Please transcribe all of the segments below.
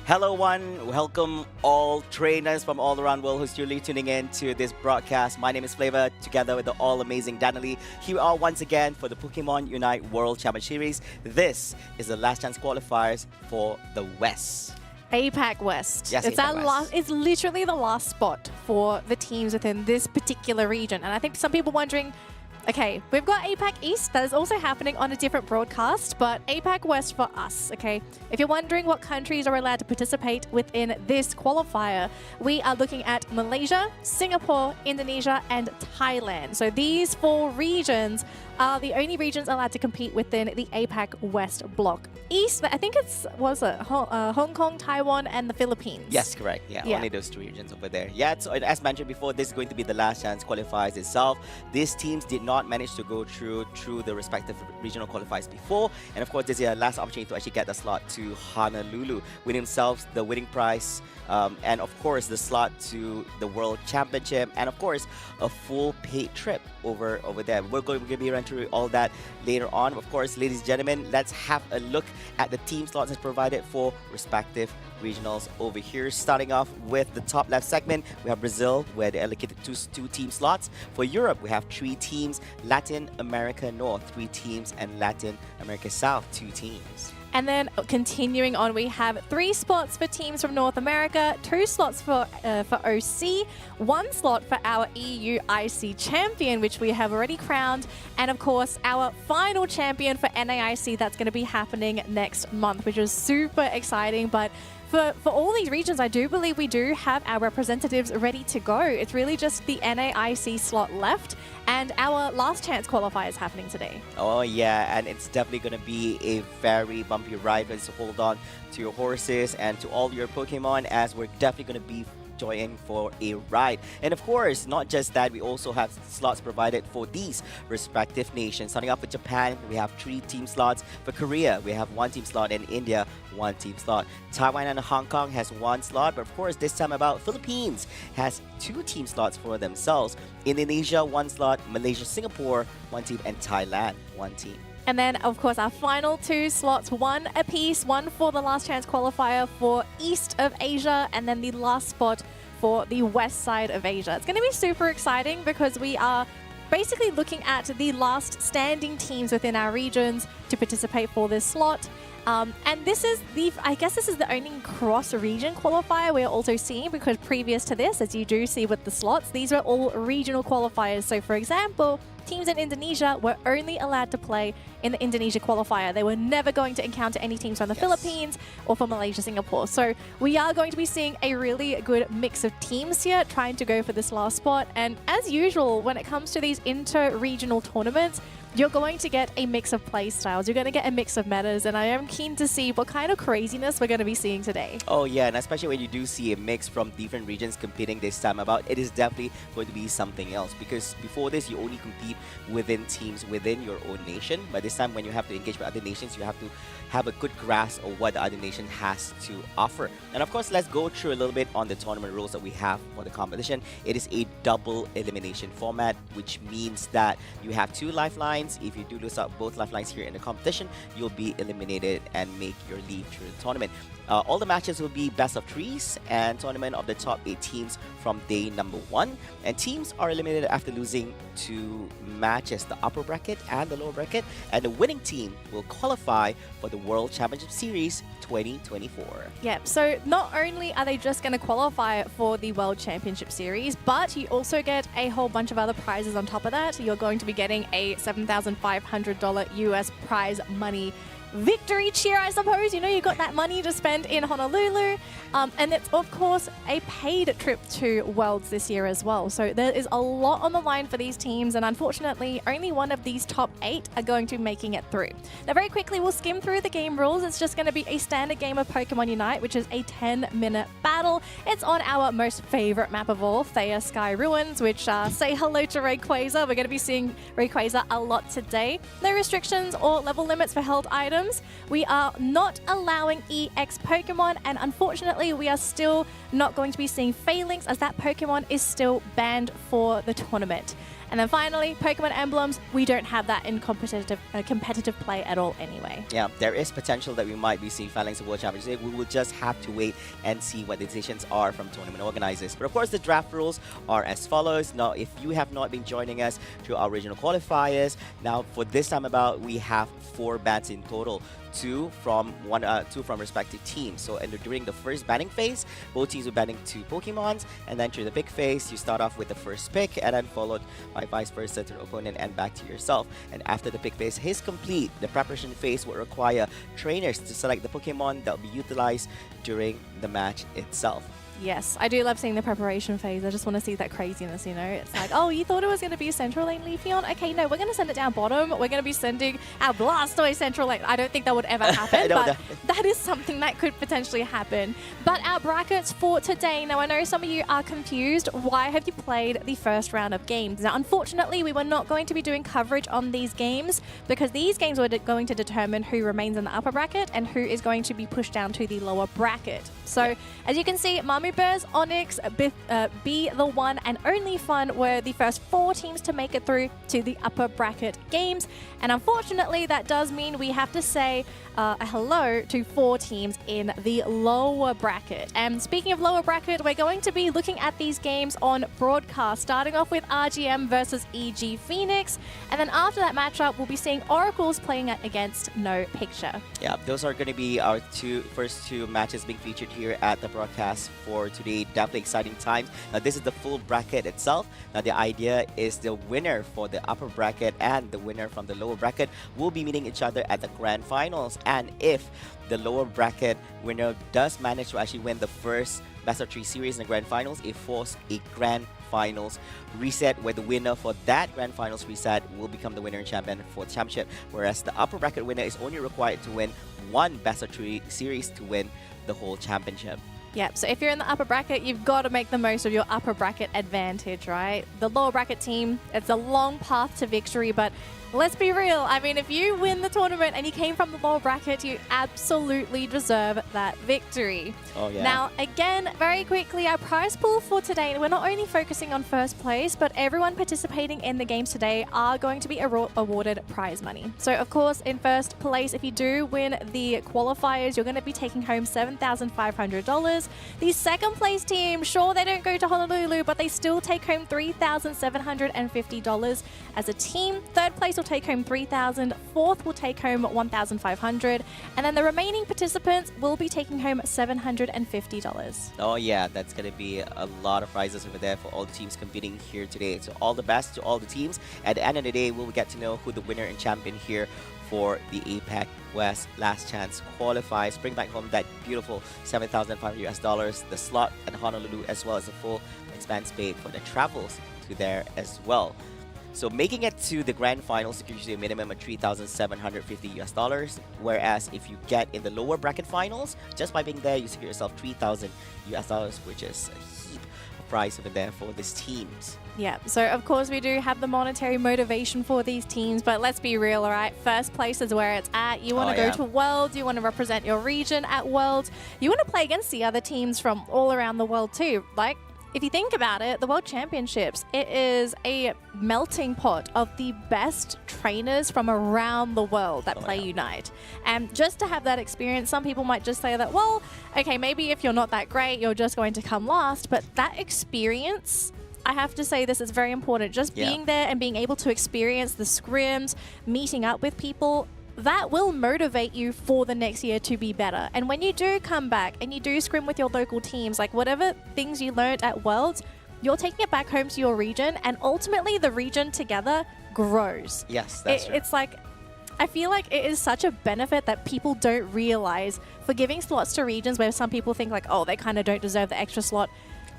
Hello, one. Welcome all trainers from all around the world who's truly tuning in to this broadcast. My name is Flava, together with the all-amazing Danelie. Here we are once again for the Pokémon UNITE World Championship Series. This is the last chance qualifiers for the West. APAC West. Yes, it's APAC West. It's literally the last spot for the teams within this particular region. And I think some people wondering, okay, we've got APAC East that is also happening on a different broadcast, but APAC West for us, okay? If you're wondering what countries are allowed to participate within this qualifier, we are looking at Malaysia, Singapore, Indonesia, and Thailand. So these four regions are the only regions allowed to compete within the APAC West block. East, I think Hong Kong, Taiwan, and the Philippines. Yes, correct. Yeah, only those two regions over there. Yeah, so as mentioned before, this is going to be the last chance qualifiers itself. These teams did not manage to go through the respective regional qualifiers before, and of course, this is their last opportunity to actually get the slot to Honolulu, win themselves the winning prize, and of course, the slot to the World Championship, and of course, a full paid trip over there. We're going to be running through all that later on. Of course, ladies and gentlemen, let's have a look at the team slots as provided for respective regionals over here. Starting off with the top left segment, we have Brazil, where they allocated two team slots. For Europe, we have 3 teams. Latin America North, 3 teams, and Latin America South, 2 teams. And then continuing on, we have 3 spots for teams from North America, 2 slots for OC, 1 slot for our EU IC champion, which we have already crowned, and of course our final champion for NAIC that's going to be happening next month, which is super exciting. But for all these regions, I do believe we do have our representatives ready to go. It's really just the NAIC slot left, and our last chance qualifier is happening today. Oh yeah, and it's definitely going to be a very bumpy ride, so hold on to your horses and to all your Pokemon, as we're definitely going to be join for a ride. And of course, not just that, we also have slots provided for these respective nations. Starting off with Japan, we have 3 team slots. For Korea, we have 1 team slot, and India, 1 team slot. Taiwan and Hong Kong has 1 slot, but of course, this time about Philippines has 2 team slots for themselves. Indonesia, 1 slot. Malaysia, Singapore, 1 team, and Thailand, 1 team. And then, of course, our final 2 slots, 1 apiece, 1 for the last chance qualifier for East of Asia, and then the last spot for the West side of Asia. It's going to be super exciting because we are basically looking at the last standing teams within our regions to participate for this slot. And this is I guess this is the only cross-region qualifier we're also seeing, because previous to this, as you do see with the slots, these were all regional qualifiers. So for example, teams in Indonesia were only allowed to play in the Indonesia qualifier. They were never going to encounter any teams from the Philippines or from Malaysia, Singapore. So we are going to be seeing a really good mix of teams here trying to go for this last spot. And as usual, when it comes to these inter-regional tournaments, you're going to get a mix of play styles. You're going to get a mix of metas, and I am keen to see what kind of craziness we're going to be seeing today. Oh yeah, and especially when you do see a mix from different regions competing this time about, it is definitely going to be something else, because before this, you only compete within teams within your own nation. But this time, when you have to engage with other nations, you have to have a good grasp of what the other nation has to offer. And of course, let's go through a little bit on the tournament rules that we have for the competition. It is a double elimination format, which means that you have 2 lifelines. If you do lose out both lifelines here in the competition, you'll be eliminated and make your leave through the tournament. All the matches will be best of 3s and tournament of the top 8 teams from day number 1. And teams are eliminated after losing 2 matches, the upper bracket and the lower bracket. And the winning team will qualify for the World Championship Series 2024. Yep, so not only are they just going to qualify for the World Championship Series, but you also get a whole bunch of other prizes on top of that. You're going to be getting a $7,500 US prize money victory cheer, I suppose. You know, you got that money to spend in Honolulu. And it's, of course, a paid trip to Worlds this year as well. So there is a lot on the line for these teams, and unfortunately, only one of these top 8 are going to be making it through. Now, very quickly, we'll skim through the game rules. It's just going to be a standard game of Pokemon UNITE, which is a 10-minute battle. It's on our most favorite map of all, Thea Sky Ruins, which say hello to Rayquaza. We're going to be seeing Rayquaza a lot today. No restrictions or level limits for held items. We are not allowing EX Pokemon, and unfortunately, we are still not going to be seeing Phalanx, as that Pokemon is still banned for the tournament. And then finally, Pokemon emblems, we don't have that in competitive play at all anyway. Yeah, there is potential that we might be seeing Phalanx of World Championships. We will just have to wait and see what the decisions are from tournament organizers. But of course, the draft rules are as follows. Now, if you have not been joining us through our original qualifiers, now for this time about, we have 4 bans in total. Two from respective teams. So during the first banning phase, both teams were banning 2 Pokemons, and then through the pick phase, you start off with the first pick, and then followed by vice versa to the opponent and back to yourself. And after the pick phase is complete, the preparation phase will require trainers to select the Pokemon that will be utilized during the match itself. Yes, I do love seeing the preparation phase. I just want to see that craziness, you know? It's like, oh, you thought it was going to be Central Lane Leafeon? Okay, no, we're going to send it down bottom. We're going to be sending our Blastoise Central Lane. I don't think that would ever happen, but that is something that could potentially happen. But our brackets for today, now I know some of you are confused. Why have you played the first round of games? Now, unfortunately, we were not going to be doing coverage on these games because these games were going to determine who remains in the upper bracket and who is going to be pushed down to the lower bracket. So, as you can see, Mamu Bears, Onyx, Be The One, and Only Fun were the first 4 teams to make it through to the upper bracket games. And unfortunately, that does mean we have to say a hello to 4 teams in the lower bracket. And speaking of lower bracket, we're going to be looking at these games on broadcast, starting off with RGM versus EG Phoenix. And then after that matchup, we'll be seeing Oracles playing against No Picture. Yeah, those are going to be our first two matches being featured here at the broadcast for today. Definitely exciting times. Now, this is the full bracket itself. Now, the idea is the winner for the upper bracket and the winner from the lower bracket will be meeting each other at the grand finals. And if the lower bracket winner does manage to actually win the first best of 3 series in the grand finals, it forces a grand finals reset where the winner for that grand finals reset will become the winner and champion for the championship, whereas the upper bracket winner is only required to win 1 best of 3 series to win the whole championship. Yep, so if you're in the upper bracket, you've got to make the most of your upper bracket advantage, right? The lower bracket team, it's a long path to victory, but let's be real. I mean, if you win the tournament and you came from the lower bracket, you absolutely deserve that victory. Oh, yeah. Now, again, very quickly, our prize pool for today, we're not only focusing on first place, but everyone participating in the games today are going to be awarded prize money. So, of course, in first place, if you do win the qualifiers, you're going to be taking home $7,500. The second place team, sure, they don't go to Honolulu, but they still take home $3,750 as a team. Third place will take home $3,000, fourth will take home $1,500, and then the remaining participants will be taking home $750. Oh yeah, that's going to be a lot of prizes over there for all the teams competing here today. So all the best to all the teams. At the end of the day, we'll get to know who the winner and champion here for the APAC West Last Chance qualifies. Bring back home that beautiful $7,500, the slot at Honolulu, as well as the full expense paid for the travels to there as well. So making it to the grand finals secures you a minimum of $3,750, whereas if you get in the lower bracket finals, just by being there, you secure yourself $3,000, which is a heap of prize over there for these teams. Yeah, so of course we do have the monetary motivation for these teams, but let's be real, all right? First place is where it's at. You want to go to Worlds, you want to represent your region at Worlds, you want to play against the other teams from all around the world too. Like, if you think about it, the World Championships, it is a melting pot of the best trainers from around the world that play Unite. And just to have that experience, some people might just say that, well, okay, maybe if you're not that great, you're just going to come last. But that experience, I have to say this is very important. Just being there and being able to experience the scrims, meeting up with people, that will motivate you for the next year to be better. And when you do come back and you do scrim with your local teams, like whatever things you learned at Worlds, you're taking it back home to your region, and ultimately the region together grows. Yes, that's true. It's like, I feel like it is such a benefit that people don't realize for giving slots to regions where some people think like, oh, they kind of don't deserve the extra slot.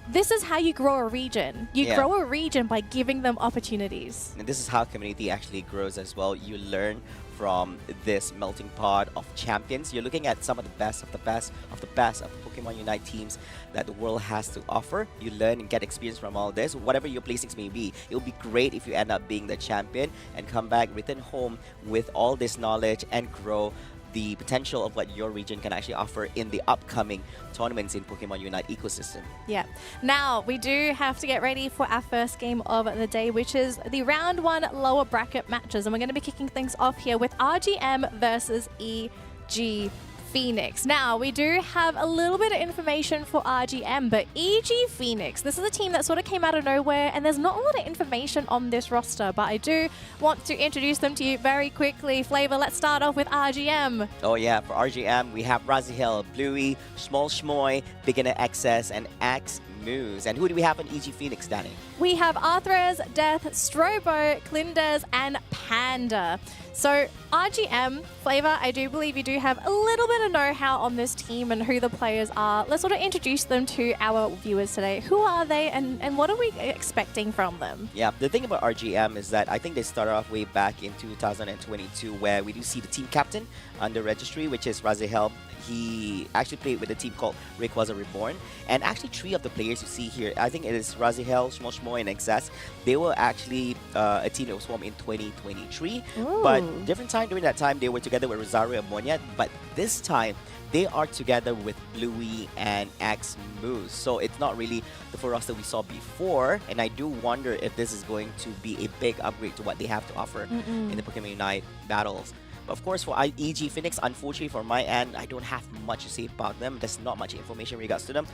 This is how you grow a region. You grow a region by giving them opportunities. And this is how community actually grows as well. You learn from this melting pot of champions. You're looking at some of the best of the best of the best of the Pokemon Unite teams that the world has to offer. You learn and get experience from all this. Whatever your placings may be, it will be great if you end up being the champion and come back, return home with all this knowledge and grow the potential of what your region can actually offer in the upcoming tournaments in Pokemon Unite ecosystem. Yeah. Now, we do have to get ready for our first game of the day, which is the round 1 lower bracket matches. And we're going to be kicking things off here with RGM versus EG Phoenix. Now, we do have a little bit of information for RGM, but EG Phoenix, this is a team that sort of came out of nowhere, and there's not a lot of information on this roster, but I do want to introduce them to you very quickly. Flava, let's start off with RGM. Oh yeah, for RGM, we have Razihel, Bluey, Small Schmoy, Beginner XS, and Axe Moose. And who do we have on EG Phoenix, Danny? We have Arthres, Death, Strobo, Clinders, and Panda. So RGM, Flava, I do believe you do have a little bit of know-how on this team and who the players are. Let's sort of introduce them to our viewers today. Who are they and what are we expecting from them? Yeah, the thing about RGM is that I think they started off way back in 2022 where we do see the team captain under registry, which is Razihel. He actually played with a team called Rayquaza Reborn. And actually 3 of the players you see here, I think it is Razihel, Small Schmoy, and XS. They were actually a team that was formed in 2023. Ooh. But different time during that time, they were together with Rosario and Monya. But this time, they are together with Bluey and Axe Moose. So it's not really the full roster we saw before. And I do wonder if this is going to be a big upgrade to what they have to offer in the Pokemon Unite battles. But of course, for EG Phoenix, unfortunately for my end, I don't have much to say about them. There's not much information in regards to them.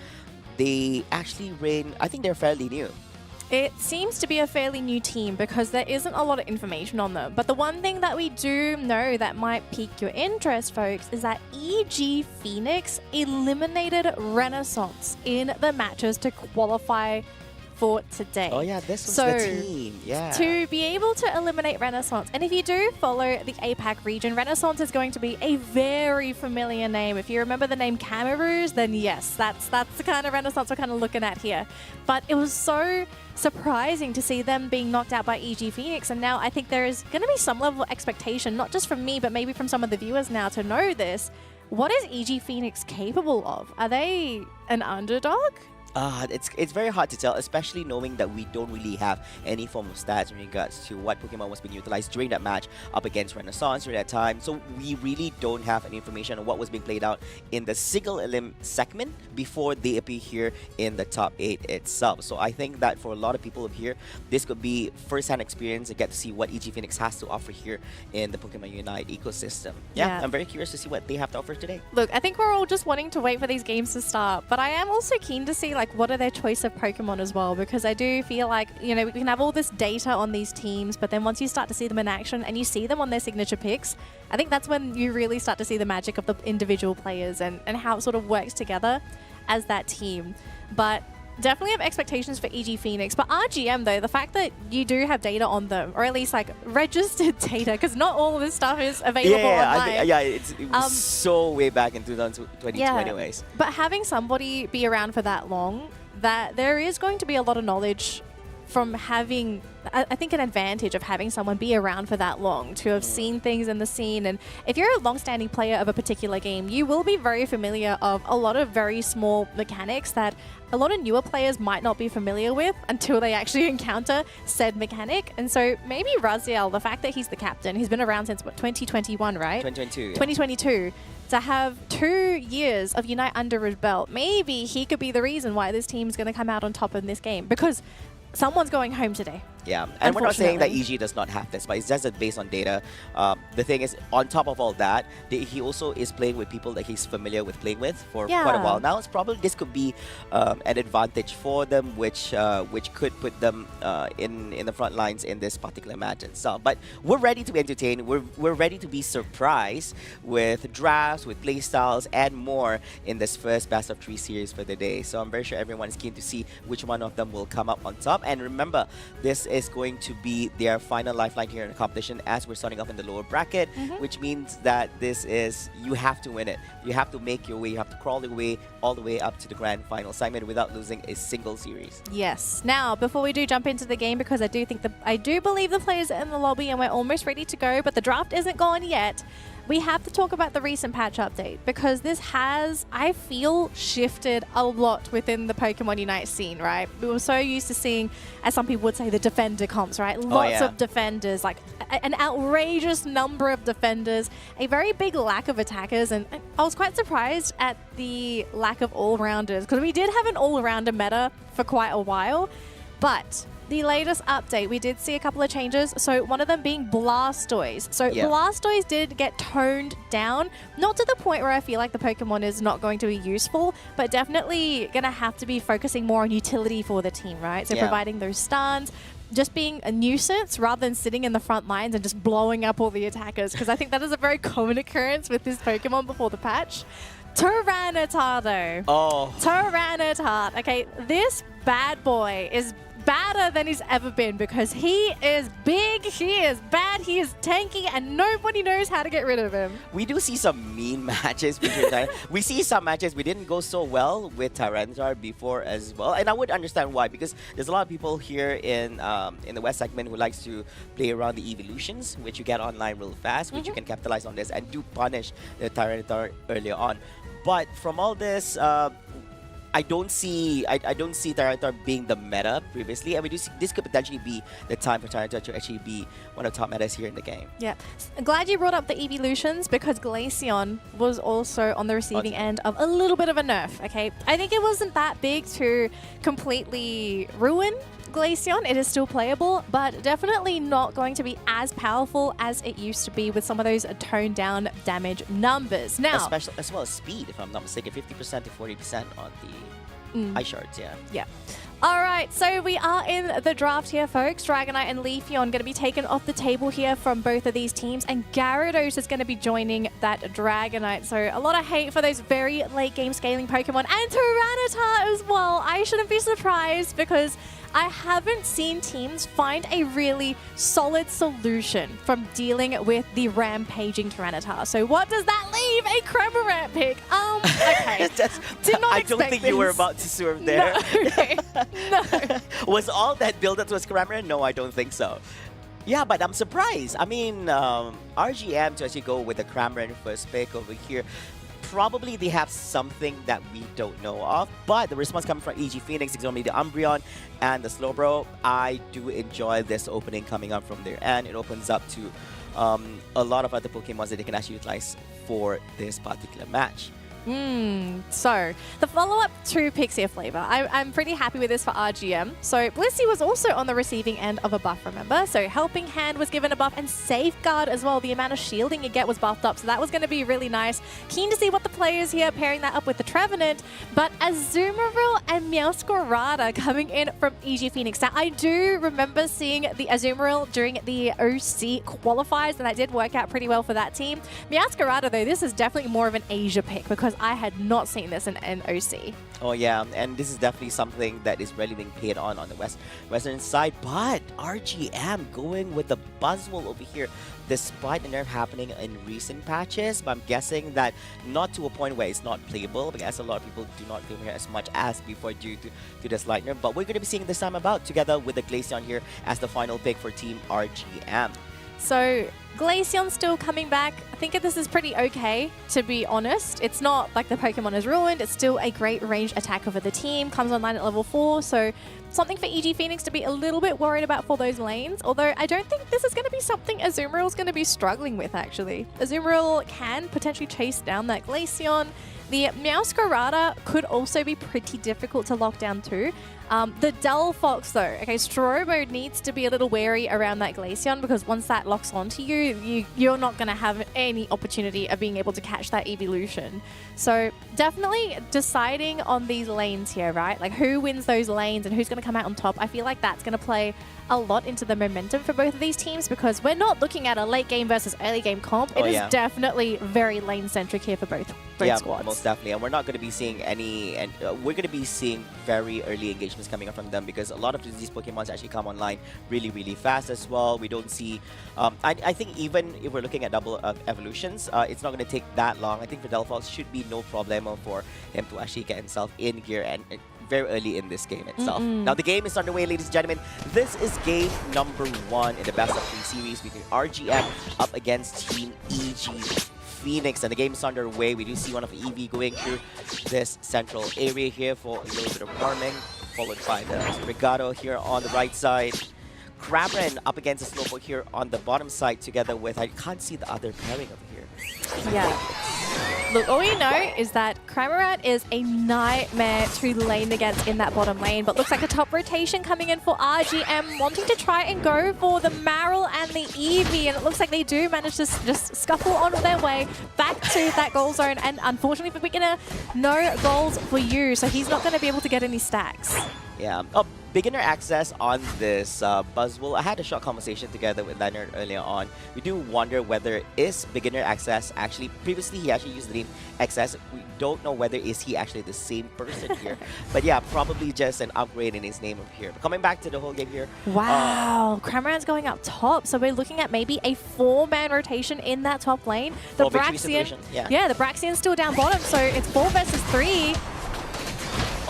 They actually reign, I think they're fairly new. It seems to be a fairly new team because there isn't a lot of information on them. But the one thing that we do know that might pique your interest, folks, is that EG Phoenix eliminated Renaissance in the matches to qualify for today. Oh yeah, this was the team. Yeah. To be able to eliminate Renaissance, and if you do follow the APAC region, Renaissance is going to be a very familiar name. If you remember the name Cameroos, then yes, that's the kind of Renaissance we're kind of looking at here. But it was so surprising to see them being knocked out by EG Phoenix, and now I think there is going to be some level of expectation, not just from me, but maybe from some of the viewers now to know this. What is EG Phoenix capable of? Are they an underdog? It's very hard to tell, especially knowing that we don't really have any form of stats in regards to what Pokemon was being utilized during that match up against Renaissance during that time. So we really don't have any information on what was being played out in the single elim segment before they appear here in the top 8 itself. So I think that for a lot of people here, this could be first-hand experience to get to see what EG Phoenix has to offer here in the Pokemon Unite ecosystem. Yeah, I'm very curious to see what they have to offer today. Look, I think we're all just wanting to wait for these games to start, but I am also keen to see like what are their choice of Pokemon as well, because I do feel like, you know, we can have all this data on these teams, but then once you start to see them in action and you see them on their signature picks, I think that's when you really start to see the magic of the individual players and how it sort of works together as that team. But definitely have expectations for EG Phoenix. But RGM, though, the fact that you do have data on them, or at least like registered data, because not all of this stuff is available online. It was so way back in 2022 anyways. But having somebody be around for that long, that there is going to be a lot of knowledge from having, I think, an advantage of having someone be around for that long, to have seen things in the scene. And if you're a long-standing player of a particular game, you will be very familiar of a lot of very small mechanics that a lot of newer players might not be familiar with until they actually encounter said mechanic. And so maybe Raziel, the fact that he's the captain, he's been around since, what, 2021, right? 2022. Yeah. 2022. To have 2 years of Unite under his belt, maybe he could be the reason why this team's going to come out on top in this game, because someone's going home today. Yeah, and we're not saying that EG does not have this, but it's just based on data. The thing is, on top of all that, he also is playing with people that he's familiar with playing with for quite a while now. It's probably this could be an advantage for them, which could put them in the front lines in this particular match itself. But we're ready to be entertained. We're ready to be surprised with drafts, with playstyles, and more in this first best of 3 series for the day. So I'm very sure everyone is keen to see which one of them will come up on top. And remember, this is going to be their final lifeline here in the competition as we're starting off in the lower bracket, which means that this is, you have to win it. You have to make your way, you have to crawl your way all the way up to the grand final segment without losing a single series. Yes. Now, before we do jump into the game, because I do believe the players are in the lobby and we're almost ready to go, but the draft isn't gone yet. we have to talk about the recent patch update because this has, I feel, shifted a lot within the Pokemon Unite scene, right? We were so used to seeing, as some people would say, the defender comps, right? Lots of defenders, like an outrageous number of defenders, a very big lack of attackers, and I was quite surprised at the lack of all-rounders because we did have an all-rounder meta for quite a while, but the latest update, we did see a couple of changes. So one of them being Blastoise. So Blastoise did get toned down, not to the point where I feel like the Pokemon is not going to be useful, but definitely going to have to be focusing more on utility for the team, right? So providing those stuns, just being a nuisance rather than sitting in the front lines and just blowing up all the attackers, because I think that is a very common occurrence with this Pokemon before the patch. Tyranitar though. Oh. Tyranitar. Okay, this bad boy is badder than he's ever been because he is big, he is bad, he is tanky, and nobody knows how to get rid of him. We do see some mean matches between we see some matches we didn't go so well with Tyranitar before as well, and I would understand why, because there's a lot of people here in the West segment who likes to play around the evolutions, which you get online real fast, which you can capitalize on this and do punish the Tyranitar earlier on. But from all this, I don't see Tyranitar being the meta previously, and we do see this could potentially be the time for Tyranitar to actually be one of the top metas here in the game. Yeah, I'm glad you brought up the evolutions because Glaceon was also on the receiving end of a little bit of a nerf. Okay, I think it wasn't that big to completely ruin Glaceon. It is still playable, but definitely not going to be as powerful as it used to be with some of those toned down damage numbers. Now, especially as well as speed, if I'm not mistaken, 50% to 40% on the ice shards. Yeah. All right, so we are in the draft here, folks. Dragonite and Leafeon going to be taken off the table here from both of these teams, and Gyarados is going to be joining that Dragonite. So a lot of hate for those very late game scaling Pokemon, and Tyranitar as well. I shouldn't be surprised because I haven't seen teams find a really solid solution from dealing with the rampaging Tyranitar. So what does that leave? A Cramorant pick. Okay. I don't think you were about to swerve there. No. Okay. No. Was all that build-up to a Cramorant? No, I don't think so. Yeah, but I'm surprised. I mean, RGM to actually go with the Cramorant first pick over here. Probably they have something that we don't know of, but the response coming from EG Phoenix is only the Umbreon and the Slowbro. I do enjoy this opening coming up from there, and it opens up to a lot of other Pokemon that they can actually utilize for this particular match. So the follow-up to Pixie Flava, I'm pretty happy with this for RGM. So Blissey was also on the receiving end of a buff, remember? So Helping Hand was given a buff, and Safeguard as well. The amount of shielding you get was buffed up, so that was going to be really nice. Keen to see what the players here pairing that up with the Trevenant, but Azumarill and Meowscarada coming in from EG Phoenix. Now, I do remember seeing the Azumarill during the OC qualifiers, and that did work out pretty well for that team. Meowscarada, though, this is definitely more of an Asia pick because I had not seen this in OC. Oh yeah, and this is definitely something that is really being paid on the western side, but RGM going with the Buzzwole over here despite the nerf happening in recent patches, but I'm guessing that not to a point where it's not playable, because a lot of people do not play here as much as before due to the slight nerf, but we're going to be seeing this time about together with the Glaceon here as the final pick for Team RGM. So Glaceon's still coming back. I think this is pretty okay, to be honest. It's not like the Pokemon is ruined. It's still a great ranged attacker for the team. Comes online at level 4, so something for EG Phoenix to be a little bit worried about for those lanes. Although I don't think this is going to be something Azumarill's going to be struggling with, actually. Azumarill can potentially chase down that Glaceon. The Meowscarada could also be pretty difficult to lock down too. The Delphox though, okay, Strobo needs to be a little wary around that Glaceon because once that locks onto you're not going to have any opportunity of being able to catch that evolution. So definitely deciding on these lanes here, right? Like who wins those lanes and who's going to come out on top. I feel like that's going to play a lot into the momentum for both of these teams because we're not looking at a late game versus early game comp. It is definitely very lane centric here for both squads. Most definitely, and we're not going to be seeing any, and we're going to be seeing very early engagements coming up from them because a lot of these Pokemons actually come online really fast as well. We don't see, I think even if we're looking at double evolutions, it's not going to take that long. I think for Delphox should be no problem for him to actually get himself in here and very early in this game itself. Now the game is underway, ladies and gentlemen. This is game number 1 in the best of 3 series between RGM up against Team EG Phoenix, and the game is underway. We do see one of EV going through this central area here for a little bit of farming, followed by the Regato here on the right side. Cramoran up against the Snowball here on the bottom side together with, I can't see the other pairing over here. Yeah. Look, all you know is that Cramoran is a nightmare to lane against in that bottom lane, but looks like a top rotation coming in for RGM, wanting to try and go for the Marill and the Eevee, and it looks like they do manage to just scuffle on their way back to that goal zone, and unfortunately for Beginner, no goals for you, so he's not going to be able to get any stacks. Yeah. Oh, beginner access on this Buzzwole. I had a short conversation together with Leonard earlier on. We do wonder whether is beginner access actually, previously he actually used the name XS. We don't know whether is he actually the same person here. But yeah, probably just an upgrade in his name up here. But coming back to the whole game here. Wow, Cramoran's going up top. So we're looking at maybe a 4-man rotation in that top lane. The Braxian, yeah, the Braxian's still down bottom, so it's 4 versus 3.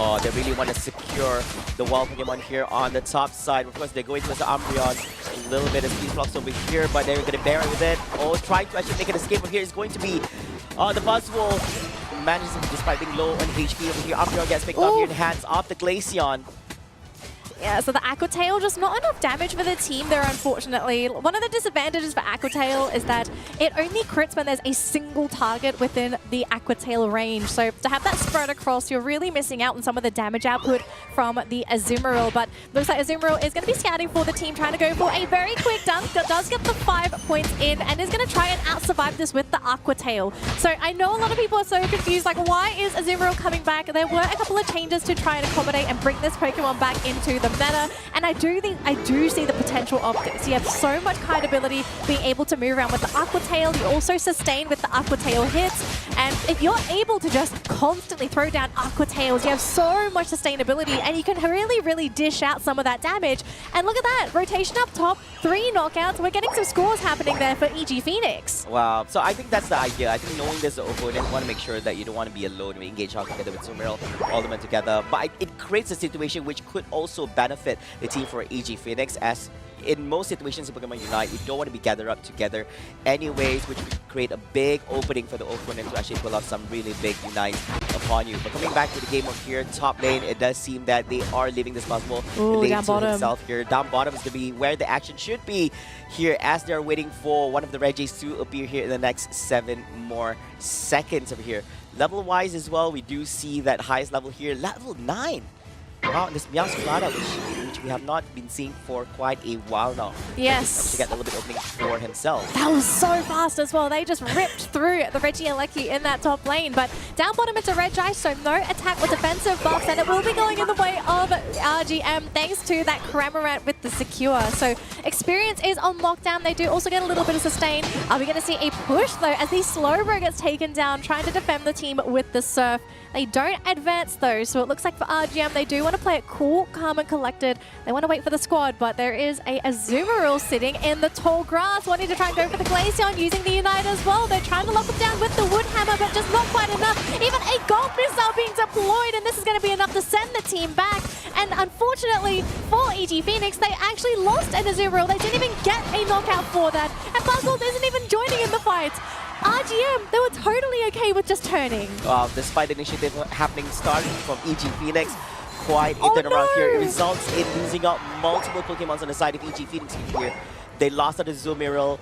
Oh, they really want to secure the wild Pokemon here on the top side. Of course, they're going towards the Umbreon. A little bit of speed flux over here, but they're going to bear with it. Oh, trying to actually make an escape over here is going to be the Buzzwole. Manages him despite being low on HP over here. Umbreon gets picked up here in hands off the Glaceon. Yeah, so the Aqua Tail, just not enough damage for the team there, unfortunately. One of the disadvantages for Aqua Tail is that it only crits when there's a single target within the Aqua Tail range. So to have that spread across, you're really missing out on some of the damage output from the Azumarill. But looks like Azumarill is going to be scouting for the team, trying to go for a very quick dunk that does get the 5 points in, and is going to try and out-survive this with the Aqua Tail. So I know a lot of people are so confused, like, why is Azumarill coming back? There were a couple of changes to try and accommodate and bring this Pokemon back into the meta, and I do see the potential of this. You have so much kite ability, being able to move around with the Aqua Tail. You also sustain with the Aqua Tail hits, and if you're able to just constantly throw down Aqua Tails, you have so much sustainability, and you can really dish out some of that damage. And look at that, rotation up top, 3 knockouts. We're getting some scores happening there for EG Phoenix. Wow, so I think that's the idea. I think knowing this opponent, you want to make sure that you don't want to be alone when you engage out together with Azumarill, all of them together. But it creates a situation which could also benefit the team for EG Phoenix, as in most situations in Pokemon Unite, you don't want to be gathered up together anyways, which could create a big opening for the opponent to actually pull off some really big Unites upon you. But coming back to the game of here, top lane, it does seem that they are leaving this Buzzwole lane to himself here. Down bottom is going to be where the action should be here, as they're waiting for one of the Regis to appear here in the next 7 more seconds over here. Level-wise as well, we do see that highest level here, level 9. Wow, this Flava, which we have not been seeing for quite a while now. Yes. To get a little bit opening for himself. That was so fast as well. They just ripped through the Regieleki in that top lane. But down bottom it's a Regi, so no attack or defensive buffs, and it will be going in the way of RGM thanks to that Cramoran with the secure. So experience is on lockdown. They do also get a little bit of sustain. Are we going to see a push though as the Slowbro gets taken down, trying to defend the team with the Surf? They don't advance though, so it looks like for RGM they do want to play it cool, calm and collected. They want to wait for the squad, but there is a Azumarill sitting in the tall grass, wanting to try and go for the Glaceon, using the Unite as well. They're trying to lock him down with the Wood Hammer, but just not quite enough. Even a Gold Missile being deployed, and this is going to be enough to send the team back. And unfortunately for EG Phoenix, they actually lost an Azumarill. They didn't even get a knockout for that, and Buzzwole isn't even joining in the fight. RGM, they were totally okay with just turning. Despite the initiative happening starting from EG Phoenix, quite a turnaround here. It results in losing out multiple Pokemons on the side of EG Phoenix here. They lost at the Azumarill,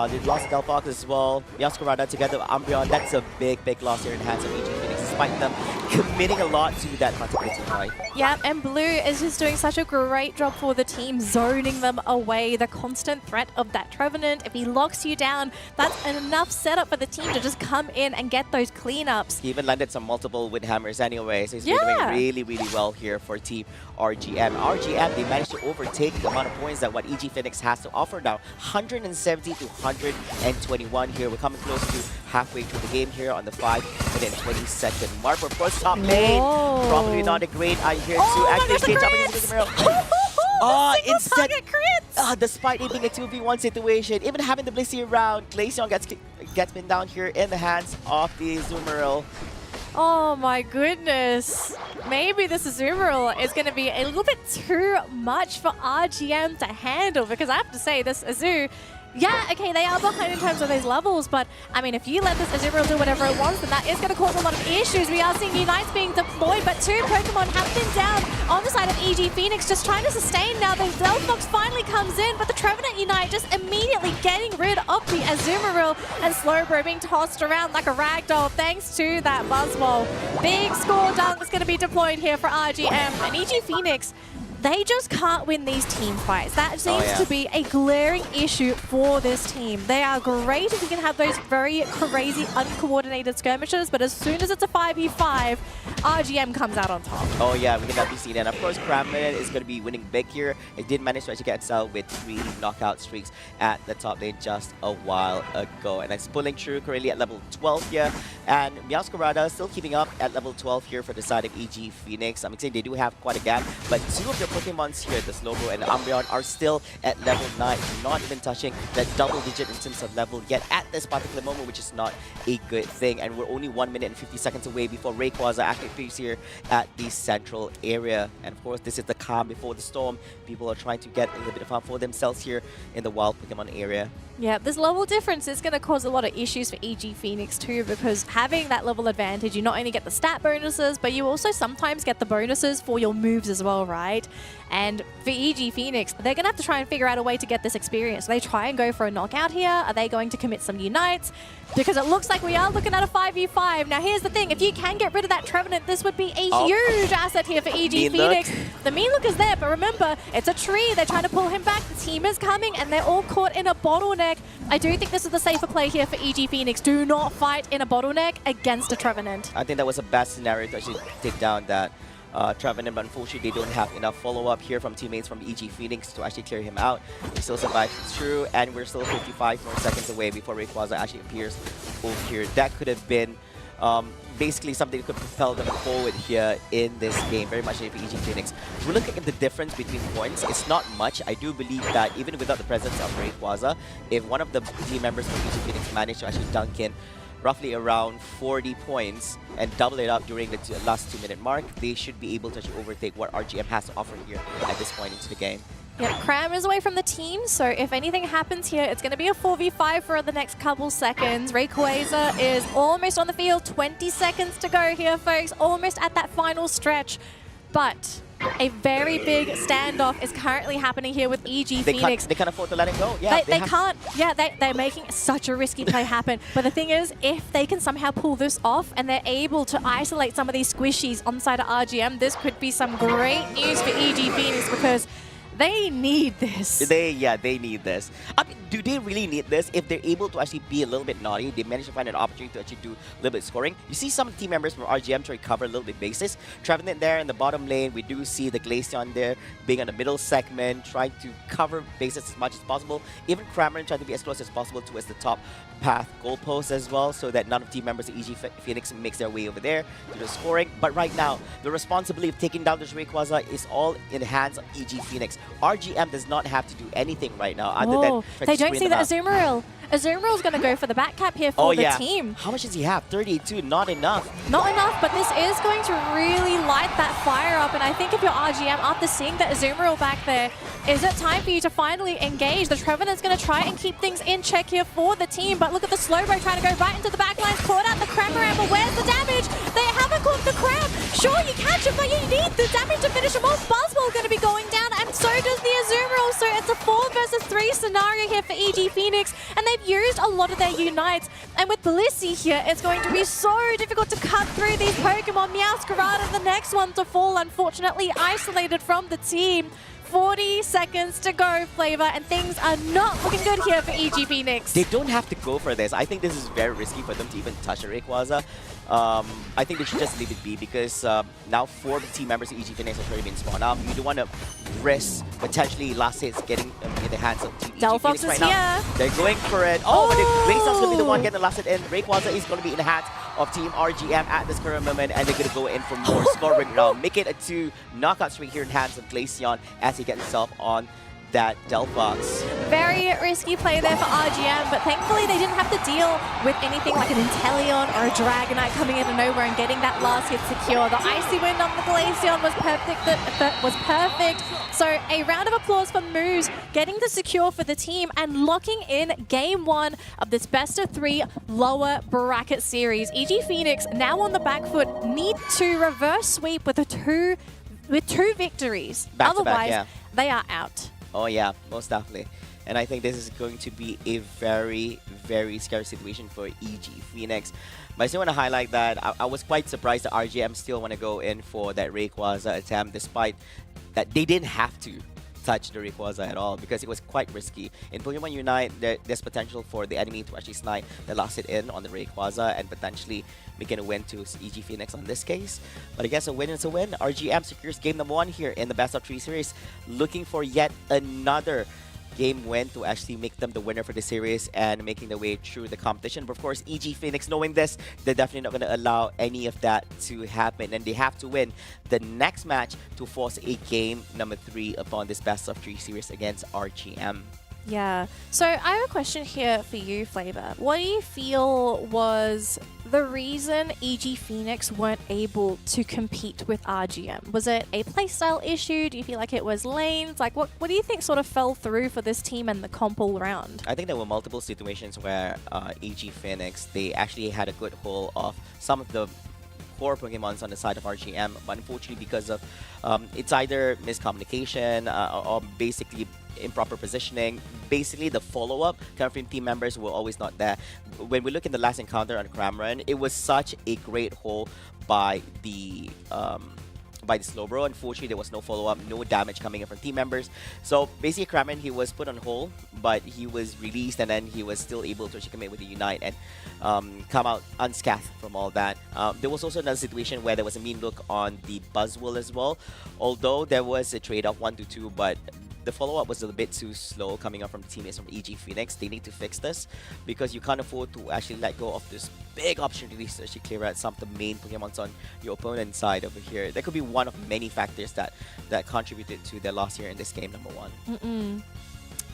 they lost Delphox as well. Meowscarada together with Umbreon. That's a big loss here in the hands of EG Phoenix, despite them committing a lot to that particular team fight. Yeah, and Blue is just doing such a great job for the team, zoning them away. The constant threat of that Trevenant, if he locks you down, that's enough setup for the team to just come in and get those cleanups. He even landed some multiple Wind Hammers anyway, so he's been doing really well here for Team RGM. RGM, they managed to overtake the amount of points that what EG Phoenix has to offer now. 170 to 121 here. We're coming close to halfway through the game here on the 5-minute 20-second mark. Of course, top lane, probably not a great idea to actually catch up against the instead, despite it being a 2v1 situation, even having the Blissey around, Glaceon gets pinned down here in the hands of the Azumarill. Oh my goodness. Maybe this Azumarill is going to be a little bit too much for RGM to handle, because I have to say this Azu, yeah, okay, they are behind in terms of those levels, but I mean, if you let this Azumarill do whatever it wants, then that is going to cause a lot of issues. We are seeing Unites being deployed, but two Pokemon have been down on the side of EG Phoenix, just trying to sustain now. The Delphox finally comes in, but the Trevenant Unite just immediately getting rid of the Azumarill, and Slowbro being tossed around like a ragdoll thanks to that Buzzwole. Big score dunk is going to be deployed here for RGM, and EG Phoenix, they just can't win these team fights. That seems to be a glaring issue for this team. They are great if you can have those very crazy, uncoordinated skirmishes, but as soon as it's a 5v5, RGM comes out on top. Oh yeah, we can definitely see that. And of course, Cramlin is going to be winning big here. It did manage to actually get itself with 3 knockout streaks at the top lane just a while ago. And it's pulling through currently at level 12 here. And Meowscarada still keeping up at level 12 here for the side of EG Phoenix. I'm saying they do have quite a gap, but 2 of the Pokemons here, the Slowbro and the Umbreon, are still at level 9, not even touching that double digit in terms of level yet at this particular moment, which is not a good thing. And we're only 1 minute and 50 seconds away before Rayquaza actually appears here at the central area. And of course, this is the calm before the storm. People are trying to get a little bit of fun for themselves here in the wild Pokemon area. Yeah, this level difference is going to cause a lot of issues for EG Phoenix too, because having that level advantage, you not only get the stat bonuses, but you also sometimes get the bonuses for your moves as well, right? And for EG Phoenix, they're going to have to try and figure out a way to get this experience. Do they try and go for a knockout here? Are they going to commit some Unites? Because it looks like we are looking at a 5v5. Now, here's the thing. If you can get rid of that Trevenant, this would be a huge asset here for EG Phoenix. The mean look is there, but remember, it's a tree. They're trying to pull him back. The team is coming, and they're all caught in a bottleneck. I do think this is the safer play here for EG Phoenix. Do not fight in a bottleneck against a Trevenant. I think that was a bad scenario to actually take down that Trevenant, but unfortunately they don't have enough follow-up here from teammates from EG Phoenix to actually clear him out. He still survives through, and we're still 55 more seconds away before Rayquaza actually appears over here. That could have been basically something that could propel them forward here in this game, very much like for EG Phoenix. We're looking at the difference between points. It's not much. I do believe that even without the presence of Rayquaza, if one of the team members from EG Phoenix managed to actually dunk in roughly around 40 points and double it up during the last 2-minute mark, they should be able to actually overtake what RGM has to offer here at this point into the game. Yep, Cram is away from the team, so if anything happens here, it's going to be a 4v5 for the next couple seconds. Rayquaza is almost on the field, 20 seconds to go here, folks, almost at that final stretch. But a very big standoff is currently happening here with EG Phoenix. They can't afford to let it go. Yeah, they can't. Yeah, they're making such a risky play happen. But the thing is, if they can somehow pull this off and they're able to isolate some of these squishies on the side of RGM, this could be some great news for EG Phoenix, because they need this. They need this. I mean, do they really need this? If they're able to actually be a little bit naughty, they manage to find an opportunity to actually do a little bit of scoring. You see some team members from RGM to recover a little bit bases. Trevenant there in the bottom lane. We do see the Glaceon there being on the middle segment, trying to cover bases as much as possible. Even Cramorant trying to be as close as possible towards the top path goalpost as well, so that none of team members of EG Phoenix makes their way over there to the scoring. But right now, the responsibility of taking down this Rayquaza is all in the hands of EG Phoenix. RGM does not have to do anything right now other than they don't see the Azumarill. Azumarill's going to go for the back cap here for the team. How much does he have? 32, not enough. Not enough, but this is going to really light that fire up. And I think if you're RGM, after seeing the Azumarill back there, is it time for you to finally engage? The Trevenant's going to try and keep things in check here for the team, but look at the Slowbro trying to go right into the back lines, caught out the Cramorant, but where's the damage? They haven't caught the Cram. Sure, you catch him, but you need the damage to finish him off. Buzzwole going to be going down, and so does the Azumarill. So it's a 4 versus 3 scenario here for EG Phoenix, and they've used a lot of their Unites. And with Blissey here, it's going to be so difficult to cut through these Pokemon. Meowscarada, the next one to fall, unfortunately isolated from the team. 40 seconds to go, Flava, and things are not looking good here for EG Phoenix. They don't have to go for this. I think this is very risky for them to even touch a Rayquaza. I think they should just leave it be, because now 4 team members of EG Phoenix have already been spawned out. You don't want to risk potentially last hits getting in the hands of Team EG Phoenix right now. They're going for it. Oh, but the Glaceon's going to be the one getting the last hit in. Rayquaza is going to be in the hands of Team RGM at this current moment, and they're going to go in for more scoring now. Make it a 2 knockout streak here in hands of Glaceon as he gets himself on that Delphox. Very risky play there for RGM, but thankfully they didn't have to deal with anything like an Inteleon or a Dragonite coming out of nowhere and getting that last hit secure. The Icy Wind on the Glaceon was perfect. So a round of applause for Moose getting the secure for the team and locking in game 1 of this best of 3 lower bracket series. EG Phoenix now on the back foot, need to reverse sweep with two victories. Back to back, Otherwise, yeah. they are out. Oh yeah, most definitely. And I think this is going to be a very, very scary situation for EG Phoenix. But I still want to highlight that I was quite surprised that RGM still want to go in for that Rayquaza attempt, despite that they didn't have to touch the Rayquaza at all because it was quite risky. In Pokemon UNITE, there's potential for the enemy to actually snipe the last hit in on the Rayquaza and potentially making a win to EG Phoenix on this case. But I guess a win is a win. RGM secures game number 1 here in the best of 3 series, looking for yet another game win to actually make them the winner for the series and making their way through the competition. But of course, EG Phoenix, knowing this, they're definitely not going to allow any of that to happen, and they have to win the next match to force a game number 3 upon this best of 3 series against RGM. Yeah. So I have a question here for you, Flava. What do you feel was the reason EG Phoenix weren't able to compete with RGM? Was it a playstyle issue? Do you feel like it was lanes? Like, what do you think sort of fell through for this team and the comp all round? I think there were multiple situations where EG Phoenix, they actually had a good hold of some of the core Pokemons on the side of RGM, but unfortunately because of it's either miscommunication or basically improper positioning, basically the follow-up coming from team members were always not there. When we look in the last encounter on Cramorant, it was such a great hold by the Slowbro. Unfortunately, there was no follow-up, no damage coming in from team members. So basically, Cramorant, he was put on hold, but he was released, and then he was still able to actually commit with the Unite and come out unscathed from all that. There was also another situation where there was a mean look on the Buzzwole as well. Although there was a trade-off 1-2, but the follow-up was a bit too slow coming up from the teammates from EG Phoenix. They need to fix this because you can't afford to actually let go of this big opportunities to actually clear out some of the main Pokemons on your opponent's side over here. That could be one of many factors that contributed to their loss here in this game number 1.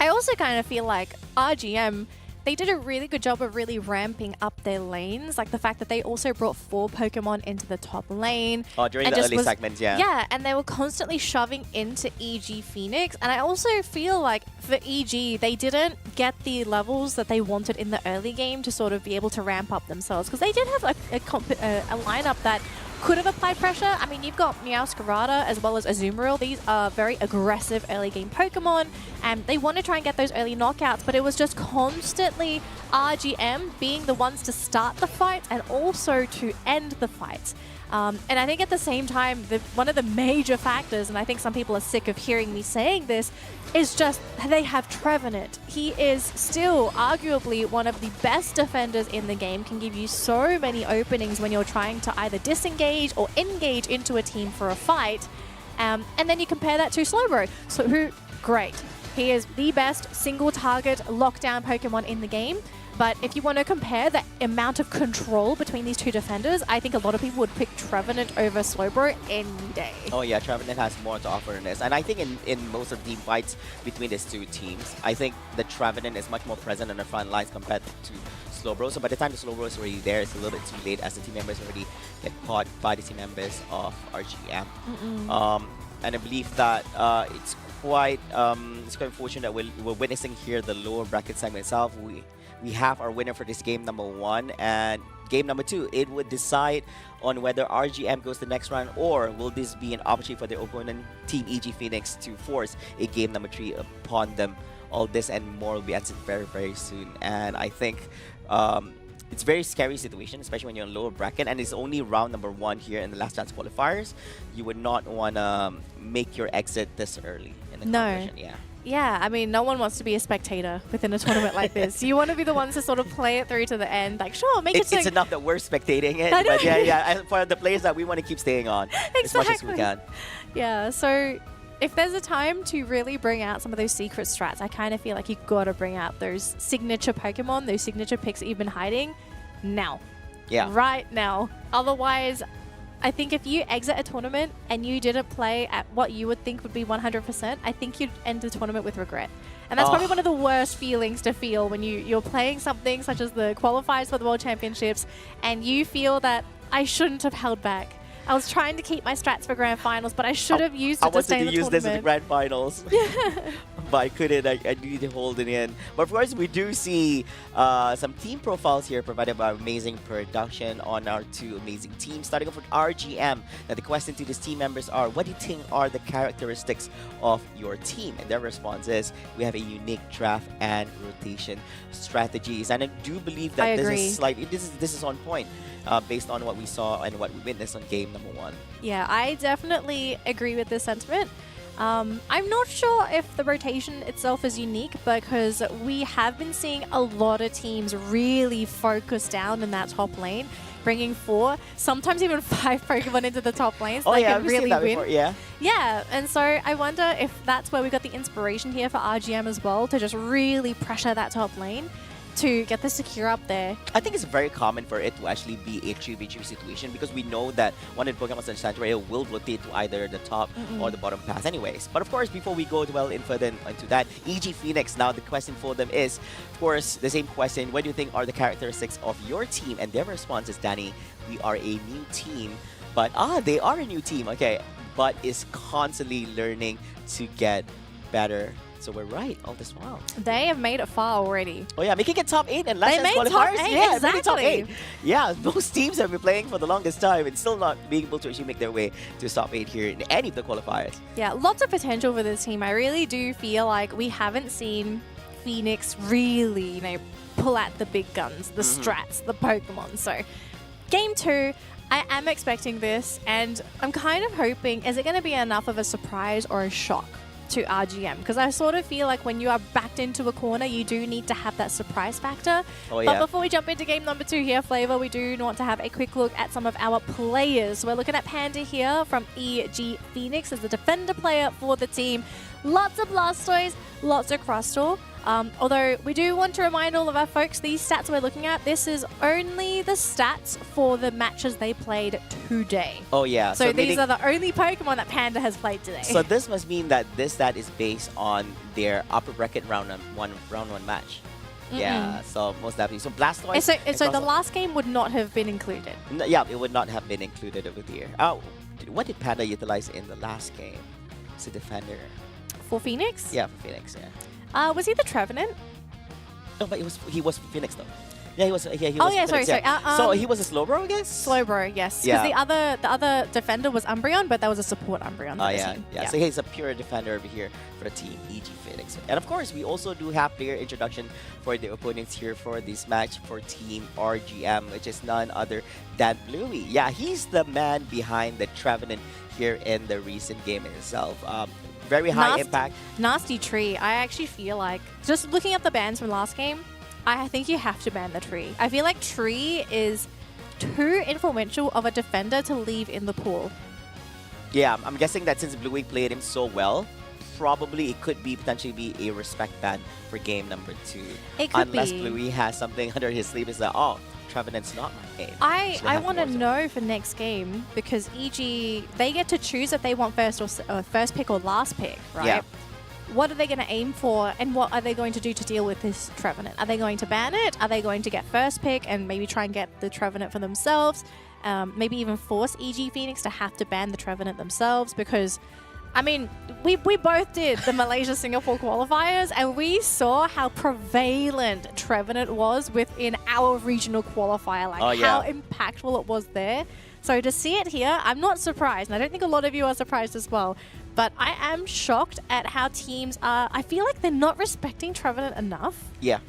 I also kind of feel like RGM, they did a really good job of really ramping up their lanes. Like the fact that they also brought 4 Pokemon into the top lane. Oh, during the early segments, yeah. Yeah, and they were constantly shoving into EG Phoenix. And I also feel like for EG, they didn't get the levels that they wanted in the early game to sort of be able to ramp up themselves. Because they did have a lineup that could have applied pressure. I mean, you've got Meowscarada as well as Azumarill. These are very aggressive early game Pokemon, and they want to try and get those early knockouts, but it was just constantly RGM being the ones to start the fight and also to end the fight. And I think at the same time, one of the major factors, and I think some people are sick of hearing me saying this, is just they have Trevenant. He is still arguably one of the best defenders in the game, can give you so many openings when you're trying to either disengage or engage into a team for a fight. And then you compare that to Slowbro, who, great. He is the best single target lockdown Pokemon in the game. But if you want to compare the amount of control between these two defenders, I think a lot of people would pick Trevenant over Slowbro any day. Oh yeah, Trevenant has more to offer in this. And I think in most of the team fights between these two teams, I think the Trevenant is much more present on the front lines compared to Slowbro. So by the time the Slowbro is already there, it's a little bit too late as the team members already get caught by the team members of RGM. And I believe that it's quite unfortunate that we're witnessing here the lower bracket segment itself. We have our winner for this game number 1, and game number 2, it would decide on whether RGM goes to the next round, or will this be an opportunity for the opponent team EG Phoenix to force a game number 3 upon them. All this and more will be answered very, very soon. And I think it's a very scary situation, especially when you're in lower bracket, and it's only round number 1 here in the last chance qualifiers. You would not want to make your exit this early in the competition. Yeah. Yeah, I mean, no one wants to be a spectator within a tournament like this. You want to be the ones to sort of play it through to the end. Like, sure, make it. It's enough that we're spectating it, but yeah. And for the players that we want to keep staying on as much as we can. Yeah, so if there's a time to really bring out some of those secret strats, I kind of feel like you've got to bring out those signature Pokemon, those signature picks that you've been hiding now. Yeah. Right now. Otherwise, I think if you exit a tournament and you didn't play at what you would think would be 100%, I think you'd end the tournament with regret. And that's probably one of the worst feelings to feel when you're playing something such as the qualifiers for the World Championships and you feel that I shouldn't have held back. I was trying to keep my strats for grand finals, but I should have used it to stay in the tournament. I wanted to use this in the grand finals. But I couldn't. I needed to hold it in. But of course, we do see some team profiles here provided by amazing production on our two amazing teams. Starting off with RGM. Now, the question to these team members are, what do you think are the characteristics of your team? And their response is, we have a unique draft and rotation strategies. And I do believe that this is on point based on what we saw and what we witnessed on game number 1. Yeah, I definitely agree with this sentiment. I'm not sure if the rotation itself is unique because we have been seeing a lot of teams really focus down in that top lane, bringing 4, sometimes even 5 Pokemon into the top lane so they can really win. Before, yeah. Yeah, and so I wonder if that's where we got the inspiration here for RGM as well, to just really pressure that top lane to get the secure up there. I think it's very common for it to actually be a 3v3 situation because we know that one of the Pokemon Sun Sanctuary will rotate to either the top or the bottom path anyways. But of course, before we go dwell in further into that, EG Phoenix, now the question for them is, of course, the same question, what do you think are the characteristics of your team? And their response is, Danny, we are a new team, but they are a new team, okay, but is constantly learning to get better. So we're right all this while. They have made it far already. Oh yeah, making it top 8 and last chance qualifiers. Top 8, yeah, exactly. making top 8. Yeah, most teams have been playing for the longest time and still not being able to actually make their way to top 8 here in any of the qualifiers. Yeah, lots of potential for this team. I really do feel like we haven't seen Phoenix really, pull out the big guns, the strats, the Pokemon. So, game 2. I am expecting this, and I'm kind of hoping, is it going to be enough of a surprise or a shock to RGM? Because I sort of feel like when you are backed into a corner, you do need to have that surprise factor. Oh, yeah. But before we jump into game number 2 here, Flava, we do want to have a quick look at some of our players. We're looking at Panda here from EG Phoenix as the defender player for the team. Lots of Blastoise, lots of Crustle. Although we do want to remind all of our folks, these stats we're looking at, this is only the stats for the matches they played today. Oh yeah. So these are the only Pokemon that Panda has played today. So this must mean that this stat is based on their upper bracket round one match. Yeah, so most definitely. So Blastoise. So the last game would not have been included. No, yeah, it would not have been included over here. What did Panda utilize in the last game? It's a defender. For Phoenix? Yeah, for Phoenix, yeah. Was he the Trevenant? No, but he was Phoenix though. Yeah, he was. Yeah, he was. Oh yeah, Phoenix, sorry. So he was a Slowbro, I guess. Slowbro, yes. Because the other defender was Umbreon, but that was a support Umbreon. Oh yeah. So he's a pure defender over here for the team EG Phoenix. And of course, we also do have player introduction for the opponents here for this match for Team RGM, which is none other than Bluey. Yeah, he's the man behind the Trevenant here in the recent game itself. Very high impact. Nasty Tree. I actually feel like, just looking at the bans from last game, I think you have to ban the Tree. I feel like Tree is too influential of a defender to leave in the pool. Yeah, I'm guessing that since Bluey played him so well, probably it could be potentially be a respect ban for game number 2. It could Unless be. Bluey has something under his sleeve is that, Trevenant's not my game. I want to know for next game because EG, they get to choose if they want first pick or last pick, right? Yeah. What are they going to aim for and what are they going to do to deal with this Trevenant? Are they going to ban it? Are they going to get first pick and maybe try and get the Trevenant for themselves? Maybe even force EG Phoenix to have to ban the Trevenant themselves because, I mean, we both did the Malaysia-Singapore qualifiers and we saw how prevalent Trevenant was within our regional qualifier, how impactful it was there. So to see it here, I'm not surprised, and I don't think a lot of you are surprised as well, but I am shocked at how teams are, I feel like they're not respecting Trevenant enough. Yeah,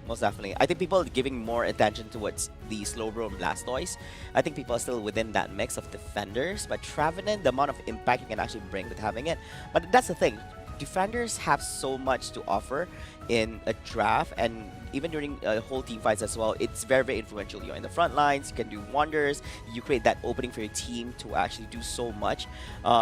most definitely. I think people are giving more attention towards the Slowbro and Blastoise. I think people are still within that mix of defenders, but Trevenant, the amount of impact you can actually bring with having it. But that's the thing. Defenders have so much to offer in a draft, and even during whole team fights as well, it's very, very influential. You're in the front lines, you can do wonders, you create that opening for your team to actually do so much.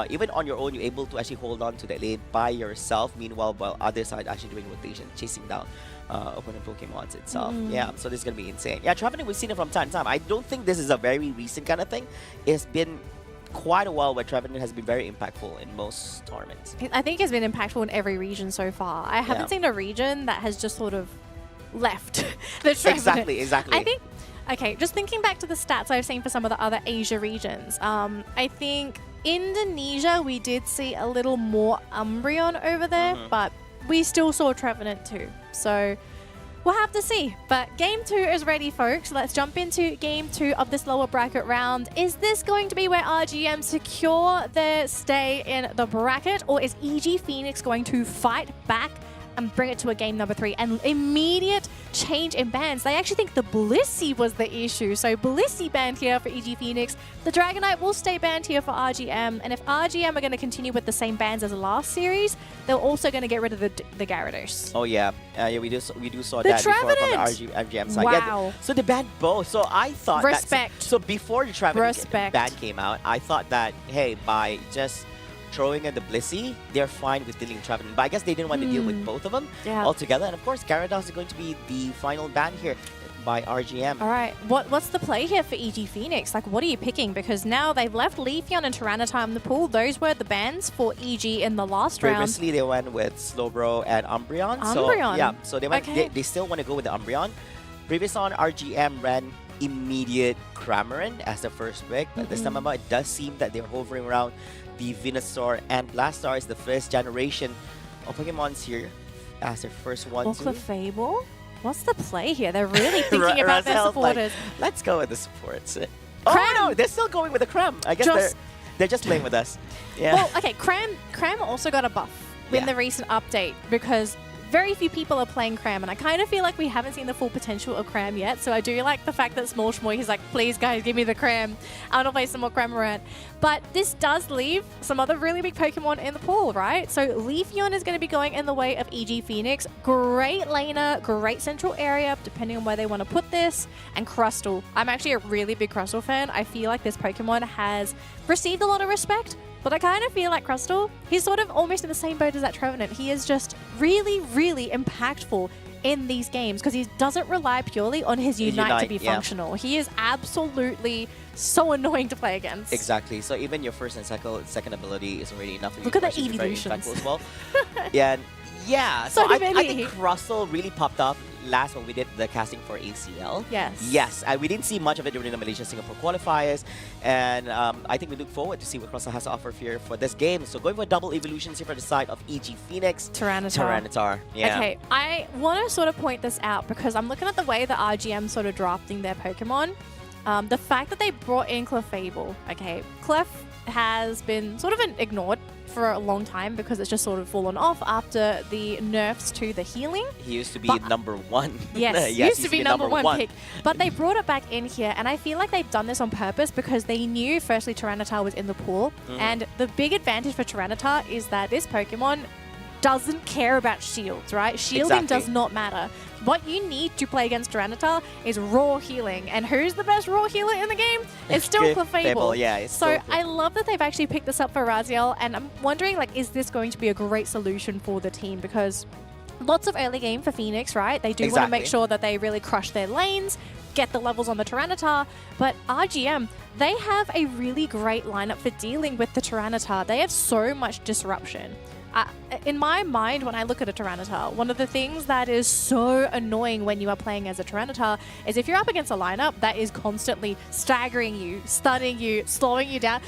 Even on your own, you're able to actually hold on to the lane by yourself, meanwhile, while others are actually doing rotation, chasing down opponent Pokemons itself. Yeah, so this is going to be insane. Yeah, Trevenant, we've seen it from time to time. I don't think this is a very recent kind of thing. It's been quite a while where Trevenant has been very impactful in most tournaments. I think it's been impactful in every region so far. I haven't seen a region that has just sort of left the Trevenant. Exactly. I think, okay, just thinking back to the stats I've seen for some of the other Asia regions, I think Indonesia, we did see a little more Umbreon over there, but we still saw Trevenant too. So we'll have to see. But game 2 is ready, folks. Let's jump into game 2 of this lower bracket round. Is this going to be where RGM secure their stay in the bracket, or is EG Phoenix going to fight back and bring it to a game number 3? And immediate change in bans. They actually think the Blissey was the issue. So Blissey banned here for EG Phoenix. The Dragonite will stay banned here for RGM. And if RGM are going to continue with the same bans as last series, they're also going to get rid of the Gyarados. Oh yeah, we do saw The that before from Trevenant! the RGM side. Wow. Yeah, so they banned both. So I thought Respect. So before the Trevenant Respect. ban came out, I thought that hey, by just throwing in the Blissey, they're fine with dealing Trevenant. But I guess they didn't want to deal with both of them altogether. And of course, Gyarados is going to be the final ban here by RGM. All right, what's the play here for EG Phoenix? Like, what are you picking? Because now they've left Leafeon and Tyranitar in the pool. Those were the bans for EG in the last round. Previously, they went with Slowbro and Umbreon. Umbreon. So, yeah, so they went. Okay. They still want to go with the Umbreon. Previous on, RGM ran immediate Cramorant as the first pick. But this time about, it does seem that they're hovering around the Venusaur and Blastoise, the first generation of Pokemons here as their first one. Clefable? What's the play here? They're really thinking about their supporters. Like, let's go with the supports. Oh no, they're still going with the Cram. I guess they're just playing with us. Yeah. Well, okay, Cram also got a buff in the recent update because very few people are playing Cram, and I kind of feel like we haven't seen the full potential of Cram yet. So I do like the fact that Small Shmoy, he's like, please guys, give me the Cram. I want to play some more Cramorant. But this does leave some other really big Pokemon in the pool, right? So Leafeon is going to be going in the way of EG Phoenix. Great laner, great central area, depending on where they want to put this. And Crustle. I'm actually a really big Crustle fan. I feel like this Pokemon has received a lot of respect. But I kind of feel like Crustle, he's sort of almost in the same boat as that Trevenant. He is just really, really impactful in these games because he doesn't rely purely on his Unite to be functional. He is absolutely so annoying to play against. Exactly. So even your first and second ability isn't really enough for you. Look at the evolutions. As well. Yeah. So I think Crustle really popped up last when we did the casting for ACL. Yes. We didn't see much of it during the Malaysia-Singapore qualifiers. And I think we look forward to see what Crustle has to offer here for this game. So going for double evolutions here for the side of EG Phoenix. Tyranitar. Yeah. Okay, I want to sort of point this out because I'm looking at the way the RGM sort of drafting their Pokemon. The fact that they brought in Clefable. Okay, Clef has been sort of ignored for a long time because it's just sort of fallen off after the nerfs to the healing. He used to be number 1. Yes, used to be number one pick. But they brought it back in here, and I feel like they've done this on purpose because they knew, firstly, Tyranitar was in the pool. And the big advantage for Tyranitar is that this Pokemon doesn't care about shields, right? Shielding does not matter. What you need to play against Tyranitar is raw healing. And who's the best raw healer in the game? It's still Clefable. Yeah, so I love that they've actually picked this up for Raziel, and I'm wondering, like, is this going to be a great solution for the team? Because lots of early game for Phoenix, right? They do want to make sure that they really crush their lanes, get the levels on the Tyranitar, but RGM, they have a really great lineup for dealing with the Tyranitar. They have so much disruption. In my mind, when I look at a Tyranitar, one of the things that is so annoying when you are playing as a Tyranitar is if you're up against a lineup that is constantly staggering you, stunning you, slowing you down.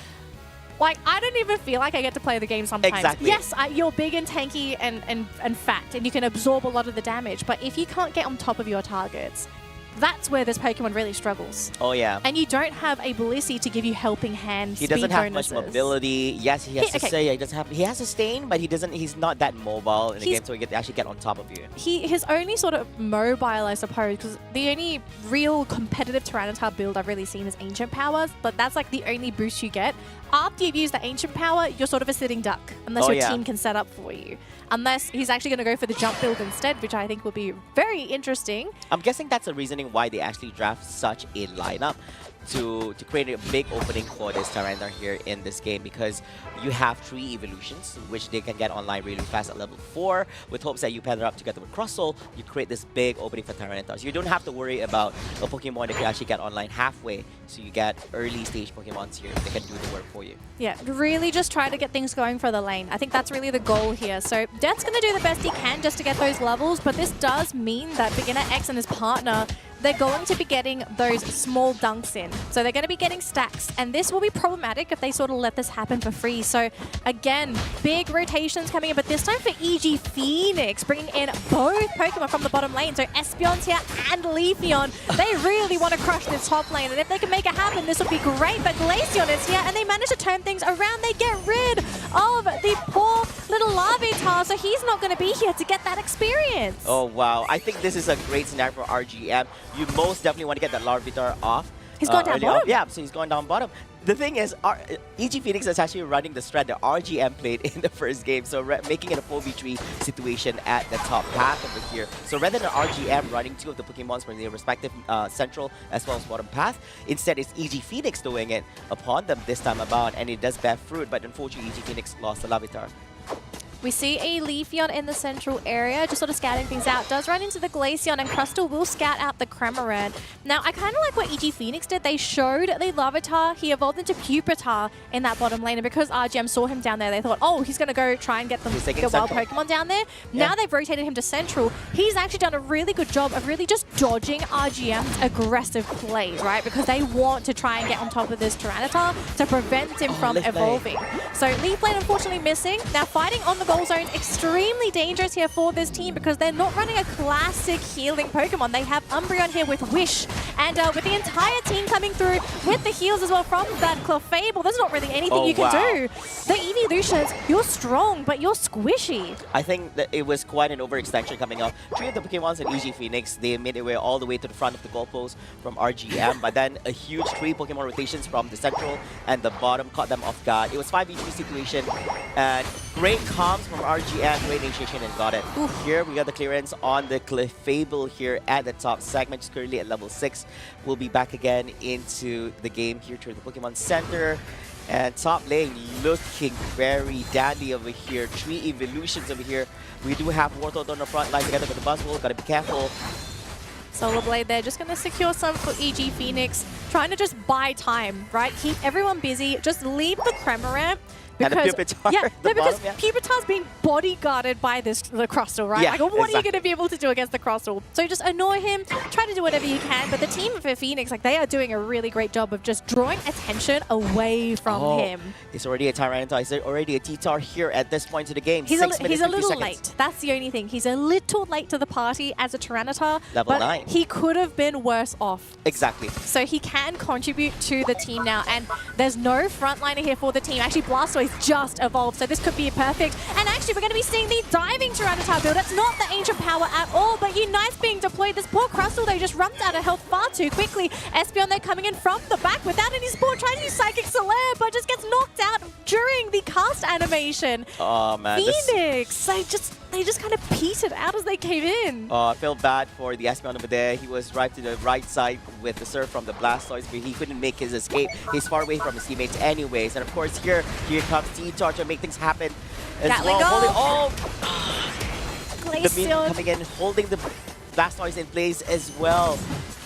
Like, I don't even feel like I get to play the game sometimes. Yes, you're big and tanky and fat, and you can absorb a lot of the damage, but if you can't get on top of your targets, that's where this Pokemon really struggles. Oh, yeah. And you don't have a Blissey to give you helping hand He doesn't have much mobility. Yes, he has to say he doesn't have. He has sustain, but he's not that mobile in the game, so he can actually get on top of you. His only sort of mobile, I suppose, because the only real competitive Tyranitar build I've really seen is Ancient Powers, but that's like the only boost you get. After you've used the Ancient Power, you're sort of a sitting duck, unless your team can set up for you. Unless he's actually going to go for the jump build instead, which I think will be very interesting. I'm guessing that's the reasoning why they actually draft such a lineup. to create a big opening for this Tyranitar here in this game, because you have 3 evolutions which they can get online really fast at level 4, with hopes that you pair up together with Crustle, you create this big opening for Tyranitar. So you don't have to worry about a Pokemon that you actually get online halfway, so you get early stage Pokemons here that can do the work for you. Yeah, really just try to get things going for the lane. I think that's really the goal here. So Death's going to do the best he can just to get those levels, but this does mean that Beginner X and his partner, they're going to be getting those small dunks in. So they're going to be getting stacks, and this will be problematic if they sort of let this happen for free. So again, big rotations coming in, but this time for EG Phoenix, bringing in both Pokemon from the bottom lane. So Espeon's here and Leafeon. They really want to crush this top lane, and if they can make it happen, this would be great. But Glaceon is here, and they manage to turn things around. They get rid of the poor little Larvitar, so he's not going to be here to get that experience. Oh, wow. I think this is a great scenario for RGM. You most definitely want to get that Larvitar off. He's gone down bottom. Yeah, so he's going down bottom. The thing is, EG Phoenix is actually running the strat that RGM played in the first game, so making it a 4v3 situation at the top path over here. So rather than RGM running 2 of the Pokemons from their respective central as well as bottom path, instead it's EG Phoenix doing it upon them this time about, and it does bear fruit, but unfortunately EG Phoenix lost the Larvitar. We see a Leafeon in the central area, just sort of scouting things out. Does run into the Glaceon, and Crustle will scout out the Cramorant. Now, I kind of like what EG Phoenix did. They showed the Larvitar. He evolved into Pupitar in that bottom lane, and because RGM saw him down there, they thought, oh, he's going to go try and get the wild Pokemon down there. Yeah. Now they've rotated him to central. He's actually done a really good job of really just dodging RGM's aggressive plays, right? Because they want to try and get on top of this Tyranitar to prevent him from evolving. So Leaf Lane unfortunately missing. Now fighting on the goal zone, extremely dangerous here for this team because they're not running a classic healing Pokemon. They have Umbreon here with Wish, and with the entire team coming through with the heals as well from that Clefable, there's not really anything you can do. The evolutions, you're strong, but you're squishy. I think that it was quite an overextension coming up. 3 of the Pokemons at EG Phoenix, they made their way all the way to the front of the goalpost from RGM, but then a huge 3 Pokemon rotations from the central and the bottom caught them off guard. It was 5v3 situation, and great comms from RGM, great initiation, and got it. Here we got the clearance on the Clefable here at the top segment, just currently at level 6. We'll be back again into the game here to the Pokemon Center. And top lane looking very dandy over here. 3 evolutions over here. We do have Wartortle on the front line together with the Buzzwole. Gotta be careful. Solar Blade there, just going to secure some for EG Phoenix. Trying to just buy time, right? Keep everyone busy. Just leave the Cramorant. Because, and the Pupitar, because Pupitar's being bodyguarded by the Crustle, right? Yeah, like, what are you going to be able to do against the Crustle? So just annoy him, try to do whatever you can. But the team of Phoenix, like, they are doing a really great job of just drawing attention away from him. He's already a Tyranitar. He's already a T-Tar here at this point of the game. He's 6 minutes, he's a little 50 seconds. late. That's the only thing. He's a little late to the party as a Tyranitar. Level but 9. He could have been worse off. Exactly. So he can contribute to the team now. And there's no frontliner here for the team. Actually, Blastoise just evolved. So this could be perfect. And actually, we're going to be seeing the diving Tyranitar build. It's not the ancient power at all, but Unite's being deployed. This poor Crustle, though, just runs out of health far too quickly. Espeon, they're coming in from the back without any support, trying to use Psychic Solaire, but just gets knocked out during the cast animation. Oh, man. Phoenix, they just kind of petered out as they came in. I feel bad for the Espeon over there. He was right to the right side with the surf from the Blastoise, but he couldn't make his escape. He's far away from his teammates anyways. And of course, here comes T-Tar to make things happen as well. Glaceon coming in, holding the Blastoise in place as well.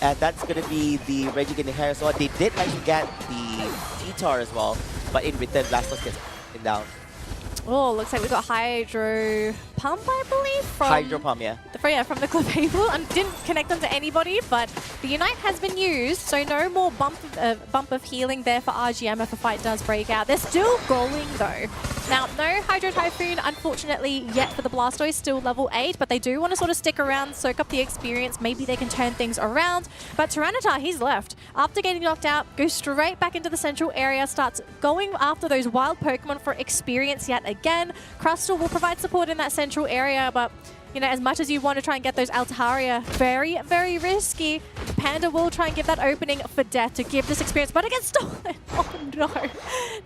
And that's going to be the Regigigan here as well. They did manage to get the T-Tar as well, but in return, Blastoise gets him down. Oh, looks like we've got Hydro Pump, I believe. Hydro Pump, yeah. From the Clefable. And didn't connect them to anybody, but the Unite has been used, so no more bump of healing there for RGM if a fight does break out. They're still going, though. Now, no Hydro Typhoon, unfortunately, yet for the Blastoise, still level 8, but they do want to sort of stick around, soak up the experience. Maybe they can turn things around. But Tyranitar, he's left. After getting knocked out, goes straight back into the central area, starts going after those wild Pokemon for experience yet again. Crustle will provide support in that central area, but you know, as much as you want to try and get those Altaria, very, very risky. Panda will try and give that opening for Death to give this experience, but it gets stolen. Oh no,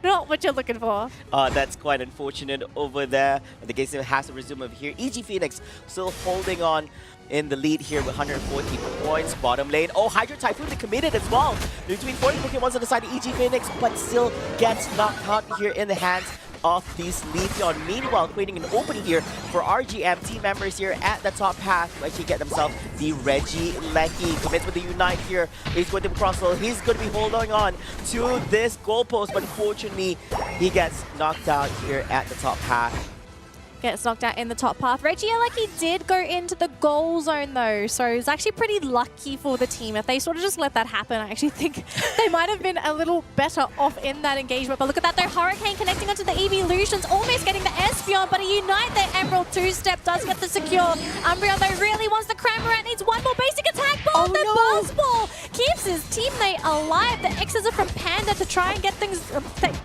not what you're looking for. That's quite unfortunate over there. The game has to resume over here. EG Phoenix still holding on in the lead here with 114 points. Bottom lane. Oh, Hydro Typhoon, they committed as well. Between 40 Pokemon on the side of EG Phoenix, but still gets knocked out here in the hands of these Leafeon. Meanwhile, creating an opening here for RGM team members here at the top half to actually get themselves the Regieleki. Commits with the Unite here. He's going to cross, so he's going to be holding on to this goalpost, but unfortunately, he gets knocked out here at the top half. Gets knocked out in the top path. Regieleki did go into the goal zone though, so it's actually pretty lucky for the team. If they sort of just let that happen, I actually think they might have been a little better off in that engagement. But look at that though, Hurricane connecting onto the Evolutions, almost getting the Espeon, but a Unite there. Emerald two-step does get the secure. Umbreon though really wants the Cramorant, needs one more basic attack ball. The Buzzball keeps his teammate alive. The X's are from Panda to try and get things,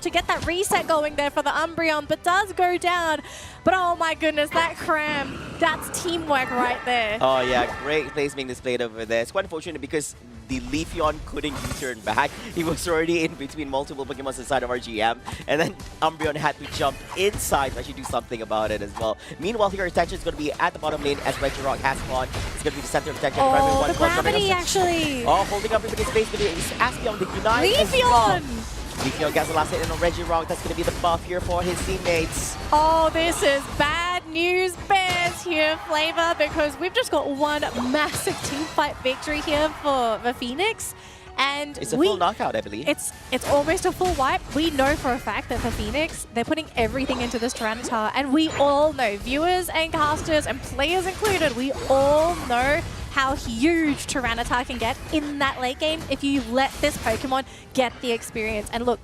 to get that reset going there for the Umbreon, but does go down. But oh my goodness, that Cram, that's teamwork right there. Oh yeah, great plays being displayed over there. It's quite unfortunate because the Leafeon couldn't U-turn back. He was already in between multiple Pokemon inside of RGM, and then Umbreon had to jump inside to actually do something about it as well. Meanwhile, here attention is going to be at the bottom lane as Regirock has spawned. It's going to be the center of attention. Oh, the gravity actually. Oh, holding up in the space, but it's Aspeon, the Unite. Leafeon! Leafeon gets the last hit in on Regirock. That's going to be the buff here for his teammates. Oh, this is bad news bears here, Flava, because we've just got one massive team fight victory here for the Phoenix. And it's a full knockout, I believe. It's almost a full wipe. We know for a fact that for Phoenix, they're putting everything into this Tyranitar. And we all know, viewers and casters and players included, we all know how huge Tyranitar can get in that late game if you let this Pokemon get the experience. And look,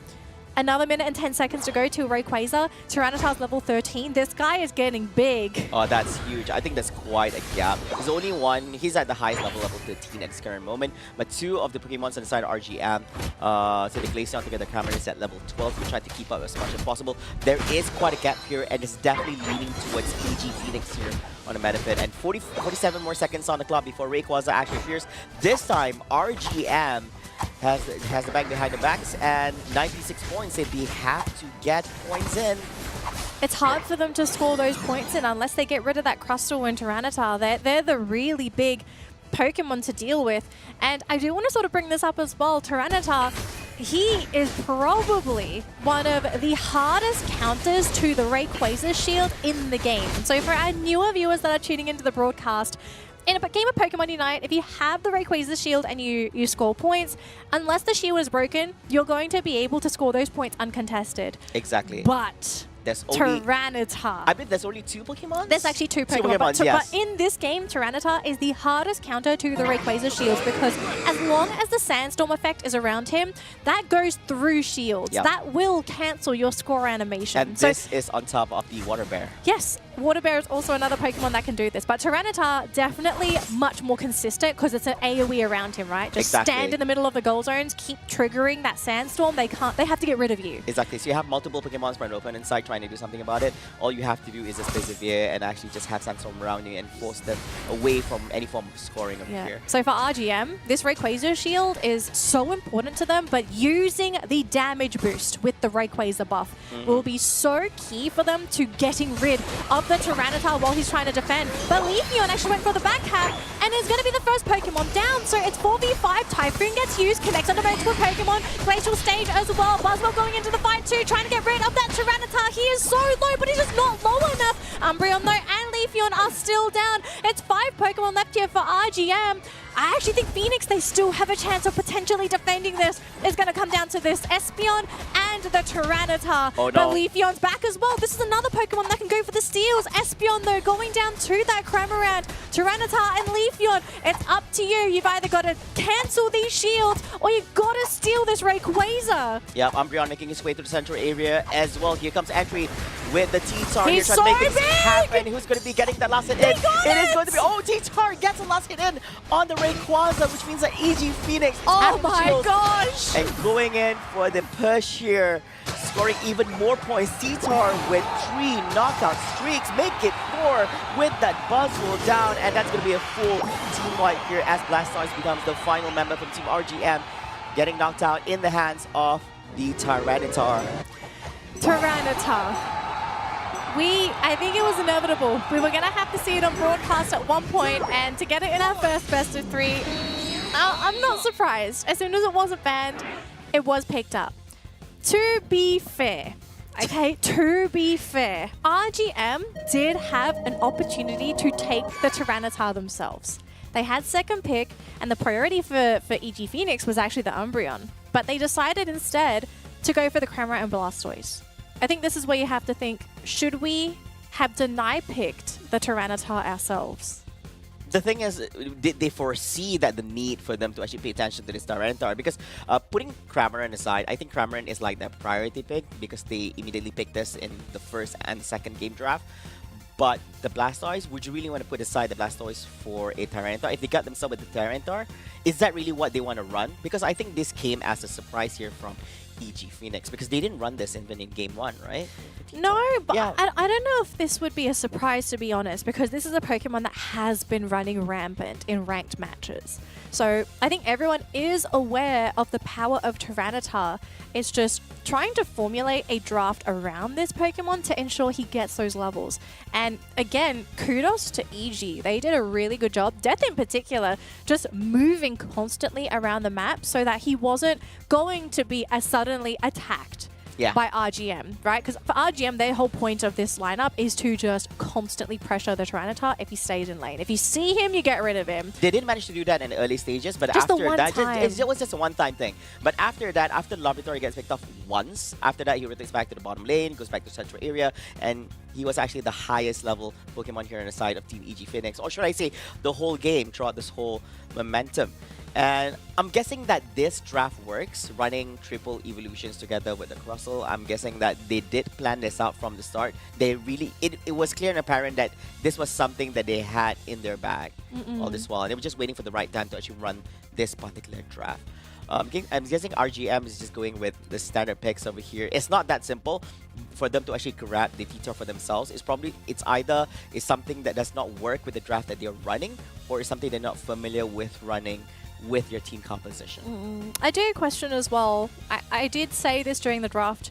another minute and 10 seconds to go to Rayquaza. Tyranitar's level 13. This guy is getting big. Oh, that's huge. I think that's quite a gap. There's only one. He's at the highest level 13 at this current moment. But two of the Pokemon on the side of RGM, so the Glaceon together, Cameron is at level 12. We try to keep up as much as possible. There is quite a gap here, and it's definitely leaning towards EG Phoenix here on a benefit. And 47 more seconds on the clock before Rayquaza actually appears. This time, RGM has the back behind the backs and 96 points. They have to get points in. It's hard for them to score those points in unless they get rid of that Crustle and Tyranitar. They're the really big Pokemon to deal with. And I do want to sort of bring this up as well. Tyranitar, he is probably one of the hardest counters to the Rayquaza shield in the game. And so for our newer viewers that are tuning into the broadcast, in a game of Pokemon Unite, if you have the Rayquaza shield and you score points, unless the shield is broken, you're going to be able to score those points uncontested. Exactly. But there's only Tyranitar. I bet there's only two Pokemon? There's actually two Pokemon. But in this game, Tyranitar is the hardest counter to the Rayquaza shields because as long as the Sandstorm effect is around him, that goes through shields. Yep. That will cancel your score animation. And this is on top of the Water Bear. Yes. Water Bear is also another Pokemon that can do this. But Tyranitar, definitely much more consistent because it's an AoE around him, right? Just stand in the middle of the goal zones, keep triggering that Sandstorm. They have to get rid of you. Exactly. So you have multiple Pokemon spread open inside trying to do something about it. All you have to do is just play Severe and actually just have Sandstorm around you and force them away from any form of scoring over here. So for RGM, this Rayquaza shield is so important to them, but using the damage boost with the Rayquaza buff will be so key for them to getting rid of the Tyranitar while he's trying to defend. But Leafeon actually went for the back cap and is going to be the first Pokemon down. So it's 4v5. Typhoon gets used, connects on the multiple Pokemon. Glacial Stage as well. Buzzwell going into the fight too, trying to get rid of that Tyranitar. He is so low, but he's just not low enough. Umbreon though and Leafeon are still down. It's 5 Pokemon left here for RGM. I actually think Phoenix, they still have a chance of potentially defending this. It's going to come down to this Espeon and the Tyranitar. Oh, no. But Leafeon's back as well. This is another Pokemon that can go for the steals. Espeon, though, going down to that Cramorant. Tyranitar and Leafeon, it's up to you. You've either got to cancel these shields or you've got to steal this Rayquaza. Yeah, Umbreon making his way to the central area as well. Here comes Entry with the T-Tar. He's trying to make things happen. Who's going to be getting that last hit in? It is going to be... Oh, T-Tar gets the last hit in on the Rayquaza, which means that EG Phoenix oh my gosh! and going in for the push here. scoring even more points. T-Tar with 3 knockout streaks, make it 4 with that Buzzwole down, and that's going to be a full team wipe here as Blastoise becomes the final member from Team RGM, getting knocked out in the hands of the Tyranitar. I think it was inevitable. We were going to have to see it on broadcast at one point, and to get it in our first best of 3, I'm not surprised. As soon as it wasn't banned, it was picked up. To be fair, RGM did have an opportunity to take the Tyranitar themselves. They had second pick, and the priority for EG Phoenix was actually the Umbreon. But they decided instead to go for the Cramorant and Blastoise. I think this is where you have to think, should we have picked the Tyranitar ourselves? The thing is, did they foresee that the need for them to actually pay attention to this Tyranitar? Because putting Cramorant aside, I think Cramorant is like the priority pick because they immediately picked this in the first and second game draft. But the Blastoise, would you really want to put aside the Blastoise for a Tyranitar? If they got themselves with the Tyranitar, is that really what they want to run? Because I think this came as a surprise here from EG Phoenix, because they didn't run this even in game 1, right? No, but yeah. I don't know if this would be a surprise, to be honest, because this is a Pokemon that has been running rampant in ranked matches. So I think everyone is aware of the power of Tyranitar. It's just trying to formulate a draft around this Pokemon to ensure he gets those levels. And again, kudos to EG. They did a really good job, Death in particular, just moving constantly around the map so that he wasn't going to be as suddenly attacked by RGM, right? Because for RGM, their whole point of this lineup is to just constantly pressure the Tyranitar if he stays in lane. If you see him, you get rid of him. They didn't manage to do that in the early stages, but just after that, it was just a one-time thing. But after that, after Laboratory gets picked off once, after that, he rotates back to the bottom lane, goes back to central area, and he was actually the highest level Pokemon here on the side of Team EG Phoenix, or should I say, the whole game throughout this whole momentum. And I'm guessing that this draft works, running triple evolutions together with the Crustle. I'm guessing that they did plan this out from the start. They really, it was clear and apparent that this was something that they had in their bag all this while. And they were just waiting for the right time to actually run this particular draft. I'm guessing RGM is just going with the standard picks over here. It's not that simple for them to actually grab the T-Tar for themselves. It's either something that does not work with the draft that they're running, or it's something they're not familiar with running with your team composition. I do question as well. I did say this during the draft,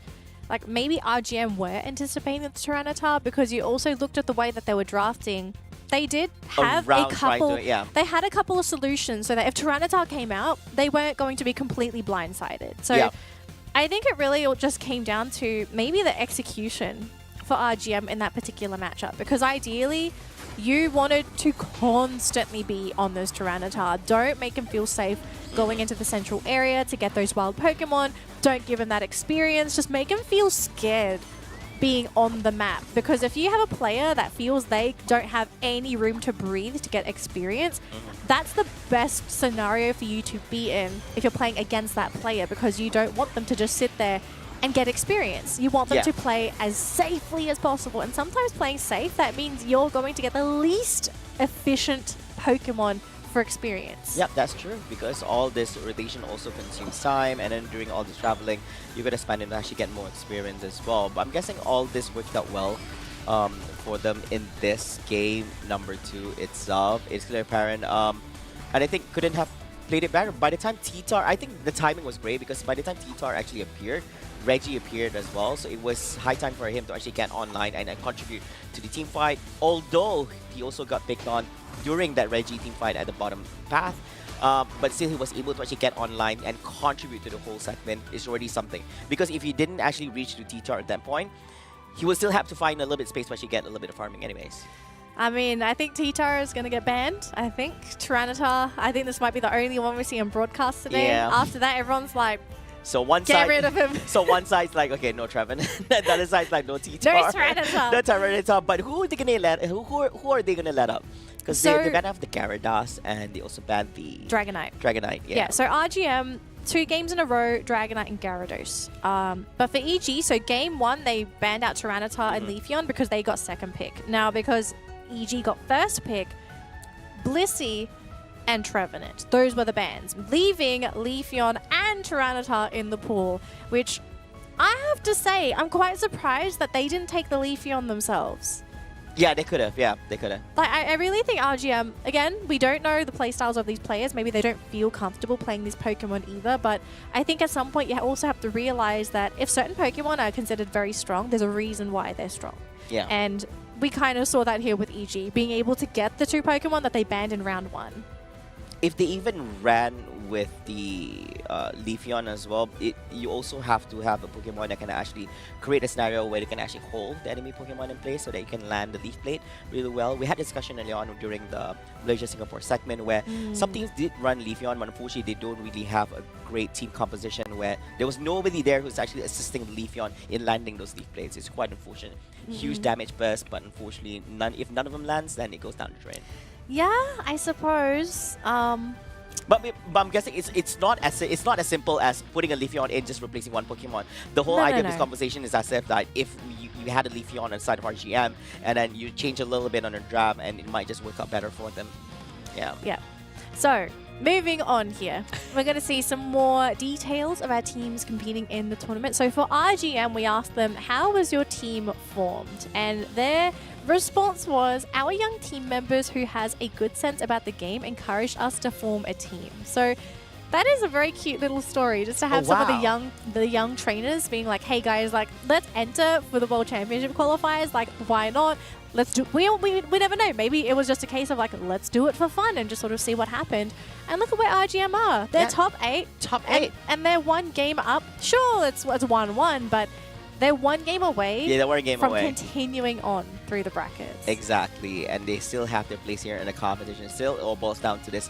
like maybe RGM were anticipating the Tyranitar, because you also looked at the way that they were drafting. They did have a couple. They had a couple of solutions so that if Tyranitar came out, they weren't going to be completely blindsided. So I think it really all just came down to maybe the execution for RGM in that particular matchup, because ideally you wanted to constantly be on those Tyranitar. Don't make him feel safe going into the central area to get those wild Pokemon. Don't give him that experience. Just make him feel scared being on the map. Because if you have a player that feels they don't have any room to breathe to get experience, that's the best scenario for you to be in if you're playing against that player, because you don't want them to just sit there and get experience. You want them to play as safely as possible. And sometimes playing safe, that means you're going to get the least efficient Pokemon for experience. Yep, that's true, because all this rotation also consumes time, and then during all this traveling, you're going to spend it to actually get more experience as well. But I'm guessing all this worked out well for them in this game number 2 itself. It's clear apparent. And I think couldn't have played it better. By the time T-Tar, I think the timing was great, because by the time T-Tar actually appeared, Reggie appeared as well, so it was high time for him to actually get online and contribute to the team fight, although he also got picked on during that Reggie team fight at the bottom path. But still he was able to actually get online and contribute to the whole segment. Is already something, because if he didn't actually reach to T-Tar at that point, he would still have to find a little bit of space to actually get a little bit of farming anyways. I mean, I think T-Tar is going to get banned. I think Tyranitar, I think this might be the only one we see on broadcast today. After that, everyone's like, so one get side, rid of him. So one side's like, okay, no Trevin. The other side's like, no T-Tar. No Tyranitar. No Tyranitar. But who are they gonna let? Who are they gonna let up? Because they banned off the Gyarados, and they also banned the Dragonite. Dragonite. Yeah. So RGM, 2 games in a row, Dragonite and Gyarados. But for EG, so game 1 they banned out Tyranitar and Leafeon because they got second pick. Now because EG got first pick, Blissey and Trevenant. Those were the bans, leaving Leafeon and Tyranitar in the pool, which I have to say, I'm quite surprised that they didn't take the Leafeon themselves. Yeah, they could have. Yeah, they could have. Like, I really think RGM, again, we don't know the playstyles of these players. Maybe they don't feel comfortable playing these Pokemon either. But I think at some point you also have to realize that if certain Pokemon are considered very strong, there's a reason why they're strong. Yeah. And we kind of saw that here with EG, being able to get the 2 Pokemon that they banned in round 1. If they even ran with the Leafeon as well, you also have to have a Pokemon that can actually create a scenario where they can actually hold the enemy Pokemon in place so that you can land the Leaf Blade really well. We had discussion earlier on during the Malaysia-Singapore segment where some teams did run Leafeon, but unfortunately they don't really have a great team composition where there was nobody there who's actually assisting the Leafeon in landing those Leaf Blades. It's quite unfortunate. Huge damage burst, but unfortunately, if none of them lands, then it goes down the drain. Yeah, I suppose. But I'm guessing it's not as simple as putting a Leafeon in just replacing one Pokemon. The whole idea of this conversation is as if that if you had a Leafeon inside of RGM and then you change a little bit on a draft and it might just work out better for them. Yeah. Yeah. So moving on here, we're going to see some more details of our teams competing in the tournament. So for RGM, we asked them, how was your team formed? And their response was, our young team members who has a good sense about the game encouraged us to form a team. So that is a very cute little story, just to have some of the young trainers being like, hey guys, like, let's enter for the World Championship qualifiers. Like, why not? Let's do. We never know. Maybe it was just a case of like, let's do it for fun and just sort of see what happened. And look at where RGM are. They're top 8. Top 8. And they're 1 game up. Sure, it's 1-1, but they're 1 game away. Yeah, they're 1 game from away. Continuing on through the brackets. Exactly, and they still have their place here in the competition. Still, it all boils down to this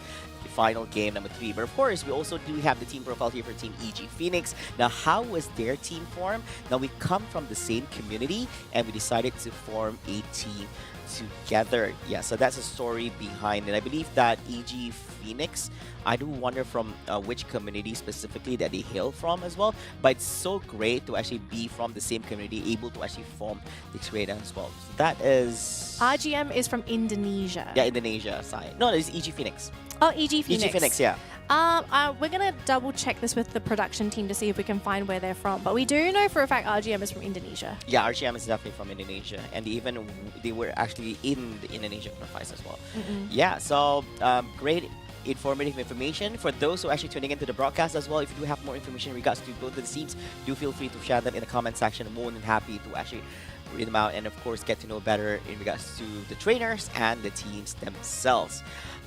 final game number 3. But of course, we also do have the team profile here for Team EG Phoenix. Now, how was their team formed? Now, we come from the same community, and we decided to form a team together. Yeah, so that's a story behind it. I believe that EG Phoenix, I do wonder from which community specifically that they hail from as well, but it's so great to actually be from the same community, able to actually form this grade as well. So that is... RGM is from Indonesia. Yeah, Indonesia side. No, it's EG Phoenix. Oh, EG Phoenix. EG Phoenix, yeah. We're going to double check this with the production team to see if we can find where they're from. But we do know for a fact RGM is from Indonesia. Yeah, RGM is definitely from Indonesia. And they were actually in the Indonesia qualifiers as well. Yeah, so great informative information. For those who are actually tuning into the broadcast as well, if you do have more information in regards to both of the teams, do feel free to share them in the comment section. I'm more than happy to actually read them out and of course get to know better in regards to the trainers and the teams themselves.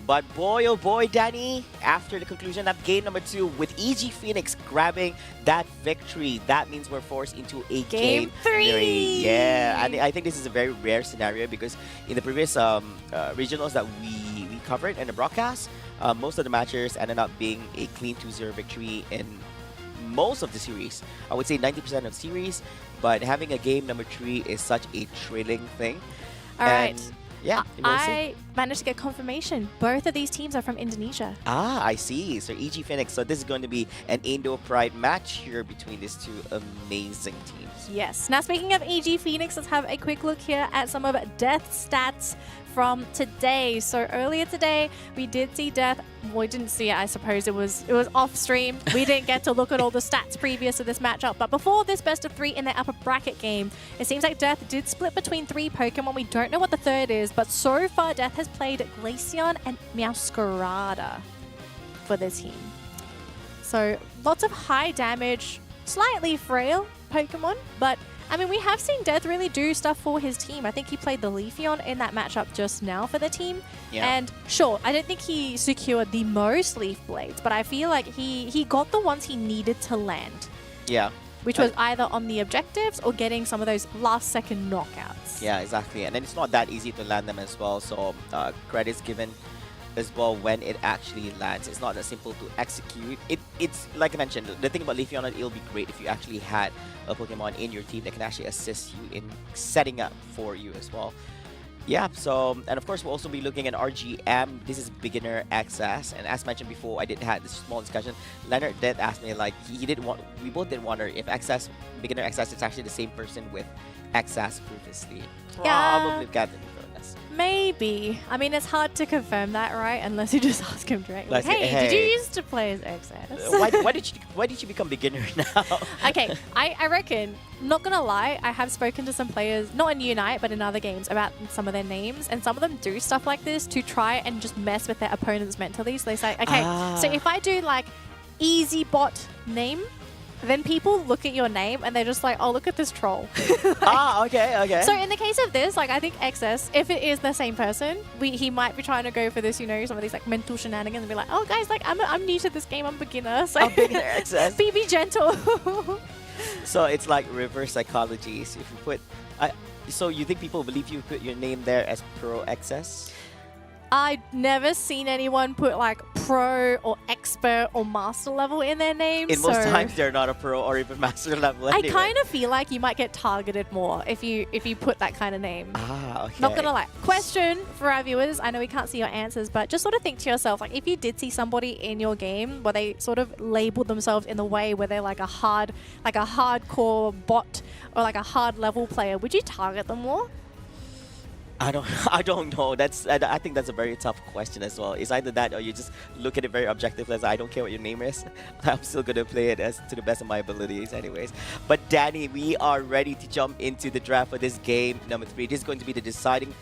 But boy, oh boy, Danny, after the conclusion of game number 2 with EG Phoenix grabbing that victory, that means we're forced into a game 3. Yeah, and I think this is a very rare scenario because in the previous regionals that we covered in the broadcast, most of the matches ended up being a clean 2-0 victory in most of the series. I would say 90% of series, but having a game number 3 is such a thrilling thing. All right. Yeah, I managed to get confirmation. Both of these teams are from Indonesia. Ah, I see. So EG Phoenix. So this is going to be an Indo Pride match here between these two amazing teams. Yes. Now, speaking of EG Phoenix, let's have a quick look here at some of Death's stats from today. So earlier today, we did see Death. We didn't see it, I suppose. It was off stream. We didn't get to look at all the stats previous to this matchup. But before this best of 3 in their upper bracket game, it seems like Death did split between 3 Pokemon. We don't know what the third is, but so far Death has played Glaceon and Meowscarada for this team. So lots of high damage, slightly frail Pokemon, but I mean, we have seen Death really do stuff for his team. I think he played the Leafeon in that matchup just now for the team. Yeah. And sure, I don't think he secured the most Leaf Blades, but I feel like he got the ones he needed to land. Yeah. Which was either on the objectives or getting some of those last-second knockouts. Yeah, exactly. And then it's not that easy to land them as well. So credits given as well when it actually lands. It's not that simple to execute. It's like I mentioned, the thing about Leafeon, it'll be great if you actually had a Pokemon in your team that can actually assist you in setting up for you as well. Yeah, so, and of course we'll also be looking at RGM. This is beginner access, and as mentioned before, I did have this small discussion. Leonard did ask me, like, we both did wonder if beginner access is actually the same person with access previously. Probably got it. XS. Maybe. I mean, it's hard to confirm that, right? Unless you just ask him directly. Let's say, Hey, did you hey. used to play as XS? Why did you become beginner now? Okay, I reckon, not gonna lie, I have spoken to some players, not in Unite, but in other games, about some of their names, and some of them do stuff like this to try and just mess with their opponents mentally. So they say, okay, so if I do like easy bot name, then people look at your name and they're just like, oh, look at this troll. Okay. So in the case of this, like I think XS, if it is the same person, he might be trying to go for this, you know, some of these like mental shenanigans and be like, oh guys, like I'm new to this game, I'm beginner, so I'm beginner XS. be gentle. So it's like reverse psychology. So if you put, so you think people believe you put your name there as Pro XS? I've never seen anyone put like pro or expert or master level in their names. In most times, they're not a pro or even master level. I Anyway. kind of feel like you might get targeted more if you put that kind of name. Okay. Not gonna lie. Question for our viewers. I know we can't see your answers, but just sort of think to yourself, like if you did see somebody in your game where they sort of labeled themselves in the way where they're like a hardcore bot or like a hard level player, would you target them more? I don't know. I think that's a very tough question as well. It's either that or you just look at it very objectively as I don't care what your name is. I'm still gonna play it as to the best of my abilities anyways. But Danny, we are ready to jump into the draft for this game number 3. This is going to be the deciding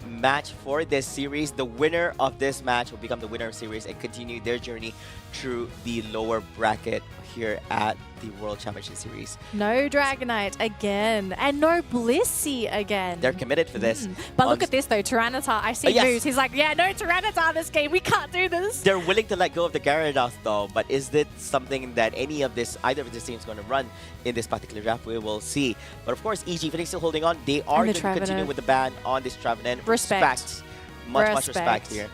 match for this series. The winner of this match will become the winner of series and continue their journey through the lower bracket here at the World Championship Series. No Dragonite again, and no Blissey again. They're committed for this. But look at this though, Tyranitar, I see moves. He's like, yeah, no Tyranitar this game, we can't do this. They're willing to let go of the Gyarados though, but is it something that either of this team is going to run in this particular draft? We will see. But of course, EG Phoenix still holding on. They are going to continue with the ban on this Trevenant. Respect. Much respect here.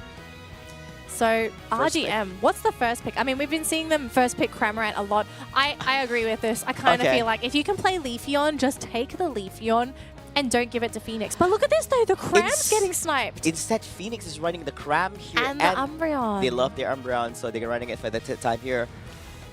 So RGM, what's the first pick? I mean, we've been seeing them first pick Cramorant a lot. I agree with this. I kind of feel like if you can play Leafeon, just take the Leafeon and don't give it to Phoenix. But look at this though, the Cram's getting sniped. Instead, Phoenix is running the Cram here. And the Umbreon. They love their Umbreon, so they're running it for the time here.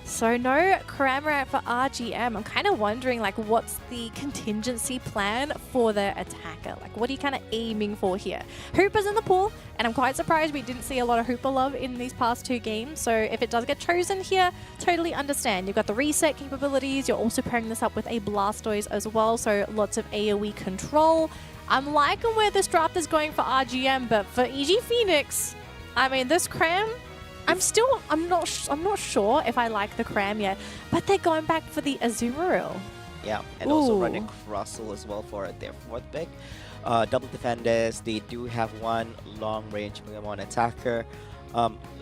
So no Cramorant for RGM. I'm kind of wondering, like, what's the contingency plan for the attacker? Like, what are you kind of aiming for here? Hooper's in the pool, and I'm quite surprised we didn't see a lot of Hooper love in these past 2 games. So if it does get chosen here, totally understand. You've got the reset capabilities. You're also pairing this up with a Blastoise as well, so lots of AoE control. I'm liking where this draft is going for RGM, but for EG Phoenix, I mean, this Cram, I'm not sure if I like the Cram yet, but they're going back for the Azumarill. Yeah, and also running Crustle as well for their 4th pick. Double defenders, they do have one long-range Pokemon attacker.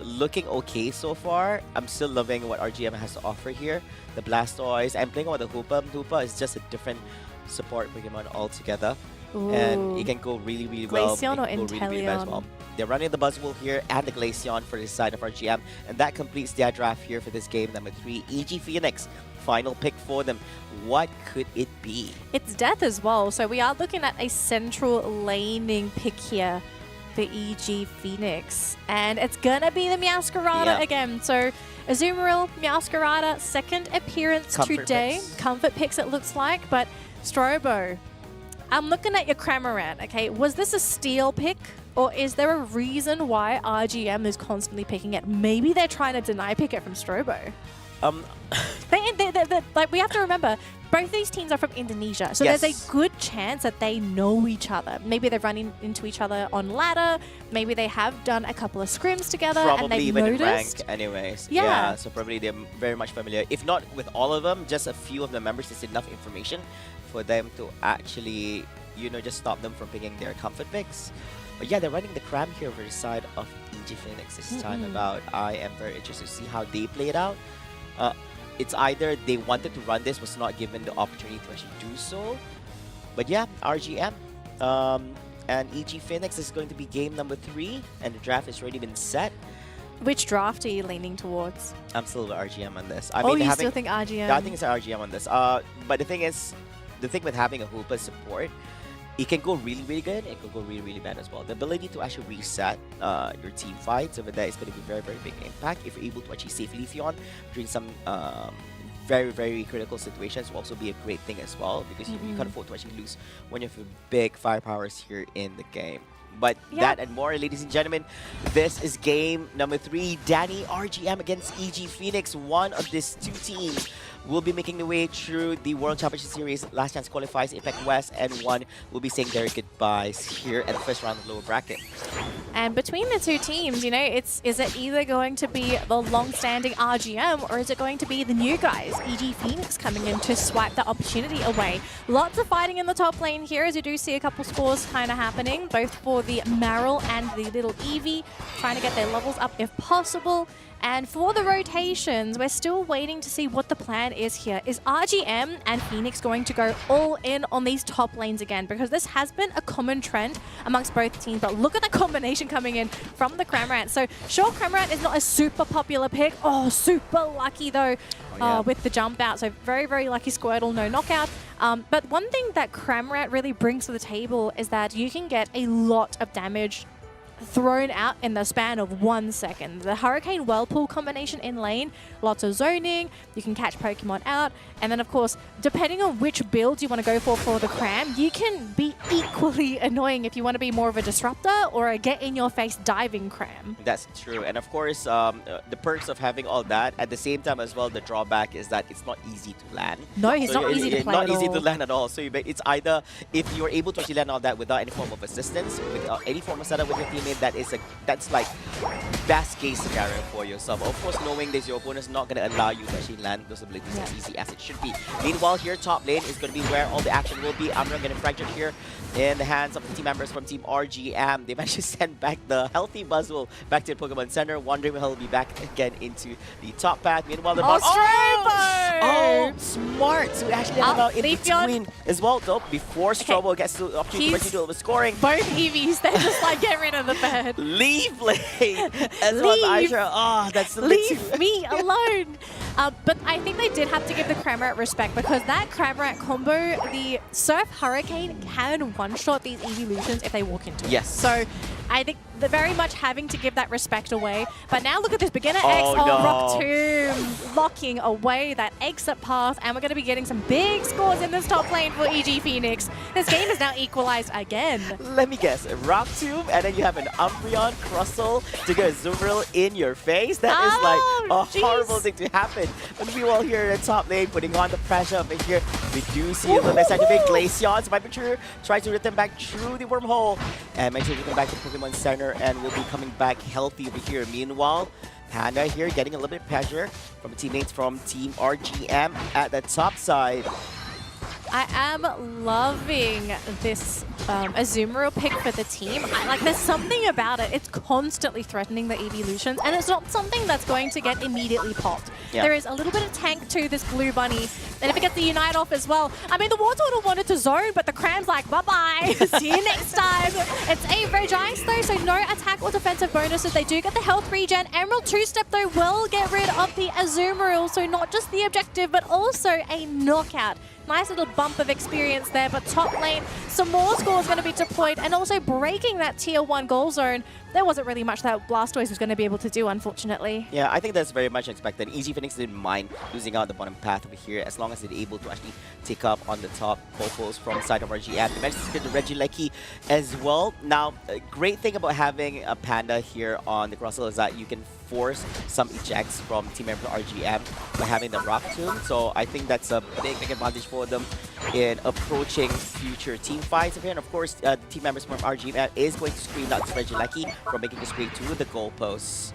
Looking okay so far. I'm still loving what RGM has to offer here. The Blastoise. I'm playing with the Hoopa. Hoopa is just a different support Pokemon altogether. Ooh. And it can go really, really well. Glaceon or Inteleon? They're running the Buzzwole here and the Glaceon for the side of RGM. And that completes their draft here for this game number 3. EG Phoenix, final pick for them. What could it be? It's Death as well. So we are looking at a central laning pick here for EG Phoenix. And it's going to be the Meowscarada again. So Azumarill, Meowscarada, 2nd appearance today. Comfort picks it looks like. But Strobo, I'm looking at your Cramorant, okay? Was this a steal pick? Or is there a reason why RGM is constantly picking it? Maybe they're trying to deny pick it from Strobo. Like, we have to remember, both these teams are from Indonesia. So there's a good chance that they know each other. Maybe they're running into each other on ladder. Maybe they have done a couple of scrims together and they've even noticed. In rank anyways. Yeah. So probably they're very much familiar. If not with all of them, just a few of the members is enough information for them to actually, you know, just stop them from picking their comfort picks. But yeah, they're running the Cram here for the side of EG Phoenix this time about. I am very interested to see how they play it out. It's either they wanted to run this, was not given the opportunity to actually do so. But yeah, RGM and EG Phoenix is going to be game number 3, and the draft has already been set. Which draft are you leaning towards? I'm still with RGM on this. You still think RGM? Yeah, I think it's RGM on this. But the thing is, the thing with having a Hoopa support, it can go really, really good. It can go really, really bad as well. The ability to actually reset your team fights over there is going to be very, very big impact if you're able to actually save Leafeon during some very, very critical situations will also be a great thing as well, because you can't afford to actually lose one of the big firepowers here in the game. But that and more, ladies and gentlemen, this is game number 3. Danelie RGM against EG Phoenix. One of these two teams will be making the way through the World Championship Series last chance qualifiers Impact West, and one will be saying their goodbyes here at the first round of the lower bracket. And between the two teams, you know, is it either going to be the long-standing RGM or is it going to be the new guys, EG Phoenix, coming in to swipe the opportunity away? Lots of fighting in the top lane here, as you do see a couple scores kind of happening, both for the Marill and the little Eevee, trying to get their levels up if possible. And for the rotations, we're still waiting to see what the plan is here. Is RGM and Phoenix going to go all in on these top lanes again? Because this has been a common trend amongst both teams. But look at the combination coming in from the Cramorant. So sure, Cramorant is not a super popular pick. Oh, super lucky though with the jump out. So very, very lucky Squirtle, no knockout. But one thing that Cramorant really brings to the table is that you can get a lot of damage thrown out in the span of 1 second. The Hurricane Whirlpool combination in lane, lots of zoning, you can catch Pokemon out, and then of course, depending on which build you want to go for the Cram, you can be equally annoying if you want to be more of a disruptor or a get-in-your-face diving Cram. That's true, and of course, the perks of having all that, at the same time as well, the drawback is that it's not easy to land. No, it's not easy to play Not easy to land at all, so it's either, if you're able to actually land all that without any form of assistance, without any form of setup with your teammate, that's like best case scenario for yourself. Of course, knowing that your opponent is not going to allow you to actually land those abilities as easy as it should be. Meanwhile, here top lane is going to be where all the action will be. Amra getting fractured here in the hands of the team members from Team RGM. They managed to send back the healthy Buzzwole back to the Pokemon Center, wondering when he'll be back again into the top path. Meanwhile, the smart! So we actually have out in between as well, though, before Strobo gets to the opportunity to do the scoring. Both Eevees, they're just like, get rid of the bed. Leave lane! As well, Aisha. Oh, that's a leave me alone! But I think they did have to give the Cramorant respect, because that Cramorant combo, the Surf Hurricane can one-shot these evolutions if they walk into it. Yes. So I think they're very much having to give that respect away. But now look at this beginner X Rock Tomb locking away that exit path, and we're going to be getting some big scores in this top lane for EG Phoenix. This game is now equalized again. Let me guess, Rock Tomb, and then you have an Umbreon Crustle to get a Zumbril in your face. That is like a horrible thing to happen. But we all here in the top lane putting on the pressure over here. We do see a little bit of big Glaceons. Viper True tries to return back through the wormhole and makes sure to come back to Pokemon Center, and will be coming back healthy over here. Meanwhile, Panda here getting a little bit of pressure from teammates from Team RGM at the top side. I am loving this Azumarill pick for the team. There's something about it. It's constantly threatening the evolutions, and it's not something that's going to get immediately popped. Yeah. There is a little bit of tank to this Blue Bunny, and if it gets the Unite off as well. I mean, the Wartortle wanted to zone, but the Cram's like, bye-bye. See you next time. It's a Regice, though, so no attack or defensive bonuses. They do get the health regen. Emerald 2-step, though, will get rid of the Azumarill, so not just the objective, but also a knockout. Nice little bump of experience there, but top lane, some more scores going to be deployed, and also breaking that tier 1 goal zone. There wasn't really much that Blastoise was going to be able to do, unfortunately. Yeah, I think that's very much expected. EG Phoenix didn't mind losing out the bottom path over here, as long as they're able to actually take up on the top Cocos from the side of RGM. They managed to get the Regieleki as well. Now, a great thing about having a Panda here on the Crustle is that you can force some ejects from team member RGM by having the Rock Tomb. So I think that's a big advantage for them in approaching future team fights. And of course, the team members from RGM is going to screen out Regieleki from making his way to the goalposts.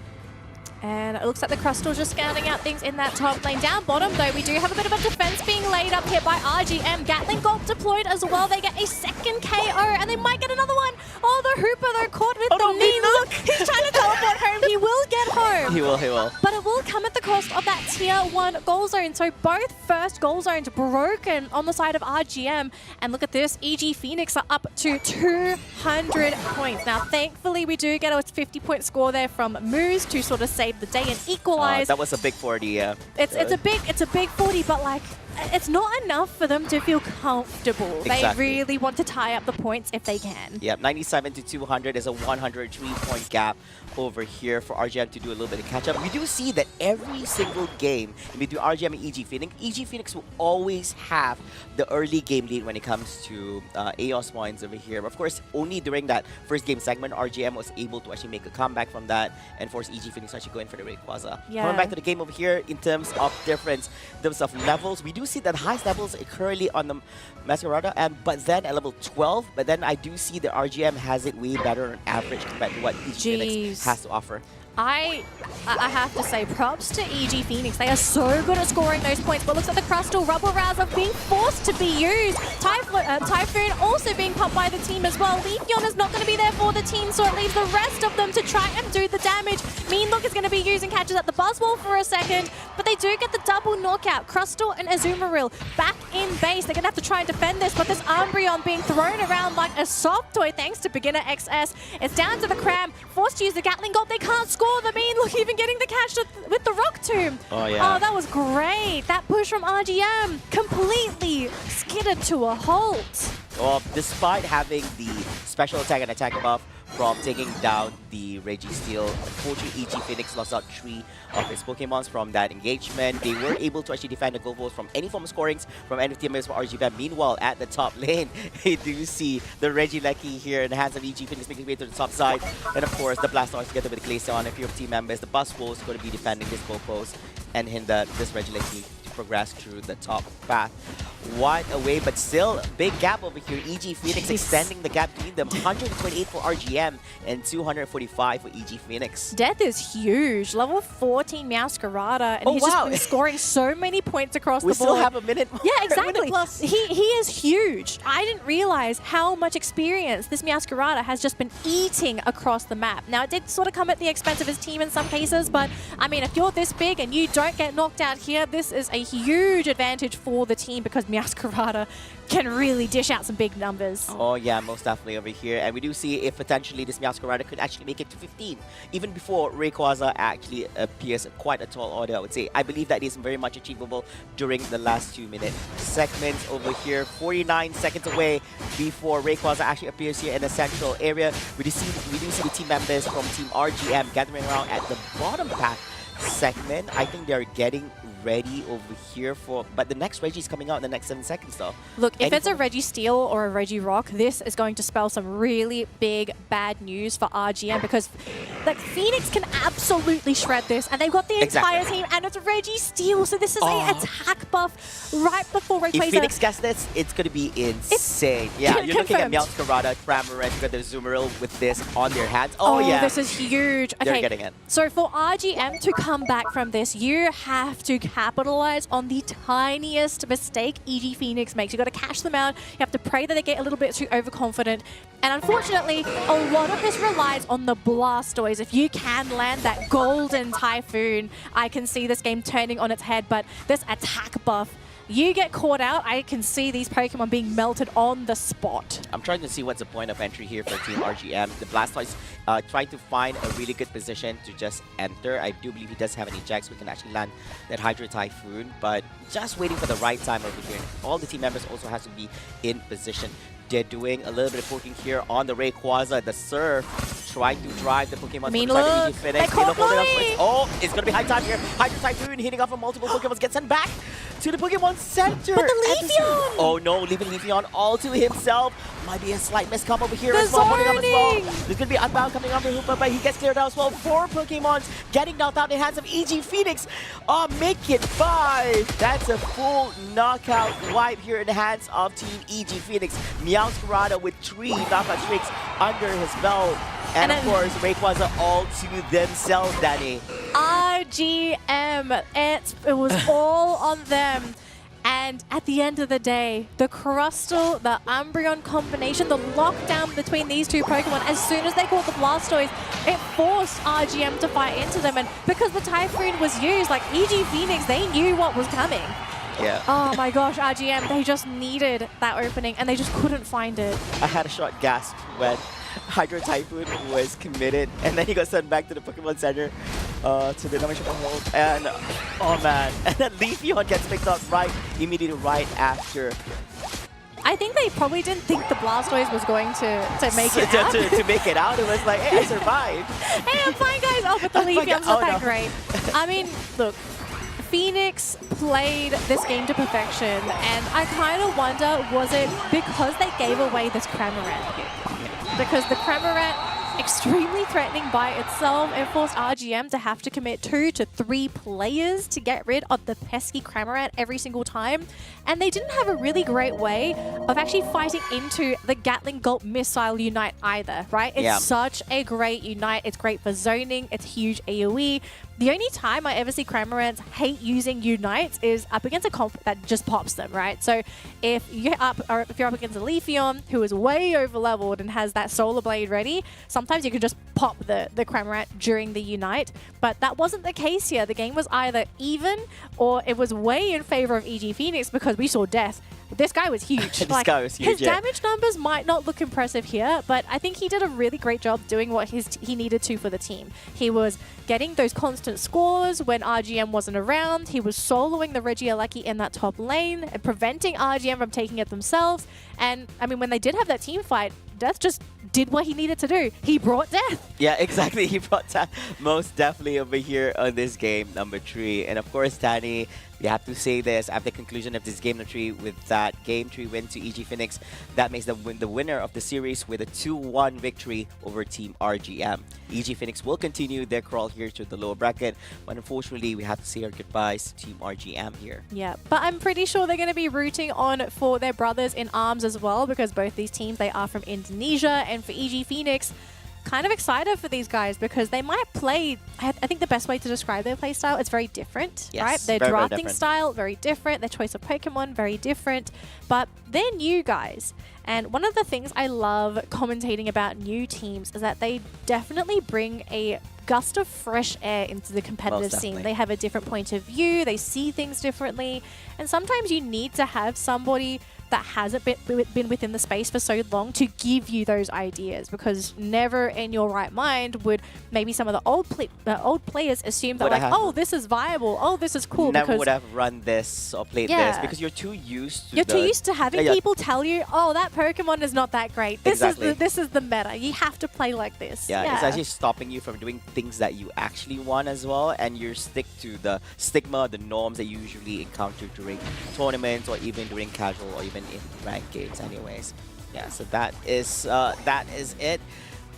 And it looks like the Crustal's just scouting out things in that top lane. Down bottom, though, we do have a bit of a defense being laid up here by RGM. Gatling got deployed as well. They get a second KO, and they might get another one. Oh, the Hooper, though, caught with the knee. Look, he's trying to teleport home. He will get home. He will. But it will come at the cost of that tier 1 goal zone. So both first goal zones broken on the side of RGM. And look at this. EG Phoenix are up to 200 points. Now, thankfully, we do get a 50-point score there from Moose to sort of save the day and equalize. That was a big 40, yeah. It's a big 40, but like it's not enough for them to feel comfortable. Exactly. They really want to tie up the points if they can. Yep, 97 to 200 is a 103-point gap over here for RGM to do a little bit of catch-up. We do see that every single game between RGM and EG Phoenix will always have the early game lead when it comes to AOS points over here. Of course, only during that first game segment, RGM was able to actually make a comeback from that and force EG Phoenix to actually go in for the Rayquaza. Yeah. Coming back to the game over here, in terms of difference, in terms of levels, we do see that highest levels are currently on the Masquerada, but then at level 12, but then I do see that RGM has it way better on average compared to what EG Phoenix has to offer. I have to say props to EG Phoenix. They are so good at scoring those points, but looks like the Crustal Rubble Rouser being forced to be used. Typhoon also being popped by the team as well. Leafeon is not going to be there for the team, so it leaves the rest of them to try and do the damage. Mean Look is going to be using catches at the Buzzwole for a second, but they do get the double knockout. Crustal and Azumarill back in base. They're going to have to try and defend this, but this Umbreon being thrown around like a soft toy thanks to Beginner XS. It's down to the Cram, forced to use the Gatling Gold. They can't score. The Mean Look even getting the catch with the Rock Tomb. Oh, yeah. Oh, that was great. That push from RGM completely skidded to a halt. Well, despite having the special attack and attack buff from taking down the Registeel, unfortunately EG Phoenix lost out 3 of his Pokemons from that engagement. They were able to actually defend the goal post from any form of scorings from any teammates for RGM. Meanwhile, at the top lane, you do see the Regieleki here in the hands of EG Phoenix making way to the top side. And of course, the Blastoise together with the Glaceon and a few of team members. The Buzzwole is going to be defending this goal post and hinder this Regieleki to progress through the top path. What a way, but still big gap over here. EG Phoenix extending the gap between them. 128 for RGM and 245 for EG Phoenix. Death is huge. Level 14 Meowscarada, and he's just been scoring so many points across the board. We still have a minute. Yeah, exactly. He is huge. I didn't realize how much experience this Meowscarada has just been eating across the map. Now, it did sort of come at the expense of his team in some cases, but I mean, if you're this big and you don't get knocked out here, this is a huge advantage for the team because Meowscarada can really dish out some big numbers. Oh yeah, most definitely over here. And we do see if potentially this Meowscarada could actually make it to 15. Even before Rayquaza actually appears quite a tall order, I would say. I believe that is very much achievable during the last 2-minute segments over here. 49 seconds away before Rayquaza actually appears here in the central area. We do see the team members from Team RGM gathering around at the bottom path segment. I think they're getting ready over here for, but the next Reggie is coming out in the next 7 seconds though. Look, if it's a Registeel or a Regirock, this is going to spell some really big bad news for RGM because like Phoenix can absolutely shred this and they've got the entire team and it's Registeel, so this is a attack buff right before Rayquaza. If Phoenix gets this, it's going to be insane. Yeah, you're looking at Meowscarada, Cramorant, got the Azumarill with this on their hands. Oh yeah. This is huge. Okay, they're getting it. So for RGM to come back from this, you have to capitalize on the tiniest mistake EG Phoenix makes. You got to cash them out. You have to pray that they get a little bit too overconfident. And unfortunately, a lot of this relies on the Blastoise. If you can land that golden Typhoon, I can see this game turning on its head. But this attack buff, you get caught out, I can see these Pokemon being melted on the spot. I'm trying to see what's the point of entry here for Team RGM. The Blastoise trying to find a really good position to just enter. I do believe he does have an eject, so we can actually land that Hydro Typhoon, but just waiting for the right time over here. All the team members also has to be in position. They're doing a little bit of poking here on the Rayquaza. The Surf trying to drive the Pokemon. Mean Look! Oh, it's going to be high time here. Hydro Typhoon hitting off of multiple Pokemon. Gets sent back to the Pokemon Center. But the Leafeon! Oh no, leaving Leafeon all to himself. Might be a slight miscom over here as well. There's going to be Unbound coming on for Hoopa, but he gets cleared out as well. 4 Pokemons getting knocked out in the hands of EG Phoenix. Oh, make it 5. That's a full knockout wipe here in the hands of Team EG Phoenix. Meowscarada with 3 knockout streaks under his belt. And of course, Rayquaza all to themselves, Danny. RGM, it was all on them. And at the end of the day, the Crustal, the Umbreon combination, the lockdown between these two Pokemon, as soon as they caught the Blastoise, it forced RGM to fight into them. And because the Typhoon was used, like EG Phoenix, they knew what was coming. Yeah. Oh my gosh, RGM, they just needed that opening and they just couldn't find it. I had a short gasp when Hydro Typhoon was committed and then he got sent back to the Pokemon Center. to the damage hold. And, oh man, and then Leafeon gets picked up immediately right after. I think they probably didn't think the Blastoise was going to make it out. To make it out, it was like, hey, I survived. Hey, I'm fine, guys. Oh, but the Leafeon's not that great. I mean, look, Phoenix played this game to perfection, and I kind of wonder, was it because they gave away this Cramorant pick? Because the Cramorant, extremely threatening by itself, and forced RGM to have to commit 2 to 3 players to get rid of the pesky Cramorant every single time. And they didn't have a really great way of actually fighting into the Gatling Gulp Missile Unite either, right? It's such a great Unite. It's great for zoning. It's huge AoE. The only time I ever see Cramorants hate using Unites is up against a comp that just pops them, right? So if you're up against a Leafeon who is way over leveled and has that Solar Blade ready, sometimes you can just pop the Cramorant during the Unite. But that wasn't the case here. The game was either even or it was way in favor of EG Phoenix because we saw death. This guy was huge. This guy was huge. His damage numbers might not look impressive here, but I think he did a really great job doing what he needed to for the team. He was getting those constant scores when RGM wasn't around. He was soloing the Regieleki in that top lane and preventing RGM from taking it themselves. And I mean, when they did have that team fight, Death just did what he needed to do. He brought Death. Yeah, exactly. He brought Death most definitely over here on this game number 3. And of course, Danny, we have to say this after the conclusion of this game number 3 with that game 3 win to EG Phoenix. That makes them the winner of the series with a 2-1 victory over Team RGM. EG Phoenix will continue their crawl here to the lower bracket, but unfortunately, we have to say our goodbyes to Team RGM here. Yeah, but I'm pretty sure they're going to be rooting on for their brothers in arms as well, because both these teams, they are from Indonesia, and for EG Phoenix, kind of excited for these guys because they might play, I think the best way to describe their play style, it's very different, yes, right? Their very, drafting style, very different. Their choice of Pokemon, very different. But they're new guys. And one of the things I love commentating about new teams is that they definitely bring a gust of fresh air into the competitive scene. They have a different point of view. They see things differently. And sometimes you need to have somebody that hasn't been within the space for so long to give you those ideas, because never in your right mind would maybe some of the old players assume that like, oh, this is viable, oh, this is cool. Never would have run this or played this because you're too used to too used to having people tell you, oh, that Pokemon is not that great. This is the meta. You have to play like this. Yeah, it's actually stopping you from doing things that you actually want as well, and you stick to the stigma, the norms that you usually encounter during tournaments or even during casual or even in ranked games anyways. Yeah, so that is it.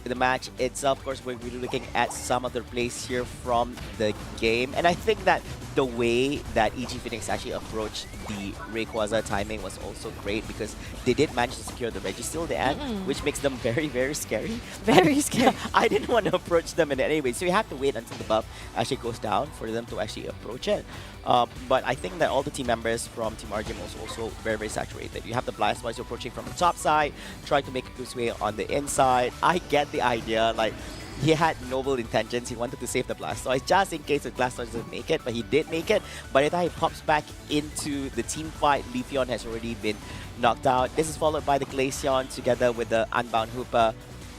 The match itself, of course, we're really looking at some other plays here from the game, and I think that the way that EG Phoenix actually approached the Rayquaza timing was also great, because they did manage to secure the Registeel at the end, which makes them very, very scary. Very scary. I didn't want to approach them in any way, so you have to wait until the buff actually goes down for them to actually approach it. But I think that all the team members from Team RGM was also very, very saturated. You have the Blastoise approaching from the top side, trying to make his way on the inside. I get the idea, like, he had noble intentions. He wanted to save the Blastoise just in case the Blastoise doesn't make it, but he did make it. By the time he pops back into the team fight, Leafeon has already been knocked out. This is followed by the Glaceon together with the Unbound Hoopa.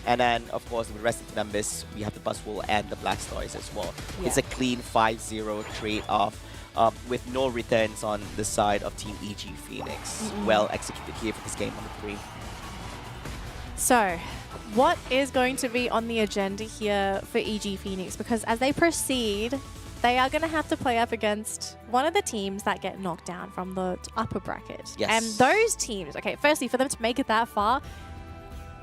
And then, of course, with the rest of the members, we have the Buzzwole and the Blastoise as well. Yeah. It's a clean 5-0 trade-off. With no returns on the side of Team EG Phoenix. Well executed here for this game number 3. So, what is going to be on the agenda here for EG Phoenix? Because as they proceed, they are going to have to play up against one of the teams that get knocked down from the upper bracket. Yes. And those teams, okay, firstly, for them to make it that far,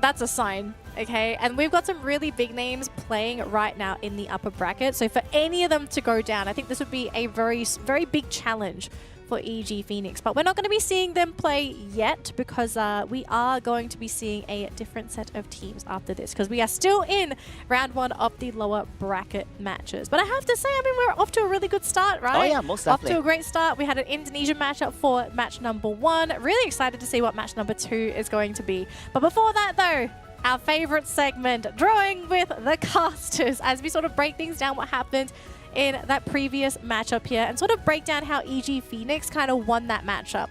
that's a sign, okay? And we've got some really big names playing right now in the upper bracket. So for any of them to go down, I think this would be a very, very big challenge for EG Phoenix. But we're not going to be seeing them play yet, because we are going to be seeing a different set of teams after this, because we are still in round 1 of the lower bracket matches. But I have to say, I mean, we're off to a really good start, right? Oh yeah, most definitely. Off to a great start. We had an Indonesian matchup for match number 1. Really excited to see what match number 2 is going to be. But before that, though, our favorite segment, Drawing with the Casters, as we sort of break things down, what happened in that previous matchup here, and sort of break down how EG Phoenix kind of won that matchup.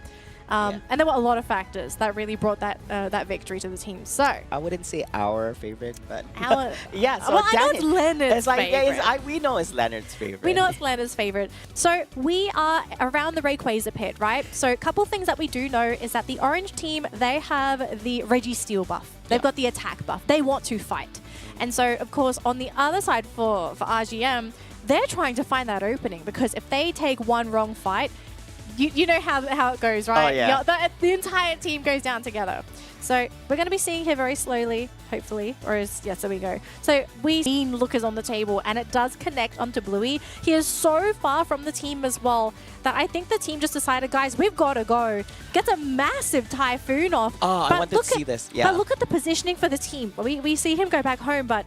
And there were a lot of factors that really brought that victory to the team. So I wouldn't say our favorite, but our yeah. So well, I know it's Leonard's favorite. We know it's Leonard's favorite. We know it's Leonard's favorite. So we are around the Rayquaza pit, right? So a couple things that we do know is that the orange team, they have the Registeel buff. They've got the attack buff. They want to fight. And so, of course, on the other side for RGM, they're trying to find that opening, because if they take one wrong fight, you know how it goes, right? Oh, yeah. The entire team goes down together. So we're going to be seeing here very slowly, hopefully, there we go. So we see Lookers on the table, and it does connect onto Bluey. He is so far from the team as well that I think the team just decided, guys, we've got to go. Gets a massive typhoon off. Oh, I wanted to see this. Yeah. But look at the positioning for the team. We see him go back home, but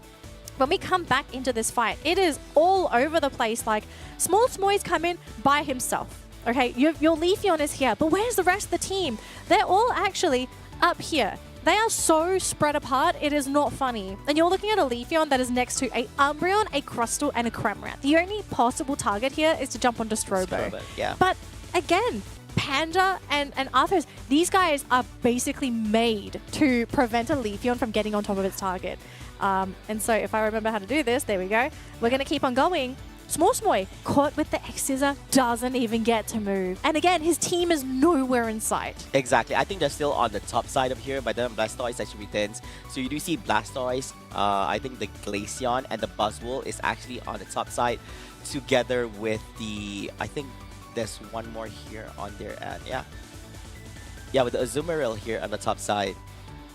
when we come back into this fight, it is all over the place. Like, Small Smoy's come in by himself. Okay, your Leafeon is here, but where's the rest of the team? They're all actually up here. They are so spread apart, it is not funny. And you're looking at a Leafeon that is next to a Umbreon, a Crustle, and a Cramorant. The only possible target here is to jump onto Strobo. Yeah. But again, Panda and Arthurs, these guys are basically made to prevent a Leafeon from getting on top of its target. And so if I remember how to do this, there we go. We're going to keep on going. Small Smoy, caught with the X-Scissor, doesn't even get to move. And again, his team is nowhere in sight. Exactly. I think they're still on the top side of here, but then Blastoise actually returns. So you do see Blastoise, I think the Glaceon and the Buzzwole is actually on the top side, together with the, I think there's one more here on their end. Yeah, with the Azumarill here on the top side.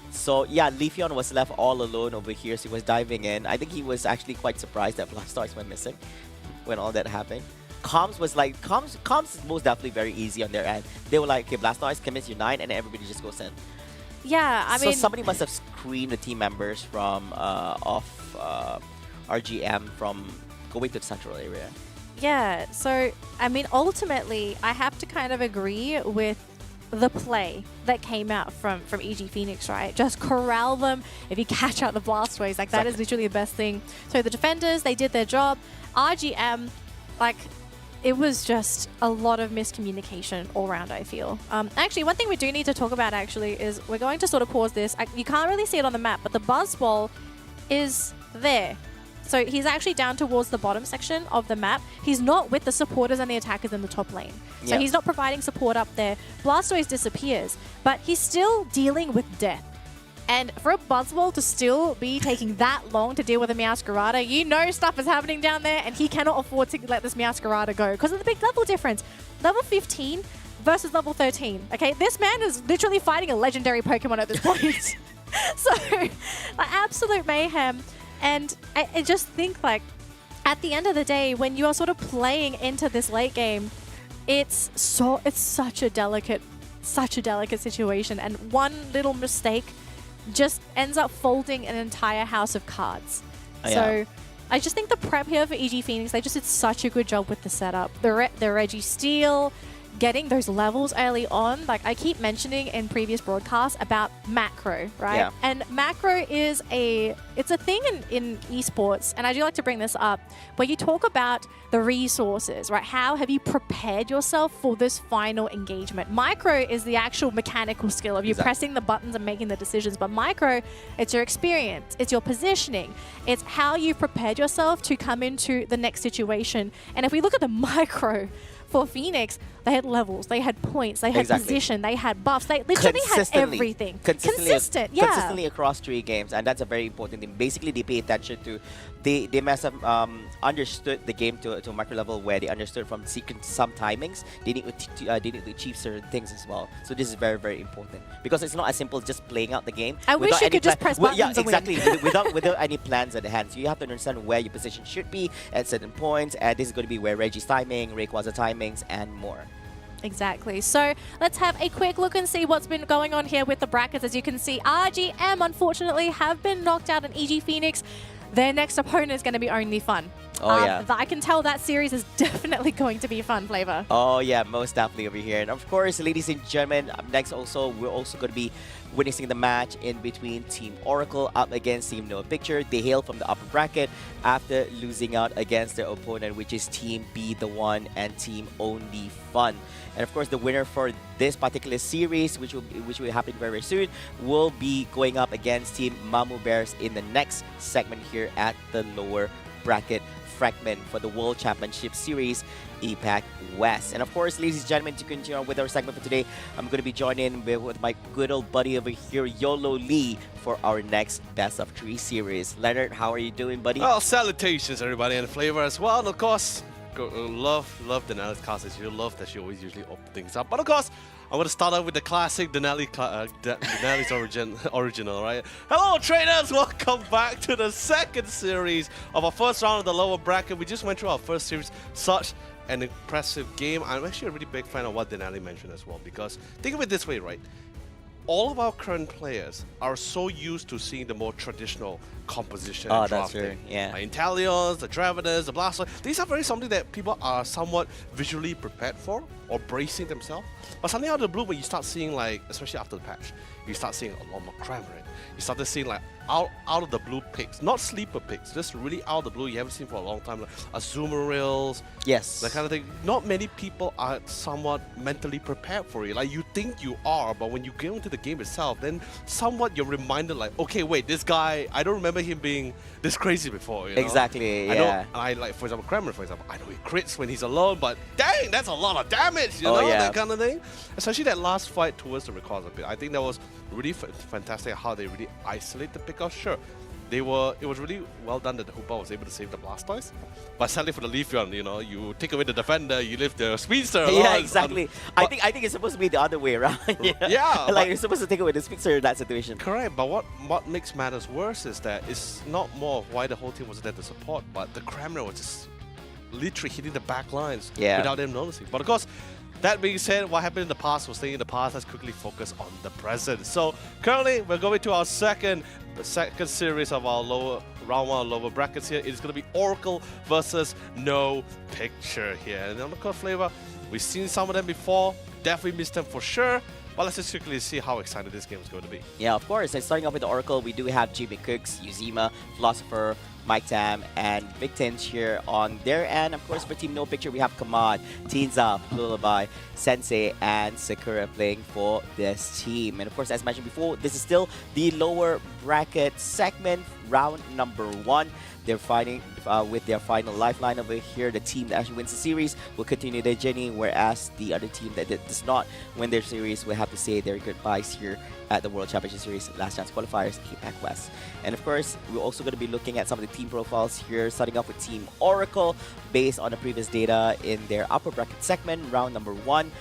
So yeah, Leafeon was left all alone over here, so he was diving in. I think he was actually quite surprised that Blastoise went missing when all that happened. Comms was like, Comms is most definitely very easy on their end. They were like, okay, Blastoise, commit your 9, and then everybody just goes in. Yeah, I mean... So somebody must have screened the team members from RGM from going to the central area. Yeah, so, I mean, ultimately, I have to kind of agree with the play that came out from EG Phoenix, right? Just corral them if you catch out the Blastoise. Like, that is literally the best thing. So the defenders, they did their job. RGM, like, it was just a lot of miscommunication all around, I feel. Actually, one thing we do need to talk about, actually, is we're going to sort of pause this. You can't really see it on the map, but the Buzzwole is there. So he's actually down towards the bottom section of the map. He's not with the supporters and the attackers in the top lane. So he's not providing support up there. Blastoise disappears, but he's still dealing with death. And for a Buzzwole to still be taking that long to deal with a Meowscarada, you know stuff is happening down there, and he cannot afford to let this Meowscarada go because of the big level difference. Level 15 versus level 13. Okay, this man is literally fighting a legendary Pokemon at this point. So, absolute mayhem. And I just think, like, at the end of the day, when you are sort of playing into this late game, it's such a delicate situation, and one little mistake just ends up folding an entire house of cards. So I just think the prep here for EG Phoenix, they just did such a good job with the setup. The Registeel, getting those levels early on. Like I keep mentioning in previous broadcasts about macro, right? Yeah. And macro is it's a thing in esports, and I do like to bring this up, where you talk about the resources, right? How have you prepared yourself for this final engagement? Micro is the actual mechanical skill of you pressing the buttons and making the decisions, but micro, it's your experience, it's your positioning, it's how you've prepared yourself to come into the next situation. And if we look at the micro for Phoenix, they had levels, they had points, they had position, they had buffs, they literally had everything. Consistently across 3 games, and that's a very important thing. Basically, they pay attention to, they must have understood the game to a micro level where they understood from some timings, they need to achieve certain things as well. So this is very, very important, because it's not as simple as just playing out the game. I wish you could just press buttons and win. without any plans at hand. So you have to understand where your position should be at certain points, and this is going to be where Reggie's timing, Rayquaza timings, and more. Exactly. So let's have a quick look and see what's been going on here with the brackets. As you can see, RGM unfortunately have been knocked out in EG Phoenix. Their next opponent is going to be only fun. Oh, yeah. I can tell that series is definitely going to be fun, Flava. Oh, yeah, most definitely over here. And of course, ladies and gentlemen, up next also, we're also going to be witnessing the match in between Team Oracle up against Team No Picture. They hail from the upper bracket after losing out against their opponent, which is Team Be The One and Team Only Fun. And of course, the winner for this particular series, which will be happening very, very soon, will be going up against Team Mamu Bears in the next segment here at the lower bracket fragment for the World Championship Series APAC West. And of course, ladies and gentlemen, to continue on with our segment for today, I'm going to be joining with my good old buddy over here, Yololee, for our next Best of 3 series. Leonard, how are you doing, buddy? Well, salutations everybody, and Flava as well. And of course, love Danelie's cast as you love that she always usually opens things up. But of course, I'm going to start out with the classic Danelie's original, right? Hello, traders! Welcome back to the second series of our first round of the lower bracket. We just went through our first series. Such an impressive game. I'm actually a really big fan of what Danelie mentioned as well, because think of it this way, right? All of our current players are so used to seeing the more traditional composition and drafting. That's true, yeah. Like Inteleons, the Trevenants, the Blastoise. These are very something that people are somewhat visually prepared for or bracing themselves. But something out of the blue, when you start seeing, like, especially after the patch, you start seeing a lot more Cramorant. You started seeing like out of the blue picks, not sleeper picks, just really out of the blue you haven't seen for a long time, like Azumarill, Yes. that kind of thing. Not many people are somewhat mentally prepared for it. Like, you think you are, but when you get into the game itself, then somewhat you're reminded like, okay, wait, this guy, I don't remember him being this crazy before, you know? Exactly, I yeah. know, I like, for example, Cramorant, for example, I know he crits when he's alone, but dang, that's a lot of damage, you know, yeah. that kind of thing. Especially that last fight towards the Rayquaza bit. I think that was really fantastic how they really isolate the pickoff. Sure, it was really well done that the Hoopa was able to save the Blastoise. But sadly for the Leafeon, you know, you take away the defender, you leave the Speedster alone. Yeah, exactly. I think it's supposed to be the other way around. Yeah, like you're supposed to take away the Speedster in that situation. Correct, but what makes matters worse is that it's not more of why the whole team wasn't there to support, but the Cramorant was just literally hitting the back lines without them noticing. But of course, that being said, what happened in the past will stay in the past. Let's quickly focus on the present. So currently, we're going to our second series of our round one lower brackets here. It's going to be Oracle versus No Picture here. And on the court flavor, we've seen some of them before. Definitely missed them for sure. But let's just quickly see how excited this game is going to be. Yeah, of course. And starting off with the Oracle, we do have Jimmy Cooks, Uzima, Philosopher, Mike Tam, and Victins here on their end. Of course, for Team No Picture, we have Kamad, Teenza, Lullaby, Sensei, and Sakura playing for this team. And of course, as mentioned before, this is still the lower bracket segment, round number 1. They're fighting with their final lifeline over here. The team that actually wins the series will continue their journey, whereas the other team that does not win their series will have to say their goodbyes here at the World Championship Series Last Chance Qualifiers APAC West. And of course, we're also going to be looking at some of the team profiles here, starting off with Team Oracle. Based on the previous data in their upper bracket segment, round number 1,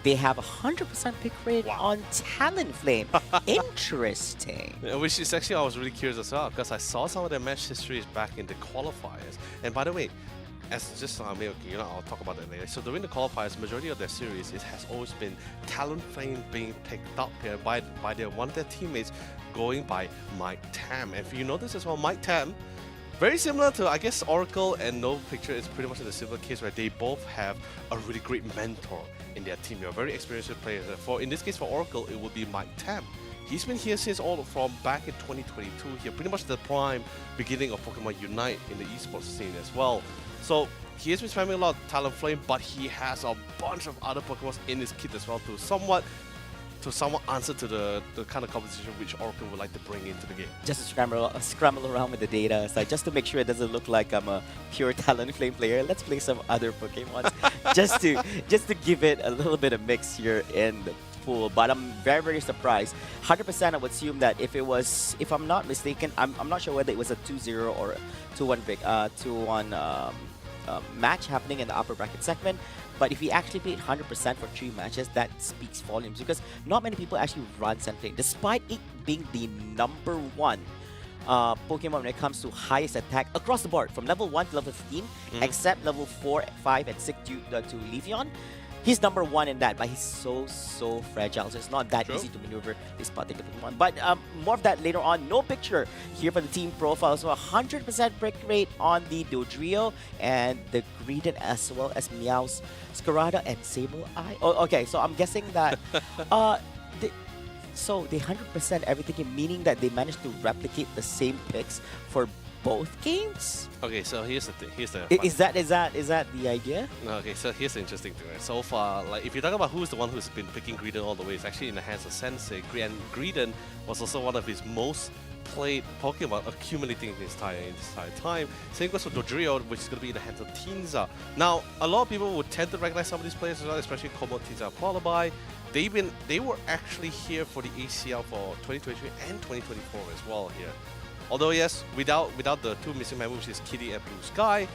they have 100% pick rate on Talonflame. Interesting. Yeah, which is actually, I was really curious as well, because I saw some of their match histories back in the qualifiers. And by the way, as just I'll talk about that later. So during the qualifiers, majority of their series, it has always been Talonflame being picked up here by one of their teammates, going by Mike Tam. And if you notice as well, Mike Tam, very similar to, I guess, Oracle and No Picture is pretty much in a similar case where they both have a really great mentor in their team. They're very experienced players. In this case, for Oracle, it would be Mike Tam. He's been here since from back in 2022 here, pretty much the prime beginning of Pokemon UNITE in the esports scene as well. So he has been spamming a lot of Talonflame, but he has a bunch of other Pokemon in his kit as well to somewhat answer to the kind of competition which Oracle would like to bring into the game. Just to scramble around with the data, so just to make sure it doesn't look like I'm a pure Talonflame player, let's play some other Pokemon just to give it a little bit of mix here in the pool. But I'm very, very surprised. 100% I would assume that if I'm not mistaken, I'm not sure whether it was a 2-0 or a 2-1 match happening in the upper bracket segment. But if he actually played 100% for 3 matches, that speaks volumes, because not many people actually run Sandflame, despite it being the number 1 Pokemon when it comes to highest attack across the board, from level 1 to level 15, except level 4, 5, and 6 to Leafeon. He's number 1 in that, but he's so fragile. So it's not that True. easy to maneuver this particular Pokemon. But more of that later on. No picture here for the team profile. So 100% break rate on the Dodrio and the Greedent as well as Meowth, Scarada, and Sableye. Oh, okay, so I'm guessing that so they 100% everything, meaning that they managed to replicate the same picks for both games. Okay, so here's the thing. Is that the idea? No, okay, so here's the interesting thing. Right? So far, like if you talk about who's the one who's been picking Greedent all the way, it's actually in the hands of Sensei. And Greedent was also one of his most played Pokemon, accumulating this entire time. Same goes for Dodrio, which is going to be in the hands of Teensar. Now, a lot of people would tend to recognize some of these players as well, especially Como, Teensar, and Qualifier. They were actually here for the ACL for 2023 and 2024 as well here. Although yes, without the two missing members, which is Kitty and Blue Sky,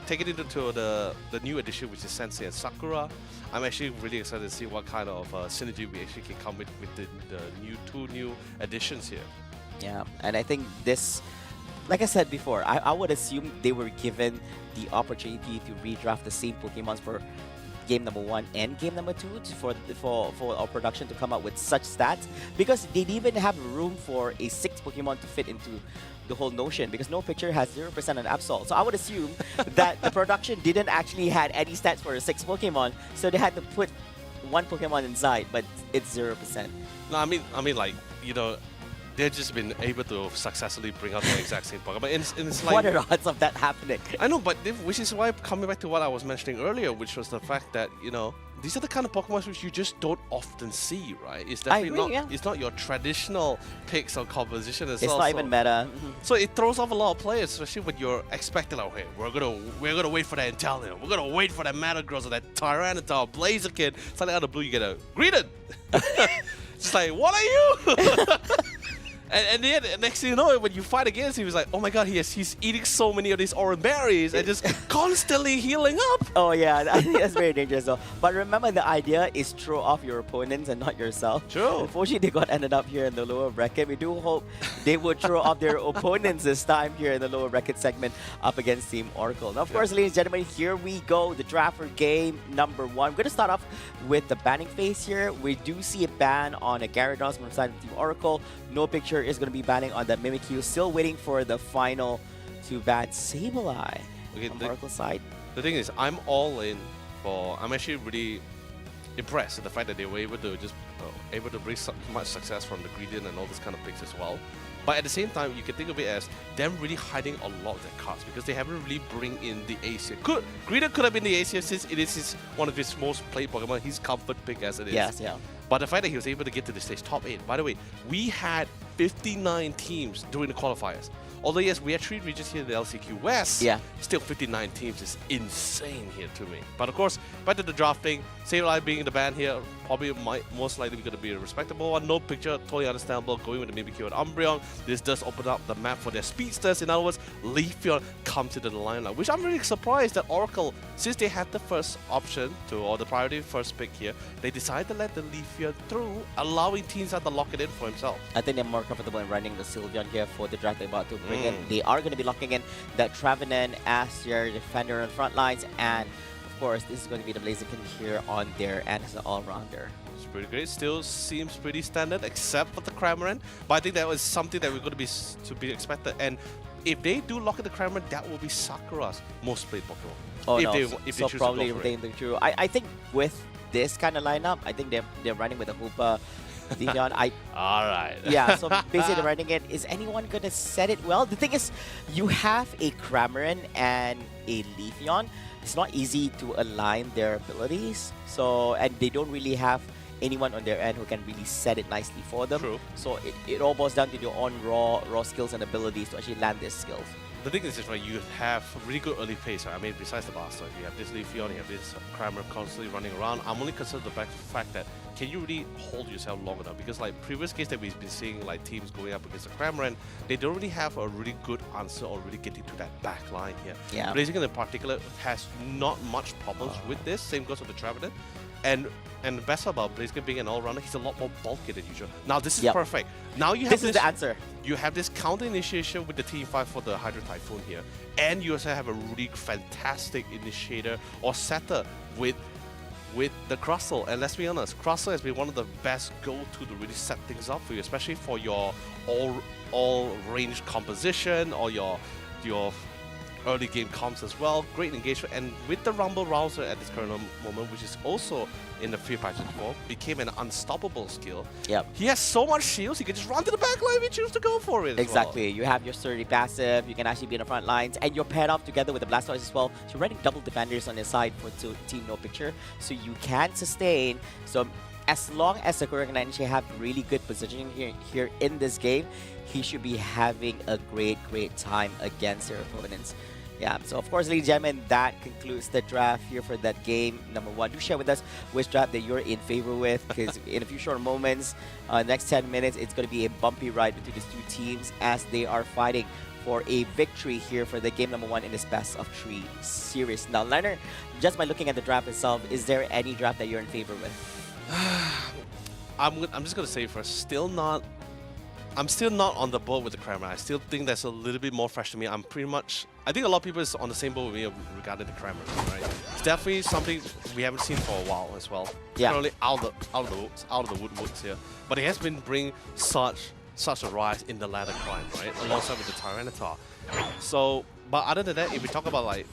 take it into the new edition, which is Sensei and Sakura. I'm actually really excited to see what kind of synergy we actually can come with the two new additions here. Yeah, and I think this, like I said before, I would assume they were given the opportunity to redraft the same Pokemons for game number 1 and game number 2 for our production to come out with such stats, because they didn't even have room for a 6th Pokemon to fit into the whole notion, because no picture has 0% on Absol. So I would assume that the production didn't actually had any stats for a 6th Pokemon, so they had to put one Pokemon inside, but it's 0%. No, I mean like, you know, they've just been able to successfully bring out the exact same Pokemon. And it's like, what are the odds of that happening? I know, but which is why, coming back to what I was mentioning earlier, which was the fact that, you know, these are the kind of Pokemon which you just don't often see, right? It's definitely it's not your traditional picks or composition as well. It's not even meta. So it throws off a lot of players, especially when you're expecting, like, okay, we're gonna wait for that Inteleon, we're gonna wait for that Metagross or that Tyranitar, Blaziken. Suddenly out of the blue you get a Greedent. Just like, what are you? And then next thing you know, when you fight against him, he's like, oh my god, he's eating so many of these orange berries and just constantly healing up. Oh yeah, I think that's very dangerous though. But remember, the idea is throw off your opponents and not yourself. True. Unfortunately, they got ended up here in the lower bracket. We do hope they would throw off their opponents this time here in the lower bracket segment up against Team Oracle. Now, of course, ladies and gentlemen, here we go. The draft for game number 1. We're going to start off with the banning phase here. We do see a ban on a Gyarados from the side of Team Oracle. No picture is going to be banning on that Mimikyu. Still waiting for the final to ban Sableye on the Oracle side. The thing is, I'm all in for. I'm actually really impressed with the fact that they were able to just bring so much success from the Greedent and all this kind of picks as well. But at the same time, you can think of it as them really hiding a lot of their cards because they haven't really bring in the Asia. Greedent could have been the Asia since it is one of his most played Pokemon. His comfort pick as it is. Yes, yeah. But the fact that he was able to get to the stage top 8. By the way, we had 59 teams during the qualifiers. Although yes, we had 3 regions here in the LCQ West, still 59 teams is insane here to me. But of course, back to the drafting, Sableye being in the band here, probably most likely going to be a respectable one. No picture, totally understandable, going with the Mimikyu and Umbreon. This does open up the map for their speedsters. In other words, Leafeon comes into the lineup, which I'm really surprised that Oracle, since they had the first option or the priority first pick here, they decided to let the Leafeon through, allowing Teensar to lock it in for himself. I think they're more comfortable in running the Sylveon here for the draft they're about to bring in. They are going to be locking in that Trevenant as their defender on front lines, and of course, this is going to be the Blaziken here on their end as an all-rounder. It's pretty great. Still seems pretty standard, except for the Cramorant. But I think that was something that we're going to be expected. And if they do lock in the Cramorant, that will be Sakura's most played Pokemon. Oh if no, they so choose probably to go for it. they true. I think with this kind of lineup, I think they're running with a Hoopa. Alright. Yeah, so basically they're running it. Is anyone going to set it well? The thing is, you have a Cramorant and a Leafeon. It's not easy to align their abilities. So, and they don't really have anyone on their end who can really set it nicely for them. True. So it all boils down to your own raw skills and abilities to actually land their skills. The thing is, right, you have really good early pace. Right? I mean, besides the Bastard, you have this Leafeon, you have this Cramorant constantly running around. I'm only concerned with the fact that can you really hold yourself long enough? Because like previous games that we've been seeing, like teams going up against the Cramorant, they don't really have a really good answer or really getting to that back line here. Yeah. Blaziken in particular has not much problems with this. Same goes with the Trevenant. And the best about Blaziken being an all-rounder, he's a lot more bulky than usual. Now this is perfect. Now you have this is the answer. You have this counter initiation with the Team 5 for the Hydro Typhoon here. And you also have a really fantastic initiator or setter with with the Crustle. And let's be honest, Crustle has been one of the best go-to to really set things up for you, especially for your all range composition or your early game comps as well. Great engagement, and with the Rumble Rouser at this current moment, which is also in the free package form, became an unstoppable skill. Yep. He has so much shields, he can just run to the back line if he chooses to go for it. Exactly. As well. You have your sturdy passive, you can actually be in the front lines, and you're paired off together with the Blastoise as well. So you're running double defenders on your side for Team No Picture, so you can sustain. So as long as Sakura can actually have really good positioning here in this game, he should be having a great time against their opponents. Yeah, so of course, ladies and gentlemen, that concludes the draft here for that game number 1. Do share with us which draft that you're in favor with, because in a few short moments, next 10 minutes, it's going to be a bumpy ride between these two teams as they are fighting for a victory here for the game number 1 in this best of 3 series. Now, Leonard, just by looking at the draft itself, is there any draft that you're in favor with? I'm just going to say first, I'm still not on the boat with the Kramer. I still think that's a little bit more fresh to me. I think a lot of people is on the same boat with me regarding the Kramer, right? It's definitely something we haven't seen for a while as well. Yeah. Currently out of the woodworks here. But it has been bringing such a rise in the ladder climb, right? Alongside with the Tyranitar. So, but other than that, if we talk about like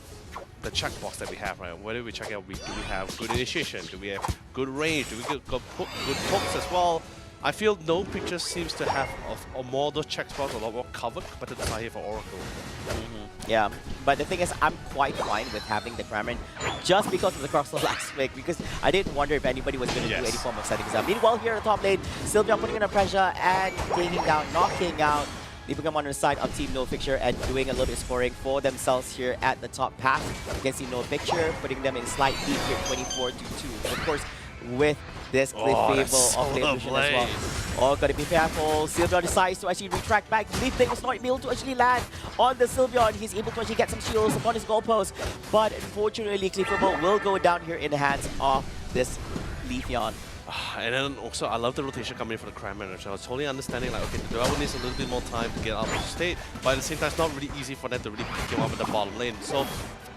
the checkbox that we have, right? Whether we check out, do we have good initiation? Do we have good range? Do we get good hooks as well? I feel No Picture seems to have more of those checkboxes a lot more covered compared to the side here for Oracle. Yeah, but the thing is, I'm quite fine with having the Kramen just because of the Crustle last week, because I didn't wonder if anybody was going to do any form of settings up. Meanwhile, here at the top lane, Sylveon putting in pressure and taking down, knocking out the Pokemon on the side of Team No Picture and doing a little bit of scoring for themselves here at the top path against Team No Picture, putting them in slight lead here, 24-2. Of course, with this Cliff Fable of Flame Fusion as well. Oh, gotta be careful. Sylveon decides to actually retract back. Leaf Blade was not able to actually land on the Sylveon. He's able to actually get some shields upon his goalpost. But unfortunately, Cliff Fable will go down here in the hands of this Leafeon. And then also, I love the rotation coming in for the Crime Manager. I was totally understanding, like, okay, the Dragon needs a little bit more time to get out of the state, but at the same time, it's not really easy for them to really pick him up in the bottom lane. So,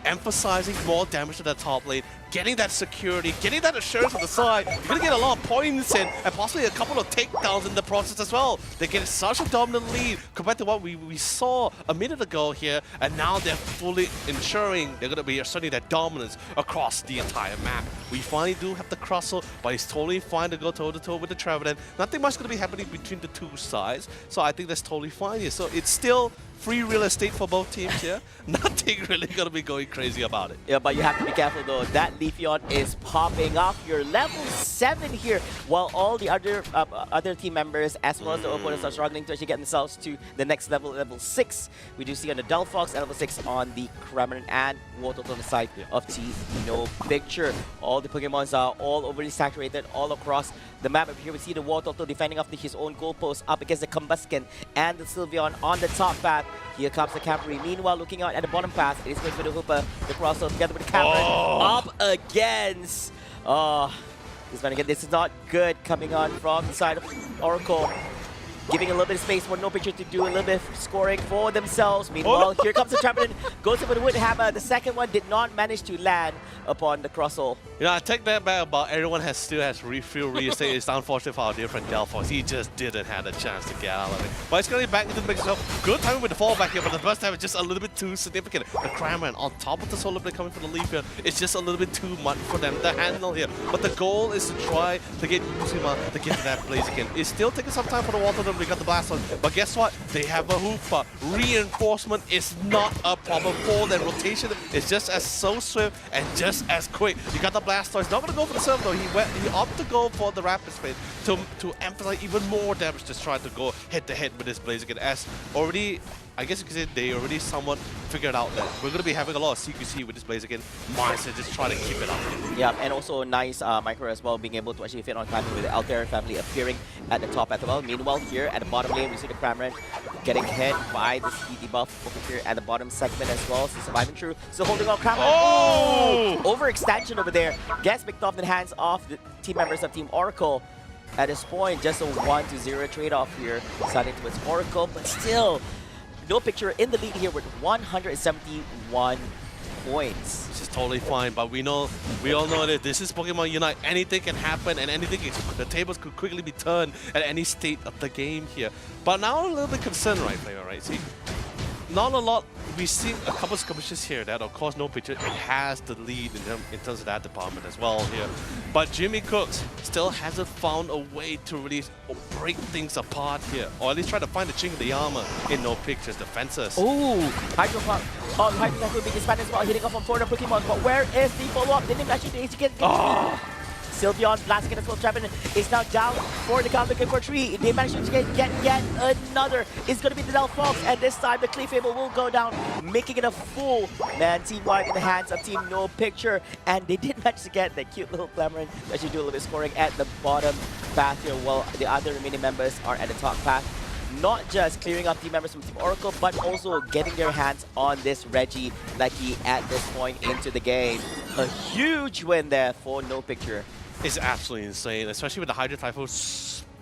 emphasizing more damage to the top lane, getting that security, getting that assurance on the side, you're going to get a lot of points in, and possibly a couple of takedowns in the process as well. They get such a dominant lead compared to what we saw a minute ago here, and now they're fully ensuring they're going to be asserting their dominance across the entire map. We finally do have the Crustle, but it's totally fine to go toe-to-toe with the Trevenant. Nothing much going to be happening between the two sides, so I think that's totally fine here. So it's still free real estate for both teams here. Nothing really going to be going crazy about it. Yeah, but you have to be careful though. That Leafeon is popping off. You're level 7 here, while all the other team members as well as the opponents are struggling to actually get themselves to the next level, level 6. We do see on the Delphox, level 6 on the Kremlin and Wartortle on the side of Team No Picture. All the Pokemons are all overly saturated all across the map. Up here we see the Wartortle defending off his own goalpost up against the Combusken and the Sylveon on the top path. Here comes the Cavalry. Meanwhile, looking out at the bottom path, it is going for the Hooper, the Crossover together with the Cameron up against. This is not good coming on from the side of Oracle. Giving a little bit of space for No Picture to do a little bit of scoring for themselves. Meanwhile, here comes the Trampoline. Goes for the Wood Hammer. The second one did not manage to land upon the Crustle. You know, I take that back about everyone still has real estate. It's unfortunate for our dear friend Delphos. He just didn't have a chance to get out of it. But it's going to be back into the mix. So good timing with the fallback here, but the burst time is just a little bit too significant. The Cramorant on top of the Solar Blade coming from the Leaf here, it's just a little bit too much for them to handle here. But the goal is to try to get Uzuma to get to that Blaze again. It's still taking some time for the Water to got the blast on, but guess what? They have a Hoopa. Reinforcement is not a problem for them. Rotation is just as so swift and just as quick. You got the Blastoise. Not going to go for the serve though. He opted to go for the Rapid Spin to emphasize even more damage, just trying to go head to head with this Blaziken. As already, I guess you could say they already somewhat figured out that we're going to be having a lot of CQC with this Blaziken. Mindset just trying to keep it up. Yeah, and also a nice micro as well, being able to actually fit on time with the Altair family appearing at the top as well. Meanwhile, here at the bottom lane, we see the Cramorant getting hit by the speedy buff over here at the bottom segment as well. So surviving through, still holding on Cramorant. Oh! Overextension over there. Gets picked off in the hands of the team members of Team Oracle. At this point, just a 1-0 trade-off here, deciding towards Oracle, but still, No Picture in the lead here with 171 points. Which is totally fine, but we all know that this is Pokemon Unite. Anything can happen, and the tables could quickly be turned at any state of the game here. But now I'm a little bit concerned, right, Flava, right? See, not a lot. We see a couple of skirmishes here that, of course, no picture. It has the lead in terms of that department as well here. But Jimmy Cooks still hasn't found a way to really break things apart here, or at least try to find the chink in the armor in no pictures defenses. Ooh, Hydro Typhoon being expanded as well, hitting off on 4 Pokemon. But where is the follow-up? Didn't even actually get Sylveon blasting as well. Trevin is now down for the count, looking for 3. They managed to get yet another. It's going to be the Del Fox, and this time the Clefable will go down, making it a full man team wipe in the hands of Team No Picture. And they did manage to get the cute little Clamoran to actually do a little bit of scoring at the bottom path here, while the other remaining members are at the top path. Not just clearing up team members from Team Oracle, but also getting their hands on this Reggie Lucky at this point into the game. A huge win there for No Picture. It's absolutely insane, especially with the Hydro Typhoon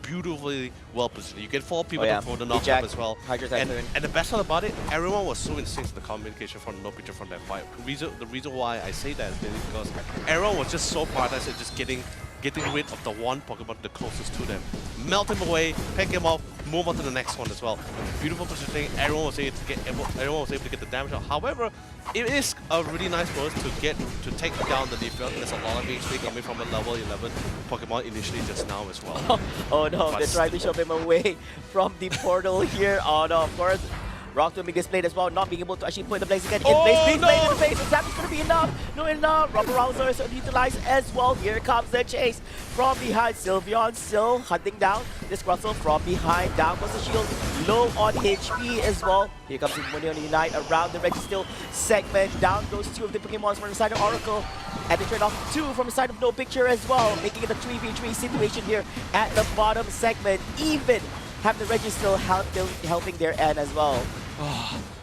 beautifully well positioned. You get 4 people to throw the knockup as well. And the best part about it, everyone was so in sync to the communication from No Picture from that fight. The reason why I say that is because everyone was just so prioritized at just getting rid of the one Pokemon the closest to them. Melt him away, pick him up, move on to the next one as well. Beautiful positioning, everyone was able to get the damage out. However, it is a really nice bonus to take down the Leafeon. There's a lot of HP coming from a level 11 Pokemon initially just now as well. Oh no, they're trying to shove him away from the portal here. Oh no, of course. Rock to be displayed as well, not being able to actually put the Blaze again. Blaze in the face, is that going to be enough? No enough. Rubber Rouser is utilized as well. Here comes the chase from behind. Sylveon still hunting down this Russell from behind. Down goes the shield, low on HP as well. Here comes the Pokemon Unite around the Registeel segment. Down goes 2 of the Pokemon from the side of Oracle. And they trade off 2 from the side of No Picture as well, making it a 3v3 situation here at the bottom segment. Even have the Registeel helping their end as well.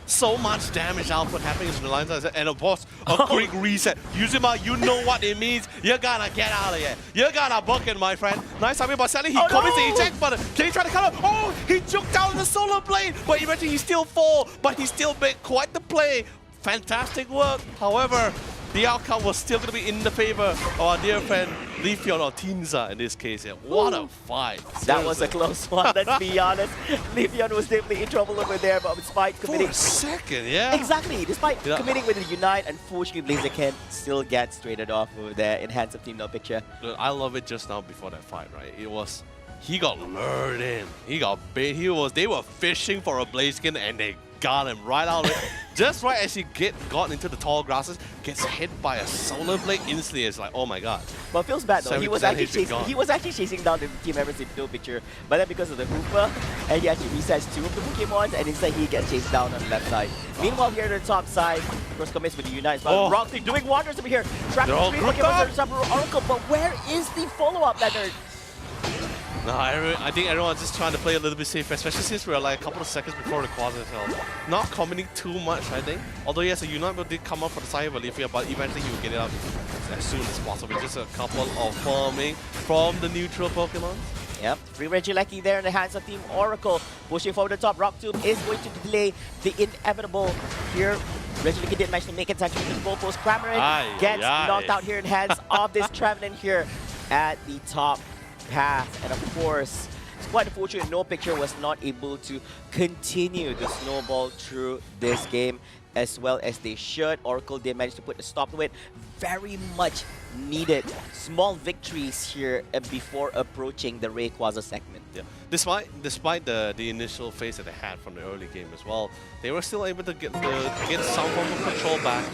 So much damage output happening in the lines, and of course, a quick reset. Yuzuma, you know what it means. You gotta get out of here. You gotta book it, my friend. Nice timing by Sally. He commits the eject button. Can he try to counter? Oh, he took down the Solar Blade, but eventually he still fall. But he still made quite the play. Fantastic work. However, the outcome was still going to be in the favor of our dear friend Leafeon, or Teamza in this case. What a fight. That was a close one, let's be honest. Leafeon was definitely in trouble over there, but despite committing... For a second, yeah. Exactly. Despite committing with the Unite, unfortunately Blaziken still gets traded off over there in hands of Team No Picture. Look, I love it just now before that fight, right? It was... He got lured in. He got bait. They were fishing for a Blaziken and they got him right out of it. Just right as he got into the tall grasses, gets hit by a Solar Blade instantly. It's like, oh my god. But it feels bad though. He was actually chasing down the team members in No Picture, but then because of the Hooper, and he actually resets 2 of the Pokemon, and instead he gets chased down on the left side. Meanwhile, here on the top side, of course, commits with the Unite, but Rock League doing wonders over here. Trapping 3 Pokemon on the top of Oracle, but where is the follow-up, Leonard? No, I think everyone's just trying to play a little bit safer, especially since we're like a couple of seconds before the quad as well. Not committing too much, I think. Although yes, a Unite did come up for the side of Olivia, but eventually he will get it up as soon as possible. Just a couple of farming from the neutral Pokemon. Yep, free Regieleki there in the hands of Team Oracle. Pushing forward the top, Rock Tomb is going to delay the inevitable here. Regieleki did manage to make it touch with the goal post. Clamoran gets knocked out here in hands of this Trevenant here at the top path. And of course, it's quite unfortunate No Picture was not able to continue the snowball through this game as well as they should. Oracle did manage to put a stop to it. Very much needed small victories here before approaching the Rayquaza segment. Yeah. Despite the initial phase that they had from the early game as well, they were still able to get some form of control back.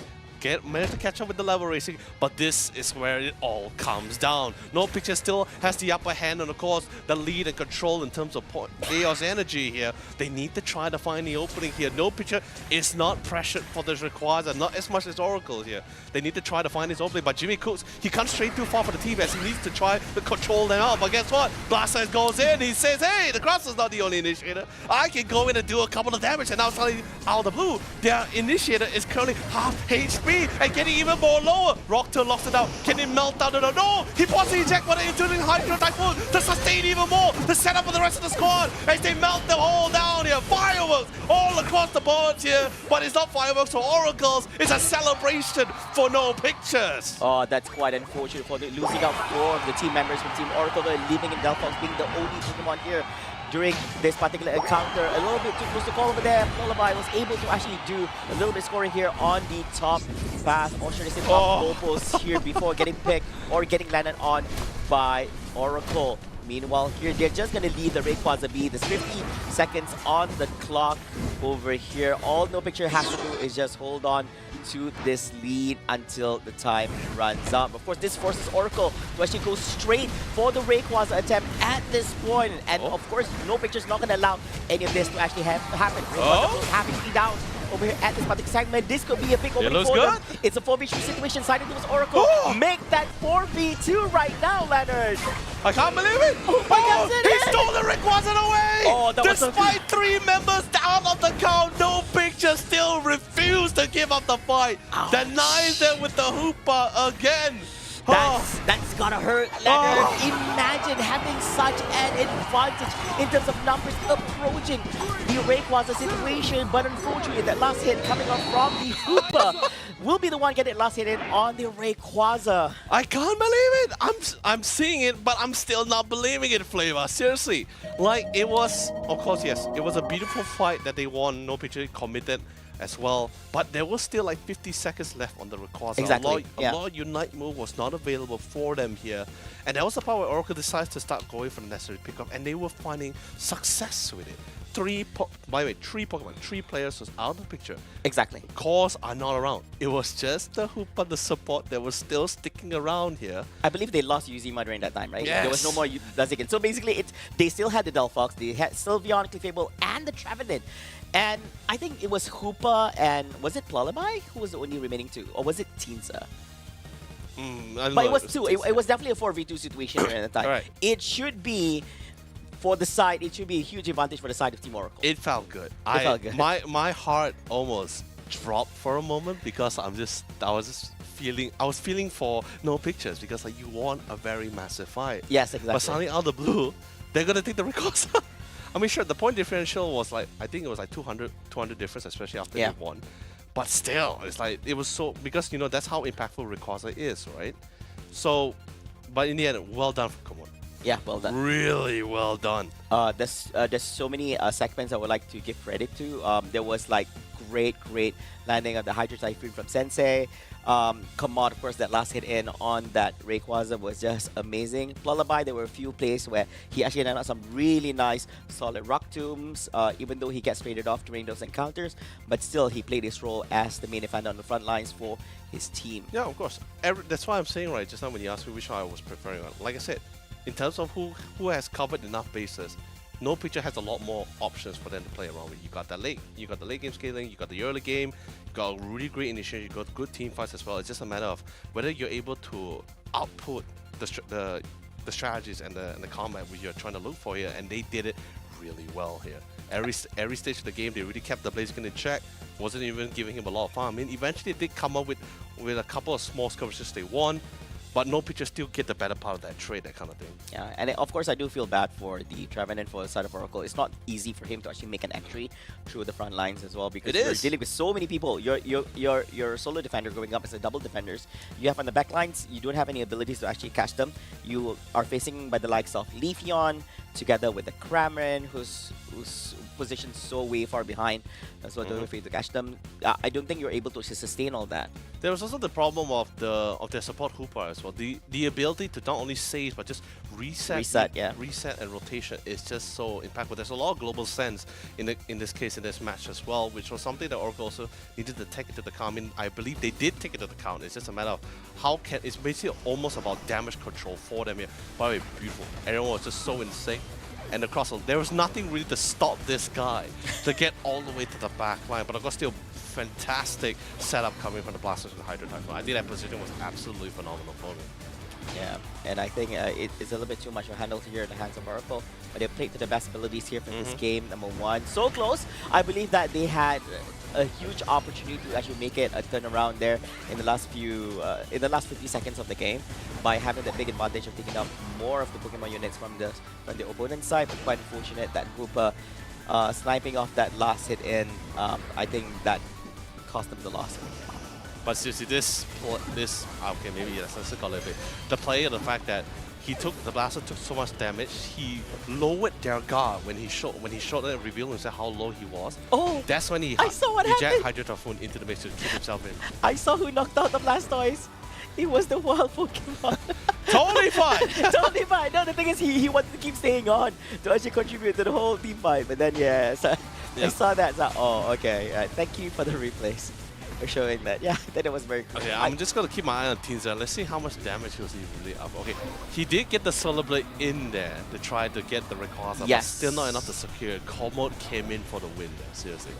Managed to catch up with the level racing, but this is where it all comes down. No Picture still has the upper hand, and of course the lead and control in terms of Chaos energy here. They need to try to find the opening here. No Picture is not pressured for this Rayquaza, not as much as Oracle here. They need to try to find his opening, but Jimmy Cooks, he can't stray too far for the team as he needs to try to control them out. But guess what? Blastoise goes in, he says, hey, the Grass is not the only initiator. I can go in and do a couple of damage, and now suddenly out of the blue, their initiator is currently half HP. HP and getting even more lower. Rocktail locks it out. Can he melt down? No! He wants to eject one into the Hydro Typhoon to sustain even more. The setup for the rest of the squad as they melt them all down here. Fireworks all across the board here. But it's not fireworks for Oracles. It's a celebration for No Pictures. Oh, that's quite unfortunate for losing out 4 of the team members from Team Oracle, leaving in Delphox being the only Pokemon here during this particular encounter. A little bit too close to call over there. Lullaby was able to actually do a little bit scoring here on the top path, or should I say top goal post here before getting picked or getting landed on by Oracle. Meanwhile, here they're just going to lead the Rayquaza B. There's 50 seconds on the clock over here. All No Picture has to do is just hold on to this lead until the time runs up. Of course, this forces Oracle to actually go straight for the Rayquaza attempt at this point. And of course, No Picture's not going to allow any of this to actually happen. Rayquaza will have to be down over here at this particular segment. This could be a big opening for them. It's a 4v3 situation sided towards Oracle. Make that 4v2 right now, Leonard. I can't believe it! He stole the Rayquaza away! Despite 3 members down on the count, No Picture still refused to give up the fight. Denies them with the Hoopa again. That's gotta hurt, Leonard. Imagine having such an advantage in terms of numbers approaching the Rayquaza situation, but unfortunately that last hit coming up from the Hoopa will be the one getting last hit in on the Rayquaza. I can't believe it! I'm seeing it, but I'm still not believing it, Flava. Seriously. Like, it was, of course, yes, it was a beautiful fight that they won. No Picture committed as well, but there was still like 50 seconds left on the Rayquaza. Exactly. A lot of Unite move was not available for them here, and that was the part where Oracle decides to start going for the necessary pickup, and they were finding success with it. 3 Pokemon, 3 players was out of the picture. Exactly. Cores are not around. It was just the Hoopa, the support that was still sticking around here. I believe they lost Uzima during that time, right? Yes. There was no more Blaziken. So basically, they still had the Delphox, they had Sylveon, Clefable, and the Trevenant. And I think it was Hoopa and, was it Lullaby? Who was the only remaining 2? Or was it Tinsa? But it was 2. It was definitely a 4v2 situation during that time. Right. It should be, for the side, it should be a huge advantage for the side of Team Oracle. It felt good. It felt good. My heart almost dropped for a moment because I was feeling for No Pictures because like you won a very massive fight. Yes, exactly. But suddenly out of the blue, they're gonna take the Rayquaza. I mean, sure, the point differential was like, I think it was like 200 difference, especially after they won. But still, it's like, it was so, because, you know, that's how impactful Rayquaza is, right? So, but in the end, well done for Komon. Yeah, well done. Really well done. There's so many segments I would like to give credit to. There was like great landing of the Hydro Typhoon from Sensei. Kamod, of course, that last hit in on that Rayquaza was just amazing. Lullaby, there were a few plays where he actually landed some really nice, solid rock tombs, even though he gets traded off during those encounters. But still, he played his role as the main defender on the front lines for his team. Yeah, of course. That's why I'm saying, right, just now when you asked me which one I was preferring, like I said, in terms of who has covered enough bases, No Picture has a lot more options for them to play around with. You got that late game scaling, you got the early game, you got a really great initiation, you got good team fights as well. It's just a matter of whether you're able to output the strategies and the combat which you're trying to look for here, and they did it really well here. Every stage of the game, they really kept the Blaziken in check, wasn't even giving him a lot of fun. I mean, eventually they did come up with a couple of small skirmishes they won, but No Picture still get the better part of that trade, that kind of thing. Yeah, and of course I do feel bad for the Trevenant for the side of Oracle. It's not easy for him to actually make an entry through the front lines as well, because you're dealing with so many people. You're solo defender going up as a double defenders. You have on the back lines, you don't have any abilities to actually catch them. You are facing by the likes of Leafeon together with the Cramorant, who's positioned so way far behind. That's why they're afraid to catch them. I don't think you're able to sustain all that. There was also the problem of their support Hoopa as well. The ability to not only save but just reset and rotation is just so impactful. There's a lot of global sense in this case in this match as well, which was something that Oracle also needed to take into account. I mean, I believe they did take it into account. It's just a matter of it's basically almost about damage control for them here. By the way, beautiful. Everyone was just so in sync. And across, there was nothing really to stop this guy to get all the way to the back line. But of course, still fantastic setup coming from the Blasters and the Hydro Typhoon. I think that position was absolutely phenomenal for me. Yeah, and I think it's a little bit too much of a handle here in the hands of Oracle. But they played to the best abilities here for this game, number one. So close. I believe that they had a huge opportunity to actually make it a turnaround there in the last 50 seconds of the game by having the big advantage of taking out more of the Pokemon units from the opponent's side. But quite unfortunate that Hooper sniping off that last hit in, I think that cost them the loss. But seriously, okay, maybe yes, let's call it a bit. The fact that the blaster took so much damage, he lowered their guard when he showed and revealed himself how low he was. Oh, that's when he jacked Hydro Typhoon into the mix to keep himself in. I saw who knocked out the Blastoise. It was the wild Pokemon. Totally fine. Totally fine. No, the thing is, he wanted to keep staying on to actually contribute to the whole team fight. But then, yeah, so I saw that. So, oh, okay. Thank you for the replays. For showing that. Yeah, then it was very cool. Okay, I'm just gonna keep my eye on Tencent. Let's see how much damage he was really up. Okay, he did get the Solar Blade in there to try to get the Rayquaza, but still not enough to secure. Cold came in for the win there, seriously.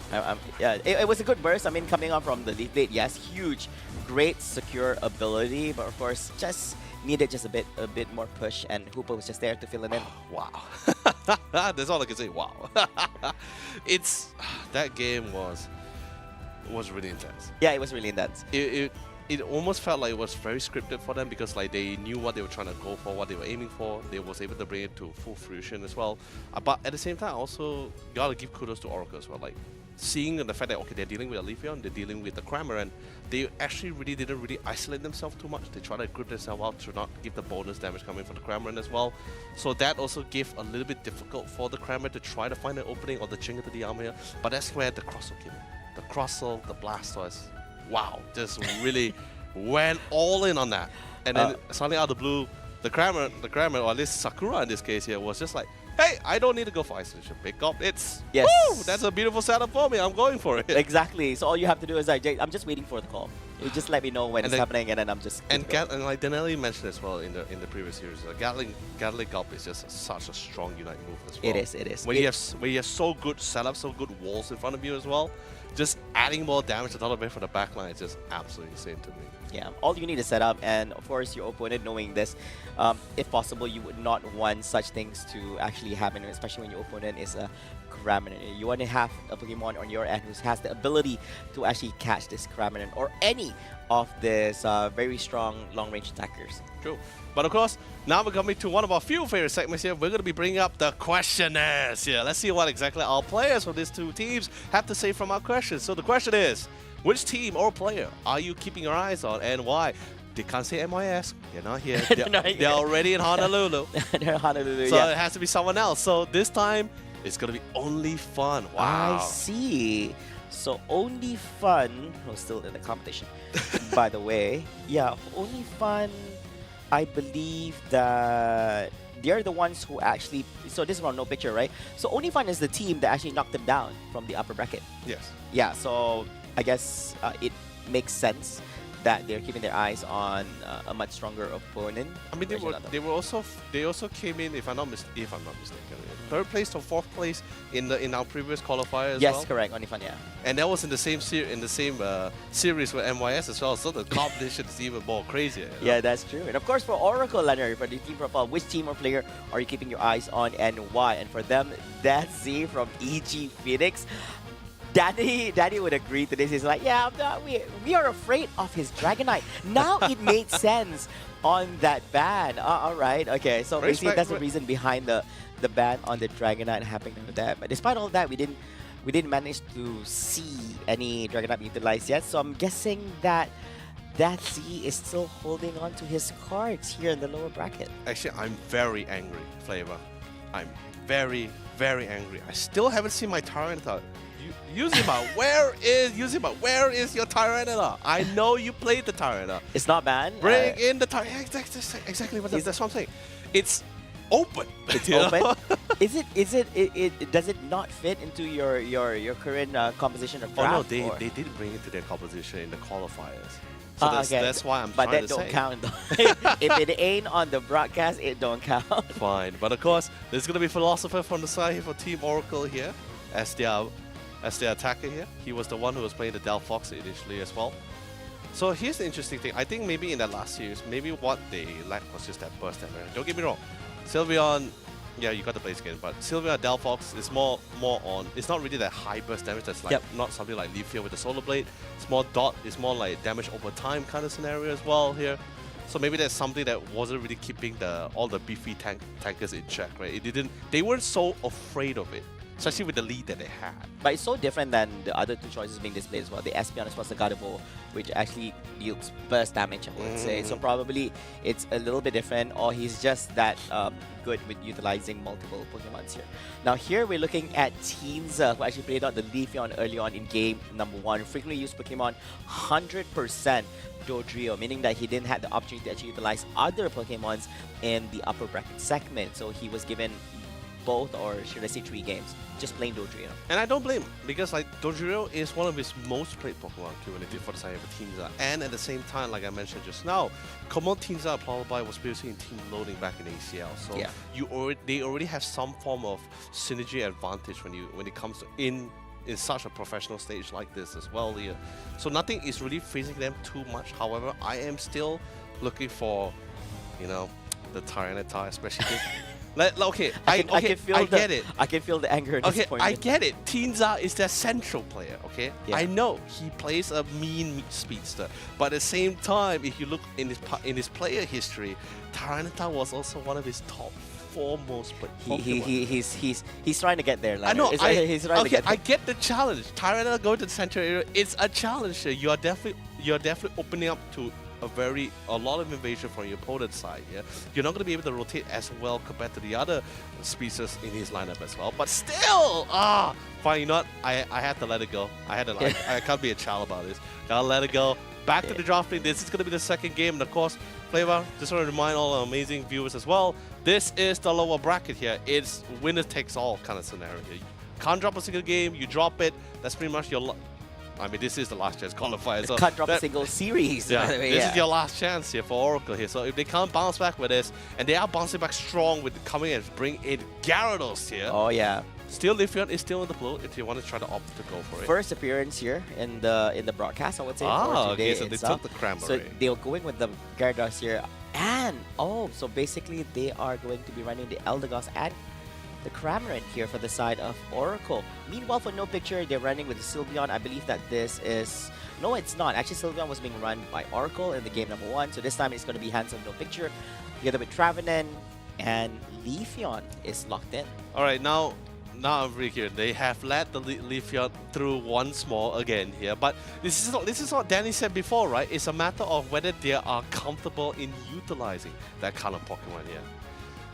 Yeah, it was a good burst. I mean, coming on from the Leaf Blade, yes, huge, great secure ability, but of course, just needed just a bit more push, and Hooper was just there to fill it in. Wow. That's all I can say, wow. That game was really intense. Yeah, it was really intense. It almost felt like it was very scripted for them because like they knew what they were trying to go for, what they were aiming for. They was able to bring it to full fruition as well. But at the same time, also gotta give kudos to Oracle as well. Like seeing the fact that okay, they're dealing with a Leafeon, they're dealing with the Cramorant, they actually didn't isolate themselves too much. They try to group themselves out to not give the bonus damage coming from the Cramorant as well. So that also gave a little bit difficult for the Cramorant to try to find an opening or the Chinga to the Armor. But that's where the Crossel came in. The Crossel, the Blastoise, wow, just really went all in on that. And then suddenly out of the blue, the Cramorant, or at least Sakura in this case here, was just like, hey, I don't need to go for isolation pickup. Woo, that's a beautiful setup for me. I'm going for it. Exactly. So all you have to do is I'm just waiting for the call. You just let me know when it's happening, and then I'm just. And like Danelie mentioned as well in the previous series, Gatling Gulp is just such a strong Unite move as well. It is. When you have so good setup, so good walls in front of you as well, just adding more damage another way for the backline is just absolutely insane to me. Yeah, all you need is set up, and of course your opponent knowing this, if possible, you would not want such things to actually happen, especially when your opponent is a Cramorant. You want to have a Pokemon on your end who has the ability to actually catch this Cramorant or any of this very strong long-range attackers. True. But of course, now we're coming to one of our few favorite segments here. We're going to be bringing up the questionnaires here. Let's see what exactly our players from these two teams have to say from our questions. So the question is, which team or player are you keeping your eyes on and why? They can't say MIS. They're not here. They're already in Honolulu. They're in Honolulu, so it has to be someone else. So this time, it's going to be Only Fun. Wow. I see. So Only Fun, who's still in the competition, by the way. Yeah, Only Fun, I believe that they're the ones who actually, so this is from No Picture, right? So Only Fun is the team that actually knocked them down from the upper bracket. Yes. Yeah, so I guess it makes sense that they're keeping their eyes on a much stronger opponent. I mean, they also came in, if I'm not mistaken, third place or fourth place in our previous qualifier as well. Yes, correct. Only Fun, yeah. And that was in the same series with MYS as well. So the competition is even more crazier. Yeah, that's true. And of course, for Oracle, Leonard, for the team profile, which team or player are you keeping your eyes on and why? And for them, that's Z from EG Phoenix. Daddy would agree to this. He's like, yeah, we are afraid of his Dragonite. Now it made sense on that ban. All right, okay. So basically, that's the reason behind the ban on the Dragonite happening with that. But despite all that, we didn't manage to see any Dragonite utilized yet. So I'm guessing that Z is still holding on to his cards here in the lower bracket. Actually, I'm very angry, Flava. I'm very, very angry. I still haven't seen my Tyranitar. Yuzima, where is your Tyranitar? I know you played the Tyranitar. It's not banned. Bring in the Tyranitar. Exactly what that's what I'm saying. It's open. It's open. Does it not fit into your current composition of draft? Oh no, they did bring it to their composition in the qualifiers. So that's why I'm trying to say. But that don't count. If it ain't on the broadcast, it don't count. Fine, but of course, there's gonna be Philosopher from the side here for Team Oracle here as their attacker here. He was the one who was playing the Delphox initially as well. So here's the interesting thing. I think maybe in that last series, maybe what they lacked was just that burst damage. Don't get me wrong. Sylveon, yeah, you got the blaze skin, but Sylveon Delphox is more on. It's not really that high burst damage. That's like not something like Leafeon with the Solar Blade. It's more dot. It's more like damage over time kind of scenario as well here. So maybe that's something that wasn't really keeping all the beefy tankers in check, right? It didn't. They weren't so afraid of it, especially with the lead that they had. But it's so different than the other two choices being displayed as well. The Espeon as well as the Gardevoir, which actually deals burst damage, I would say. So probably it's a little bit different, or he's just that good with utilizing multiple Pokemons here. Now here we're looking at Teensar, who actually played out the Leafeon early on in game number 1. Frequently used Pokemon, 100% Dodrio, meaning that he didn't have the opportunity to actually utilize other Pokemons in the upper bracket segment. So he was given both, or should I say 3 games, just plain Dodrio. And I don't blame him, because like Dodrio is one of his most played Pokemon community for the side of Teensar. And at the same time, like I mentioned just now, Common Teensar Plowby was previously in team loading back in ACL. So they already have some form of synergy advantage when it comes to in such a professional stage like this as well here. So nothing is really phasing them too much. However, I am still looking for, you know, the Tyranitar especially. Okay, I get it. I can feel the anger and disappointment. I get it. Teensar is their central player, okay? Yeah. I know he plays a mean speedster, but at the same time, if you look in his player history, Tyranitar was also one of his top 4 most played Pokemon. He's trying to get there. Like, I know. He's trying to get there. I get the challenge. Tyranitar going to the central area. It's a challenge here. You're definitely opening up to a lot of invasion from your opponent's side. Yeah, you're not going to be able to rotate as well compared to the other species in his lineup as well. But still, fine. You know what? I had to let it go. I can't be a child about this. Gotta let it go. Back to the drafting. This is going to be the second game, and of course, Flava, just want to remind all our amazing viewers as well, this is the lower bracket here. It's winner takes all kind of scenario here. You can't drop a single game. You drop it. That's pretty much your. I mean, this is the last chance qualifier. So can't drop a single series. Yeah, this is your last chance here for Oracle here. So if they can't bounce back with this, and they are bouncing back strong with coming and bring in Gyarados here. Oh yeah. Still, Leafeon is still in the float if you want to try to opt to go for it. First appearance here in the broadcast, I would say. For today okay, so they took the Cranberry. So they're going with the Gyarados here, and so basically they are going to be running the Eldegoss and the Cramorant here for the side of Oracle. Meanwhile, for No Picture, they're running with the Sylveon. I believe that this is... No, it's not. Actually, Sylveon was being run by Oracle in the game number 1. So this time it's going to be hands on No Picture, together with Travanen, and Leafeon is locked in. All right, now I'm really curious. They have led the Leafeon through once more again here. But this is what Danelie said before, right? It's a matter of whether they are comfortable in utilizing that kind of Pokemon here.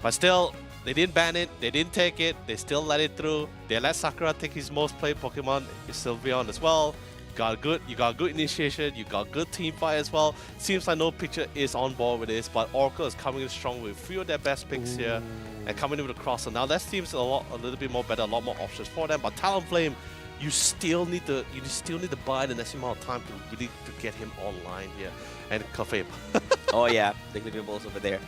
But still, they didn't ban it, they didn't take it, they still let it through. They let Sakura take his most played Pokemon, Sylveon as well. You got good initiation, you got good team fight as well. Seems like No Picture is on board with this, but Oracle is coming in strong with 3 of their best picks here and coming in with a crosser. Now that seems a little bit more better, a lot more options for them. But Talonflame, you still need to buy the necessary amount of time to get him online here. And Café. Oh yeah, the Glibbles over there.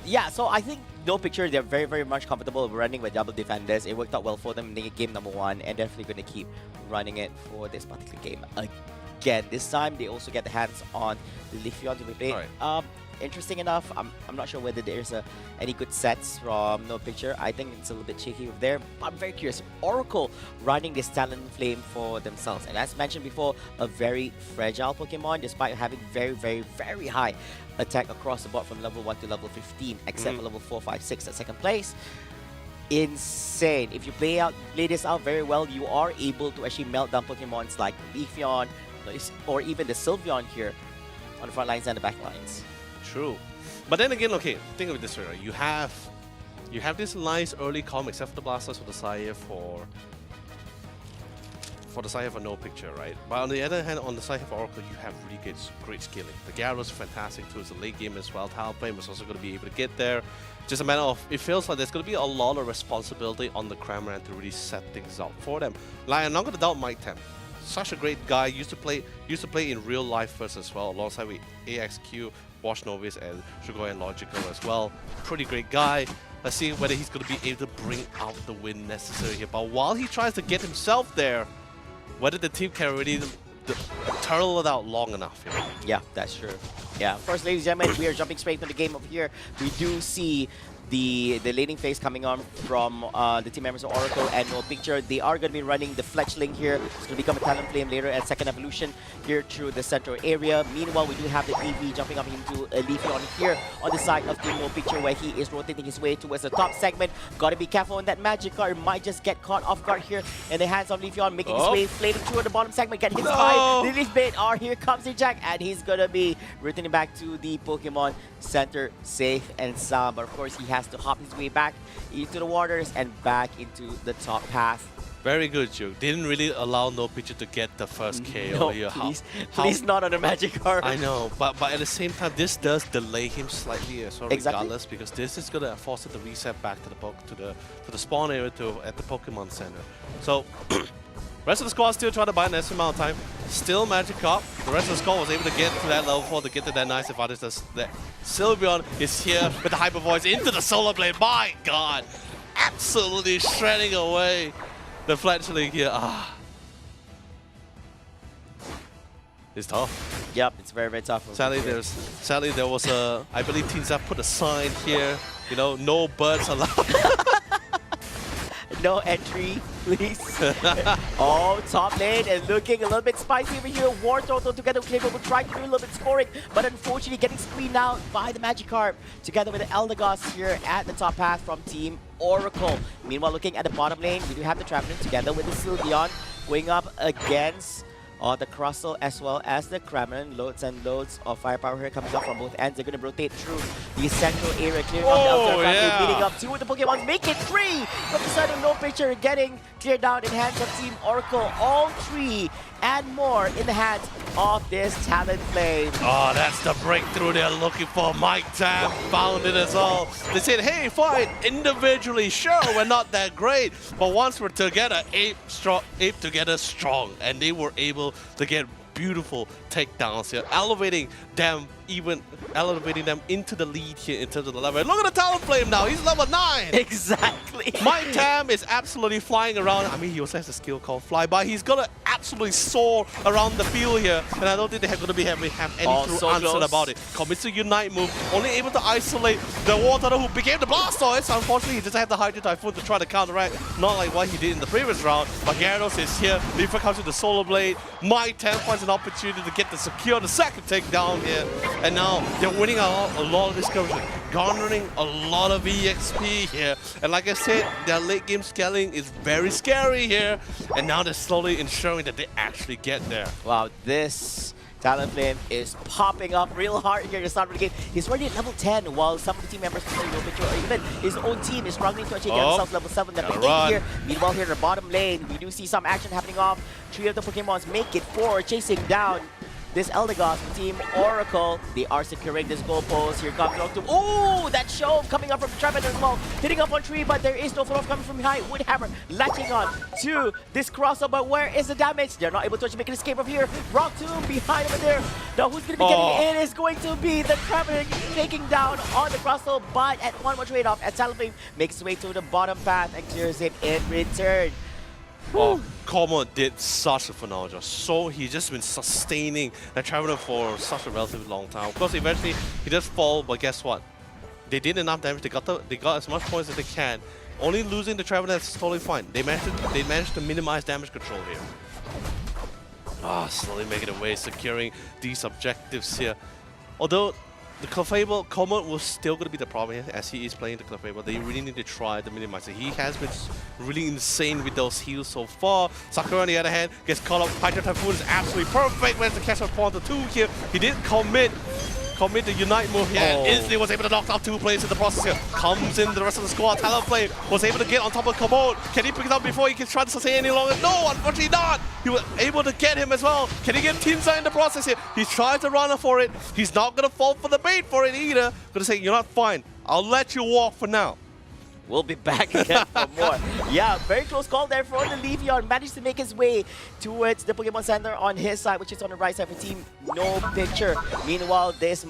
Yeah, so I think No Picture, they're very, very much comfortable running with double defenders. It worked out well for them in game number 1, and definitely going to keep running it for this particular game again. This time, they also get the hands on the Leafeon to be played. Right. Interesting enough, I'm not sure whether there's any good sets from No Picture. I think it's a little bit shaky with there. But I'm very curious. Oracle running this Talonflame for themselves. And as mentioned before, a very fragile Pokemon, despite having very, very, very high attack across the board from level 1 to level 15, except for level 4, 5, 6 at second place. Insane. If you play this out very well, you are able to actually melt down Pokemons like Leafeon or even the Sylveon here on the front lines and the back lines. True. But then again, okay, think of it this way, right? You have this nice early comp, except for the Blasters for the side for No Picture, right? But on the other hand, on the side for Oracle, you have really great scaling. The Gyarados is fantastic too. It's a late game as well. Talonflame is also going to be able to get there. Just a matter of, it feels like there's going to be a lot of responsibility on the Cramorant to really set things up for them. Like, I'm not going to doubt Mike Temp. Such a great guy. Used to play in real life first as well, alongside with AXQ, Wash Novice, and Sugar and Logical as well. Pretty great guy. Let's see whether he's going to be able to bring out the win necessary here. But while he tries to get himself there, whether the team can really turtle it out long enough. You know? Yeah, that's true. Yeah, of course, ladies and gentlemen, we are jumping straight to the game over here. We do see the laning phase coming on from the team members of Oracle and No Picture. They are going to be running the Fletchling here. It's going to become a Talonflame later at second evolution here through the central area. Meanwhile, we do have the EV jumping up into Leafeon here on the side of Team No Picture, where he is rotating his way towards the top segment. Got to be careful on that magic card. Might just get caught off guard here in the hands of Leafeon, making his way, flaming through the bottom segment, get hit by the Leaf Bait. Here comes the Jack, and he's going to be returning back to the Pokemon Center safe and sound. But of course, he has to hop his way back into the waters and back into the top path. Very good, Joe. Didn't really allow No Picture to get the first KO No, here. please not on a magic card. I know, but at the same time, this does delay him slightly as well, Exactly. regardless, because this is gonna force it to reset back to the spawn area at the Pokemon Center. So. Rest of the squad still trying to buy an extra amount of time. Still Magikarp. The rest of the squad was able to get to that level 4 to get to that nice advantage. That Sylveon is here with the Hyper Voice into the Solar Blade. My God! Absolutely shredding away the Fletchling here. It's tough. Yep, it's very, very tough. Sadly, there was a, I believe Tencent put a sign here, you know, no birds allowed. No entry, please. Oh, top lane and looking a little bit spicy over here. War Turtle together with Claypool trying to do a little bit scoring, but unfortunately getting screened out by the Magikarp together with the Eldegoss here at the top path from Team Oracle. Meanwhile, looking at the bottom lane, we do have the Traveler together with the Sylveon going up against the Crustle as well as the Kremlin. Loads and loads of firepower here coming up from both ends. They're going to rotate through the central area, clearing up the outer family, beating up two of the Pokemon, make it 3 from the side of No Picture, getting cleared down in hands of Team Oracle. All 3 and more in the hands of this Talonflame. Oh, that's the breakthrough they're looking for. Mike Tam found it as well. They said, hey, fine, individually, sure, we're not that great, but once we're together, ape together strong. And they were able to get beautiful takedowns here, elevating them into the lead here in terms of the level. And look at the Talonflame now, he's level 9! Exactly. Mike Tam is absolutely flying around. I mean, he also has a skill called Fly, but he's gonna absolutely soar around the field here. And I don't think they're gonna have any true answer about it. Commits to Unite move, only able to isolate the War Turtle who became the Blastoise. Unfortunately, he just had the Hydro Typhoon to try to counteract, not like what he did in the previous round. But Gyarados is here, Leafer comes with the Solar Blade. Mike Tam finds an opportunity to get to secure the second takedown here. And now they're winning a lot of this skirmishing, garnering a lot of EXP here. And like I said, their late game scaling is very scary here. And now they're slowly ensuring that they actually get there. Wow, this Talonflame is popping up real hard here to start of the game. He's already at level 10, while some of the team members, or even his own team, is struggling to actually get themselves level 7, level 8 here. Meanwhile, here in the bottom lane, we do see some action happening off. 3 of the Pokemons make it 4, chasing down this Eldegoss from Team Oracle. They are securing this goal post. Here comes Noctum. Oh, that shove coming up from Trevin as well. Hitting up on 3, but there is no follow-up coming from behind. Woodhammer latching on to this crossover, but where is the damage? They're not able to actually make an escape over here. Rock Tomb behind over there. Now who's going to be getting it? It is going to be the Trevin taking down on the crossover, but at one more trade-off, as Talonflame makes his way to the bottom path and clears it in return. Oh, Common did such a phenomenal job. So he's just been sustaining the Traveler for such a relatively long time. Of course, eventually he does fall, but guess what? They did enough damage. They got as much points as they can. Only losing the Traveler is totally fine. They managed to minimize damage control here. Slowly making their way, securing these objectives here. Although the Clefable, Common was still going to be the problem here as he is playing the Clefable. They really need to try to minimize it. He has been really insane with those heals so far. Sakura on the other hand gets caught up. Hydro Typhoon is absolutely perfect. Where's the catch up point to 2 here? He did commit the Unite move here and instantly was able to knock out 2 players in the process here. Comes in the rest of the squad. Talonflame was able to get on top of Commode. Can he pick it up before he can try to sustain any longer? No, unfortunately not. He was able to get him as well. Can he get Tencent in the process here? He's trying to run for it. He's not going to fall for the bait for it either. Going to say, you're not fine. I'll let you walk for now. We'll be back again for more. Yeah, very close call there for the Leafeon. Managed to make his way towards the Pokemon Center on his side, which is on the right side for Team No Picture. Meanwhile, this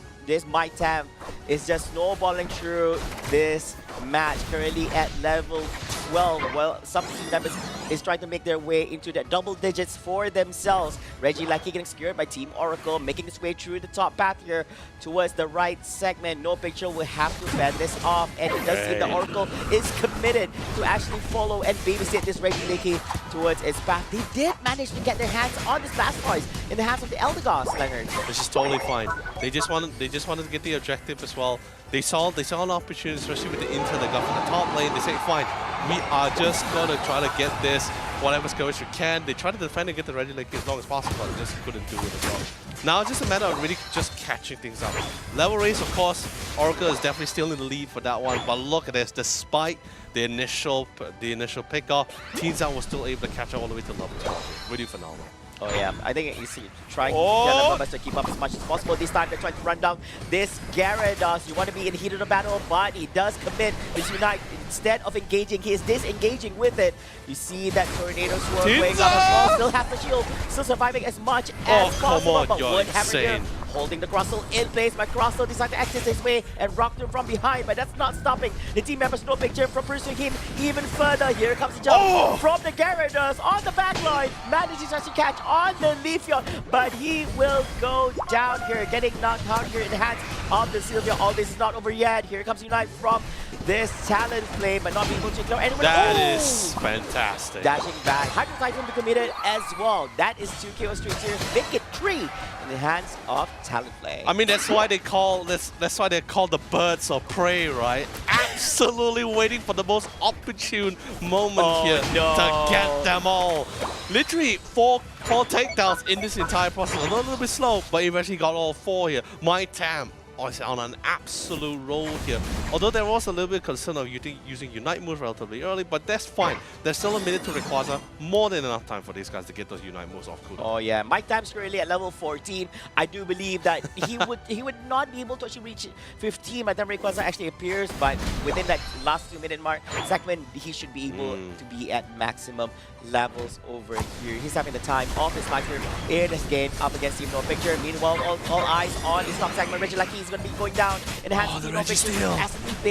Mike Tam is just snowballing through this match. Currently at level 12. Well, some team members is trying to make their way into the double digits for themselves. Reggie Lackey getting secured by Team Oracle, making his way through the top path here towards the right segment. No Picture will have to fend this off, and it does seem that Oracle is committed to actually follow and babysit this Reggie Lackey towards its path. They did manage to get their hands on this Blastoise in the hands of the Eldegoss, Leonard. Which is totally fine. They just wanted to get the objective as well. They saw an opportunity, especially with the intel they got from the top lane. They say, fine, we are just gonna try to get this whatever skirmish we can. They try to defend and get the Reggie Lackey as long as possible, but just couldn't do it as well. Now it's just a matter of really just catching things up. Level race, of course, Oracle is definitely still in the lead for that one, but look at this, despite the initial pick-off, Tencent was still able to catch up all the way to level 12. Really phenomenal. Oh yeah, I think he's trying to get to keep up as much as possible. This time they're trying to run down this Gyarados. You want to be in the heat of the battle, but he does commit this Unite. Instead of engaging, he is disengaging with it. You see that Tornado Swirl going up as well. Still have the shield, still surviving as much as possible. On, but you're Woodhammer here, holding the Crossel in place. But Crossel decides to exit his way and rock him from behind, but that's not stopping the team members. No Picture from pursuing him even further. Here comes the jump from the Gyarados on the back line. Manages to actually catch on the Leafeon, but he will go down here, getting knocked out here in the hands of the Sylvia. All this is not over yet. Here comes Unite from this Talonflame, but not being able to clear anyone. That is fantastic. Dashing back. Hydro Typhoon be committed as well. That is 2 KO straight series. Make it 3 in the hands of Talonflame. I mean, that's why they call that's why they're called the birds of prey, right? Absolutely waiting for the most opportune moment here to get them all. Literally four takedowns in this entire process. A little bit slow, but eventually got all 4 here. My Tam on an absolute roll here. Although there was a little bit of concern of using Unite moves relatively early, but that's fine. There's still a minute to Rayquaza. More than enough time for these guys to get those Unite moves off cooldown. Oh yeah, Mike Tam's currently at level 14. I do believe that he would not be able to actually reach 15 by the time Rayquaza actually appears, but within that last 2-minute mark segment, he should be able to be at maximum levels over here. He's having the time of his life here in this game up against Team No Picture. Meanwhile, all eyes on his top segment. Reggie Lackey is going to be going down in the hands of Team No Picture.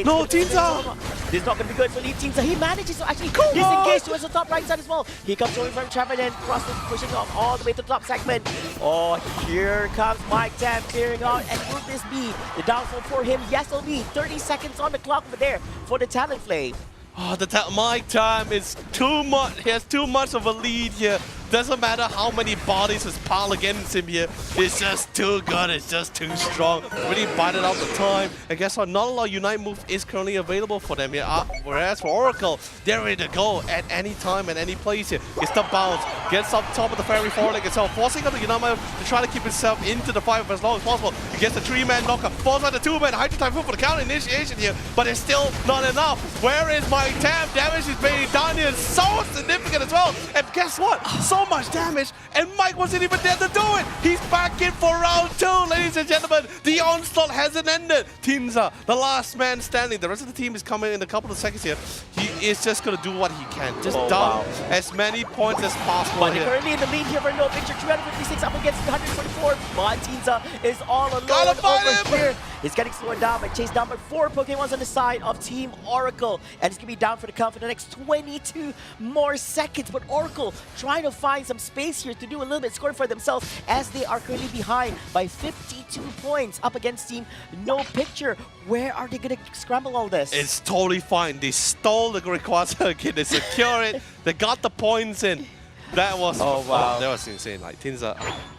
No, Tencent! This is not going to be good for Leaf Tencent. He manages to actually disengage towards the top right side as well. He comes over from Trevor and Crossing, pushing off all the way to the top segment. Oh, here comes Mike Tam clearing out. And will this be the downfall for him? Yes, it'll be 30 seconds on the clock over there for the Talonflame. Oh, Mike Tam is too much. He has too much of a lead here. Doesn't matter how many bodies is piled against him here. It's just too good. It's just too strong. Really bided out the time. And guess what? Not a lot of Unite move is currently available for them here. Whereas for Oracle, they're ready to go at any time, at any place here. It's the bounce. Gets up top of the fairy forward leg itself. Forcing up the Unite move to try to keep himself into the fight for as long as possible. He gets the 3-man knocker. Falls on the 2-man. Hydro Typhoon for the counter initiation here. But it's still not enough. Where is Mike Tam? Damage is being done here. So significant as well. And guess what? So much damage, and Mike wasn't even there to do it. He's back in for round 2, ladies and gentlemen. The onslaught hasn't ended. Teamza, the last man standing. The rest of the team is coming in a couple of seconds here. He is just going to do what he can. Just dump as many points as possible. But currently in the lead here for No Picture, 256 up against 124. But Teamza is all alone over here. He's getting slowed down, but chased down by 4 Pokemons on the side of Team Oracle. And he's going to be down for the count for the next 22 more seconds. But Oracle trying to find some space here to do a little bit scoring for themselves as they are currently behind by 52 points up against Team No Picture. Where are they going to scramble all this? It's totally fine. They stole the Rayquaza again. They secure it. They got the points in. That was that was insane. Like Tencent.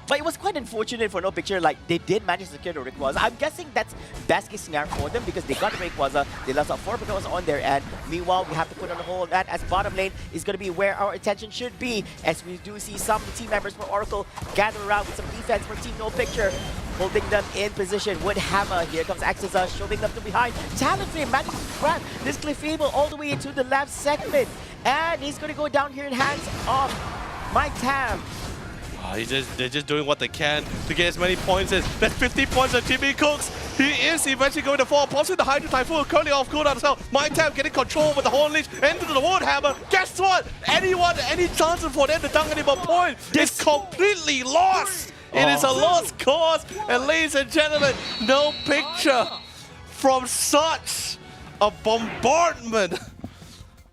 But it was quite unfortunate for No Picture. Like, they did manage to secure the Rayquaza. I'm guessing that's best case scenario for them because they got the Rayquaza. They lost out 4 Pokemon on their end. Meanwhile, we have to put on hold that as bottom lane is going to be where our attention should be, as we do see some of the team members for Oracle gather around with some defense for Team No Picture, holding them in position. Woodhammer, here comes Axiza, shoving them to behind. Talonflame managed to grab this Clefable all the way into the left segment. And he's going to go down here in hands of Mike Tam. They're just doing what they can to get as many points as. That's 50 points of Jimmy Cooks. He is eventually going to fall. Pops with the Hydro Typhoon, currently off cooldown as well. Mike Tam getting control with the Horn Leech into the Woodhammer. Guess what? Any chances for them to dunk any more points is completely lost. It is a lost cause. And ladies and gentlemen, No Picture from such a bombardment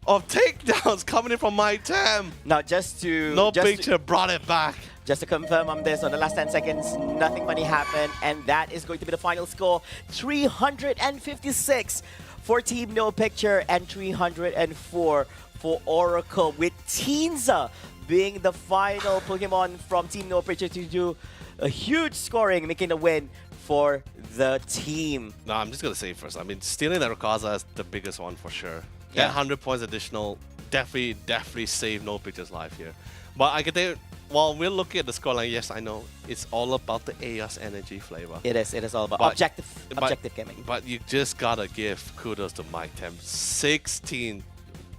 of takedowns coming in from my Tam. Now, just to No picture brought it back. Just to confirm on this, on the last 10 seconds, nothing funny happened, and that is going to be the final score: 356 for Team No Picture and 304 for Oracle, with Teenza being the final Pokemon from Team No Picture to do a huge scoring, making the win for the team. No, I'm just gonna say first. I mean, stealing that Rayquaza is the biggest one for sure. Yeah. That 100 points additional definitely saved No Picture's life here. But I can tell you, while we're looking at the scoreline, yes, I know it's all about the AS energy flavor. It is all about But- objective gaming. But you just gotta give kudos to Mike Tam. 16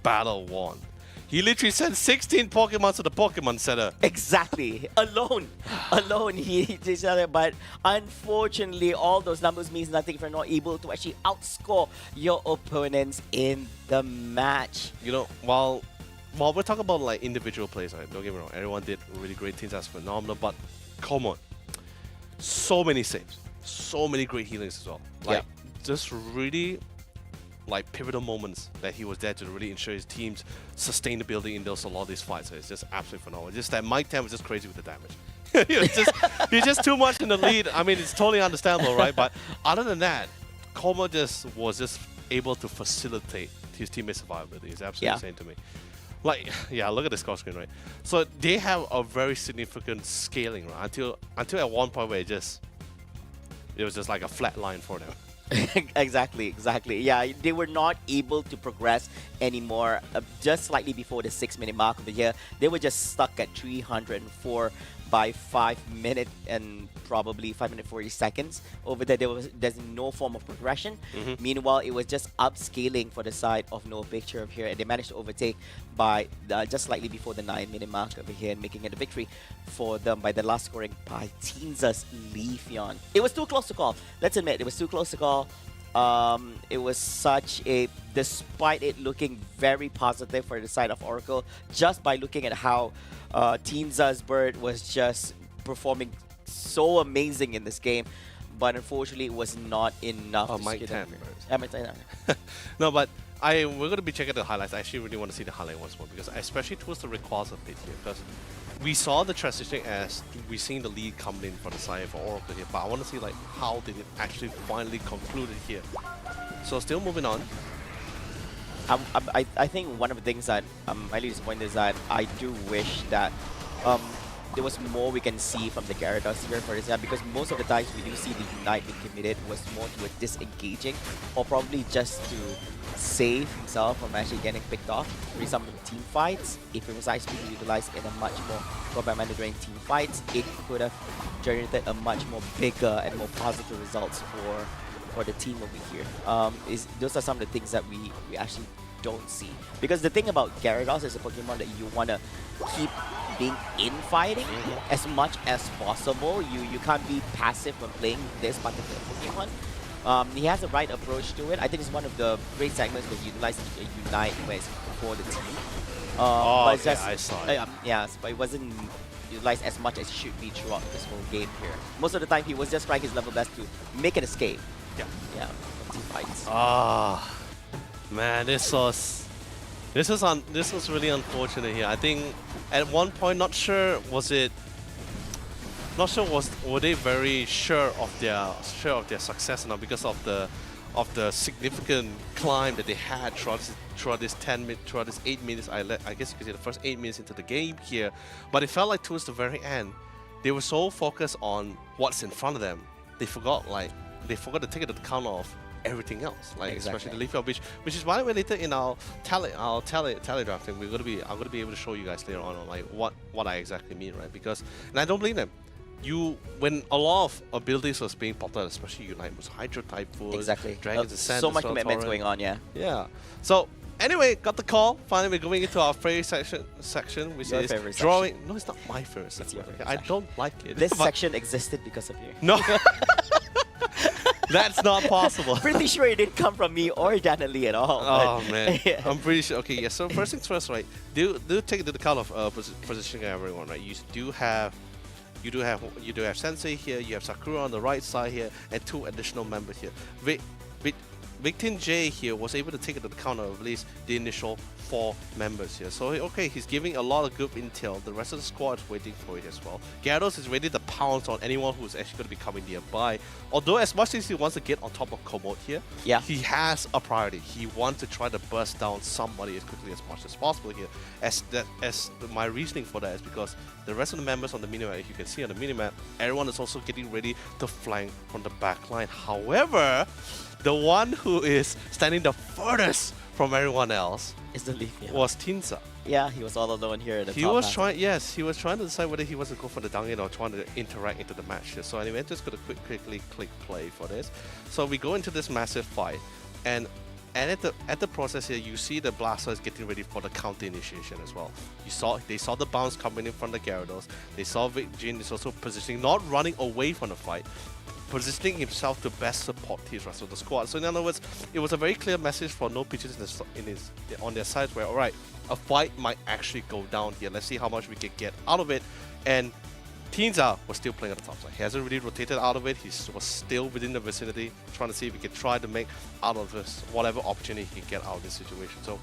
battle won. He literally sent 16 Pokemon to the Pokemon Center. Exactly. Alone he did that, but unfortunately all those numbers means nothing if you're not able to actually outscore your opponents in the match. You know, while we're talking about like individual plays, right? Don't get me wrong, everyone did really great things, that's phenomenal, but come on. So many saves, so many great healings as well. Like just really like pivotal moments that he was there to really ensure his team's sustainability in those a lot of these fights. So it's just absolutely phenomenal. Just that Mike Tam was just crazy with the damage. He's just too much in the lead. I mean, it's totally understandable, right? But other than that, Como was just able to facilitate his teammates' survivability. It's absolutely insane to me. Like, yeah, look at the score screen, right? So they have a very significant scaling, right? Until at one point where it was just like a flat line for them. Exactly. Yeah, they were not able to progress anymore. Just slightly before the 6-minute mark of the year, they were just stuck at 304 by 5 minutes and probably 5 minutes 40 seconds. Over there, there's no form of progression. Meanwhile, it was just upscaling for the side of No Picture of here, and they managed to overtake by just slightly before the 9-minute mark over here, and making it a victory for them by the last scoring by Teenza's Leafeon. It was too close to call. Let's admit, it was too close to call. It was such a, despite it looking very positive for the side of Oracle, just by looking at how Teenza's bird was just performing so amazing in this game, but unfortunately it was not enough. Oh, to Mike secure Tam. the- No, but we're going to be checking the highlights. I actually really want to see the highlight once more, because especially towards the Rayquaza bit here, because we saw the transition as we seen the lead coming in for the side for Oracle here, but I want to see like how did it actually finally concluded here. So still moving on. I think one of the things that I'm highly disappointed is that I do wish that there was more we can see from the Gyarados here for this time, because most of the times we do see the Unite being committed was more towards disengaging, or probably just to save himself from actually getting picked off during some of the team fights. If it was actually utilized in a much more combat manner during team fights, it could have generated a much more bigger and more positive results for the team over here. Those are some of the things that we actually don't see. Because the thing about Gyarados is a Pokemon that you want to keep being infighting as much as possible. You can't be passive when playing this particular Pokemon. He has the right approach to it. I think it's one of the great segments where you utilize Unite where it's for the team. But it's just, I saw it. yes, but it wasn't utilized as much as it should be throughout this whole game here. Most of the time he was just trying his level best to make an escape. Yeah, from team fights. Ah, man, this was really unfortunate here. I think at one point, not sure were they very sure of their success now, because of the significant climb that they had throughout this 8 minutes. I guess you could say the first 8 minutes into the game here, but it felt like towards the very end they were so focused on what's in front of them, they forgot to take into account of everything else, like especially the Leafeon, which is why later in our tally drafting I'm gonna be able to show you guys later on like what I exactly mean, right? Because, and I don't blame them. When a lot of abilities was being popped out, especially Unite, was Hydro Typhoon, Dragon's Descent, so much commitments going on, yeah. So anyway, got the call. Finally, we're going into our favorite section, which Your is favorite drawing. section. No, it's not my favorite section. your favorite I section. don't like it. This But section existed because of you. no. That's not possible. Pretty sure it didn't come from me or Danelie at all. Oh but man, yeah. I'm pretty sure. Okay, yeah. So first things first, right? Do take into account of positioning everyone, right? You do have Sensei here. You have Sakura on the right side here, and 2 additional members here. With Victin J here was able to take into account of at least the initial 4 members here. So, okay, he's giving a lot of good intel. The rest of the squad is waiting for it as well. Gyarados is ready to pounce on anyone who's actually going to be coming nearby. Although, as much as he wants to get on top of Komoot here, he has a priority. He wants to try to burst down somebody as quickly as much as possible here. My reasoning for that is because the rest of the members on the minimap, if you can see on the minimap, everyone is also getting ready to flank from the back line. However, the one who is standing the furthest from everyone else It's the leaf. was Tencent. Yeah, he was all alone here at the He top. was trying, yes, he was trying to decide whether he wants to go for the down in or trying to interact into the match. So anyway, just gonna quickly click play for this. So we go into this massive fight, and at the process here, you see the Blasters getting ready for the counter initiation as well. They saw the bounce coming in from the Gyarados. They saw Vic Jin is also positioning, not running away from the fight, positioning himself to best support his rest of the squad. So in other words, it was a very clear message for no pitches on their side where, alright, a fight might actually go down here. Let's see how much we can get out of it. And Teensar was still playing at the top side. He hasn't really rotated out of it. He was still within the vicinity, trying to see if he can try to make out of this whatever opportunity he can get out of this situation. So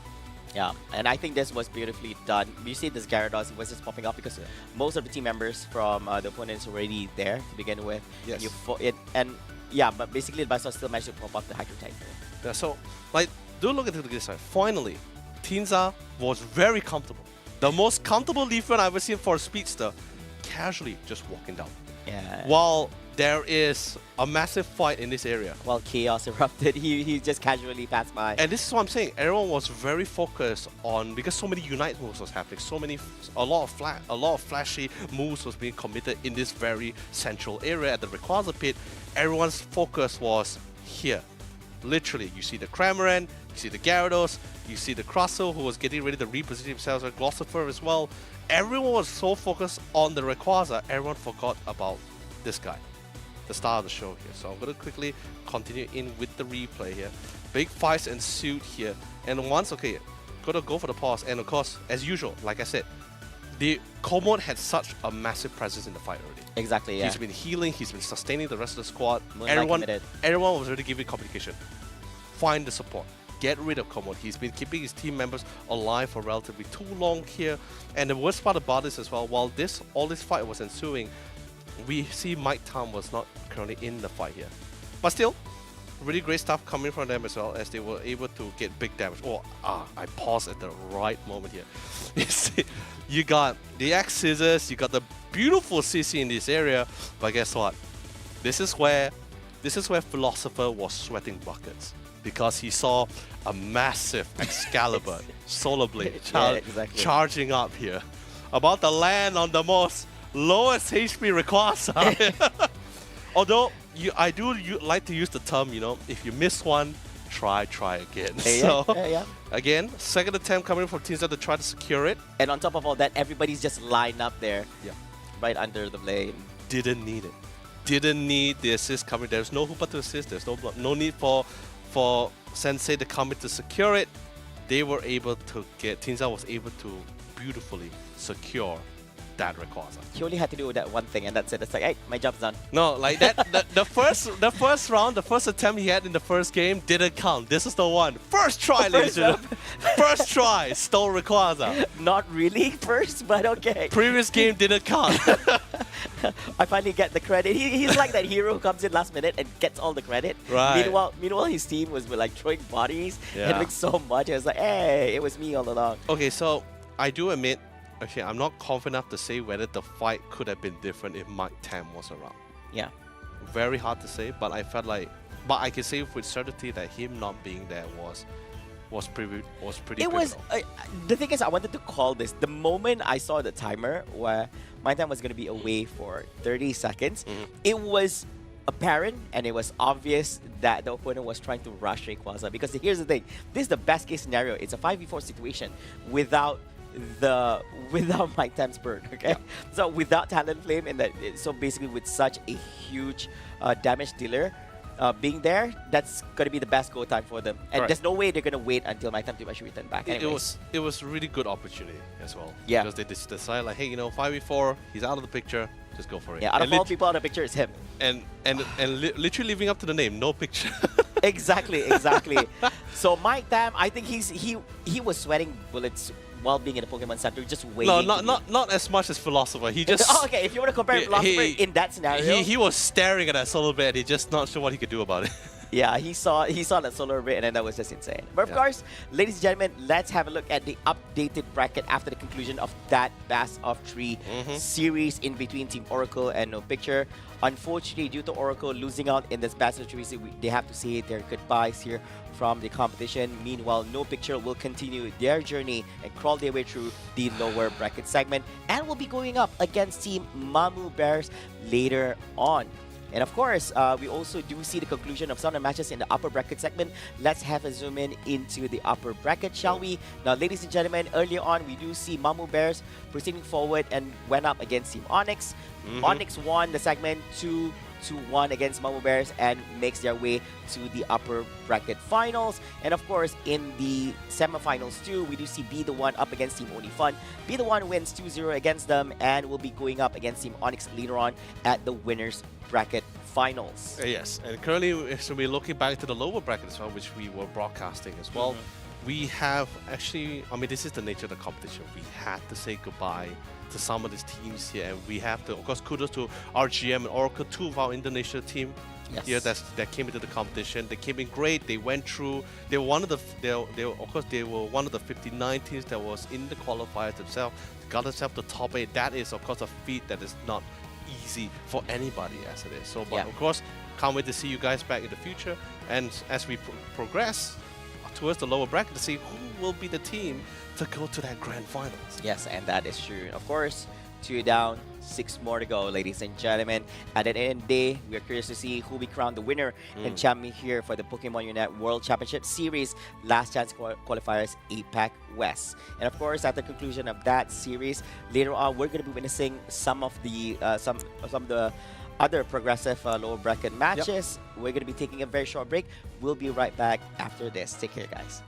yeah, and I think this was beautifully done. You see this Gyarados, he was just popping up because most of the team members from the opponents were already there to begin with. Yes. But basically the Blasters still managed to pop up the Hydro type. yeah, so like do look at the side. Finally, Teensar was very comfortable. The most comfortable leaf run I've ever seen for a speedster, casually just walking down. Yeah. While there is a massive fight in this area. While chaos erupted, he just casually passed by. And this is what I'm saying. Everyone was very focused on, because so many Unite moves was happening, a lot of flashy moves was being committed in this very central area at the Rayquaza pit. Everyone's focus was here. Literally, you see the Cramorant, you see the Gyarados, you see the Crustle who was getting ready to reposition himself as Glossifer as well. Everyone was so focused on the Rayquaza, everyone forgot about this guy, the star of the show here. So I'm going to quickly continue in with the replay here. Big fights ensued here. And once, okay, going to go for the pause. And of course, as usual, like I said, the Komoot had such a massive presence in the fight already. Exactly, yeah. He's been healing, he's been sustaining the rest of the squad. Everyone was already giving communication. Find the support. Get rid of Komoot. He's been keeping his team members alive for relatively too long here. And the worst part about this as well, while all this fight was ensuing, we see Mike Tam was not currently in the fight here. But still, really great stuff coming from them as well, as they were able to get big damage. I paused at the right moment here. You see, you got the Axe Scissors, you got the beautiful CC in this area, but guess what? This is where Philosopher was sweating buckets, because he saw a massive Excalibur Solar Blade charging up here, about to land on the most lowest HP Rayquaza. Although I do like to use the term, if you miss one, try again. Again, second attempt coming from Teensar to try to secure it. And on top of all that, everybody's just lined up there, right under the blade. Didn't need it. Didn't need the assist coming. There's no Hoopa to assist. There's no need for Sensei to come in to secure it. They were able to Teensar was able to beautifully secure that Rayquaza. He only had to do that one thing, and that's it. It's like, hey, my job's done. No, like that. the first round, the first attempt he had in the first game didn't count. This is the one. First try, ladies and gentlemen. First try, stole Rayquaza. Not really first, but okay. Previous game didn't count. I finally get the credit. He's like that hero who comes in last minute and gets all the credit. Right. Meanwhile, his team was like throwing bodies and doing so much. I was like, hey, it was me all along. Okay, so I do admit, okay, I'm not confident enough to say whether the fight could have been different if Mike Tam was around. Yeah. Very hard to say, but I felt like, but I can say with certainty that him not being there was pretty. It was. The thing is, I wanted to call this the moment I saw the timer where Mike Tam was going to be away for 30 seconds. It was apparent and it was obvious that the opponent was trying to rush Rayquaza, because here's the thing: this is the best case scenario. It's a 5v4 situation without Mike Tam's bird, okay? Yeah. So without Talonflame, and so basically with such a huge damage dealer being there, that's gonna be the best go time for them. And there's no way they're gonna wait until Mike Tam to actually return back. It was really good opportunity as well. Yeah. Because they decided like, hey, 5v4, he's out of the picture, just go for it. Yeah, out of all people out of the picture, it's him. And literally living up to the name, no picture. Exactly, exactly. So Mike Tam, I think he was sweating bullets while being in the Pokemon Center, just waiting. No, to not as much as Philosopher. He just Oh, okay, if you want to compare Philosopher in that scenario, he was staring at that solar bit. He's just not sure what he could do about it. yeah, he saw that solar ray, and then that was just insane. But of course, ladies and gentlemen, let's have a look at the updated bracket after the conclusion of that best of 3 series in between Team Oracle and No Picture. Unfortunately, due to Oracle losing out in this best of 3, they have to say their goodbyes here from the competition. Meanwhile, No Picture will continue their journey and crawl their way through the lower bracket segment and will be going up against Team Mamu Bears later on. And of course, we also do see the conclusion of some of the matches in the upper bracket segment. Let's have a zoom in into the upper bracket, shall we? Now, ladies and gentlemen, earlier on, we do see Mamu Bears proceeding forward and went up against Team Onyx. Onyx won the segment 2-1 against Mamu Bears and makes their way to the upper bracket finals. And of course, in the semifinals too, we do see Be The One up against Team Only Fun. Be The One wins 2-0 against them and will be going up against Team Onyx later on at the winners bracket finals. Yes, and currently, so we're looking back to the lower bracket as well, which we were broadcasting as well. We have actually, I mean, this is the nature of the competition. We had to say goodbye to some of these teams here, and we have to, of course, kudos to RGM and Oracle, 2 of our Indonesia team here that came into the competition. They came in great. They went through. They were one of the. They were one of the 59 teams that was in the qualifiers themselves. Got themselves to top 8. That is, of course, a feat that is not easy for anybody as it is. So, but of course, can't wait to see you guys back in the future. And as we progress towards the lower bracket to see who will be the team to go to that grand finals. Yes, and that is true. Of course, 2 down, 6 more to go, ladies and gentlemen. At the end of the day, we are curious to see who we crown the winner and champion here for the Pokemon UNITE World Championship Series Last Chance Qualifiers APAC West. And of course, at the conclusion of that series, later on, we're going to be witnessing some of the other progressive lower bracket matches. We're going to be taking a very short break. We'll be right back after this. Take care, guys.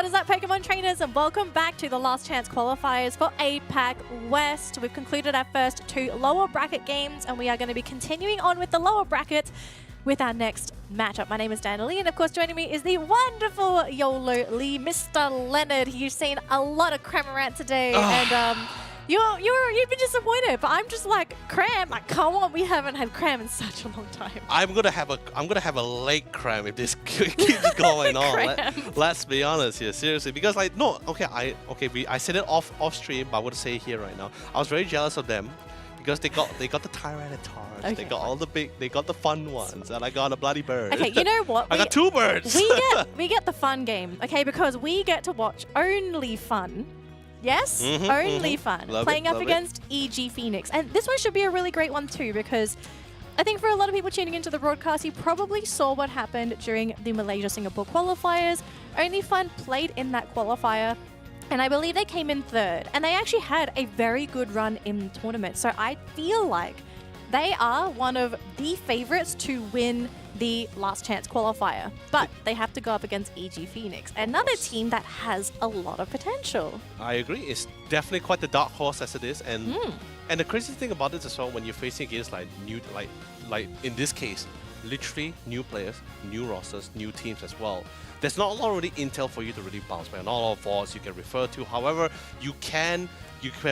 What is up, Pokemon trainers, and welcome back to the last chance qualifiers for APAC West. We've concluded our first 2 lower bracket games, and we are going to be continuing on with the lower brackets with our next matchup. My name is Danelie, and of course joining me is the wonderful Yololee, Mr. Leonard. You've seen a lot of Cramorant today, and you've been disappointed, but I'm just like, Cram, like, come on, we haven't had Cram in such a long time. I'm gonna have a leg cramp if this keeps going on. Let's be honest here, seriously, because like I said it off stream, but I would say it here right now. I was very jealous of them because they got the Tyranitar, okay, they got all the they got the fun ones, and I got a bloody bird. Okay, you know what? I got 2 birds. we get the fun game, okay, because we get to watch only fun. Yes, only fun. Playing up against EG Phoenix. And this one should be a really great one too, because I think for a lot of people tuning into the broadcast, you probably saw what happened during the Malaysia-Singapore qualifiers. Only Fun played in that qualifier, and I believe they came in 3rd. And they actually had a very good run in the tournament. So I feel like they are one of the favorites to win the last chance qualifier, but they have to go up against EG Phoenix, another team that has a lot of potential. I agree. It's definitely quite the dark horse as it is, and the crazy thing about this as well, when you're facing against like new, like in this case, literally new players, new rosters, new teams as well. There's not a lot of really intel for you to really bounce by, not a lot of voids you can refer to. However, you can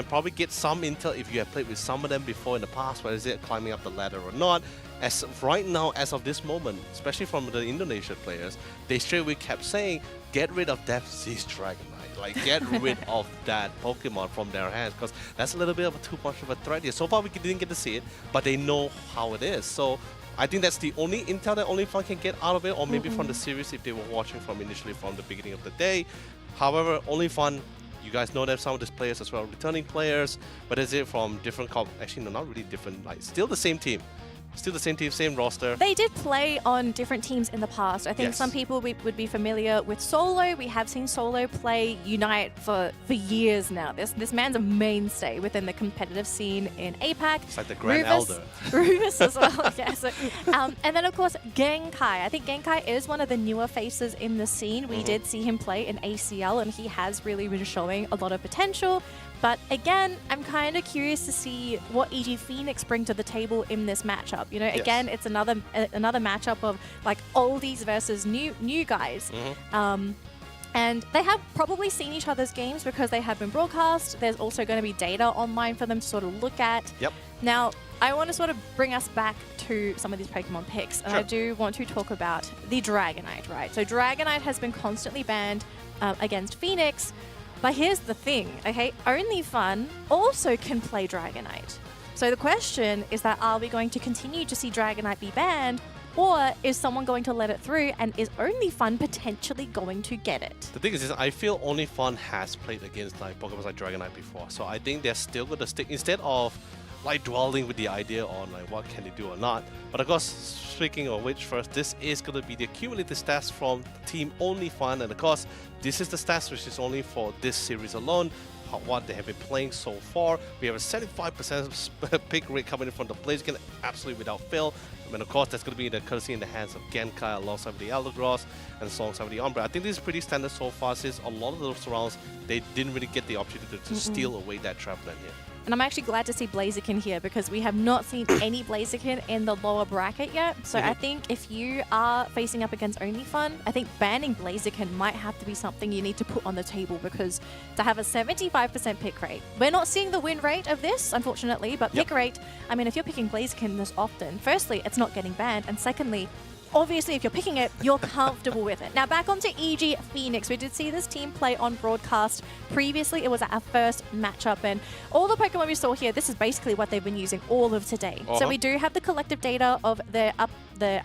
probably get some intel if you have played with some of them before in the past, whether is it climbing up the ladder or not. As of right now, as of this moment, especially from the Indonesian players, they straight away kept saying, get rid of Death Seas Dragonite. Like, get rid of that Pokemon from their hands, because that's a little bit of too much of a threat here. So far, we didn't get to see it, but they know how it is. So I think that's the only intel that Only Fun can get out of it, or maybe from the series if they were watching initially from the beginning of the day. However, Only Fun, you guys know that some of these players as well, returning players, but is it from different actually, no, not really different, like still the same team. Still the same team, same roster. They did play on different teams in the past. I think some people would be familiar with Solo. We have seen Solo play Unite for years now. This man's a mainstay within the competitive scene in APAC. It's like the Grand Elder. Rufus as well, yes. And then, of course, Genkai. I think Genkai is one of the newer faces in the scene. We did see him play in ACL, and he has really been showing a lot of potential. But again, I'm kind of curious to see what EG Phoenix bring to the table in this matchup. You know, again, it's another matchup of like oldies versus new guys. And they have probably seen each other's games because they have been broadcast. There's also going to be data online for them to sort of look at. Now, I want to sort of bring us back to some of these Pokemon picks. And I do want to talk about the Dragonite, right? So Dragonite has been constantly banned against Phoenix. But here's the thing, okay? Only Fun also can play Dragonite. So the question is that, are we going to continue to see Dragonite be banned, or is someone going to let it through, and is Only Fun potentially going to get it? The thing is, I feel Only Fun has played against like Pokemon like Dragonite before, so I think they're still going to stick, instead of like dwelling with the idea on like what can they do or not. But of course, speaking of which first, this is going to be the accumulated stats from Team Only Fun, and of course, this is the stats which is only for this series alone, what they have been playing so far. We have a 75% pick rate coming in from the Blaziken, absolutely without fail. I mean, of course, that's going to be the courtesy in the hands of Genkai alongside the Eldegoss and alongside the Umbra. I think this is pretty standard so far, since a lot of those rounds, they didn't really get the opportunity to steal away that Trapland here. And I'm actually glad to see Blaziken here, because we have not seen any Blaziken in the lower bracket yet. So I think if you are facing up against Only Fun, I think banning Blaziken might have to be something you need to put on the table, because to have a 75% pick rate, we're not seeing the win rate of this, unfortunately, but pick rate, I mean, if you're picking Blaziken this often, firstly, it's not getting banned, and secondly, obviously, if you're picking it, you're comfortable with it. Now, back onto EG Phoenix. We did see this team play on broadcast. Previously, it was our first matchup, and all the Pokemon we saw here, this is basically what they've been using all of today. So we do have the collective data of the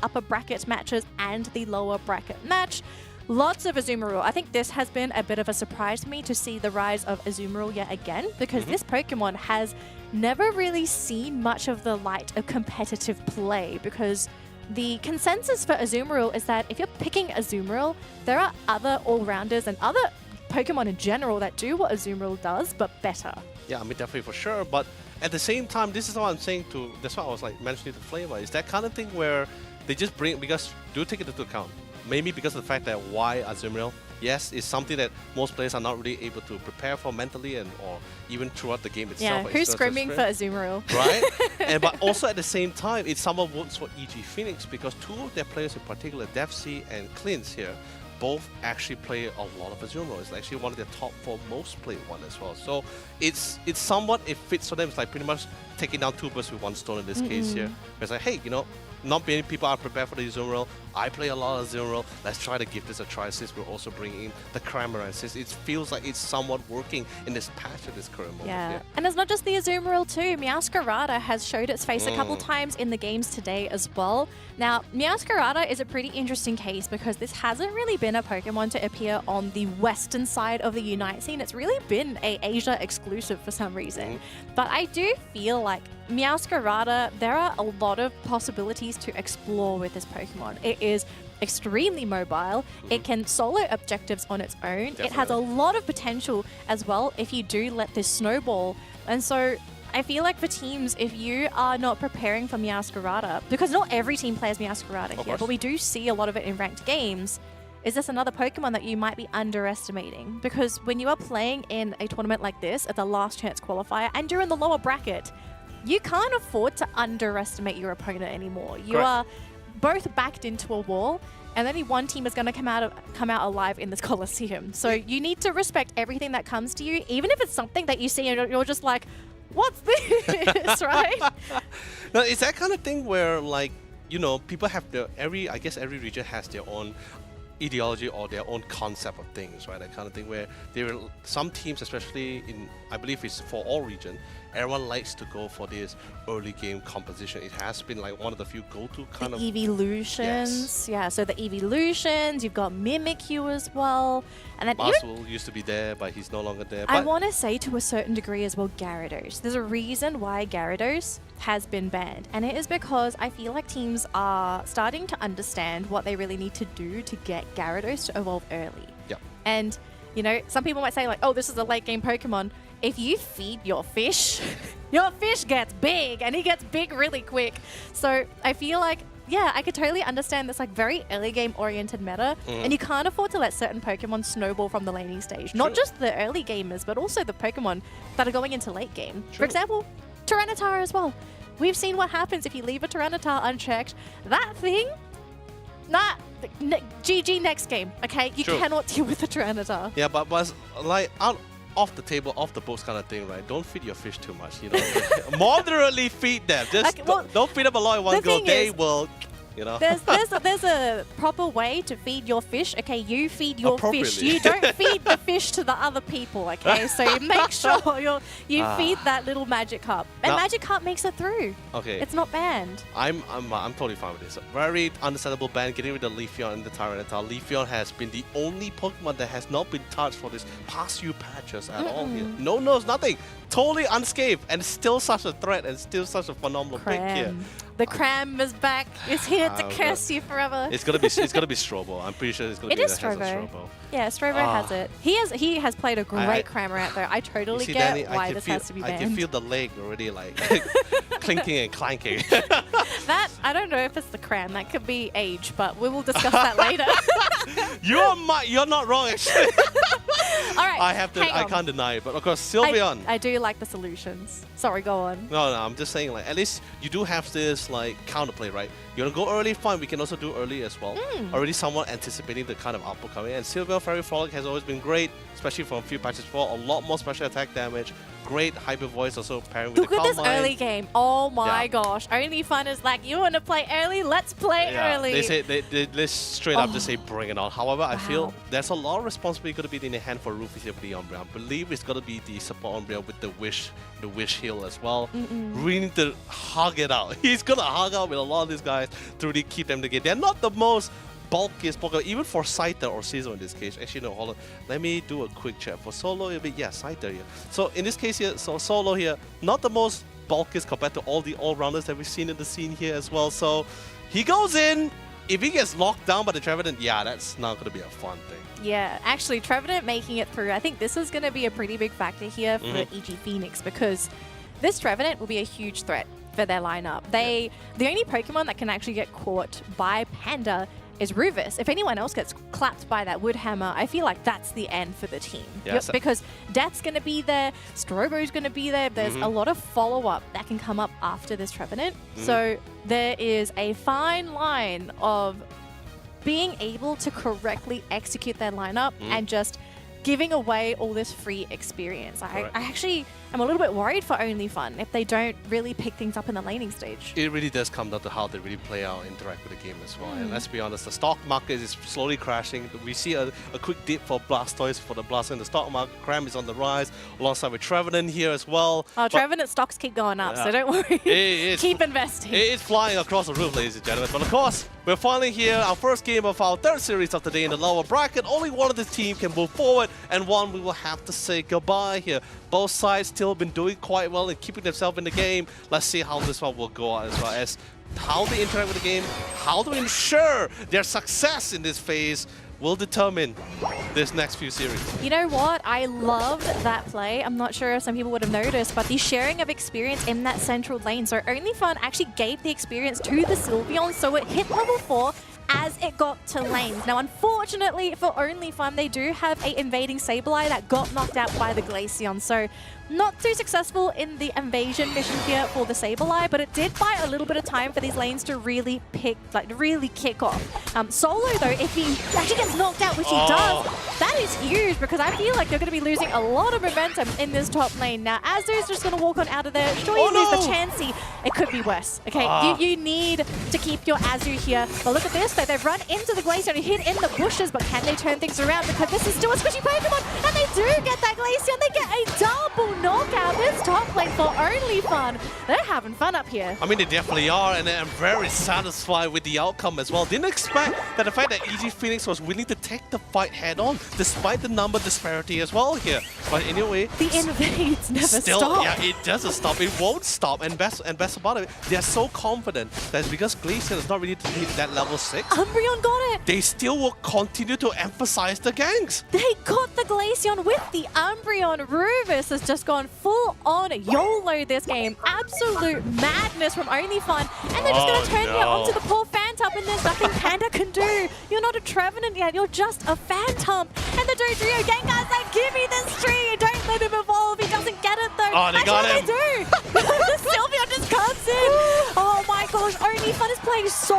upper bracket matches and the lower bracket match. Lots of Azumarill. I think this has been a bit of a surprise to me to see the rise of Azumarill yet again, because this Pokemon has never really seen much of the light of competitive play, because the consensus for Azumarill is that if you're picking Azumarill, there are other all-rounders and other Pokemon in general that do what Azumarill does, but better. Yeah, I mean, definitely for sure. But at the same time, this is what I'm saying to, that's why I was like mentioning to Flava, is that kind of thing where they just bring, because do take it into account. Maybe because of the fact that why Azumarill yes, it's something that most players are not really able to prepare for mentally and or even throughout the game itself. Yeah, who's screaming for Azumarill? Right? But also at the same time, it somewhat works for EG Phoenix because two of their players in particular, DevC and Clintz here, both actually play a lot of Azumarill. It's actually one of their top 4 most played one as well. So it's somewhat, it fits for them. It's like pretty much taking down 2 birds with 1 stone in this case here. It's like, hey, you know, not many people are prepared for the Azumarill. I play a lot of Azumarill. Let's try to give this a try since we're also bringing in the Cramorant, since it feels like it's somewhat working in this patch at this current moment. Yeah, and it's not just the Azumarill too. Meowscarada has showed its face a couple times in the games today as well. Now, Meowscarada is a pretty interesting case because this hasn't really been a Pokemon to appear on the western side of the Unite scene. It's really been a Asia exclusive for some reason. But I do feel like Meowscarada, there are a lot of possibilities to explore with this Pokemon. It is extremely mobile. It can solo objectives on its own. Definitely. It has a lot of potential as well if you do let this snowball. And so I feel like for teams, if you are not preparing for Meowscarada, because not every team plays Meowscarada here, course. but we do see a lot of it in ranked games, is this another Pokemon that you might be underestimating? Because when you are playing in a tournament like this at the last chance qualifier and you're in the lower bracket, you can't afford to underestimate your opponent anymore. You Correct. are both backed into a wall, and only one team is going to come out alive in this Colosseum. So you need to respect everything that comes to you, even if it's something that you see and you're just like, what's this, right? No, it's that kind of thing where, like, you know, people have I guess every region has their own ideology or their own concept of things, right? That kind of thing where some teams, especially in, I believe it's for all region, everyone likes to go for this early game composition. It has been like one of the few go-to kind of Evolutions. Yeah, so the Evolutions, you've got Mimikyu as well. And then Maswell used to be there, but he's no longer there. I want to say to a certain degree as well, Gyarados. There's a reason why Gyarados has been banned, and it is because I feel like teams are starting to understand what they really need to do to get Gyarados to evolve early. Yeah. And, you know, some people might say like, oh, this is a late game Pokemon. If you feed your fish gets big, and he gets big really quick. So I feel like, yeah, I could totally understand this like very early game oriented meta, and you can't afford to let certain Pokemon snowball from the laning stage. Not just the early gamers, but also the Pokemon that are going into late game. For example, Tyranitar as well. We've seen what happens if you leave a Tyranitar unchecked. That thing, GG next game, okay? You cannot deal with a Tyranitar. Yeah, but like off the table, off the books kind of thing, right? Don't feed your fish too much, you know. Moderately feed them. Just don't feed them a lot in one go. They will, you know. There's a proper way to feed your fish. Okay, you feed your fish. You don't feed the fish to the other people. Okay, so you make sure you feed that little Magikarp, and Magikarp makes it through. Okay, it's not banned. I'm totally fine with this. Very understandable ban. Getting rid of Leafeon and the Tyranitar. Leafeon has been the only Pokemon that has not been touched for this past few patches at all here. No nose, nothing. Totally unscathed, and still such a threat, and still such a phenomenal pick here. The Cram is back. It's here to curse you forever. It's gonna be Strobo. I'm pretty sure it's gonna be Strobo. Yeah, Strobo has it. He has played a great Cramorant though. I totally get Danelie, why this has to be banned. I can feel the leg already like clinking and clanking. That I don't know if it's the Cram. That could be age, but we will discuss that later. You're not wrong actually. All right. I can't deny it, but of course Sylveon. I do like the solutions. Sorry, go on. No, I'm just saying like at least you do have this like counterplay, right? You wanna go early, fine. We can also do early as well. Already somewhat anticipating the kind of output coming. And Sylveon Fairy Frolic has always been great, especially from a few patches before. A lot more special attack damage. Great hyper voice also pairing with Look the at this early game. Oh my gosh. Only fun is like, you want to play early? Let's play early. They say they straight up just say bring it on. However, I feel there's a lot of responsibility going to be in the hand for Rufus here with the Umbreon. I believe it's going to be the support Umbreon with the wish heal as well. We need to hug it out. He's going to hug out with a lot of these guys to really keep them together. They're not the most bulkiest Pokemon, even for Scyther or Scizor in this case. Actually, no, hold on. Let me do a quick check. For Solo, it'll be, Scyther here. So in this case here, so Solo here, not the most bulkiest compared to all the all-rounders that we've seen in the scene here as well. So he goes in. If he gets locked down by the Trevenant, that's not going to be a fun thing. Yeah, actually, Trevenant making it through, I think this is going to be a pretty big factor here for EG Phoenix, because this Trevenant will be a huge threat for their lineup. The only Pokemon that can actually get caught by Panda is Rufus. If anyone else gets clapped by that wood hammer, I feel like that's the end for the team. Yes. Because Death's going to be there, Strobo's going to be there. There's a lot of follow-up that can come up after this Trevenant. So there is a fine line of being able to correctly execute their lineup and just giving away all this free experience. I actually am a little bit worried for Only Fun if they don't really pick things up in the laning stage. It really does come down to how they really play out, interact with the game as well. And let's be honest, the stock market is slowly crashing. We see a quick dip for Blastoise for the Blastoise in the stock market. Cram is on the rise, alongside with Trevenant here as well. Oh, Trevenant stocks keep going up, so don't worry. Keep investing. It is flying across the roof, ladies and gentlemen. But of course, we're finally here, our first game of our third series of the day in the lower bracket. Only one of the team can move forward, and one we will have to say goodbye here. Both sides still been doing quite well and keeping themselves in the game. Let's see how this one will go on as well as how they interact with the game, how to ensure their success in this phase will determine this next few series. You know what? I loved that play. I'm not sure if some people would have noticed, but the sharing of experience in that central lane. So Only Fun actually gave the experience to the Sylveon, so it hit level 4 as it got to lanes. Now, unfortunately for Only Fun, they do have a invading Sableye that got knocked out by the Glaceon. So not too successful in the invasion mission here for the Sableye, but it did buy a little bit of time for these lanes to really really kick off. Solo, though, if he actually gets knocked out, which he does, that is huge because I feel like they're going to be losing a lot of momentum in this top lane. Now, Azu's just going to walk on out of there. Sure, you lose the Chansey. It could be worse, okay? You need to keep your Azu here. But look at this, though. They've run into the Glaceon and hit in the bushes, but can they turn things around? Because this is still a squishy Pokemon, and they do get that Glaceon. They get a double knockout. This top lane for Only Fun. They're having fun up here. I mean, they definitely are, and I'm very satisfied with the outcome as well. Didn't expect that the fact that EG Phoenix was willing to take the fight head on, despite the number disparity as well here. But anyway, the invades never stop. stop. Yeah, it doesn't stop. It won't stop. And best about it, they're so confident that because Glaceon is not ready to hit that level 6, Umbreon got it. they still will continue to emphasize the ganks. They got the Glaceon with the Umbreon. Rufus has just gone full on YOLO this game. Absolute madness from Only Fun. And they're just going to turn here onto the poor Phantom, and there's nothing Panda can do. You're not a Trevenant yet. You're just a Phantom. And the Dodrio Gengar's like, give me this tree. Don't let him evolve. He doesn't get it, though. Oh, they got him. They do. The Sylveon just comes in. Oh, my gosh. Only Fun is playing so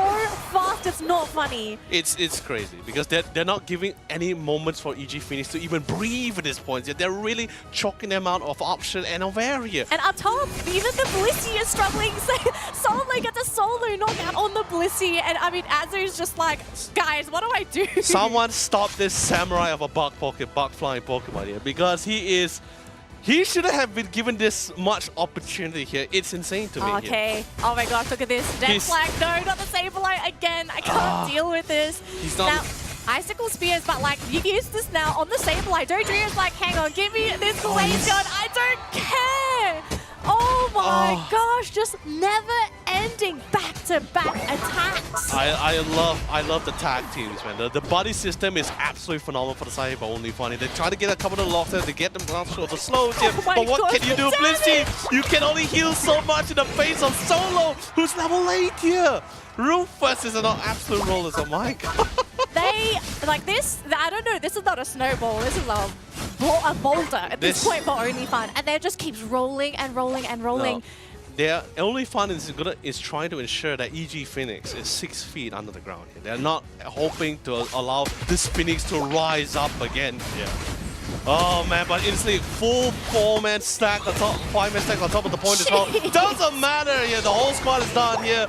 fast. It's not funny. It's crazy because they're not giving any moments for EG Phoenix to even breathe at this point. They're really choking them out of option and of area. And up top, even the Blissey is struggling. So Solo gets a solo knockout on the Blissey. And I mean, Azu's just like, guys, what do I do? Someone stop this samurai of a bug flying Pokemon here because he shouldn't have been given this much opportunity here. It's insane to me. Okay. Here. Oh my gosh, look at this. Death's like, no, not the Sableye again. I can't deal with this. He's not. Now, Icicle Spears, but like, you've used this now on the Sableye. Dodrio's like, hang on, give me this Glaceon. I don't care. Oh my gosh, just never-ending back-to-back attacks. I love the tag teams, man. The buddy system is absolutely phenomenal for the side of Only Funny. They try to get a couple of locks there to get them down to the slow tip. But what can you do, Blissey? You can only heal so much in the face of Solo, who's level 8 here. Rufus is an absolute roller, so my god. They, like this, I don't know, this is not a snowball, this is a boulder at this point for Only Fun. And they just keeps rolling and rolling and rolling. No. Their Only Fun is trying to ensure that EG Phoenix is 6 feet under the ground here. They're not hoping to allow this Phoenix to rise up again. Yeah. Oh man, but instantly full 4-man stack on top, 5-man stack on top of the point as well. Doesn't matter here, the whole squad is done here.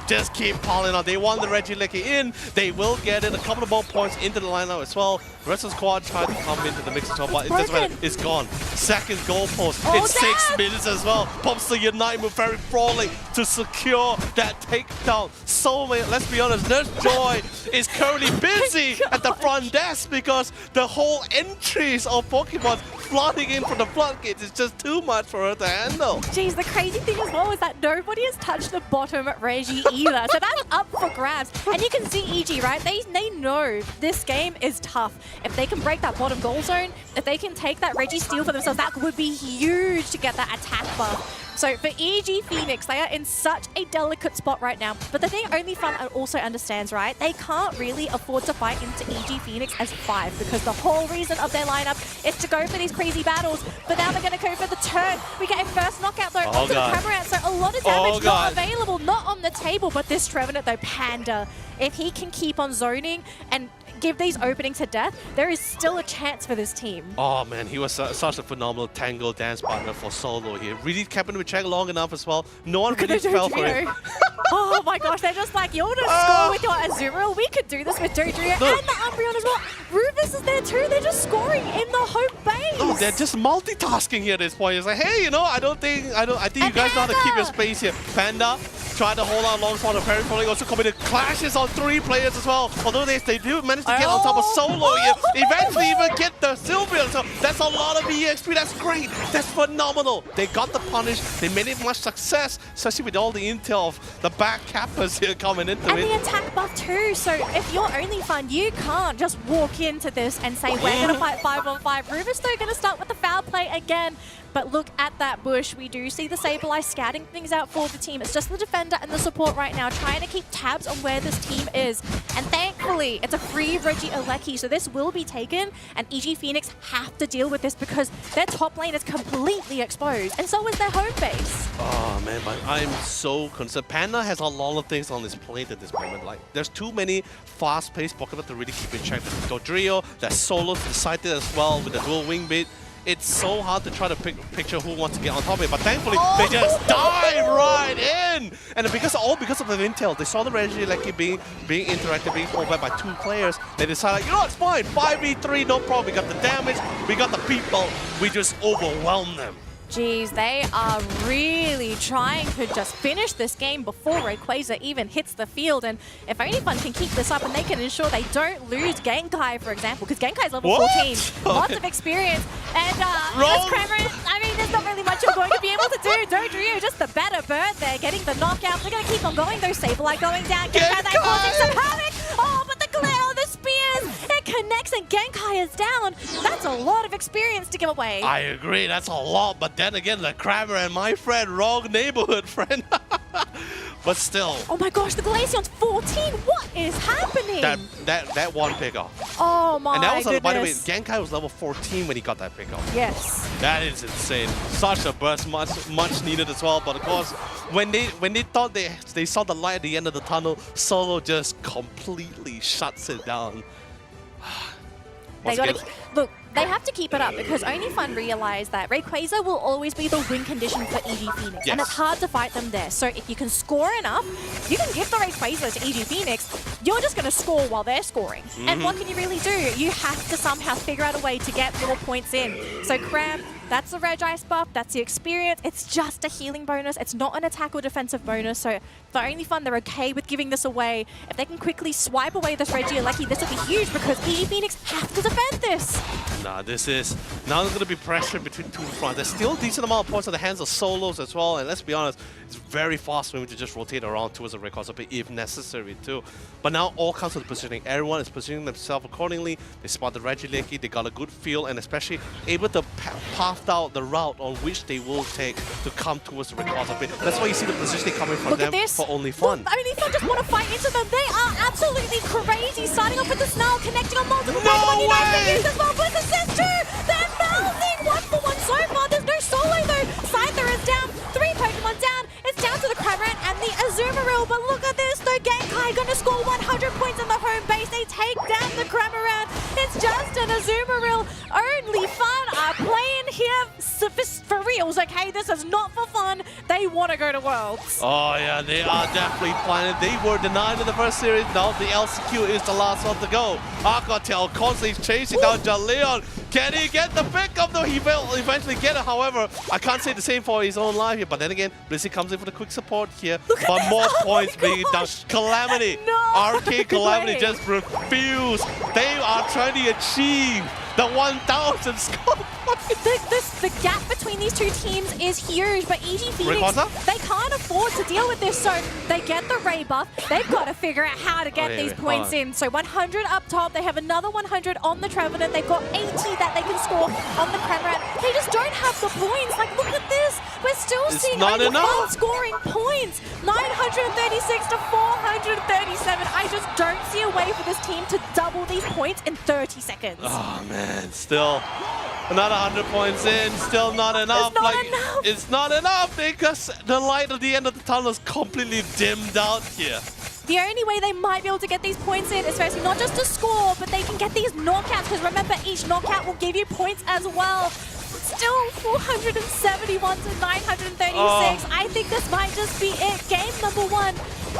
Just keep piling on. They want the Regieleki in. They will get it. A couple of more points into the lineup as well. The rest of the squad tried to come into the mix as well, but it doesn't matter. It's gone. Second goal post. It's 6 minutes as well. Pops the Unite move very brawling to secure that takedown. So many, let's be honest, Nurse Joy is currently busy at the front desk because the whole entries of Pokemon flooding in from the floodgates is just too much for her to handle. Jeez, the crazy thing as well is that nobody has touched the bottom Regi either. So that's up for grabs. And you can see EG, right? They know this game is tough. If they can break that bottom goal zone, if they can take that Regi steal for themselves, that would be huge to get that attack buff. So for EG Phoenix, they are in such a delicate spot right now. But the thing OnlyFun also understands, right? They can't really afford to fight into EG Phoenix as 5 because the whole reason of their lineup is to go for these crazy battles. But now they're going to go for the turn. We get a first knockout though onto the Cramorant. So a lot of damage not available, not on the table. But this Trevenant though, Panda, if he can keep on zoning and give these openings to death, there is still a chance for this team. Oh man, he was such a phenomenal tango dance partner for Solo here. Really kept him in check long enough as well. No one really fell for him. Oh my gosh, they're just like, you're gonna score with your Azumarill. We could do this with Dodrio and the Umbreon as well. Rufus is there too. They're just scoring in the home base. No, they're just multitasking here at this point. It's like, hey, you know, I think you guys know how to keep your space here. Panda tried to hold on long spot of Peripheral, also committed clashes on 3 players as well. Although they do manage to get on top of Solo here. Eventually even get the Sylveon. So that's a lot of EXP. That's great. That's phenomenal. They got the punish. They made it much success, especially with all the intel of the back cappers here coming into it. And the attack buff too. So if you're OnlyFun, you can't just walk into this and say, we're going to fight 5-on-5. Rufus though going to start with the foul play again. But look at that bush. We do see the Sableye scouting things out for the team. It's just the defender and the support right now trying to keep tabs on where this team is. And thankfully, it's a free Regieleki, so this will be taken. And EG Phoenix have to deal with this because their top lane is completely exposed. And so is their home base. Oh man, but I'm so concerned. Panda has a lot of things on his plate at this moment. Like, there's too many fast-paced Pokemon to really keep in check. There's Dodrio, there's Solo decided as well with the dual wing bit. It's so hard to try to picture who wants to get on top of it, but thankfully they just dive right in! And because of the intel, they saw the Regieleki being interacted, being pulled back by 2 players. They decided, you know, it's fine, 5v3, no problem. We got the damage, we got the people, we just overwhelm them. Geez, they are really trying to just finish this game before Rayquaza even hits the field. And if OnlyFun can keep this up and they can ensure they don't lose Genkai, for example, because Genkai's level 14, lots of experience. And this Cramorant, I mean, there's not really much you're going to be able to do. Dodrio, just the better bird there, getting the knockout. They're going to keep on going, though. Sableye going down. Genkai, they're causing some havoc. Oh, but the glare on the spears, it connects and Genkai is down. That's a lot of experience to give away. I agree, that's a lot, but then again, the Cramorant, my friend, wrong neighborhood friend. But still. Oh my gosh, the Glaceon's 14. What is happening? That one pickoff. Oh my goodness. And that was, by the way, Genkai was level 14 when he got that pickoff. Yes. That is insane. Such a burst, much needed as well. But of course, when they thought they saw the light at the end of the tunnel, Solo just completely shuts it down. Look, they have to keep it up because OnlyFun realized that Rayquaza will always be the win condition for EG Phoenix. Yes. And it's hard to fight them there. So if you can score enough, you can give the Rayquaza to EG Phoenix. You're just going to score while they're scoring. And what can you really do? You have to somehow figure out a way to get more points in. So Cram, that's the Regice buff, that's the experience. It's just a healing bonus. It's not an attack or defensive bonus. So for OnlyFun, they're okay with giving this away. If they can quickly swipe away this Regieleki, this will be huge because EG Phoenix have to defend this. Nah, this is now going to be pressure between 2 fronts. There's still a decent amount of points in the hands of Solos as well. And let's be honest, it's very fast for him to just rotate around towards the Rayquaza pit if necessary too. But now all comes to the positioning. Everyone is positioning themselves accordingly. They spot the Regieleki, they got a good feel, and especially able to path out the route on which they will take to come towards the Rayquaza pit. That's why you see the positioning coming from them for OnlyFun. OnlyFun just want to fight into them. They are absolutely crazy. Starting off with the Snarl, connecting on multiple Pokemon UNITE as well with the sister. They're melting 1-for-1 so far. There's no Solo though. Scyther is down. 3 Pokemon down. It's down to the Cramorant and the Azumarill. But look at this though. Genkai going to score 100 points in the home base. They take down the Cramorant. It's just an Azumarill. OnlyFun are playing here for reals, okay? This is not for fun. They want to go to Worlds. Oh yeah, they are definitely playing it. They were denied in the first series. Now the LCQ is the last one to go. Aquatail constantly chasing down Jaleon. Can he get the pickup though? He will eventually get it. However, I can't say the same for his own life here. But then again, Blissey comes in for the quick support here. But more points being done. Calamity. No Arcade Calamity way. just refused. They are trying to achieve the 1,000 score. The gap between these 2 teams is huge, but EG Phoenix, they can't afford to deal with this, so they get the Ray buff. They've got to figure out how to get these points in. So 100 up top, they have another 100 on the Trevenant. They've got 80 that they can score on the Cramorant. They just don't have the points. Like, look at this. we're still It's seeing not only enough. Fun scoring points. 936 to 437. I just don't see a way for this team to double these points in 30 seconds. Oh man, still another 100 points in, still not enough. It's not enough. It's not enough because the light at the end of the tunnel is completely dimmed out here. The only way they might be able to get these points in is firstly not just to score, but they can get these knockouts, because remember, each knockout will give you points as well. Still 471 to 936. I think this might just be it. Game number 1.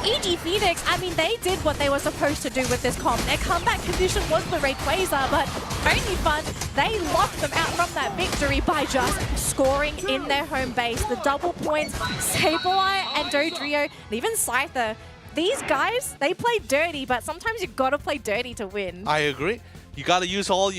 EG Phoenix, I mean, they did what they were supposed to do with this comp. Their comeback condition was the Rayquaza, but only fun, they locked them out from that victory by just scoring in their home base. The double points, Sableye and Dodrio, and even Scyther. These guys, they play dirty, but sometimes you gotta play dirty to win. I agree. You gotta use all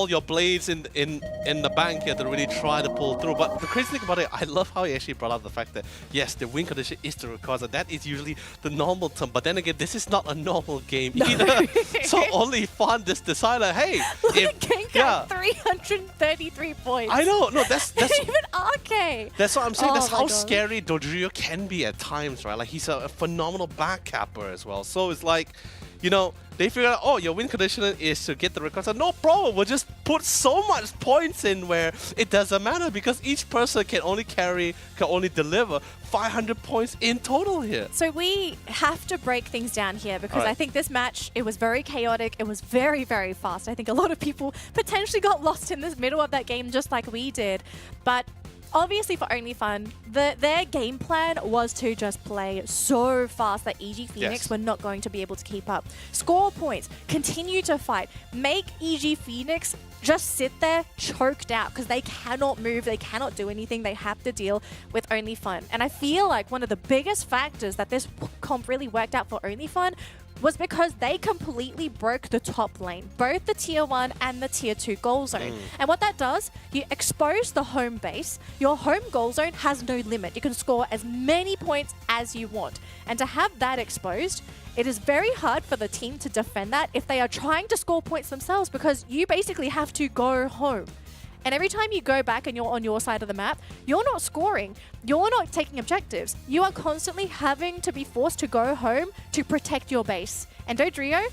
your blades in the bank here to really try to pull through. But the crazy thing about it, I love how he actually brought up the fact that yes, the win condition is the Rayquaza. That is usually the normal term. But then again, this is not a normal game either. So only fun just decided, hey, Look at King got 333 points. I know, no, that's even RK. That's what I'm saying. Oh That's my how God. scary Dodrio can be at times, right? Like he's a phenomenal backcapper as well. So it's like, you know, they figure out, oh, your win condition is to get the Rayquaza. No problem. We'll just put so much points in where it doesn't matter because each person can only deliver 500 points in total here. So we have to break things down here because Alright. I think this match, it was very chaotic. It was very, very fast. I think a lot of people potentially got lost in the middle of that game just like we did. But obviously for Only Fun, their game plan was to just play so fast that EG Phoenix Yes. were not going to be able to keep up. Score points, continue to fight, make EG Phoenix just sit there choked out because they cannot move, they cannot do anything, they have to deal with Only Fun. And I feel like one of the biggest factors that this comp really worked out for Only Fun was because they completely broke the top lane, both the tier 1 and the tier 2 goal zone. And what that does, you expose the home base. Your home goal zone has no limit. You can score as many points as you want. And to have that exposed, it is very hard for the team to defend that if they are trying to score points themselves because you basically have to go home. And every time you go back and you're on your side of the map, you're not scoring. You're not taking objectives. You are constantly having to be forced to go home to protect your base. And Dodrio,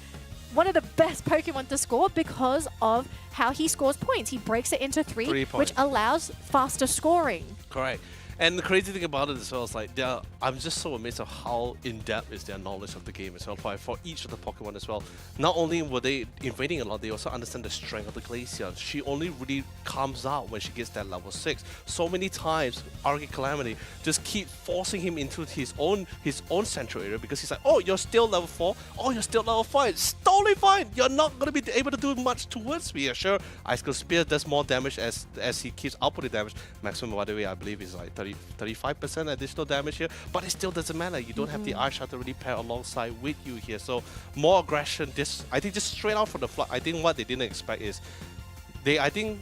one of the best Pokemon to score because of how he scores points. He breaks it into 3 3 which points. allows faster scoring. Correct. And the crazy thing about it as well is like I'm just so amazed of how in-depth is their knowledge of the game as well for each of the Pokemon as well. Not only were they invading a lot, they also understand the strength of the Glaceon. She only really comes out when she gets that level 6. So many times, Arctic Calamity just keep forcing him into his own central area because he's like, oh, you're still level 4? Oh, you're still level 5? It's totally fine! You're not going to be able to do much towards me. Sure, Icicle Spear does more damage as he keeps outputting damage. Maximum, by the way, I believe is like 35% additional damage here, but it still doesn't matter. You don't have the Ice Shot to really pair alongside with you here. So more aggression. I think just straight out from the flood. I think what they didn't expect is I think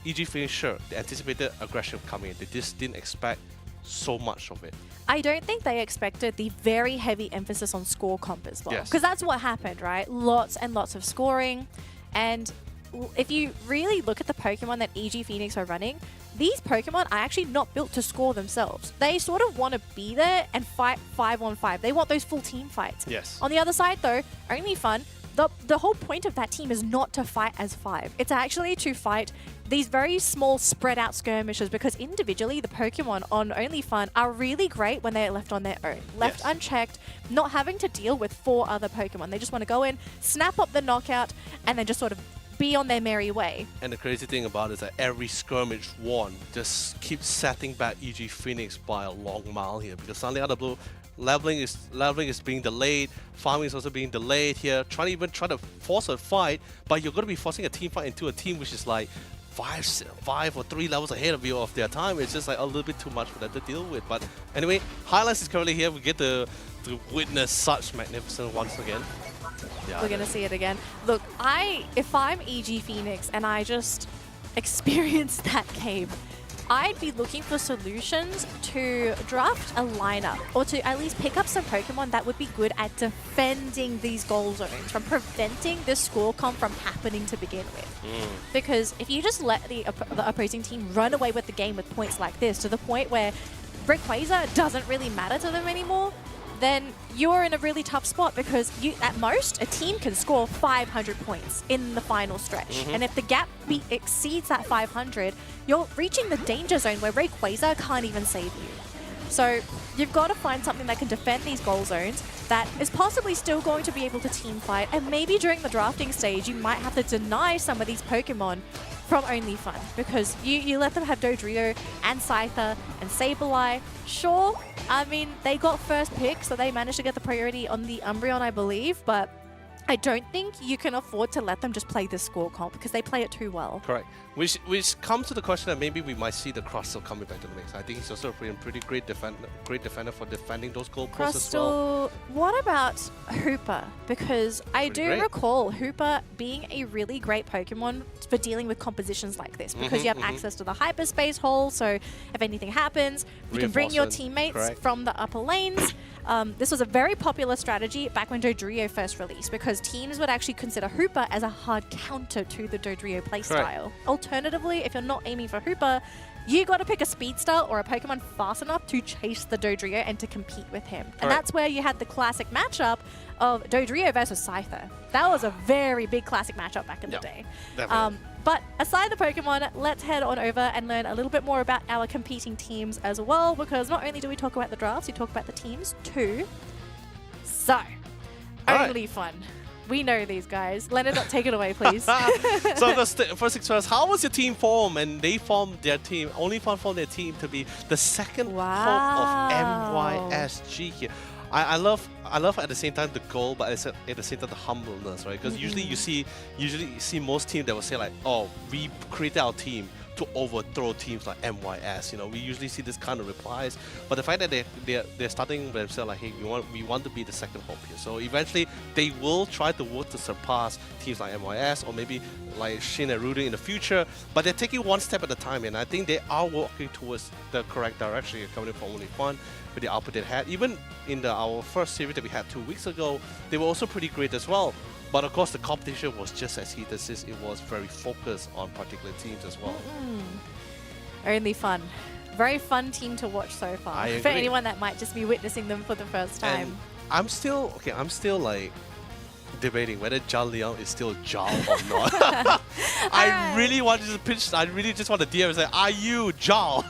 EG Phoenix, sure, they anticipated aggression coming in. They just didn't expect so much of it. I don't think they expected the very heavy emphasis on score comp as well. Yes. Because that's what happened, right? Lots and lots of scoring. And if you really look at the Pokemon that EG Phoenix are running, these Pokemon are actually not built to score themselves. They sort of want to be there and fight 5-on-5. They want those full team fights. Yes. On the other side though, Only Fun, the whole point of that team is not to fight as 5. It's actually to fight these very small spread out skirmishes because individually the Pokemon on Only Fun are really great when they're left on their own. Left Yes. unchecked, not having to deal with 4 other Pokemon. They just want to go in, snap up the knockout, and then just sort of be on their merry way. And the crazy thing about it is that every skirmish won just keeps setting back EG Phoenix by a long mile here because suddenly out of the blue, leveling is being delayed, farming is also being delayed here, trying to force a fight, but you're going to be forcing a team fight into a team which is like 5 or 3 levels ahead of you of their time. It's just like a little bit too much for them to deal with. But anyway, Highlights is currently here. We get to witness such magnificence once again. Yeah, We're gonna see it again. Look, if I'm EG Phoenix and I just experienced that game, I'd be looking for solutions to draft a lineup or to at least pick up some Pokemon that would be good at defending these goal zones, from preventing the score comp from happening to begin with. Because if you just let the opposing team run away with the game with points like this, to the point where Rayquaza doesn't really matter to them anymore, then you're in a really tough spot, because at most a team can score 500 points in the final stretch. And if the gap exceeds that 500, you're reaching the danger zone where Rayquaza can't even save you. So you've got to find something that can defend these goal zones, that is possibly still going to be able to team fight, and maybe during the drafting stage you might have to deny some of these Pokemon from Only Fun, because you let them have Dodrio and Scyther and Sableye. Sure, I mean, they got first pick, so they managed to get the priority on the Umbreon, I believe, but I don't think you can afford to let them just play this score comp, because they play it too well. Correct. Which comes to the question that maybe we might see the Crustle coming back to the mix. I think he's also a pretty great defender for defending those goal posts as well. What about Hooper? Because I do great. recall Hooper being a really great Pokemon for dealing with compositions like this, because you have access to the hyperspace hole, so if anything happens, you can bring your teammates from the upper lanes. This was a very popular strategy back when Dodrio first released, because teams would actually consider Hooper as a hard counter to the Dodrio playstyle. Alternatively, if you're not aiming for Hooper, you got to pick a speedster or a Pokemon fast enough to chase the Dodrio and to compete with him. And that's where you had the classic matchup of Dodrio versus Scyther. That was a very big classic matchup back in the day. But aside the Pokemon, let's head on over and learn a little bit more about our competing teams as well, because not only do we talk about the drafts, we talk about the teams too. So, Only Fun. We know these guys. Leonard, take it away, please. So first things first, how was your team formed? And they formed their team, Only Fun formed their team to be the second hope of MYSG here. I love at the same time the goal, but at the same time the humbleness, right? Because usually you see most teams that will say like, oh, we created our team to overthrow teams like MYS. You know, we usually see this kind of replies. But the fact that they're starting with themselves like, hey, we want to be the second hope here. So eventually they will try to work to surpass teams like MYS or maybe like Shin and Rudy in the future. But they're taking one step at a time, and I think they are walking towards the correct direction. Coming from Only Fun with the output they had. Even in our first series that we had 2 weeks ago, they were also pretty great as well. But of course, the competition was just as heated since it was very focused on particular teams as well. Only Fun. Very fun team to watch so far. For anyone that might just be witnessing them for the first time. And I'm still like debating whether John Leon is still Jal or not. I really just want to DM and say, are you Jal?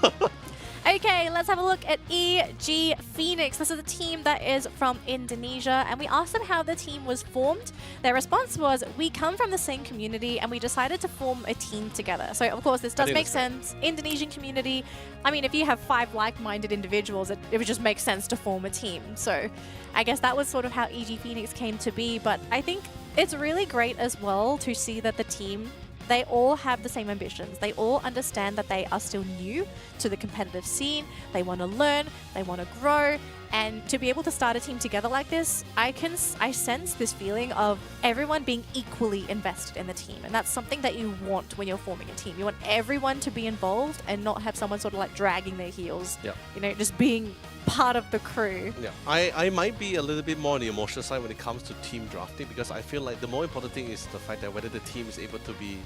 Okay, let's have a look at EG Phoenix. This is a team that is from Indonesia, and we asked them how the team was formed. Their response was, we come from the same community and we decided to form a team together. So, of course, this does make sense. Indonesian community. I mean, if you have 5 like-minded individuals, it would just make sense to form a team. So, I guess that was sort of how EG Phoenix came to be. But I think it's really great as well to see that the team, they all have the same ambitions. They all understand that they are still new to the competitive scene. They want to learn, they want to grow, and to be able to start a team together like this, I sense this feeling of everyone being equally invested in the team. And that's something that you want when you're forming a team. You want everyone to be involved and not have someone sort of like dragging their heels, you know, just being part of the crew. Yeah, I might be a little bit more on the emotional side when it comes to team drafting, because I feel like the more important thing is the fact that whether the team is able to be,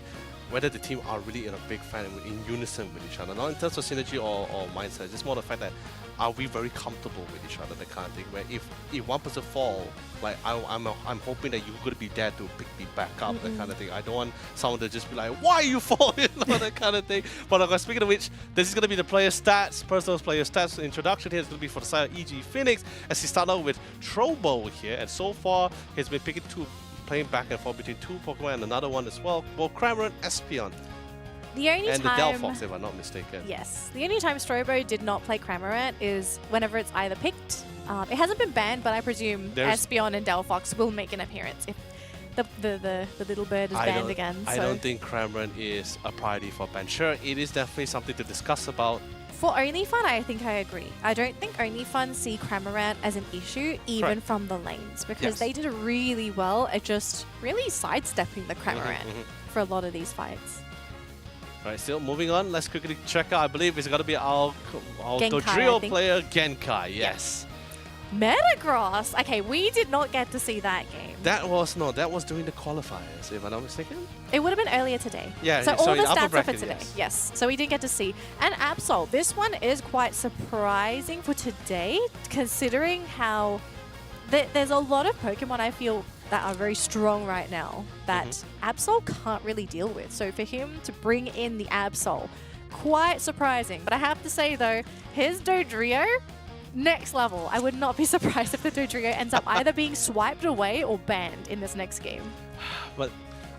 whether the team are really in a big fan and in unison with each other, not in terms of synergy or mindset, just more the fact that are we very comfortable with each other, that kind of thing. Where if one person fall, like I'm hoping that you're going to be there to pick me back up, that kind of thing. I don't want someone to just be like, why are you falling, that kind of thing. But speaking of which, this is going to be the player stats, personal player stats introduction here. It's going to be for the side of EG Phoenix, as he started out with Trobo here, and so far he's been playing back and forth between 2 Pokemon and another one as well, both Cramorant, Espeon. The only and time, the Delphox, if I'm not mistaken. Yes. The only time Strobo did not play Cramorant is whenever it's either picked. It hasn't been banned, but I presume Espeon and Delphox will make an appearance if the little bird is banned again. I don't think Cramorant is a priority for ban. Sure, it is definitely something to discuss about. For Only Fun, I think I agree. I don't think Only Fun see Cramorant as an issue, even from the lanes, because they did really well at just really sidestepping the Cramorant for a lot of these fights. Right, still moving on. Let's quickly check out. I believe it's going to be our Genkai, Dodrio I think. player, Genkai. Yes. Metagross. Okay, we did not get to see that game. That was during the qualifiers, if I'm not mistaken. It would have been earlier today. Yeah, so sorry, all the upper stats are for bracket, today. yes. Yes. So we didn't get to see. And Absol, this one is quite surprising for today, considering how there's a lot of Pokemon I feel that are very strong right now that Absol can't really deal with. So for him to bring in the Absol, quite surprising. But I have to say though, his Dodrio, next level. I would not be surprised if the Dodrio ends up either being swiped away or banned in this next game. But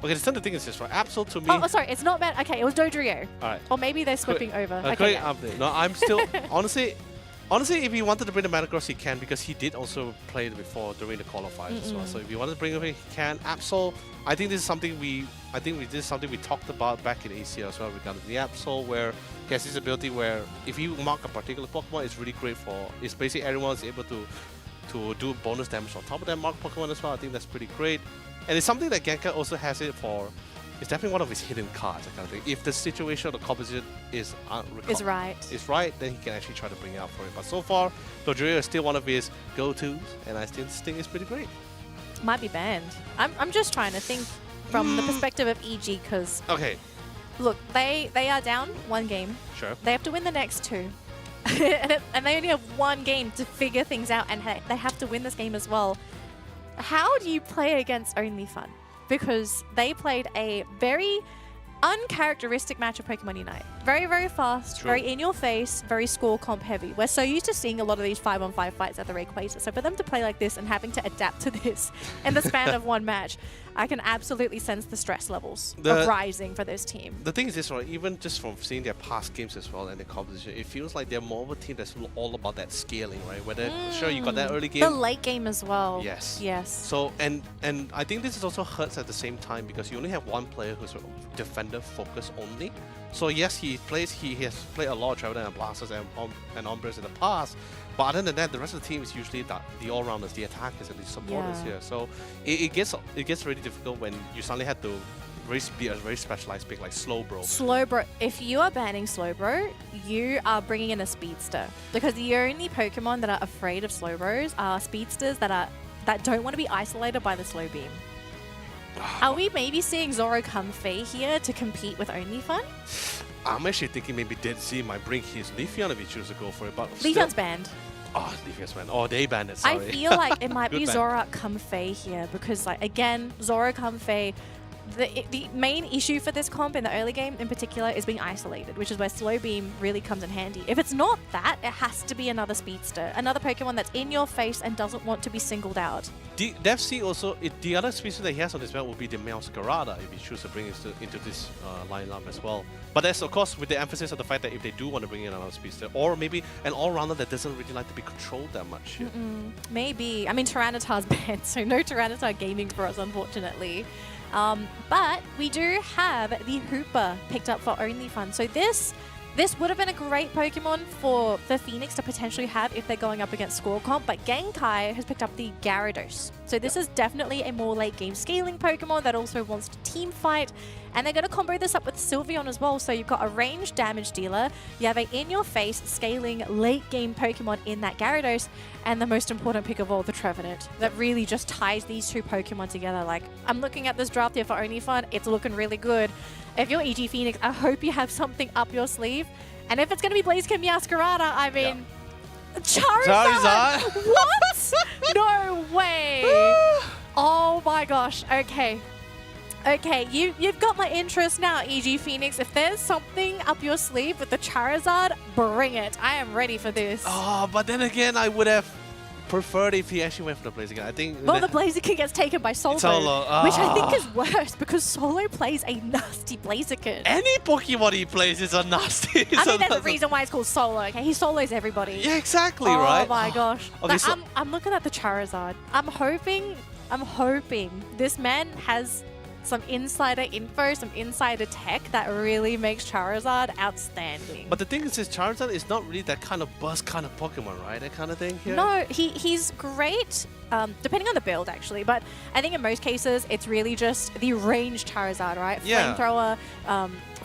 okay, the thing is this, right? Absol to me. Oh, sorry, it's not banned. Okay, it was Dodrio. All right. Or maybe they're slipping over. A Okay, quick yeah. update. No, I'm still honestly, if he wanted to bring the Metagross, he can, because he did also play it before during the qualifiers as well. So if you wanted to bring him, he can. Absol, I think this is something we talked about back in ACL as well regarding the Absol, where he has this ability where if you mark a particular Pokemon, it's really great for. It's basically everyone's able to do bonus damage on top of that marked Pokemon as well. I think that's pretty great, and it's something that Genkai also has it for. It's definitely one of his hidden cards, that kind of thing. If the situation or the composition is right, then he can actually try to bring it out for him. But so far, Dodrio is still one of his go-tos, and I still think it's pretty great. Might be banned. I'm just trying to think from the perspective of EG, because Okay, look, they are down one game. sure. They have to win the next two. and they only have one game to figure things out, and they have to win this game as well. How do you play against Only Fun? Because they played a very uncharacteristic match of Pokemon Unite. Very, very fast, True. very in your face, very score comp heavy. We're so used to seeing a lot of these 5-on-5 fights at the Rayquaza. So for them to play like this and having to adapt to this in the span of one match, I can absolutely sense the stress levels of rising for this team. The thing is this, right? Even just from seeing their past games as well and the composition, it feels like they're more of a team that's all about that scaling, right? Whether sure you got that early game. The late game as well. Yes. Yes. So and I think this is also hurts at the same time because you only have one player who's a defender focus only. So yes, he has played a lot of Traveler and Blasters and Umbras in the past, but other than that, the rest of the team is usually the all-rounders, the attackers, and the supporters here. So it gets really difficult when you suddenly have to be a very specialized pick like Slowbro. Slowbro. If you are banning Slowbro, you are bringing in a Speedster, because the only Pokemon that are afraid of Slowbros are Speedsters that don't want to be isolated by the Slow Beam. Are we maybe seeing Zoro Comfey here to compete with Only Fun? I'm actually thinking maybe Dead Sea might bring his Leafeon if he chooses to go for it, but Leafeon's banned. Oh, Leafeon's banned. Oh, they banned it, sorry. I feel like it might be Good ban. Zoro Comfey here, because like again, Zoro Comfey, the main issue for this comp in the early game in particular is being isolated, which is where Slow Beam really comes in handy. If it's not that, it has to be another Speedster, another Pokemon that's in your face and doesn't want to be singled out. Dev Sea also, the other species that he has on his belt would be the Meowscarada if he chooses to bring it into this lineup as well. But that's of course with the emphasis of the fact that if they do want to bring in another speedster, or maybe an all-rounder that doesn't really like to be controlled that much here. Maybe. I mean, Tyranitar's banned, so no Tyranitar gaming for us, unfortunately. But we do have the Hooper picked up for Only Fun. So this would have been a great Pokemon for Phoenix to potentially have if they're going up against Score Comp, but Genkai has picked up the Gyarados. So this is definitely a more late game scaling Pokemon that also wants to team fight. And they're going to combo this up with Sylveon as well. So you've got a ranged damage dealer, you have a in-your-face scaling late game Pokemon in that Gyarados, and the most important pick of all, the Trevenant, that really just ties these two Pokemon together. Like, I'm looking at this draft here for Only Fun, it's looking really good. If you're EG Phoenix, I hope you have something up your sleeve. And if it's going to be Blaziken Meowscarada, I mean, Charizard! What? No way! Oh my gosh, okay. Okay, you've got my interest now, EG Phoenix. If there's something up your sleeve with the Charizard, bring it. I am ready for this. Oh, but then again, I would have preferred if he actually went for the Blaziken. I think. Well, the Blaziken gets taken by Solo, which I think is worse because Solo plays a nasty Blaziken. Any Pokemon he plays is a nasty. I mean, there's a reason why it's called Solo. Okay, he solos everybody. Yeah, exactly, oh right? Oh my gosh. Okay, Like, so I'm looking at the Charizard. I'm hoping this man has some insider info, some insider tech that really makes Charizard outstanding. But the thing is, Charizard is not really that kind of burst kind of Pokemon, right? That kind of thing here? No, he's great, depending on the build actually, but I think in most cases it's really just the ranged Charizard, right? Yeah. Flamethrower,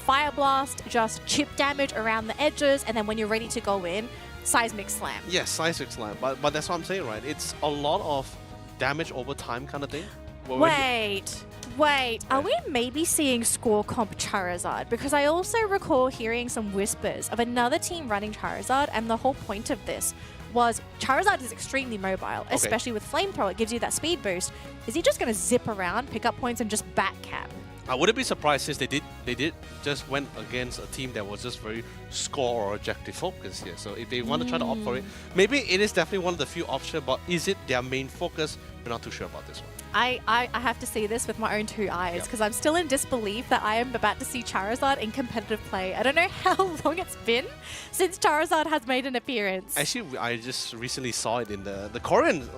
Fire Blast, just chip damage around the edges, and then when you're ready to go in, Seismic Slam. Yes, Seismic Slam, but that's what I'm saying, right? It's a lot of damage over time kind of thing. Wait, are we maybe seeing Score Comp Charizard? Because I also recall hearing some whispers of another team running Charizard, and the whole point of this was Charizard is extremely mobile, especially with Flamethrower. It gives you that speed boost. Is he just going to zip around, pick up points, and just backcap? I wouldn't be surprised since they did just went against a team that was just very score or objective focused here. So if they want to try to opt for it, maybe it is definitely one of the few options, but is it their main focus? We're not too sure about this one. I have to see this with my own two eyes because I'm still in disbelief that I am about to see Charizard in competitive play. I don't know how long it's been since Charizard has made an appearance. Actually, I just recently saw it in the Korean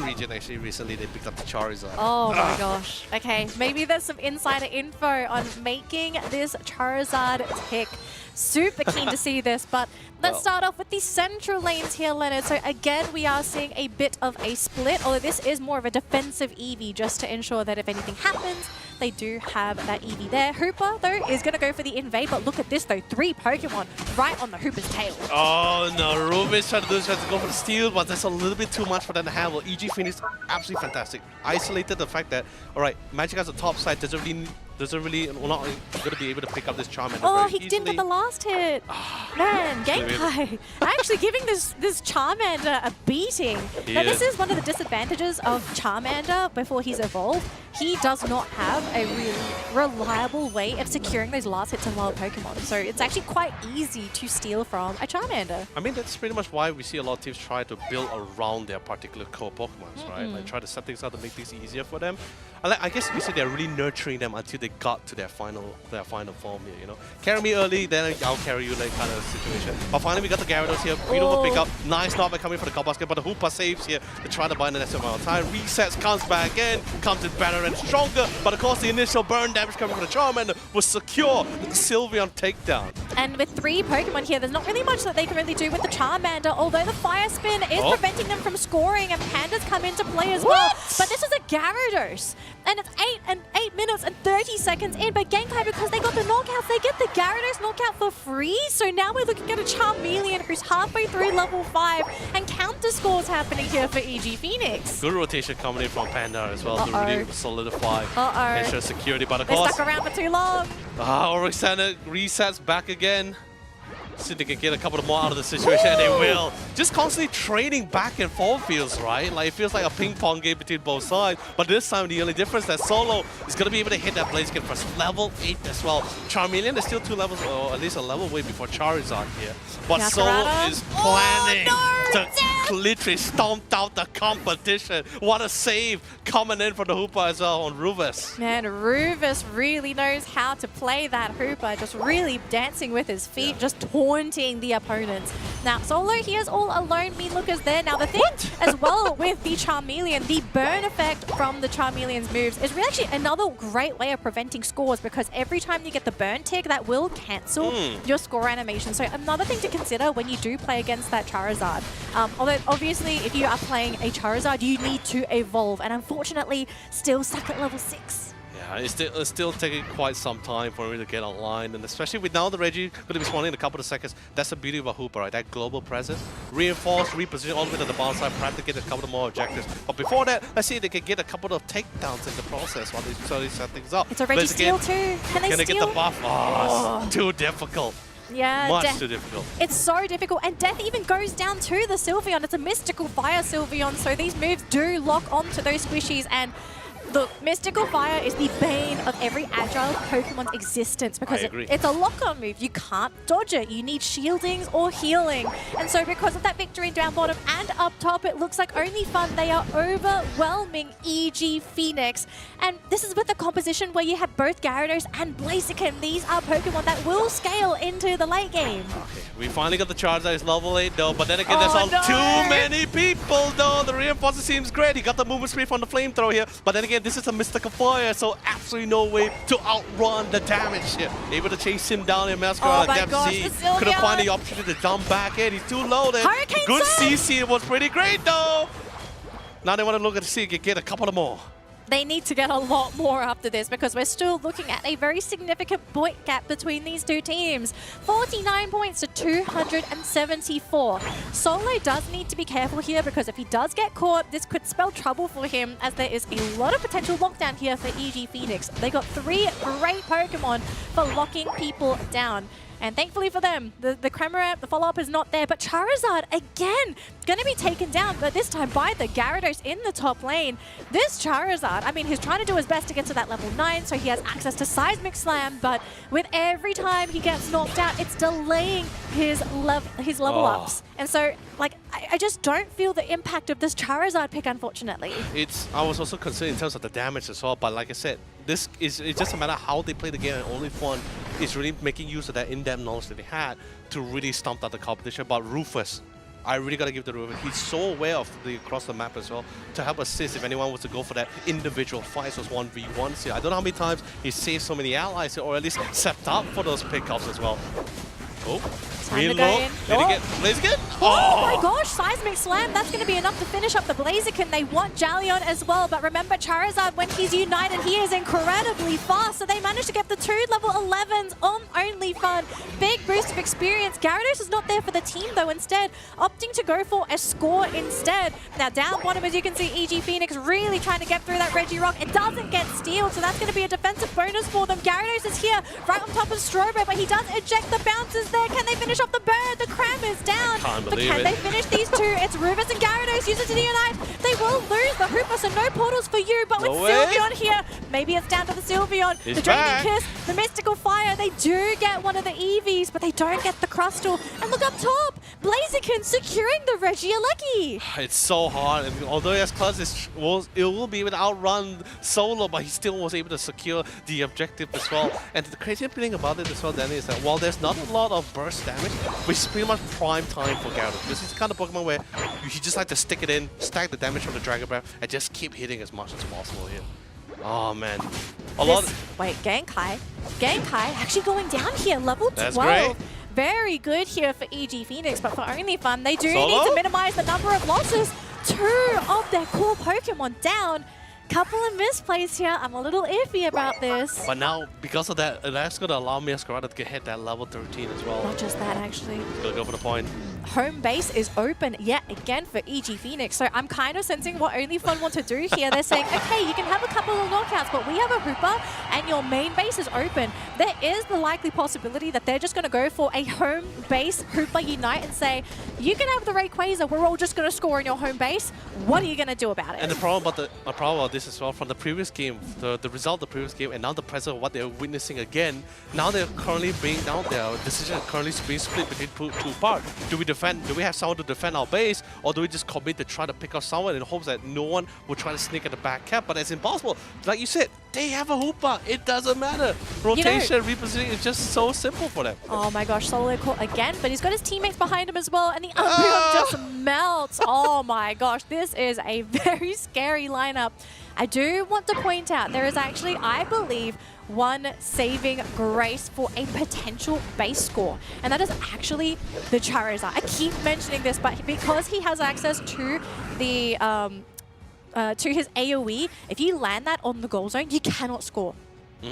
region. Actually, recently they picked up the Charizard. Oh my gosh. Okay, maybe there's some insider info on making this Charizard tick. Super keen to see this, but let's start off with the central lanes here, Leonard. So again, we are seeing a bit of a split, although this is more of a defensive Eevee just to ensure that if anything happens, they do have that Eevee there. Hooper, though, is going to go for the invade, but look at this, though. 3 Pokemon right on the Hooper's tail. Oh no, Ruby's trying to go for the steal, but that's a little bit too much for them to handle. EG Phoenix, absolutely fantastic. Isolated the fact that, alright, Magic has the top side, doesn't really, we're not going to be able to pick up this Charmander Oh, very he didn't with the last hit. Man, Genkai actually giving this Charmander a beating. Now, this is one of the disadvantages of Charmander before he's evolved. He does not have a really reliable way of securing those last hits of wild Pokemon. So it's actually quite easy to steal from a Charmander. I mean, that's pretty much why we see a lot of teams try to build around their particular core Pokemon, right? Like try to set things out to make things easier for them. I guess you say they're really nurturing them until they got to their final form here, you know. Carry me early, then I'll carry you, like kind of situation. But finally we got the Gyarados here. We don't pick up. Nice knockback coming for the Cobb Basket, but the Hoopa saves here to try to buy the next amount of time. Resets, comes back in, comes in better and stronger, but of course the initial burn damage coming from the Charmander was secure. The Sylveon takedown. And with 3 Pokemon here, there's not really much that they can really do with the Charmander, although the Fire Spin is preventing them from scoring, and Pandas come into play as well. But this is a Gyarados, and it's 8 minutes and 30 seconds in, but Genkai, because they got the knockouts, they get the Gyarados knockout for free. So now we're looking at a Charmeleon who's halfway through level 5, and counter scores happening here for EG Phoenix. Good rotation coming in from Panda as well to really solidify ensure security, but of They course stuck around for too long. Alexander resets back again. See if they can get a couple more out of the situation, and they will. Just constantly trading back and forth feels, right? Like it feels like a ping pong game between both sides. But this time the only difference that Solo is going to be able to hit that Blaziken first. Level 8 as well. Charmeleon is still 2 levels, or at least a level way before Charizard here. But Solo is planning to literally stomp out the competition. What a save coming in from the Hoopa as well on Rufus. Man, Rufus really knows how to play that Hoopa, just really dancing with his feet, just taunting the opponents. Now, Solo here's all alone. Lookers there. Now, the thing as well with the Charmeleon, the burn effect from the Charmeleon's moves is really actually another great way of preventing scores, because every time you get the burn tick, that will cancel your score animation. So another thing to consider when you do play against that Charizard. Although, obviously, if you are playing a Charizard, you need to evolve, and unfortunately, still stuck at level 6. Yeah, it's still taking quite some time for me to get online, and especially with now the Reggie going to be spawning in a couple of seconds. That's the beauty of a Hooper, right? That global presence, reinforce, reposition all the way to the bounce side, perhaps to get a couple of more objectives. But before that, let's see if they can get a couple of takedowns in the process while they set things up. It's a Reggie steal too. Can they get the buff? Oh, it's too difficult. Yeah, much too difficult. It's so difficult, and Death even goes down to the Sylveon. It's a Mystical Fire Sylveon, so these moves do lock onto those squishies, and look, Mystical Fire is the bane of every agile Pokemon's existence, because it's a lock-on move. You can't dodge it. You need shieldings or healing. And so because of that victory down bottom and up top, it looks like Only Fun, they are overwhelming EG Phoenix. And this is with a composition where you have both Gyarados and Blaziken. These are Pokemon that will scale into the late game. Okay, we finally got the Charizard. It's level 8 though, but then again, there's all too many people though. The reinforcer seems great. He got the movement speed from the flamethrower here, but then again, this is a Mystical Fire, so absolutely no way to outrun the damage here. Able to chase him down in Masquerade. Couldn't find the opportunity to jump back in. He's too low there. Good CC was pretty great though. Now they want to look at the see if they can get a couple of more. they need to get a lot more after this because we're still looking at a very significant point gap between these two teams. 49 points to 274. Solo does need to be careful here because if he does get caught, this could spell trouble for him as there is a lot of potential lockdown here for EG Phoenix. They got 3 great Pokemon for locking people down. And thankfully for them, the Cramorant, the follow-up is not there. But Charizard, again, going to be taken down, but this time by the Gyarados in the top lane. This Charizard, I mean, he's trying to do his best to get to that level 9, so he has access to Seismic Slam, but with every time he gets knocked out, it's delaying his level ups. And so, like, I just don't feel the impact of this Charizard pick, unfortunately. I was also concerned in terms of the damage as well, but like I said, it's just a matter of how they play the game, and only fun is really making use of that in-depth knowledge that they had to really stomp out the competition. But Rufus, I really got to give the Rufus. He's so aware of across the map as well to help assist if anyone was to go for that individual fights was 1v1s here. I don't know how many times he saved so many allies here, or at least stepped up for those pickups as well. Oh, real low. Blaziken. Oh my gosh, Seismic Slam. That's going to be enough to finish up the Blaziken. They want Jalion as well, but remember Charizard, when he's united, he is incredibly fast. So they managed to get the 2 level 11s on Only Fun. Big boost of experience. Gyarados is not there for the team though, instead opting to go for a score instead. Now down bottom, as you can see, EG Phoenix really trying to get through that Regirock. It doesn't get stealed, so that's going to be a defensive bonus for them. Gyarados is here right on top of Strobo, but he does eject the bounces there. Can they finish off the bird? The Cram is down. But can they finish these two? It's Rufus and Gyarados. Use it to the Unite. They will lose the Hooper, so no portals for you. But with Sylveon here, maybe it's down to the Sylveon. The Draining Kiss, the Mystical Fire. They do get one of the Eevees, but they don't get the Crustal. And look up top, Blaziken securing the Regieleki. It's so hard, and although as close it will be able to outrun Solo, but he still was able to secure the objective as well. And the crazy thing about it as well, Danelie, is that while there's not a lot of burst damage, which is pretty much prime time for Gyarados, because he's the kind of Pokemon where you just like to stick it in, stack the damage from the Dragon Breath, and just keep hitting as much as possible here. Oh man. Wait, Genkai actually going down here, level 12. That's great. Very good here for EG Phoenix, but for Only Fun, they do need to minimize the number of losses. 2 of their core Pokemon down. Couple of misplays here. I'm a little iffy about this. But now, because of that, that's going to allow Masquerade to hit that level 13 as well. Not just that, actually. He's going to go for the point. Home base is open yet again for EG Phoenix. So I'm kind of sensing what Only Fun want to do here. They're saying, okay, you can have a couple of knockouts, but we have a Hooper and your main base is open. There is the likely possibility that they're just going to go for a home base Hooper Unite and say, you can have the Rayquaza. We're all just going to score in your home base. What are you going to do about it? And the problem about this as well, from the previous game, the result of the previous game, and now the present of what they're witnessing again, now they're currently being down there. Decision currently being split between two parts. Do we have someone to defend our base, or do we just commit to try to pick up someone in hopes that no one will try to sneak at the back cap? But it's impossible. Like you said, they have a Hooper. It doesn't matter. Rotation, repositioning is just so simple for them. Oh my gosh, Solo caught again, but he's got his teammates behind him as well, and the Umbreon just melts. Oh my gosh, this is a very scary lineup. I do want to point out there is actually, I believe, one saving grace for a potential base score, and that is actually the Charizard. I keep mentioning this, but because he has access to the to his AoE, if you land that on the goal zone, you cannot score.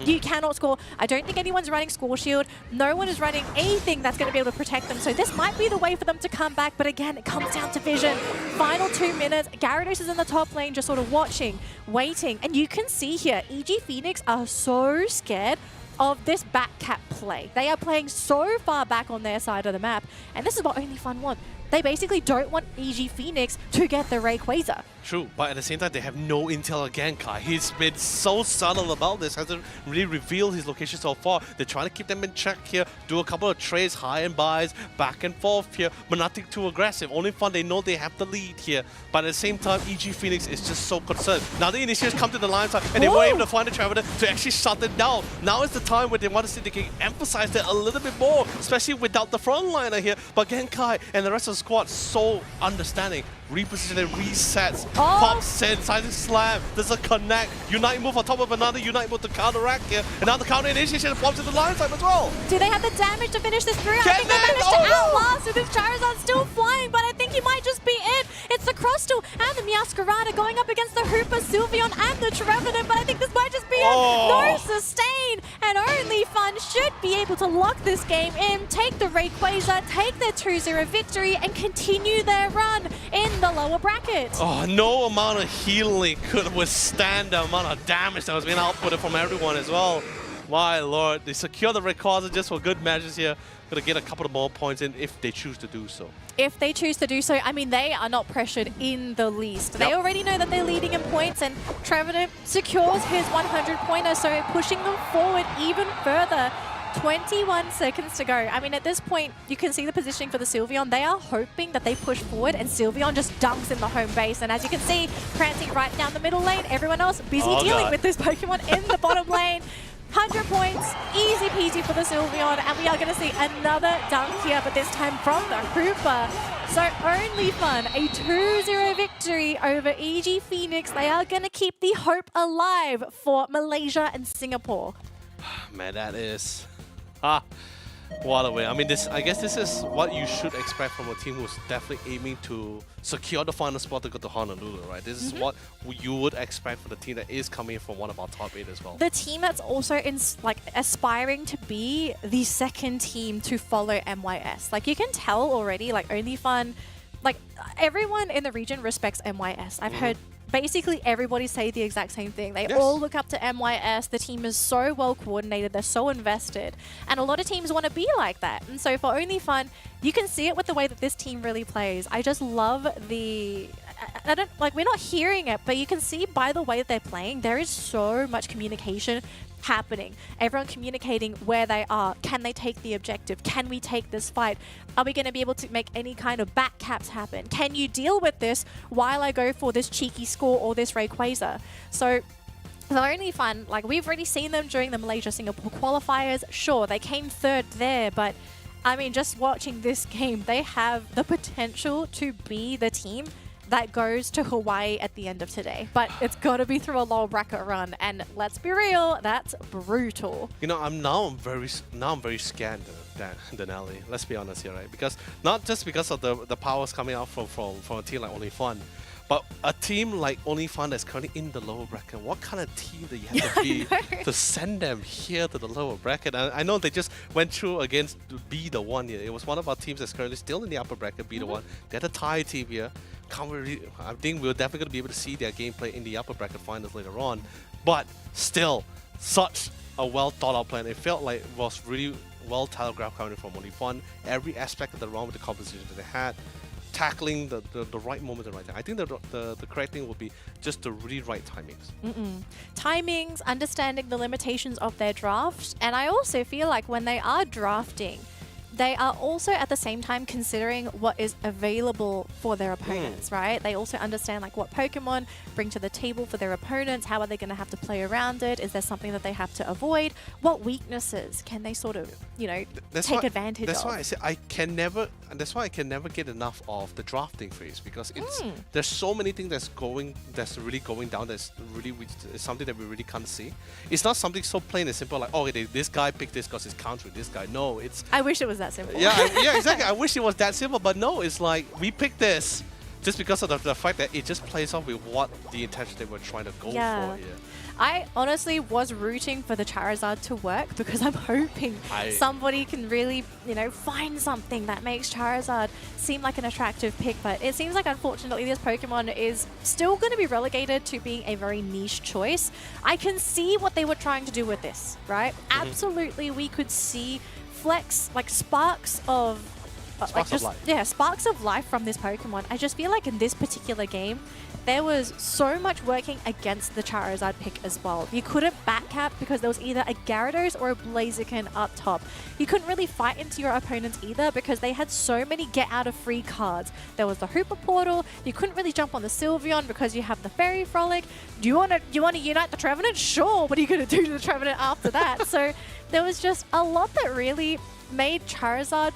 You cannot score. I don't think anyone's running Score Shield. No one is running anything that's going to be able to protect them. So this might be the way for them to come back. But again, it comes down to vision. Final 2 minutes. Gyarados is in the top lane, just sort of watching, waiting. And you can see here, EG Phoenix are so scared of this back cap play. They are playing so far back on their side of the map. And this is what Only Fun want. They basically don't want EG Phoenix to get the Rayquaza. True, but at the same time, they have no intel again, Kai. He's been so subtle about this, hasn't really revealed his location so far. They're trying to keep them in check here, do a couple of trades, high and buys, back and forth here, but nothing too aggressive. Only Fun, they know they have the lead here, but at the same time, EG Phoenix is just so concerned. Now the Initiators come to the line side, and they were able to find the Traveler to actually shut it down. Now is the time where they want to see they can emphasize that a little bit more, especially without the frontliner here. But again, Kai and the rest of the squad so understanding. Repositioning, resets, pops in, Seismic Slam, there's a connect, Unite move on top of another Unite move to counteract here, and now the counter initiation pops into the line side as well. Do they have the damage to finish this through? I think they managed to outlast with this Charizard still flying, but I think he might just be it. It's It's the Crustal and the Meowscarada going up against the Hooper, Sylveon, and the Trevenant, but I think this might just be no sustain, and Only Fun should be able to lock this game in, take the Rayquaza, take their 2-0 victory, and continue their run in the lower bracket. Oh, no amount of healing could withstand the amount of damage that was being outputted from everyone as well. My lord, they secure the Rayquaza just for good measures here. Gonna get a couple of more points in if they choose to do so. If they choose to do so, I mean, they are not pressured in the least. They already know that they're leading in points, and Trevenant secures his 100-pointer, so pushing them forward even further. 21 seconds to go. I mean, at this point, you can see the positioning for the Sylveon. They are hoping that they push forward, and Sylveon just dunks in the home base. And as you can see, prancing right down the middle lane, everyone else busy dealing with this Pokemon in the bottom lane. 100 points, easy peasy for the Sylveon, and we are going to see another dunk here, but this time from the Hooper. So Only Fun, a 2-0 victory over EG Phoenix. They are going to keep the hope alive for Malaysia and Singapore. Man, that is... what a way. I mean, I guess this is what you should expect from a team who's definitely aiming to secure the final spot to go to Honolulu, right? This is what you would expect for the team that is coming from one of our top 8 as well. The team that's also aspiring to be the second team to follow MYS. Like, you can tell already, like, Only Fun, like, everyone in the region respects MYS. I've heard basically everybody say the exact same thing. They all look up to MYS. The team is so well coordinated. They're so invested. And a lot of teams want to be like that. And so for Only Fun, you can see it with the way that this team really plays. I just love the... we're not hearing it, but you can see by the way that they're playing, there is so much communication happening. Everyone communicating where they are. Can they take the objective? Can we take this fight? Are we going to be able to make any kind of back caps happen? Can you deal with this while I go for this cheeky score or this Rayquaza? So the Only Fun, like, we've already seen them during the Malaysia-Singapore qualifiers. Sure, they came third there, but I mean, just watching this game, they have the potential to be the team that goes to Hawaii at the end of today. But it's got to be through a lower bracket run, and let's be real, that's brutal. You know, I'm very scared, Danelie. Let's be honest here, right? Because not just because of the powers coming out from a team like Only Fun, but a team like Only Fun that's currently in the lower bracket. What kind of team do you have to be to send them here to the lower bracket? And I know they just went through against Be The One here. It was one of our teams that's currently still in the upper bracket, Be The One. They're the Thai team here. I think we're definitely going to be able to see their gameplay in the upper bracket finals later on. But still, such a well thought out plan. It felt like it was really well telegraphed coming from Only Fun. Every aspect of the round with the composition that they had, tackling the right moment and right time. I think the correct thing would be just the really right timings. Timings, understanding the limitations of their draft, and I also feel like when they are drafting, they are also at the same time considering what is available for their opponents, right? They also understand like what Pokemon bring to the table for their opponents. How are they going to have to play around it? Is there something that they have to avoid? What weaknesses can they sort of, you know, take advantage of? That's why I say that's why I can never get enough of the drafting phase, because there's so many things that's really going down. That's really something that we really can't see. It's not something so plain and simple like, oh, this guy picked this because he's countering this guy. No, it's... I wish it was that simple. Yeah, exactly. I wish it was that simple, but no, it's like we picked this just because of the fact that it just plays off with what the intention they were trying to go for here. I honestly was rooting for the Charizard to work because I'm hoping somebody can really, you know, find something that makes Charizard seem like an attractive pick. But it seems like, unfortunately, this Pokemon is still going to be relegated to being a very niche choice. I can see what they were trying to do with this, right? Absolutely, we could see flex, like sparks of sparks of life from this Pokemon. I just feel like in this particular game, there was so much working against the Charizard pick as well. You couldn't backcap because there was either a Gyarados or a Blaziken up top. You couldn't really fight into your opponents either because they had so many get-out-of-free cards. There was the Hooper Portal. You couldn't really jump on the Sylveon because you have the Fairy Frolic. Do you want to unite the Trevenant? Sure. What are you going to do to the Trevenant after that? So there was just a lot that really made Charizard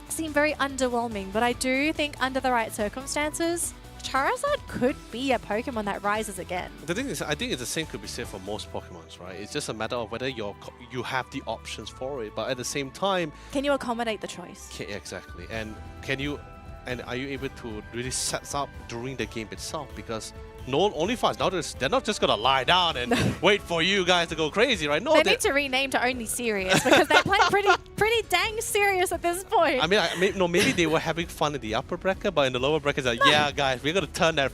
seem very underwhelming. But I do think under the right circumstances, Charizard could be a Pokemon that rises again. The thing is, I think it's the same could be said for most Pokemons, right? It's just a matter of whether you have the options for it, but at the same time... Can you accommodate the choice? Exactly. And can you and are you able to really set up during the game itself? Because no, OnlyFans now they're not just gonna lie down and wait for you guys to go crazy, right? No, they need to rename to Only Serious because they're playing pretty dang serious at this point. I mean, no, maybe they were having fun in the upper bracket, but in the lower brackets, like, yeah, guys, we're gonna turn that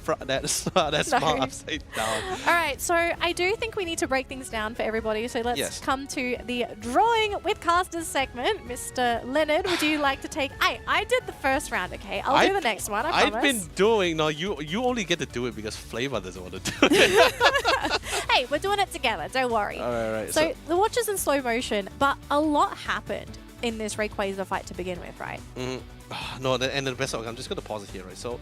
smart upside down. All right, so I do think we need to break things down for everybody. So let's come to the drawing with casters segment. Mr. Leonard, would you like to take? I did the first round. Okay, I'll do the next one. I promise. I've been doing. No, you only get to do it because Flava doesn't want to do it. Hey, we're doing it together. Don't worry. All right. So the watch is in slow motion, but a lot happened in this Rayquaza fight to begin with, right? No, and the best of, I'm just going to pause it here, right? So,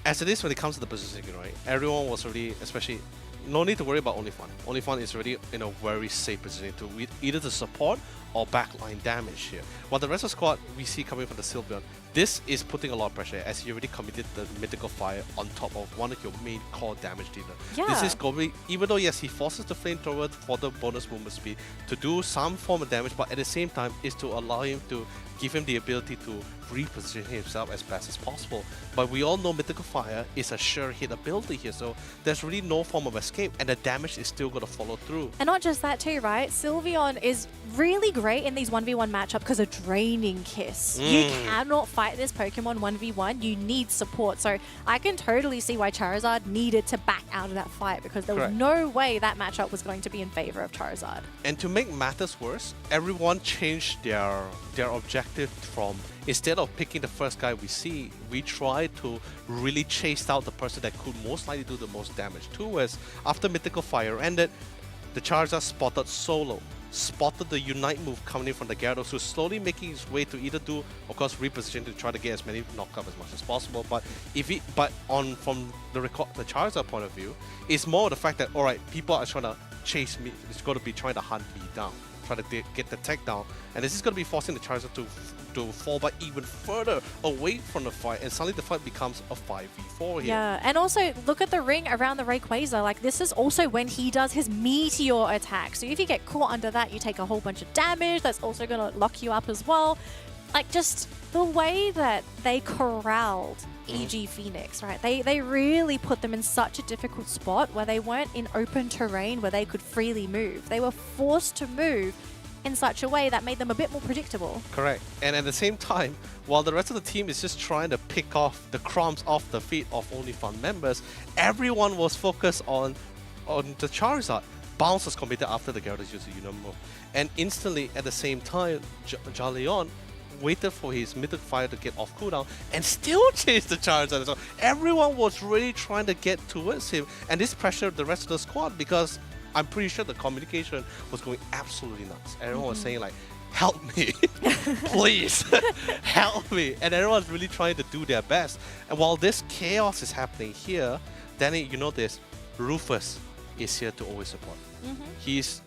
as it is when it comes to the positioning, right? Everyone was already, especially, no need to worry about OnlyFun. OnlyFun is already in a very safe position to either to support or backline damage here. While the rest of the squad we see coming from the Sylveon, this is putting a lot of pressure as you already committed the Mythical Fire on top of one of your main core damage dealer. Yeah. This is going, even though yes, he forces the Flamethrower for the bonus movement speed to do some form of damage, but at the same time is to allow him to give him the ability to reposition himself as best as possible. But we all know Mythical Fire is a sure hit ability here, so there's really no form of escape, and the damage is still going to follow through. And not just that too, right? Sylveon is really great in these 1v1 matchups because of Draining Kiss. You cannot fight this Pokemon 1v1. You need support. So I can totally see why Charizard needed to back out of that fight because there was no way that matchup was going to be in favor of Charizard. And to make matters worse, everyone changed their objective from, instead of picking the first guy we see, we try to really chase out the person that could most likely do the most damage. Two was, after Mythical Fire ended, the Charizard spotted Solo, spotted the Unite move coming in from the Gyarados, so slowly making his way to either do, of course, reposition to try to get as many knockup as much as possible. But from the Charizard point of view, it's more the fact that, alright, people are trying to chase me, it's going to be trying to hunt me down, trying to get the tech down, and this is going to be forcing the Charizard to fall back even further away from the fight, and suddenly the fight becomes a 5v4 here. Yeah, and also look at the ring around the Rayquaza. Like, this is also when he does his Meteor attack. So if you get caught under that, you take a whole bunch of damage. That's also going to lock you up as well. Like, just the way that they corralled EG Phoenix, right? They really put them in such a difficult spot where they weren't in open terrain where they could freely move. They were forced to move in such a way that made them a bit more predictable. Correct. And at the same time, while the rest of the team is just trying to pick off the crumbs off the feet of OnlyFun members, everyone was focused on the Charizard. Bounce was completed after the Gyarados used the Unite move. And instantly, at the same time, Jaleon waited for his Mythic Fire to get off cooldown and still chased the Charizard. So everyone was really trying to get towards him, and this pressured the rest of the squad because I'm pretty sure the communication was going absolutely nuts. Everyone was saying like, help me, please, help me. And everyone's really trying to do their best. And while this chaos is happening here, Danny, you know this, Rufus is here to always support. He's,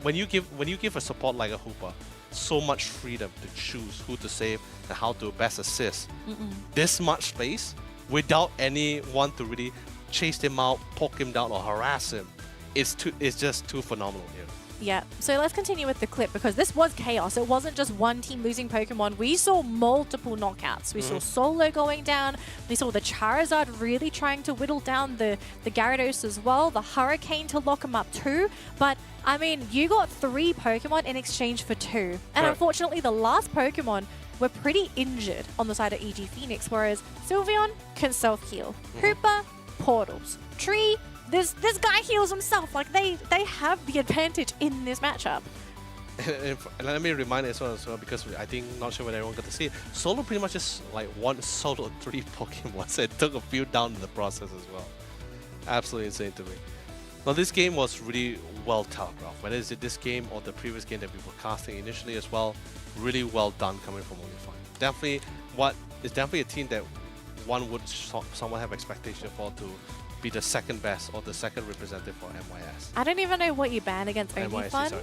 when you give a support like a Hooper so much freedom to choose who to save and how to best assist, this much space without anyone to really chase him out, poke him down, or harass him, it's just too phenomenal here. Yeah, so let's continue with the clip because this was chaos. It wasn't just one team losing Pokemon. We saw multiple knockouts. We saw Solo going down. We saw the Charizard really trying to whittle down the Gyarados as well. The Hurricane to lock him up too. But, I mean, you got 3 Pokemon in exchange for 2. And unfortunately, the last Pokemon were pretty injured on the side of EG Phoenix, whereas Sylveon can self-heal. Hooper, portals. Tree, this guy heals himself. Like, they have the advantage in this matchup. And let me remind as well, because I think, not sure whether everyone got to see it, Solo pretty much just like one solo 3 Pokemon, so it took a few down in the process as well. Absolutely insane to me. Now this game was really well telegraphed, whether it's this game or the previous game that we were casting initially as well, really well done coming from OnlyFun. Definitely a team that one would somewhat have expectation for to be the second best or the second representative for MYS. I don't even know what you ban against OnlyFun.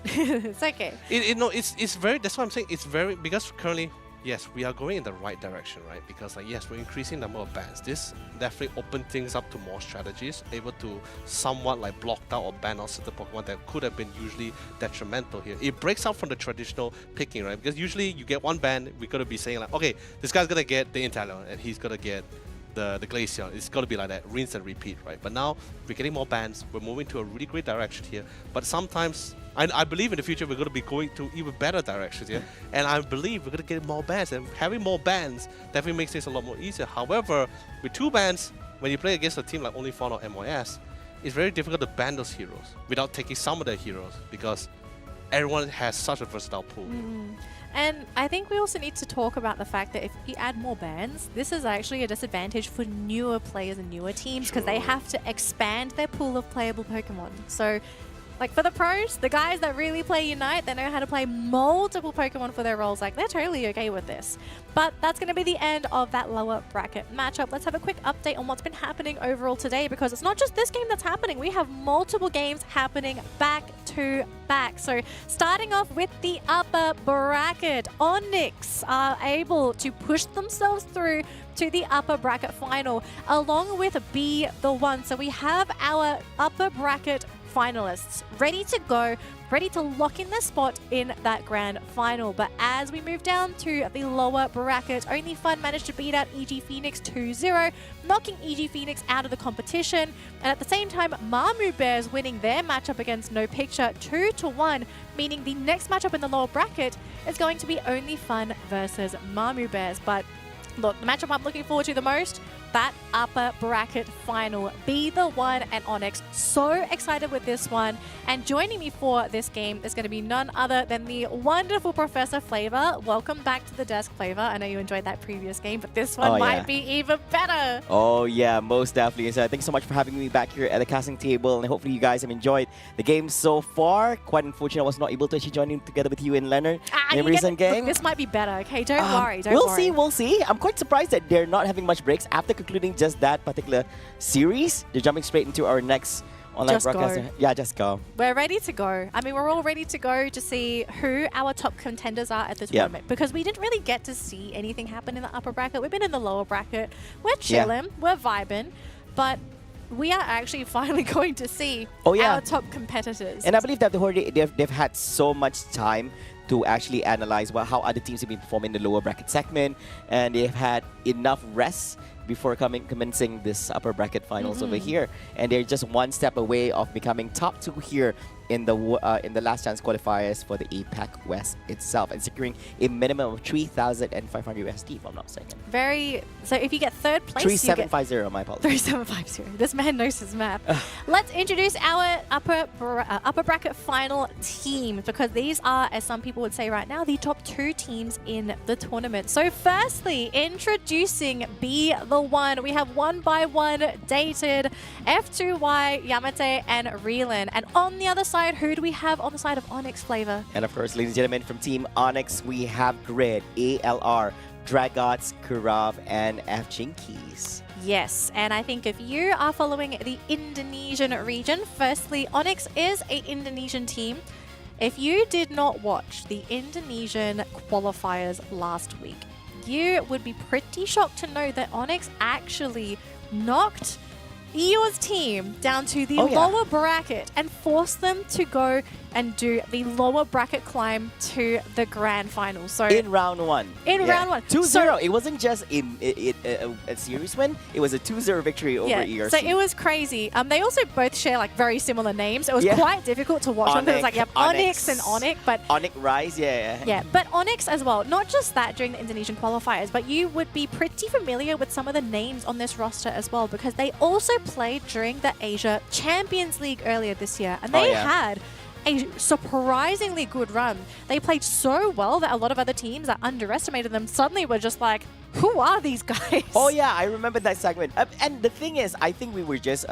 It's okay. It's very, that's why I'm saying it's very, because currently, yes, we are going in the right direction, right? Because like, yes, we're increasing the number of bans. This definitely opens things up to more strategies, able to somewhat like block out or ban out certain Pokemon that could have been usually detrimental here. It breaks out from the traditional picking, right? Because usually you get one ban, we're gonna be saying like, okay, this guy's gonna get the Inteleon and he's gonna get the Glaceon. It's got to be like that, rinse and repeat, right? But now we're getting more bans. We're moving to a really great direction here. But sometimes, I believe in the future we're going to be going to even better directions here. And I believe we're going to get more bans. And having more bans definitely makes things a lot more easier. However, with 2 bans, when you play against a team like Only Fawn or MYS, it's very difficult to ban those heroes without taking some of their heroes because everyone has such a versatile pool. And I think we also need to talk about the fact that if we add more bans, this is actually a disadvantage for newer players and newer teams because they have to expand their pool of playable Pokemon. So, like for the pros, the guys that really play Unite, they know how to play multiple Pokemon for their roles. Like they're totally okay with this. But that's going to be the end of that lower bracket matchup. Let's have a quick update on what's been happening overall today because it's not just this game that's happening. We have multiple games happening back to back. So starting off with the upper bracket, Onyx are able to push themselves through to the upper bracket final along with Be The One. So we have our upper bracket finalists ready to go, ready to lock in their spot in that grand final. But as we move down to the lower bracket, Only Fun managed to beat out EG Phoenix 2-0, knocking EG Phoenix out of the competition. And at the same time, Mamu Bears winning their matchup against No Picture 2-1, meaning the next matchup in the lower bracket is going to be Only Fun versus Mamu Bears. But look, the matchup I'm looking forward to the most, that upper bracket final, Be The One and Onyx. So excited with this one. And joining me for this game is going to be none other than the wonderful Professor Flava. Welcome back to the desk, Flava. I know you enjoyed that previous game, but this one might be even better. Oh yeah, most definitely. So thanks so much for having me back here at the casting table, and hopefully you guys have enjoyed the game so far. Quite unfortunate I was not able to actually join in together with you and Leonard in recent game. Look, this might be better, okay? Don't worry, We'll see. I'm quite surprised that they're not having much breaks after concluding just that particular series. They're jumping straight into our next online broadcast. Yeah, just go. We're ready to go. I mean, we're all ready to go to see who our top contenders are at the tournament because we didn't really get to see anything happen in the upper bracket. We've been in the lower bracket. We're chilling. We're vibing. But we are actually finally going to see our top competitors. And I believe that they've had so much time to actually analyze how other teams have been performing in the lower bracket segment, and they've had enough rest before commencing this upper bracket finals over here, and they're just one step away of becoming top 2 here in the last chance qualifiers for the APAC West itself, and securing a minimum of 3,500 USD, if I'm not mistaken. So if you get third place, 3750, my apologies. 3750. This man knows his math. Let's introduce our upper bracket final team because these are, as some people would say right now, the top 2 teams in the tournament. So firstly, introducing Be The One, we have 1x1 Dated, F2Y, Yamate, and Reelan. And on the other side, who do we have on the side of Onyx, Flava? And of course, ladies and gentlemen, from Team Onyx, we have Grid, ALR, Dragots, Kurav, and F Jinkies. Yes, and I think if you are following the Indonesian region, firstly, Onyx is an Indonesian team. If you did not watch the Indonesian qualifiers last week, you would be pretty shocked to know that Onyx actually knocked Eeyore's team down to the lower bracket and forced them to go and do the lower bracket climb to the grand final. So in round 1. Round 1. 2-0. So it wasn't just a series win. It was a 2-0 victory over ERC. So it was crazy. They also both share like very similar names. It was quite difficult to watch them because it's like Onyx and Onyx, but Onyx Rise, yeah, but Onyx as well. Not just that during the Indonesian qualifiers, but you would be pretty familiar with some of the names on this roster as well because they also played during the Asia Champions League earlier this year, and they had a surprisingly good run. They played so well that a lot of other teams that underestimated them suddenly were just like, who are these guys? Oh yeah, I remember that segment. And the thing is, I think we were just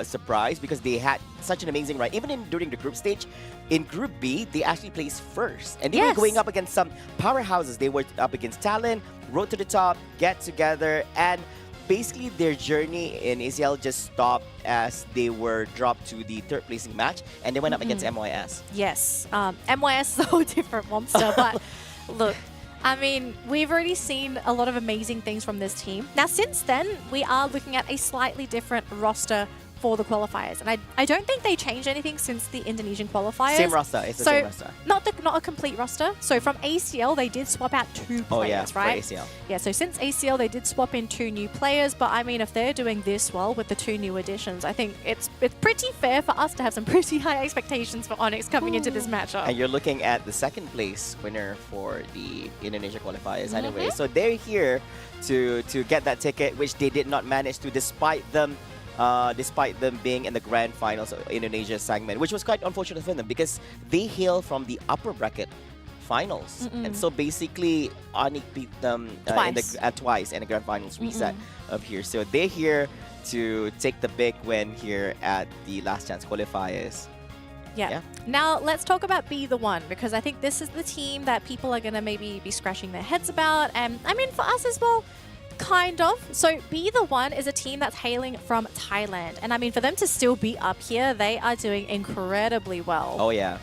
surprised because they had such an amazing run. Even during the group stage, in Group B, they actually placed first. And they were going up against some powerhouses. They were up against Talon, Road to the Top, Get Together, and basically their journey in ACL just stopped as they were dropped to the 3rd placing match, and they went up against MYS. Yes, MYS is a whole different monster, but look, I mean, we've already seen a lot of amazing things from this team. Now, since then, we are looking at a slightly different roster for the qualifiers. And I don't think they changed anything since the Indonesian qualifiers. Same roster. It's the same roster. Not a complete roster. So from ACL, they did swap out 2 players, right? For ACL. Yeah, so since ACL, they did swap in 2 new players. But I mean, if they're doing this well with the 2 new additions, I think it's pretty fair for us to have some pretty high expectations for Onyx coming into this matchup. And you're looking at the second place winner for the Indonesia qualifiers anyway. So they're here to get that ticket, which they did not manage to, despite them being in the grand finals of Indonesia segment, which was quite unfortunate for them because they hail from the upper bracket finals. And so basically, Onyx beat them twice in the grand finals reset of here. So they're here to take the big win here at the last chance qualifiers. Yeah. Now, let's talk about Be The One, because I think this is the team that people are going to maybe be scratching their heads about. And I mean, for us as well, kind of. So Be The One is a team that's hailing from Thailand. And I mean, for them to still be up here, they are doing incredibly well. Oh, yeah.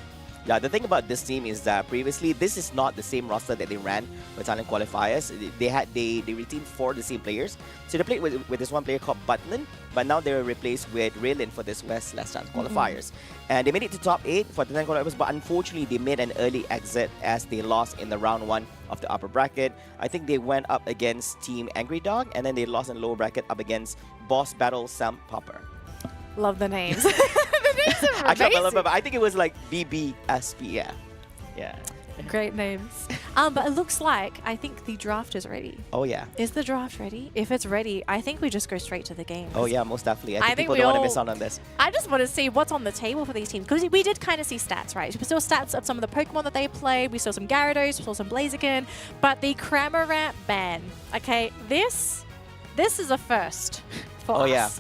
Yeah, the thing about this team is that previously, this is not the same roster that they ran for Thailand qualifiers. They reteamed 4 the same players. So they played with this one player called Butlin, but now they're replaced with Raylin for this West Last Chance qualifiers. And they made it to top 8 for the Thailand qualifiers, but unfortunately, they made an early exit as they lost in the round 1 of the upper bracket. I think they went up against Team Angry Dog, and then they lost in the lower bracket up against Boss Battle Sam Popper. Love the names. The names are I can't amazing. remember, but I think it was like BBSP, yeah. Great names. But it looks like, I think the draft is ready. Oh, yeah. Is the draft ready? If it's ready, I think we just go straight to the game. Oh, yeah, most definitely. I think people we don't want to all- miss out on this. I just want to see what's on the table for these teams, because we did kind of see stats, right? We saw stats of some of the Pokemon that they played. We saw some Gyarados, we saw some Blaziken, but the Cramorant ban. Okay, this is a first for us.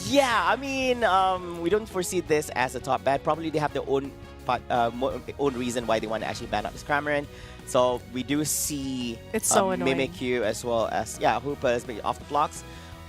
Yeah, I mean, we don't foresee this as a top ban. Probably they have their own own reason why they want to actually ban out this Cramorant. So we do see It's so annoying. Mimikyu as well as, Hoopas off the blocks.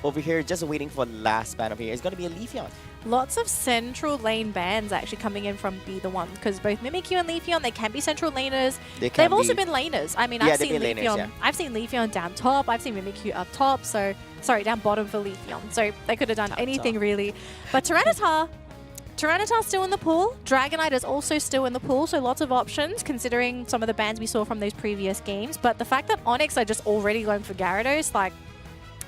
Over here, just waiting for the last ban over here. It's going to be a Leafeon. Lots of central lane bans actually coming in from Be The One, because both Mimikyu and Leafeon, they can be central laners. They've also been laners. I mean, I've they've seen been laners, Leafeon. I've seen Leafeon down top. I've seen Mimikyu up top. So, sorry, down bottom for Leafeon. So they could have done anything really. But Tyranitar's still in the pool. Dragonite is also still in the pool, so lots of options considering some of the bans we saw from those previous games. But the fact that Onyx are just already going for Gyarados, like,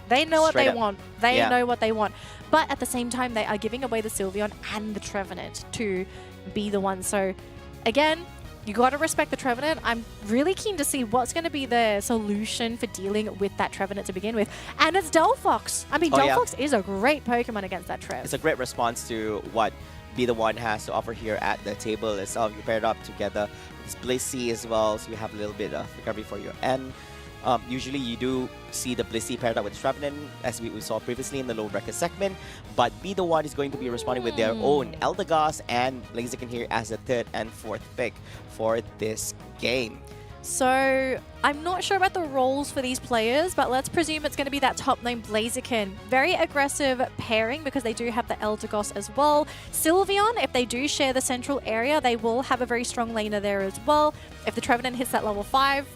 they know what Straight they up. want. They know what they want. But at the same time, they are giving away the Sylveon and the Trevenant to Be The One. So, again, you got to respect the Trevenant. I'm really keen to see what's going to be the solution for dealing with that Trevenant to begin with. And it's Delphox. I mean, Delphox is a great Pokemon against that Trev. It's a great response to what Be The One has to offer here at the table itself. You pair it up together with Blissey as well, so you have a little bit of recovery for your end. Usually you do see the Blissey paired up with Trevenant, as we saw previously in the low bracket segment, but Be The One is going to be responding with their own Eldegoss and Blaziken here as the 3rd and 4th pick for this game. So, I'm not sure about the roles for these players, but let's presume it's going to be that top lane Blaziken. Very aggressive pairing because they do have the Eldegoss as well. Sylveon, if they do share the central area, they will have a very strong laner there as well. If the Trevenant hits that level 5,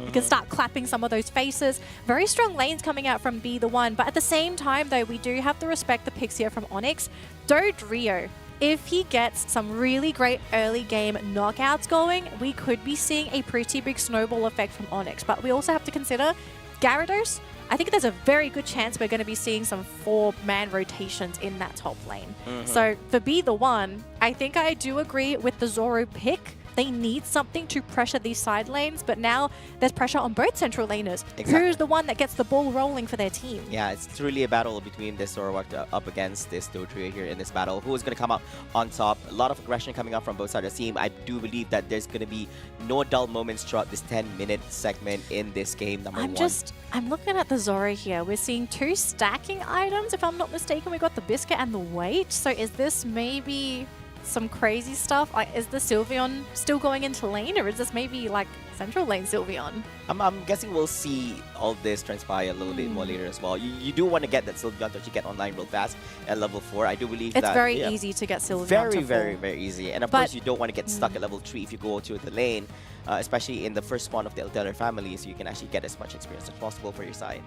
you can start clapping some of those faces. Very strong lanes coming out from Be The One, but at the same time, though, we do have to respect the picks here from Onyx. Dodrio, if he gets some really great early game knockouts going, we could be seeing a pretty big snowball effect from Onyx. But we also have to consider Gyarados. I think there's a very good chance we're going to be seeing some 4-man rotations in that top lane. So for Be The One, I think I do agree with the Zoro pick. They need something to pressure these side lanes, but now there's pressure on both central laners. Exactly. Who's the one that gets the ball rolling for their team? Yeah, it's truly a battle between this Zoroark up against this Dodrio here in this battle. Who is going to come out on top? A lot of aggression coming out from both sides of the team. I do believe that there's going to be no dull moments throughout this 10-minute segment in this game, number one. I'm looking at the Zoro here. We're seeing 2 stacking items, if I'm not mistaken. We've got the biscuit and the weight. So is this maybe some crazy stuff. Like, is the Sylveon still going into lane, or is this maybe like central lane Sylveon? I'm guessing we'll see all this transpire a little bit more later as well. You do want to get that Sylveon to actually get online real fast at level 4. I do believe It's that very easy to get Sylveon very, to very, fall. very easy. And of But- course, you don't want to get stuck at level 3 if you go to the lane, especially in the first spawn of the Elder family, so you can actually get as much experience as possible for your side.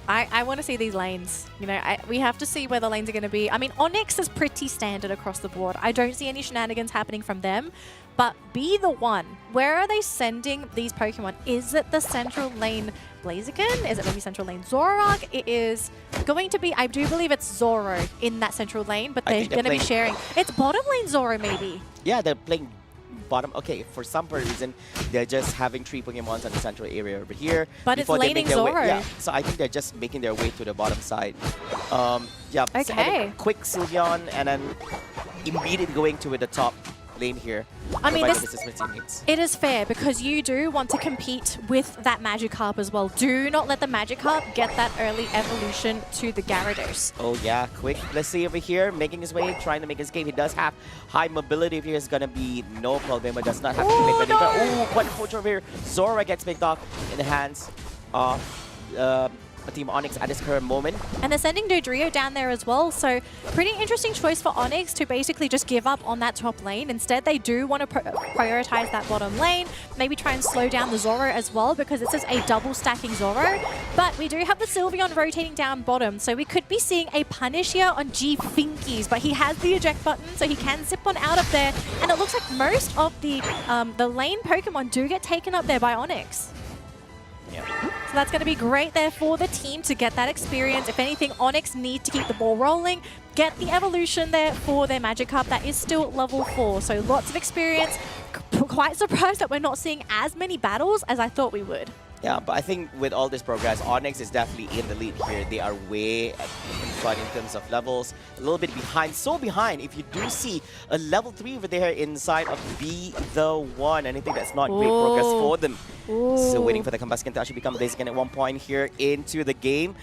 I want to see these lanes. You know, we have to see where the lanes are going to be. I mean, Onyx is pretty standard across the board. I don't see any shenanigans happening from them. But be the one. Where are they sending these Pokemon? Is it the central lane Blaziken? Is it maybe central lane Zoroark? It is going to be, I do believe it's Zoro in that central lane, but I they're think they're going to be sharing. It's bottom lane Zoro, maybe. Yeah, they're playing bottom. Okay, for some reason, they're just having 3 Pokemons on the central area over here. But it's before they laning make their way- Zoro. Yeah, so I think they're just making their way to the bottom side. Yeah, so- and Okay. a quick Sylveon, and then immediately going to the top lane here. I mean, providing this- assist with teammates. It is fair because you do want to compete with that Magikarp as well. Do not let the Magikarp get that early evolution to the Gyarados. Oh yeah, quick. Let's see over here, making his way, trying to make his game. He does have high mobility. If here is gonna be no problem, but does not have to Oh, make no. Oh, quite unfortunate over here. Zora gets picked off in the hands of Team Onyx at this current moment. And they're sending Dodrio down there as well, so pretty interesting choice for Onyx to basically just give up on that top lane. Instead, they do want to prioritize that bottom lane, maybe try and slow down the Zoro as well, because this is a double stacking Zoro. But we do have the Sylveon rotating down bottom, so we could be seeing a punish here on G Finkies, but he has the eject button, so he can zip on out of there. And it looks like most of the lane Pokemon do get taken up there by Onyx. Yeah. So that's going to be great there for the team to get that experience. If anything, Onyx need to keep the ball rolling, get the evolution there for their Magikarp. That is still level 4, so lots of experience. Quite surprised that we're not seeing as many battles as I thought we would. Yeah, but I think with all this progress, Onyx is definitely in the lead here. They are way in front in terms of levels. A little bit behind. So behind, if you do see a level 3 over there inside of Be The One. And I think that's not great progress for them. So waiting for the Combuskin to actually become Blaziken at one point here into the game.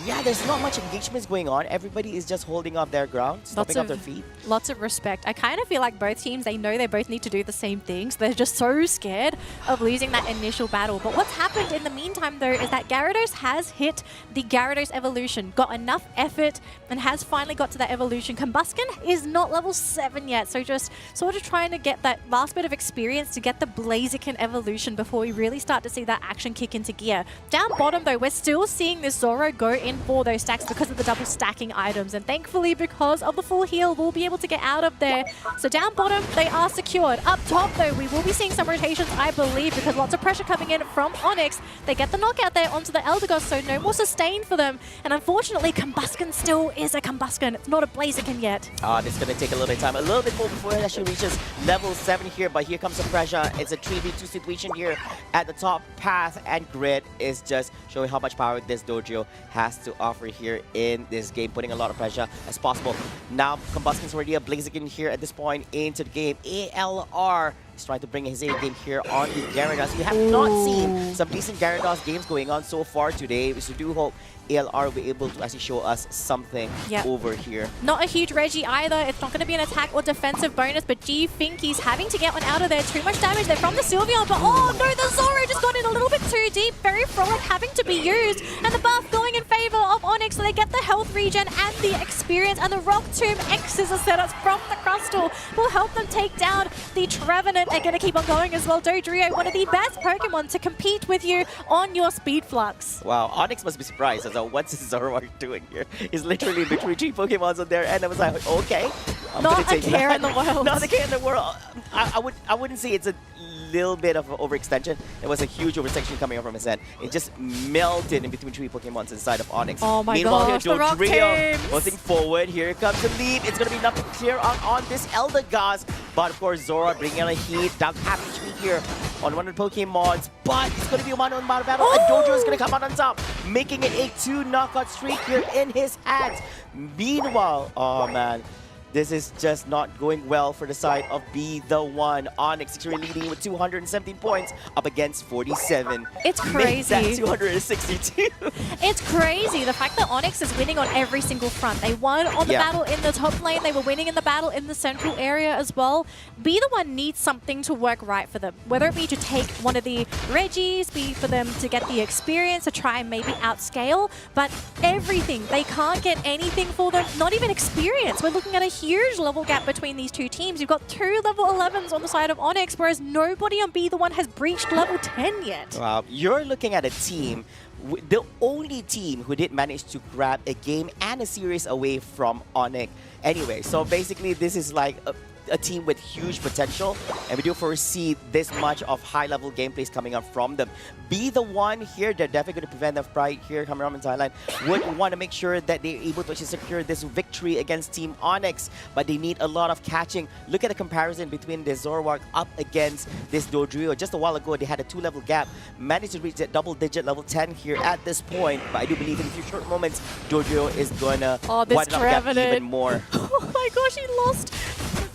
Yeah, there's not much engagements going on. Everybody is just holding off their ground, stopping off their feet. Lots of respect. I kind of feel like both teams, they know they both need to do the same things. They're just so scared of losing that initial battle. But what's happened in the meantime, though, is that Gyarados has hit the Gyarados evolution, got enough effort, and has finally got to that evolution. Combuskin is not level 7 yet, so just sort of trying to get that last bit of experience to get the Blaziken evolution before we really start to see that action kick into gear. Down bottom, though, we're still seeing this Zoro go in for those stacks because of the double stacking items, and thankfully, because of the full heal, we'll be able to get out of there. So down bottom, they are secured. Up top, though, we will be seeing some rotations, I believe, because lots of pressure coming in from Onyx. They get the knockout there onto the Eldegoss, so no more sustain for them. And unfortunately, Combuskin still is a Combuskin. It's not a Blaziken yet. This is going to take a little bit of time, a little bit more before it actually reaches level 7 here, but here comes the pressure. It's a 3v2 situation here at the top. Path and Grid is just showing how much power this dojo has to offer here in this game, putting a lot of pressure as possible. Now, Combuskin's already a Blaziken here at this point into the game. ALR is trying to bring his A game here on the Gyarados. We have not seen some decent Gyarados games going on so far today. We do hope ALR will be able to actually show us something over here. Not a huge Reggie either. It's not going to be an attack or defensive bonus, but G Finky's having to get one out of there. Too much damage there from the Sylveon, but oh no, the Zoro just got in a little bit too deep. Very Frolic having to be used, and the buff going in favor of Onyx, so they get the health regen and the experience, and the Rock Tomb X's are set up from the Crustal will help them take down the Trevenant. They're going to keep on going as well. Dodrio, one of the best Pokemon to compete with you on your Speed Flux. Wow, Onyx must be surprised as well. What's Zoroark doing here? He's literally between 3 Pokemons on there, and I was like, okay. I'm Not gonna a take care that. in the world. Not a care in the world. I wouldn't say it's a little bit of an overextension. It was a huge oversection coming up from his end. It just melted in between 3 Pokemons inside of Onyx. Oh my Meanwhile, gosh, here, the Rock Dodrio Tombs. moving forward. Here comes the lead. It's going to be nothing clear on this Eldegoss. But of course, Zora bringing on a heat. Down half HP here on one of the Pokemons. But it's going to be a one-on-one battle. And Dojo is going to come out on top, making it a 2 knockout streak here in his hands. Meanwhile, oh man, This is just not going well for the side of Be The One. Onyx is leading with 217 points up against 47. It's Make crazy. that 262. It's crazy. The fact that Onyx is winning on every single front. They won on the battle in the top lane. They were winning in the battle in the central area as well. Be The One needs something to work right for them. Whether it be to take one of the Reggies, be for them to get the experience, to try and maybe outscale. But everything. They can't get anything for them. Not even experience. We're looking at a huge level gap between these two teams. You've got 2 level 11s on the side of Onyx, whereas nobody on Be The One has breached level 10 yet. Wow, you're looking at a team, the only team who did manage to grab a game and a series away from Onyx. Anyway, so basically this is like a team with huge potential, and we do foresee this much of high-level gameplays coming up from them. Be The One here, they're definitely going to prevent the pride here coming up in Thailand. Would want to make sure that they're able to actually secure this victory against Team Onyx, but they need a lot of catching. Look at the comparison between the Zoroark up against this Dodrio. Just a while ago, they had a 2-level gap, managed to reach that double-digit level 10 here at this point, but I do believe in a few short moments, Dodrio is going to widen up gap even more. Oh my gosh, he lost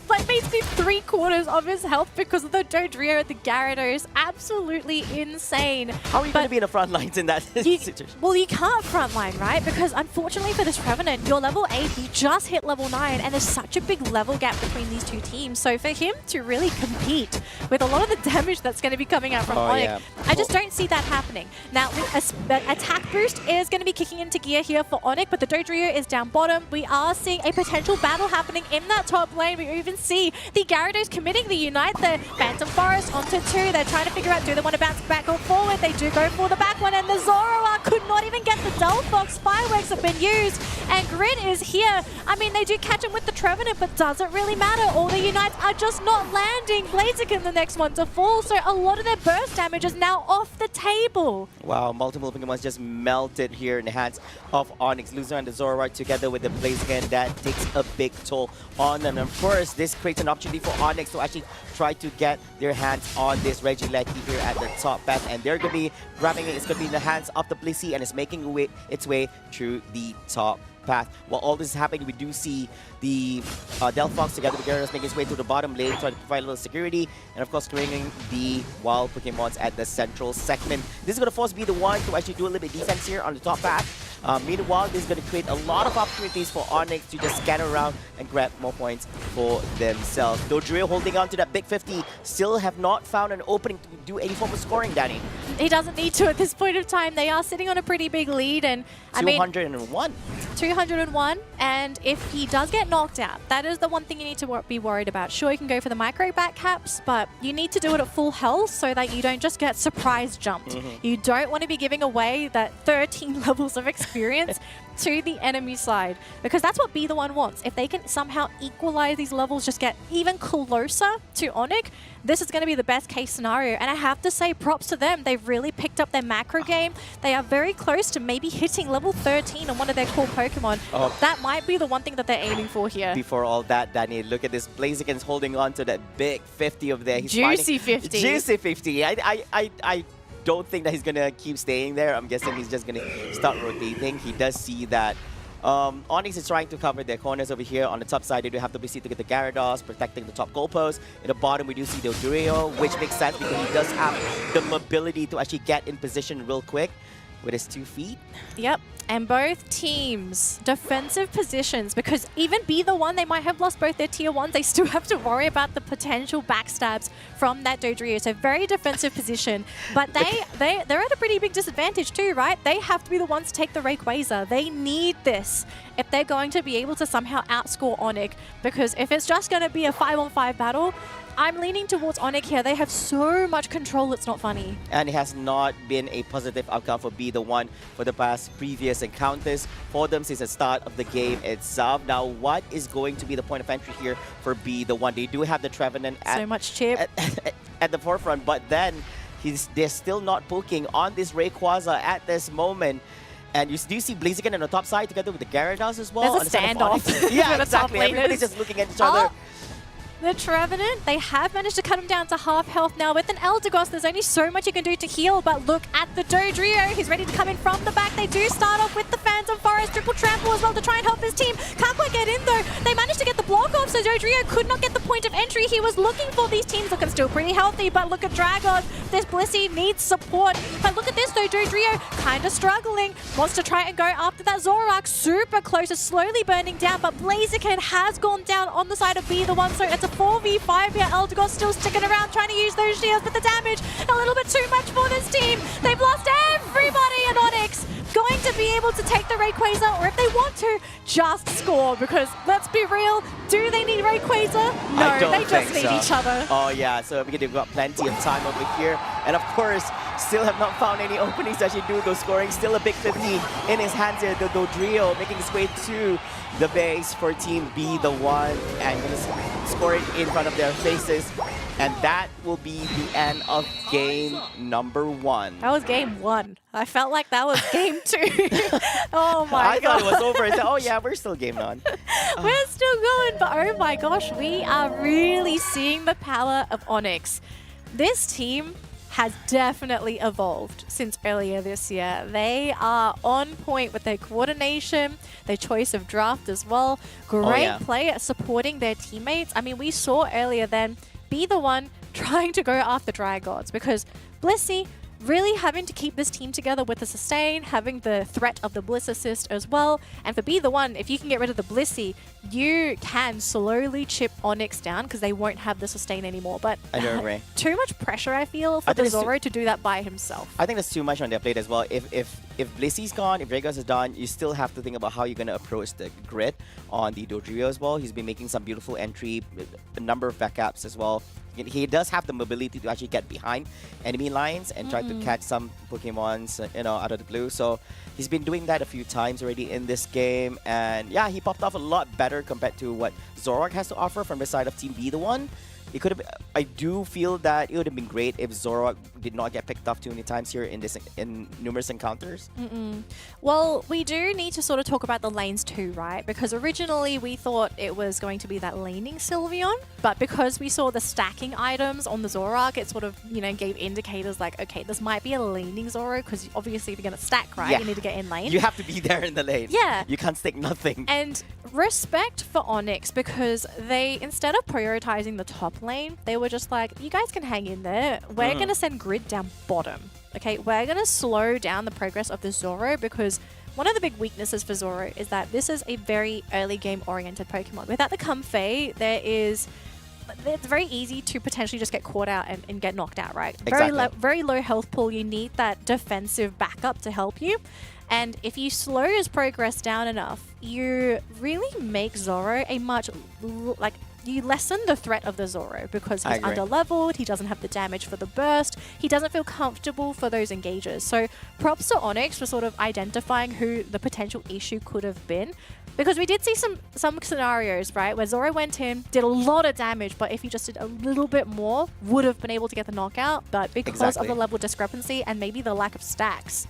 like basically 3/4 of his health because of the Dodrio and the Gyarados. Absolutely insane. How are you going to be in the front lines in that situation? Well, you can't frontline, right? Because unfortunately for this Revenant, you're level 8, he just hit level 9, and there's such a big level gap between these two teams. So for him to really compete with a lot of the damage that's going to be coming out from Onyx, I just don't see that happening. Now, the attack boost is going to be kicking into gear here for Onyx, but the Dodrio is down bottom. We are seeing a potential battle happening in that top lane. We even see the Gyarados committing the Unite, the Phantom Forest onto 2. They're trying to figure out, do they want to bounce back or forward? They do go for the back one, and the Zoroark could not even get the Delphox. Fireworks have been used, and Grid is here. I mean, they do catch him with the Trevenant, but doesn't really matter. All the Unites are just not landing. Blaziken, the next one to fall, so a lot of their burst damage is now off the table. Wow, multiple Pokemon just melted here in the hands of Onyx. Loser and the Zoroark together with the Blaziken, that takes a big toll on them. And first, this creates an opportunity for Onyx to actually try to get their hands on this Regieleki here at the top path, and they're going to be grabbing it. It's going to be in the hands of the Blissey, and it's making its way through the top path. While all this is happening, we do see the Delphox together with Gyarados making its way to the bottom lane, trying to provide a little security, and of course clearing the wild Pokemons at the central segment. This is going to force Be The One to actually do a little bit of defense here on the top path. Meanwhile, this is going to create a lot of opportunities for Onyx to just scatter around and grab more points for themselves. Dodrio holding on to that big 50, still have not found an opening to do any form of scoring, Danny. He doesn't need to at this point of time. They are sitting on a pretty big lead, and I mean, 201. 201, and if he does get knocked out, that is the one thing you need to be worried about. Sure, you can go for the micro back caps, but you need to do it at full health so that you don't just get surprise jumped. You don't want to be giving away that 13 levels of experience to the enemy side, because that's what Be The One wants. If they can somehow equalize these levels, just get even closer to Onyx, this is going to be the best case scenario. And I have to say, props to them. They've really picked up their macro game. They are very close to maybe hitting level 13 on one of their core Pokemon. That might be the one thing that they're aiming for here. Before all that, Danny, look at this. Blaziken's holding on to that big 50 over there. He's Juicy 50. Juicy 50. I don't think that he's going to keep staying there. I'm guessing he's just going to start rotating. He does see that Onyx is trying to cover their corners over here. On the top side, they do have the BC to get the Gyarados, protecting the top goalpost. In the bottom, we do see the Dodrio, which makes sense because he does have the mobility to actually get in position real quick with his 2 feet. Yep. And both teams, defensive positions, because even Be The One, they might have lost both their tier 1s. They still have to worry about the potential backstabs from that Dodrio. So very defensive position. But they're at a pretty big disadvantage too, right? They have to be the ones to take the Rayquaza. They need this if they're going to be able to somehow outscore Onyx. Because if it's just going to be a 5-on-5 battle, I'm leaning towards Onyx here. They have so much control, it's not funny. And it has not been a positive outcome for Be The One for the past previous encounters for them since the start of the game itself. Now, what is going to be the point of entry here for Be The One? They do have the Trevenant So much chip. at the forefront, but then they're still not poking on this Rayquaza at this moment. And you do see Blaziken on the top side together with the Gyarados as well. There's a standoff. Yeah, for the top exactly. Everybody's laners. just looking at each other. the Trevenant, they have managed to cut him down to half health now. With an Eldegoss, there's only so much you can do to heal, but look at the Dodrio. He's ready to come in from the back. They do start off with the Phantom Forest, triple trample as well to try and help his team. Can't quite get in though. They managed to get the block off, so Dodrio could not get the point of entry he was looking for. These teams looking still pretty healthy, but look at Dragos. This Blissey needs support. But look at this though, Dodrio kind of struggling. Wants to try and go after that Zoroark. Super close, is slowly burning down, but Blaziken has gone down on the side of Be The One, so it's a 4v5 here. Eldegoss still sticking around trying to use those shields, but the damage a little bit too much for this team. They've lost everybody in Onyx. Going to be able to take the Rayquaza, or if they want to, just score, because let's be real, do they need Rayquaza? No, they just need each other. Oh yeah, so because they've got plenty of time over here, and of course, still have not found any openings to actually do those scoring. Still a big 50 in his hands here, the Dodrio making his way to the base for Team Be The One, and gonna score it in front of their faces. And that will be the end of game number 1. That was game 1. I felt like that was game 2. Oh my I god. thought it was over. I said, oh yeah, we're still game on. We're still going, but oh my gosh, we are really seeing the power of Onyx. This team has definitely evolved since earlier this year. They are on point with their coordination, their choice of draft as well. Great play at supporting their teammates. I mean, we saw earlier then Be The One trying to go after Dragons, because Blissey really having to keep this team together with the sustain, having the threat of the Bliss assist as well. And for Be The One, if you can get rid of the Blissey, you can slowly chip Onyx down because they won't have the sustain anymore. But I don't agree. Too much pressure, I feel, for the Zoro to do that by himself. I think that's too much on their plate as well. If Blissey's gone, if Dragos is done, you still have to think about how you're going to approach the grid on the Dodrio as well. He's been making some beautiful entry, a number of backups as well. He does have the mobility to actually get behind enemy lines and try to catch some Pokemons, out of the blue. So he's been doing that a few times already in this game. And yeah, he popped off a lot better compared to what Zoroark has to offer from the side of Team Be The One. It could have. I do feel that it would have been great if Zoroark did not get picked off too many times here in numerous encounters. Well, we do need to sort of talk about the lanes too, right? Because originally we thought it was going to be that laning Sylveon, but because we saw the stacking items on the Zoroark, it sort of, gave indicators like, okay, this might be a laning Zoro, because obviously if you're going to stack, right, you need to get in lane. You have to be there in the lane. Yeah. You can't stick nothing. And respect for Onyx, because they, instead of prioritizing the top lane, they were just like, you guys can hang in there. We're going to send grid down bottom. Okay, we're going to slow down the progress of the Zoro, because one of the big weaknesses for Zoro is that this is a very early game oriented Pokemon. Without the Comfey, it's very easy to potentially just get caught out and get knocked out, right? Exactly. Very low health pool. You need that defensive backup to help you. And if you slow his progress down enough, you really make Zoro a much, you lessen the threat of the Zoro, because he's under-leveled, he doesn't have the damage for the burst, he doesn't feel comfortable for those engagers. So props to Onyx for sort of identifying who the potential issue could have been. Because we did see some scenarios, right, where Zoro went in, did a lot of damage, but if he just did a little bit more, would have been able to get the knockout. But because of the level discrepancy and maybe the lack of stacks,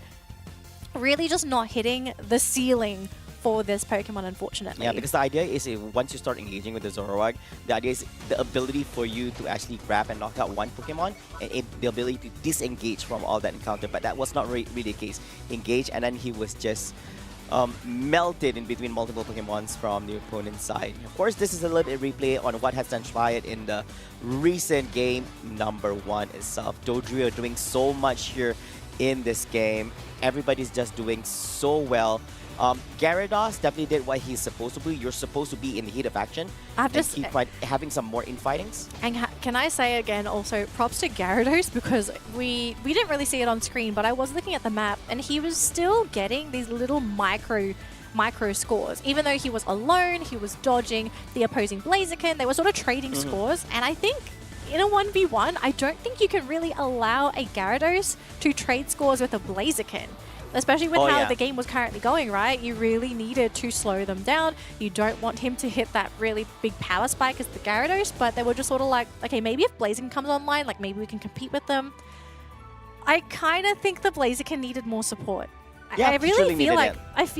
really just not hitting the ceiling for this Pokemon, unfortunately. Yeah, because the idea is once you start engaging with the Zoroark, the idea is the ability for you to actually grab and knock out one Pokemon, and the ability to disengage from all that encounter. But that was not really the case. Engage, and then he was just melted in between multiple Pokemons from the opponent's side. Of course, this is a little bit replay on what has transpired in the recent game number 1 itself. Dodrio doing so much here in this game. Everybody's just doing so well. Gyarados definitely did what he's supposed to do. You're supposed to be in the heat of action. Keep having some more infightings. And can I say again also, props to Gyarados, because we didn't really see it on screen, but I was looking at the map and he was still getting these little micro scores. Even though he was alone, he was dodging the opposing Blaziken. They were sort of trading scores. And I think in a 1v1, I don't think you can really allow a Gyarados to trade scores with a Blaziken. Especially with how the game was currently going, right? You really needed to slow them down. You don't want him to hit that really big power spike as the Gyarados, but they were just sort of like, okay, maybe if Blaziken comes online, maybe we can compete with them. I kind of think the Blaziken needed more support. Yeah, I he truly really feel needed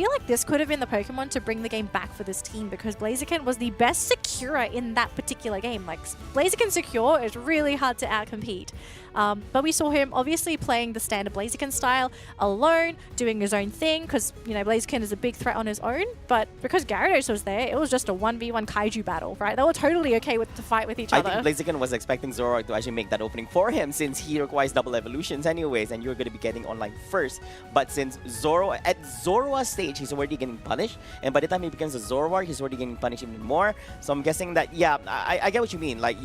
like this could have been the Pokemon to bring the game back for this team, because Blaziken was the best securer in that particular game. Like, Blaziken secure is really hard to outcompete. But we saw him obviously playing the standard Blaziken style alone, doing his own thing, because, you know, Blaziken is a big threat on his own. But because Gyarados was there, it was just a 1v1 Kaiju battle, right? They were totally okay with the fight with each other. I think Blaziken was expecting Zoroark to actually make that opening for him, since he requires double evolutions anyways, and you're going to be getting online first. But since at Zoroark's stage, he's already getting punished, and by the time he becomes a Zoroark, he's already getting punished even more. So I'm guessing that, yeah, I get what you mean. Like,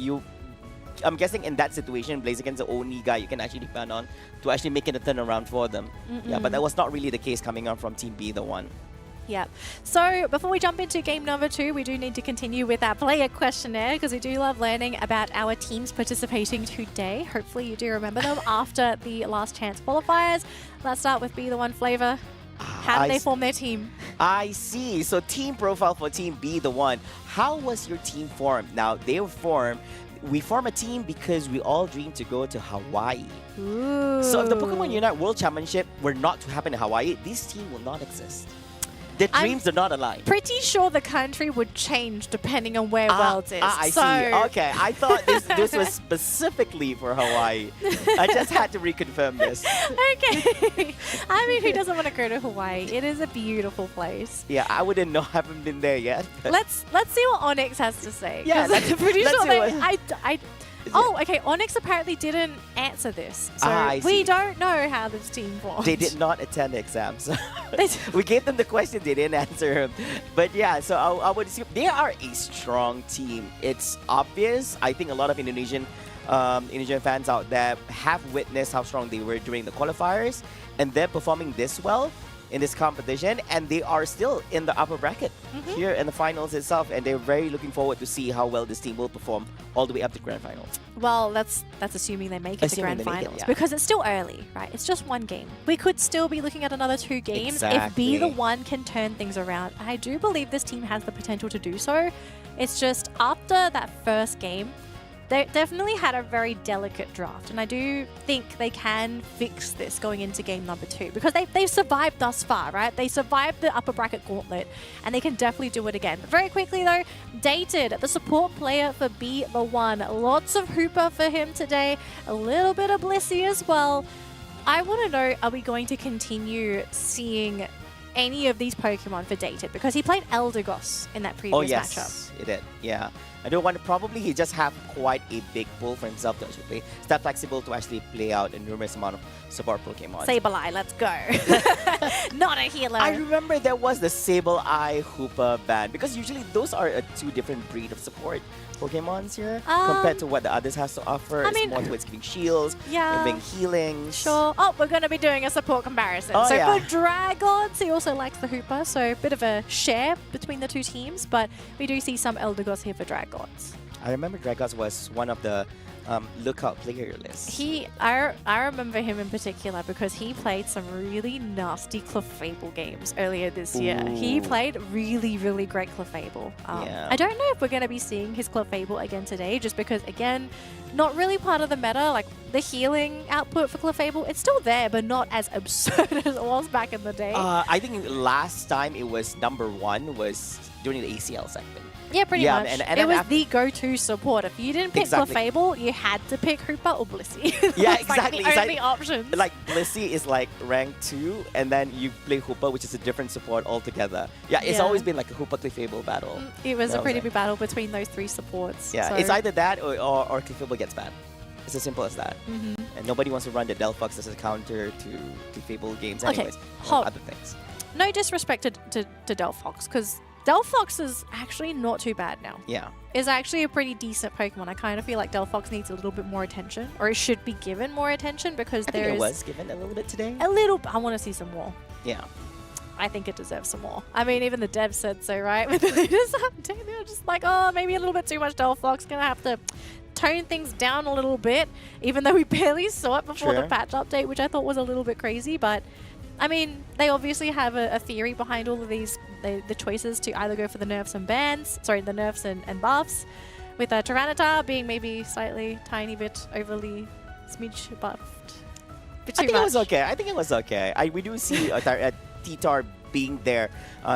I'm guessing in that situation, Blaziken's the only guy you can actually depend on to actually make it a turnaround for them. Yeah, but that was not really the case coming on from Team B, the one. Yeah. So before we jump into game number 2, we do need to continue with our player questionnaire, because we do love learning about our teams participating today. Hopefully you do remember them after the last chance qualifiers. Let's start with Be The One Flava. How did they form their team? I see. So team profile for Team B, the one. How was your team formed? Now, we form a team because we all dream to go to Hawaii. Ooh. So if the Pokemon UNITE World Championship were not to happen in Hawaii, this team will not exist. The dreams do not align. Pretty sure the country would change depending on where Worlds is. I see. Okay, I thought this was specifically for Hawaii. I just had to reconfirm this. Okay. I mean, who doesn't want to go to Hawaii? It is a beautiful place. Yeah, I wouldn't know. I haven't been there yet. Let's see what Onyx has to say. Yeah, I'm pretty let's sure see Oh, okay. Onyx apparently didn't answer this, so we don't know how this team formed. They did not attend the exams. We gave them the question, they didn't answer them. But yeah, so I would assume they are a strong team. It's obvious. I think a lot of Indonesian fans out there have witnessed how strong they were during the qualifiers, and they're performing this well in this competition, and they are still in the upper bracket here in the finals itself, and they're very looking forward to see how well this team will perform all the way up to grand finals. Well, that's assuming they make it to grand finals, because it's still early, right? It's just one game. We could still be looking at another 2 games if Be The One can turn things around. I do believe this team has the potential to do so. It's just after that first game, they definitely had a very delicate draft, and I do think they can fix this going into game number 2, because they've survived thus far, right? They survived the upper bracket gauntlet, and they can definitely do it again. But very quickly though, Dated, the support player for Be The One. Lots of Hooper for him today, a little bit of Blissey as well. I want to know, are we going to continue seeing any of these Pokemon for Dated? Because he played Eldegoss in that previous matchup. He did, yeah. I don't want to, probably he just have quite a big pull for himself to actually play. It's that flexible to actually play out a numerous amount of support Pokemon. Sableye, let's go. Not a healer. I remember there was the Sableye Hoopa ban, because usually those are a 2 different breed of support Pokemons here compared to what the others has to offer. It's more towards giving shields, giving healing. Sure. Oh, we're going to be doing a support comparison. For Dragons, he also likes the Hooper, so a bit of a share between the 2 teams, but we do see some Eldegoss here for Dragons. I remember Dragons was one of the lookout player lists. I remember him in particular because he played some really nasty Clefable games earlier this year. He played really, really great Clefable. I don't know if we're going to be seeing his Clefable again today, just because, again, not really part of the meta. Like, the healing output for Clefable, it's still there, but not as absurd as it was back in the day. I think last time it was #1 was during the ACL segment. Yeah, pretty much. And it was the go-to support. If you didn't pick Clefable, you had to pick Hooper or Blissey. Yeah, exactly. Like the only options. Like, Blissey is like rank 2, and then you play Hooper, which is a different support altogether. Yeah, it's always been like a Hooper Clefable battle. It was a pretty big battle between those 3 supports. Yeah, it's either that or Clefable gets banned. It's as simple as that. And nobody wants to run the Delphox as a counter to Clefable games anyways. Other things. No disrespect to Delphox, because Delphox is actually not too bad now. Yeah. It's actually a pretty decent Pokemon. I kind of feel like Delphox needs a little bit more attention, or it should be given more attention, because I think it was given a little bit today. A little. I want to see some more. Yeah. I think it deserves some more. I mean, even the devs said so, right? With the latest update, they were just like, oh, maybe a little bit too much Delphox. Gonna have to tone things down a little bit, even though we barely saw it before the patch update, which I thought was a little bit crazy, but I mean, they obviously have a theory behind all of these, the choices to either go for the nerfs and bans, the nerfs and buffs, with Tyranitar being maybe slightly, tiny bit overly smidge buffed. Bit I too think it much. was okay. I think it was okay. We do see T-Tar being there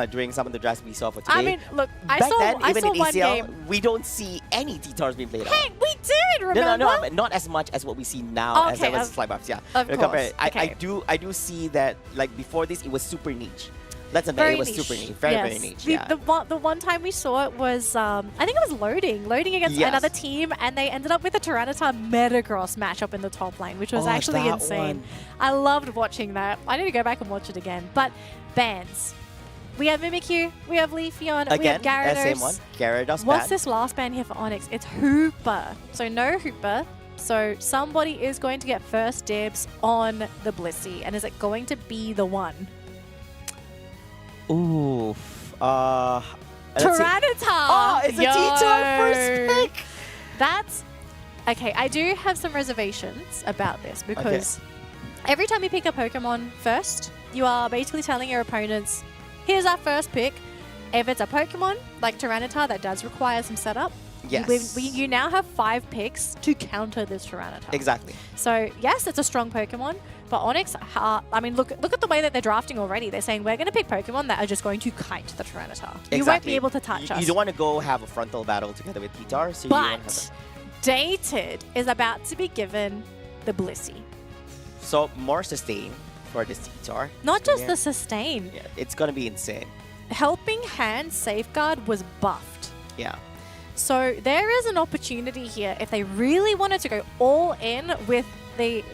during some of the drafts we saw for today. I mean, look, I Back saw then, I even saw in one ACL, game. we don't see any T-Tars being played out. Hey, we did, remember? No, not as much as what we see now as Okay, there was fly buffs. Yeah, of Compare- course, I okay. do see that like before this, it was super niche. Let's admit Very it was niche. super niche, very Yes. niche. The, Yeah, the one time we saw it was, I think it was loading against Yes. another team, and they ended up with a Tyranitar Metagross matchup in the top lane, which was Oh, actually that insane. one. I loved watching that. I need to go back and watch it again. But bans. We have Mimikyu, we have Leafeon, we again, have Gyarados. same one. Gyarados What's ban. this last ban here for Onyx? It's Hooper. So no Hooper. So somebody is going to get first dibs on the Blissey. And is it going to be the one? Oof. Let's see. Tyranitar! Oh, it's a T-Tar Yo. first pick. That's... Okay, I do have some reservations about this because every time you pick a Pokemon first, you are basically telling your opponents, here's our first pick. If it's a Pokemon like Tyranitar that does require some setup, Yes. you now have 5 picks to counter this Tyranitar. Exactly. So yes, it's a strong Pokemon, but Onyx, I mean, look at the way that they're drafting already. They're saying we're going to pick Pokemon that are just going to kite the Tyranitar. You won't be able to touch us. You don't want to go have a frontal battle together with T-Tar, so you want to have But Dated is about to be given the Blissey. so more sustain for this T-Tar. Not just Yeah. the sustain. Yeah, it's gonna be insane. Helping Hand Safeguard was buffed. Yeah. So there is an opportunity here if they really wanted to go all in with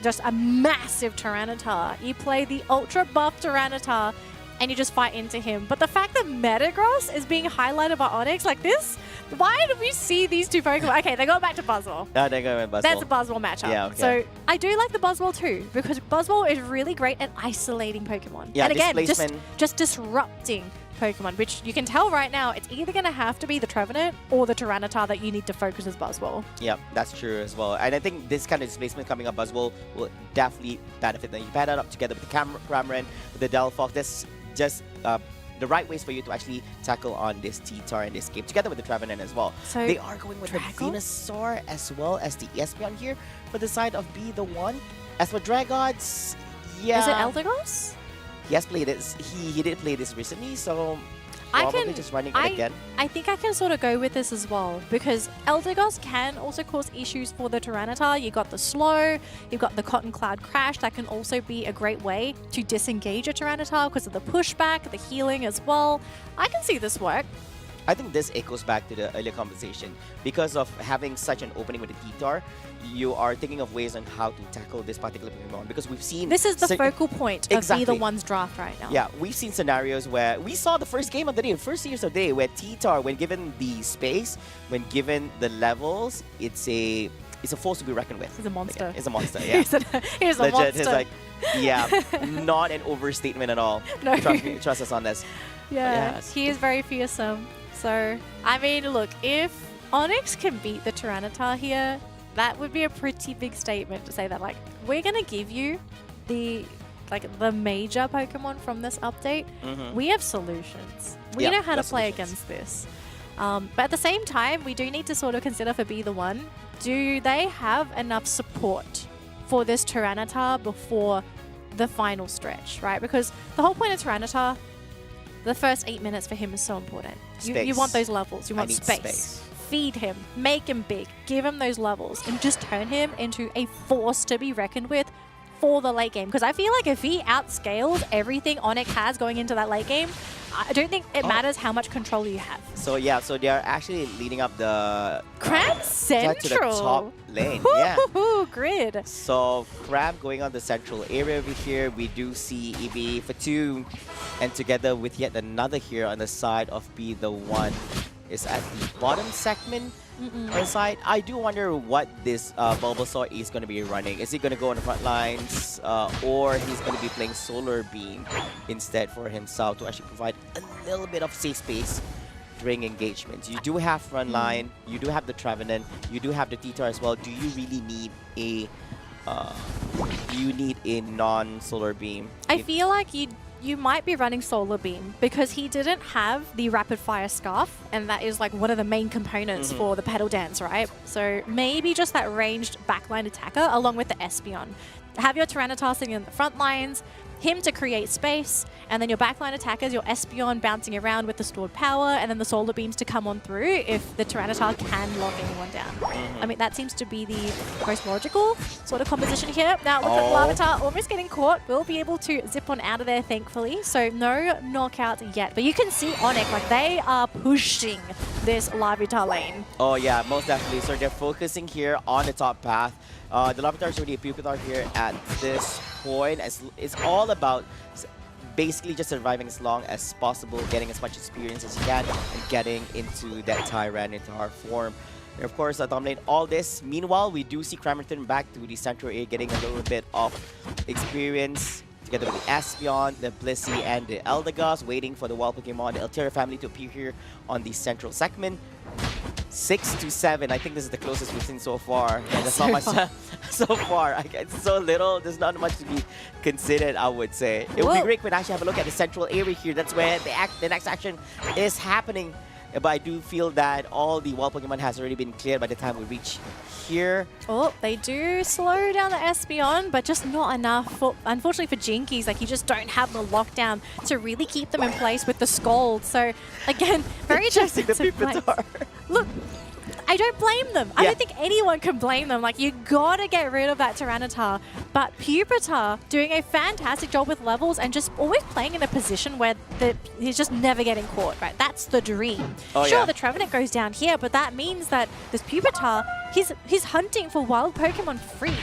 just a massive Tyranitar. You play the ultra buff Tyranitar and you just fight into him. But the fact that Metagross is being highlighted by Onyx like this, why did we see these two Pokemon? Okay, they go back to Buzzwole. No, they're going with Buzzwole. That's a Buzzwole matchup. Yeah, okay. So I do like the Buzzwole too, because Buzzwole is really great at isolating Pokemon. Yeah, and again, displacement. just disrupting Pokemon, which you can tell right now, it's either going to have to be the Trevenant or the Tyranitar that you need to focus as Buzzwole. Yeah, that's true as well. And I think this kind of displacement coming up Buzzwole will definitely benefit them. You pair that up together with the Cameron, with the Delphox. That's just the right ways for you to actually tackle on this T-Tar in this game, together with the Trevenant as well. So They are going with Dragon? the Venusaur as well as the Espeon here for the side of Be the One. As for Dragons, yeah. Is it Eldegoss? He has played this. He did play this recently, so I probably can- just running it again. I think I can sort of go with this as well, because Eldegoss can also cause issues for the Tyranitar. You got the slow, you've got the Cotton Cloud Crash. That can also be a great way to disengage a Tyranitar because of the pushback, the healing as well. I can see this work. I think this echoes back to the earlier conversation. Because of having such an opening with the T-Tar, you are thinking of ways on how to tackle this particular Pokemon. Because we've seen... This is the cer- focal point of Be Exactly. the One's draft right now. Yeah, we've seen scenarios where we saw the first game of the day, first series of the day, where T-Tar, when given the space, when given the levels, it's a force to be reckoned with. He's a monster. It's a monster, yeah. He's a Legit, monster. it's like, yeah, not an overstatement at all. No. Trust us on this. Yeah, Yes. he is very fearsome. So, I mean, look, if Onyx can beat the Tyranitar here, that would be a pretty big statement to say that, like, we're going to give you the major Pokemon from this update. Mhm. We have solutions. We Yeah, know how to that's play solutions. against this. But at the same time, we do need to sort of consider for Be the One, do they have enough support for this Tyranitar before the final stretch, right? Because the whole point of Tyranitar, the first 8 minutes for him is so important. You Space. want those levels. You I want need space. space. Feed him. Make him big. Give him those levels. And just turn him into a force to be reckoned with for the late game. Because I feel like if he outscales everything Onyx has going into that late game, I don't think it matters how much control you have. So yeah, so they are actually leading up the Crab to Central. the top lane. Yeah. Woo-hoo-hoo, grid. So Crab going on the central area over here. We do see EB for 2, and together with yet another here on the side of Be the One is at the bottom segment. Inside, I do wonder what this Bulbasaur is going to be running. Is he going to go on the front lines, or he's going to be playing Solar Beam instead for himself to actually provide a little bit of safe space during engagements? You do have front line, you do have the Trevenant, you do have the T-Tar as well. Do you really need a non-Solar Beam? I feel like you you might be running Solar Beam because he didn't have the Rapid Fire Scarf, and that is like one of the main components for the Petal Dance, right? So maybe just that ranged backline attacker along with the Espeon. Have your Tyranitar sitting in the front lines, him to create space, and then your backline attackers, your Espeon bouncing around with the stored power, and then the Solar Beams to come on through if the Tyranitar can lock anyone down. I mean, that seems to be the most logical sort of composition here. Now, look at Larvitar almost getting caught. We'll be able to zip on out of there, thankfully. So no knockout yet. But you can see Onyx, like they are pushing this Larvitar lane. Oh yeah, most definitely. So they're focusing here on the top path. The Larvitar is already a Pupitar here at this point. It's all about basically just surviving as long as possible, getting as much experience as you can, and getting into that Tyranitar form. And of course, dominate all this. Meanwhile, we do see Cramerton back to the central area, getting a little bit of experience together with the Espeon, the Blissey, and the Eldegoss, waiting for the wild Pokemon, the Altera family, to appear here on the central segment. 6 to 7. I think this is the closest we've seen so far. And there's not much so far. It's so little. There's not much to be considered, I would say. It would be great if we actually have a look at the central area here. That's where the next action is happening. But I do feel that all the wild Pokemon has already been cleared by the time we reach here. Oh, they do slow down the Espeon, but just not enough. Unfortunately for Jinkies, like you just don't have the lockdown to really keep them in place with the Scald. So again, very defensive play. Look, I don't blame them. I don't think anyone can blame them. Like, you gotta get rid of that Tyranitar. But Pupitar doing a fantastic job with levels and just always playing in a position where he's just never getting caught, right? That's the dream. Sure, the Trevenant goes down here, but that means that this Pupitar, he's hunting for wild Pokemon for free.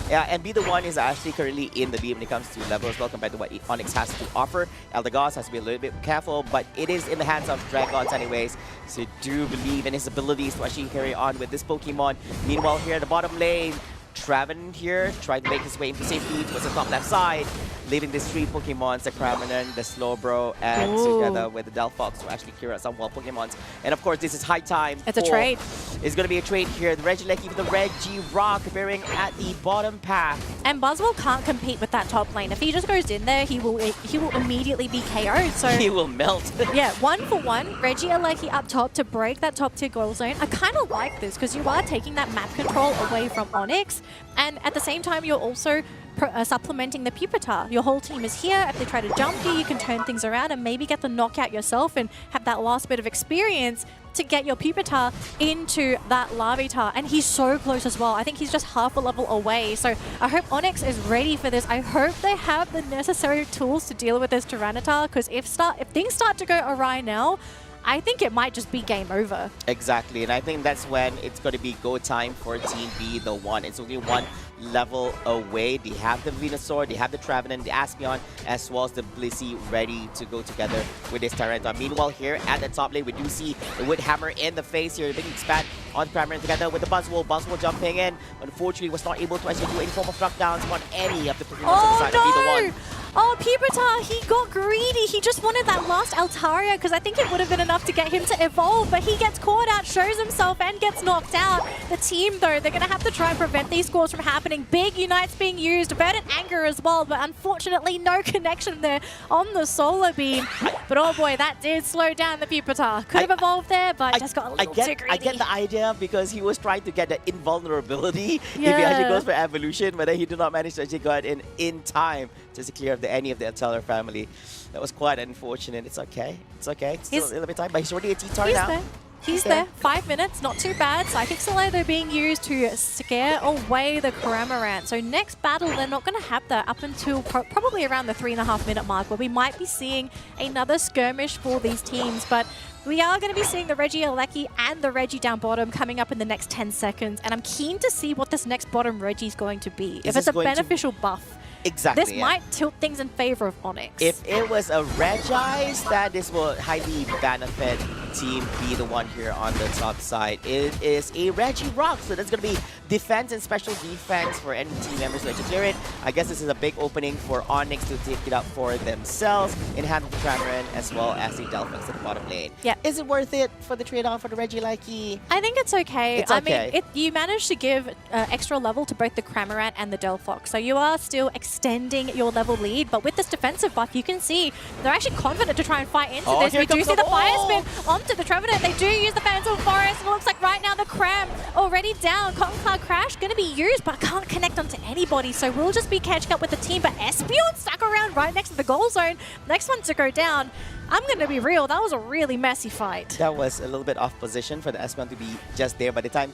Yeah, and Be The One is actually currently in the lead when it comes to level as well compared to what Onyx has to offer. Eldegoss has to be a little bit careful, but it is in the hands of Dragons anyways. So do believe in his abilities to actually carry on with this Pokemon. Meanwhile, here at the bottom lane, Traven here trying to make his way into safety towards the top left side, leaving these three Pokemons, the Cramonan, the Slowbro, and together with the Delphox to actually clear out some wild Pokemons. And of course, this is high time. It's a trade. It's going to be a trade here. The Regieleki with the Regirock appearing at the bottom path. And Buzzwole can't compete with that top lane. If he just goes in there, he will immediately be KO'd. So he will melt. Yeah, 1-for-1. Regieleki up top to break that top tier goal zone. I kind of like this because you are taking that map control away from Onyx. And at the same time, you're also supplementing the Pupitar. Your whole team is here. If they try to jump you can turn things around and maybe get the knockout yourself and have that last bit of experience to get your Pupitar into that Larvitar. And he's so close as well. I think he's just half a level away. So I hope Onyx is ready for this. I hope they have the necessary tools to deal with this Tyranitar, because if things start to go awry now, I think it might just be game over. Exactly, and I think that's when it's going to be go time for Team Be The One. It's only one level away. They have the Venusaur, they have the Trevenant, the Espeon, as well as the Blissey ready to go together with this Tyranitar. Meanwhile, here at the top lane, we do see the Wood Hammer in the face here. Big expand on Cramonan together with the Buzzwole. Buzzwole jumping in. Unfortunately, was not able to actually do any form of knockdowns on any of the Pokemon on the side of Be The One. Oh, Pupitar, he got greedy. He just wanted that last Altaria because I think it would have been enough to get him to evolve, but he gets caught out, shows himself, and gets knocked out. The team, though, they're going to have to try and prevent these scores from happening. Big Unites being used, Verdant Anger as well, but unfortunately no connection there on the Solar Beam. But oh boy, that did slow down the Pupitar. Could have evolved there, but just got a little too greedy. I get the idea because he was trying to get the invulnerability if he actually goes for evolution, but then he did not manage to actually get in time just to clear any of the Teller family. That was quite unfortunate. It's okay. It's okay. It's still a little bit time, but he's already a T-Tar now. He's there. 5 minutes, not too bad. Psychic Soleil, they're being used to scare away the Cramorant. So next battle, they're not going to have that up until probably around the 3.5-minute mark, where we might be seeing another skirmish for these teams. But we are going to be seeing the Regieleki and the Reggie down bottom coming up in the next 10 seconds. And I'm keen to see what this next bottom Reggie is going to be. If it's a beneficial buff. Exactly. This might tilt things in favor of Onyx. If it was a Regice, that this will highly benefit Team Be The One here on the top side. It is a Regirock, so that's going to be defense and special defense for any team members to clear it. I guess this is a big opening for Onyx to take it up for themselves in hand of the Cramorant as well as the Delphix at the bottom lane. Yeah. Is it worth it for the trade-off for the Regieleki? I think it's okay. It's okay. I mean, you managed to give extra level to both the Cramorant and the Delphox, so you are still extending your level lead. But with this defensive buff, you can see they're actually confident to try and fight into this. We do see the Fire Spin onto the Trevenant. They do use the Phantom Forest. It looks like right now the Cram already down. Cotton Cloud Crash going to be used, but can't connect onto anybody, so we'll just be catching up with the team. But Espeon stuck around right next to the goal zone. Next one to go down. I'm going to be real, that was a really messy fight. That was a little bit off position for the Espeon to be just there. By the time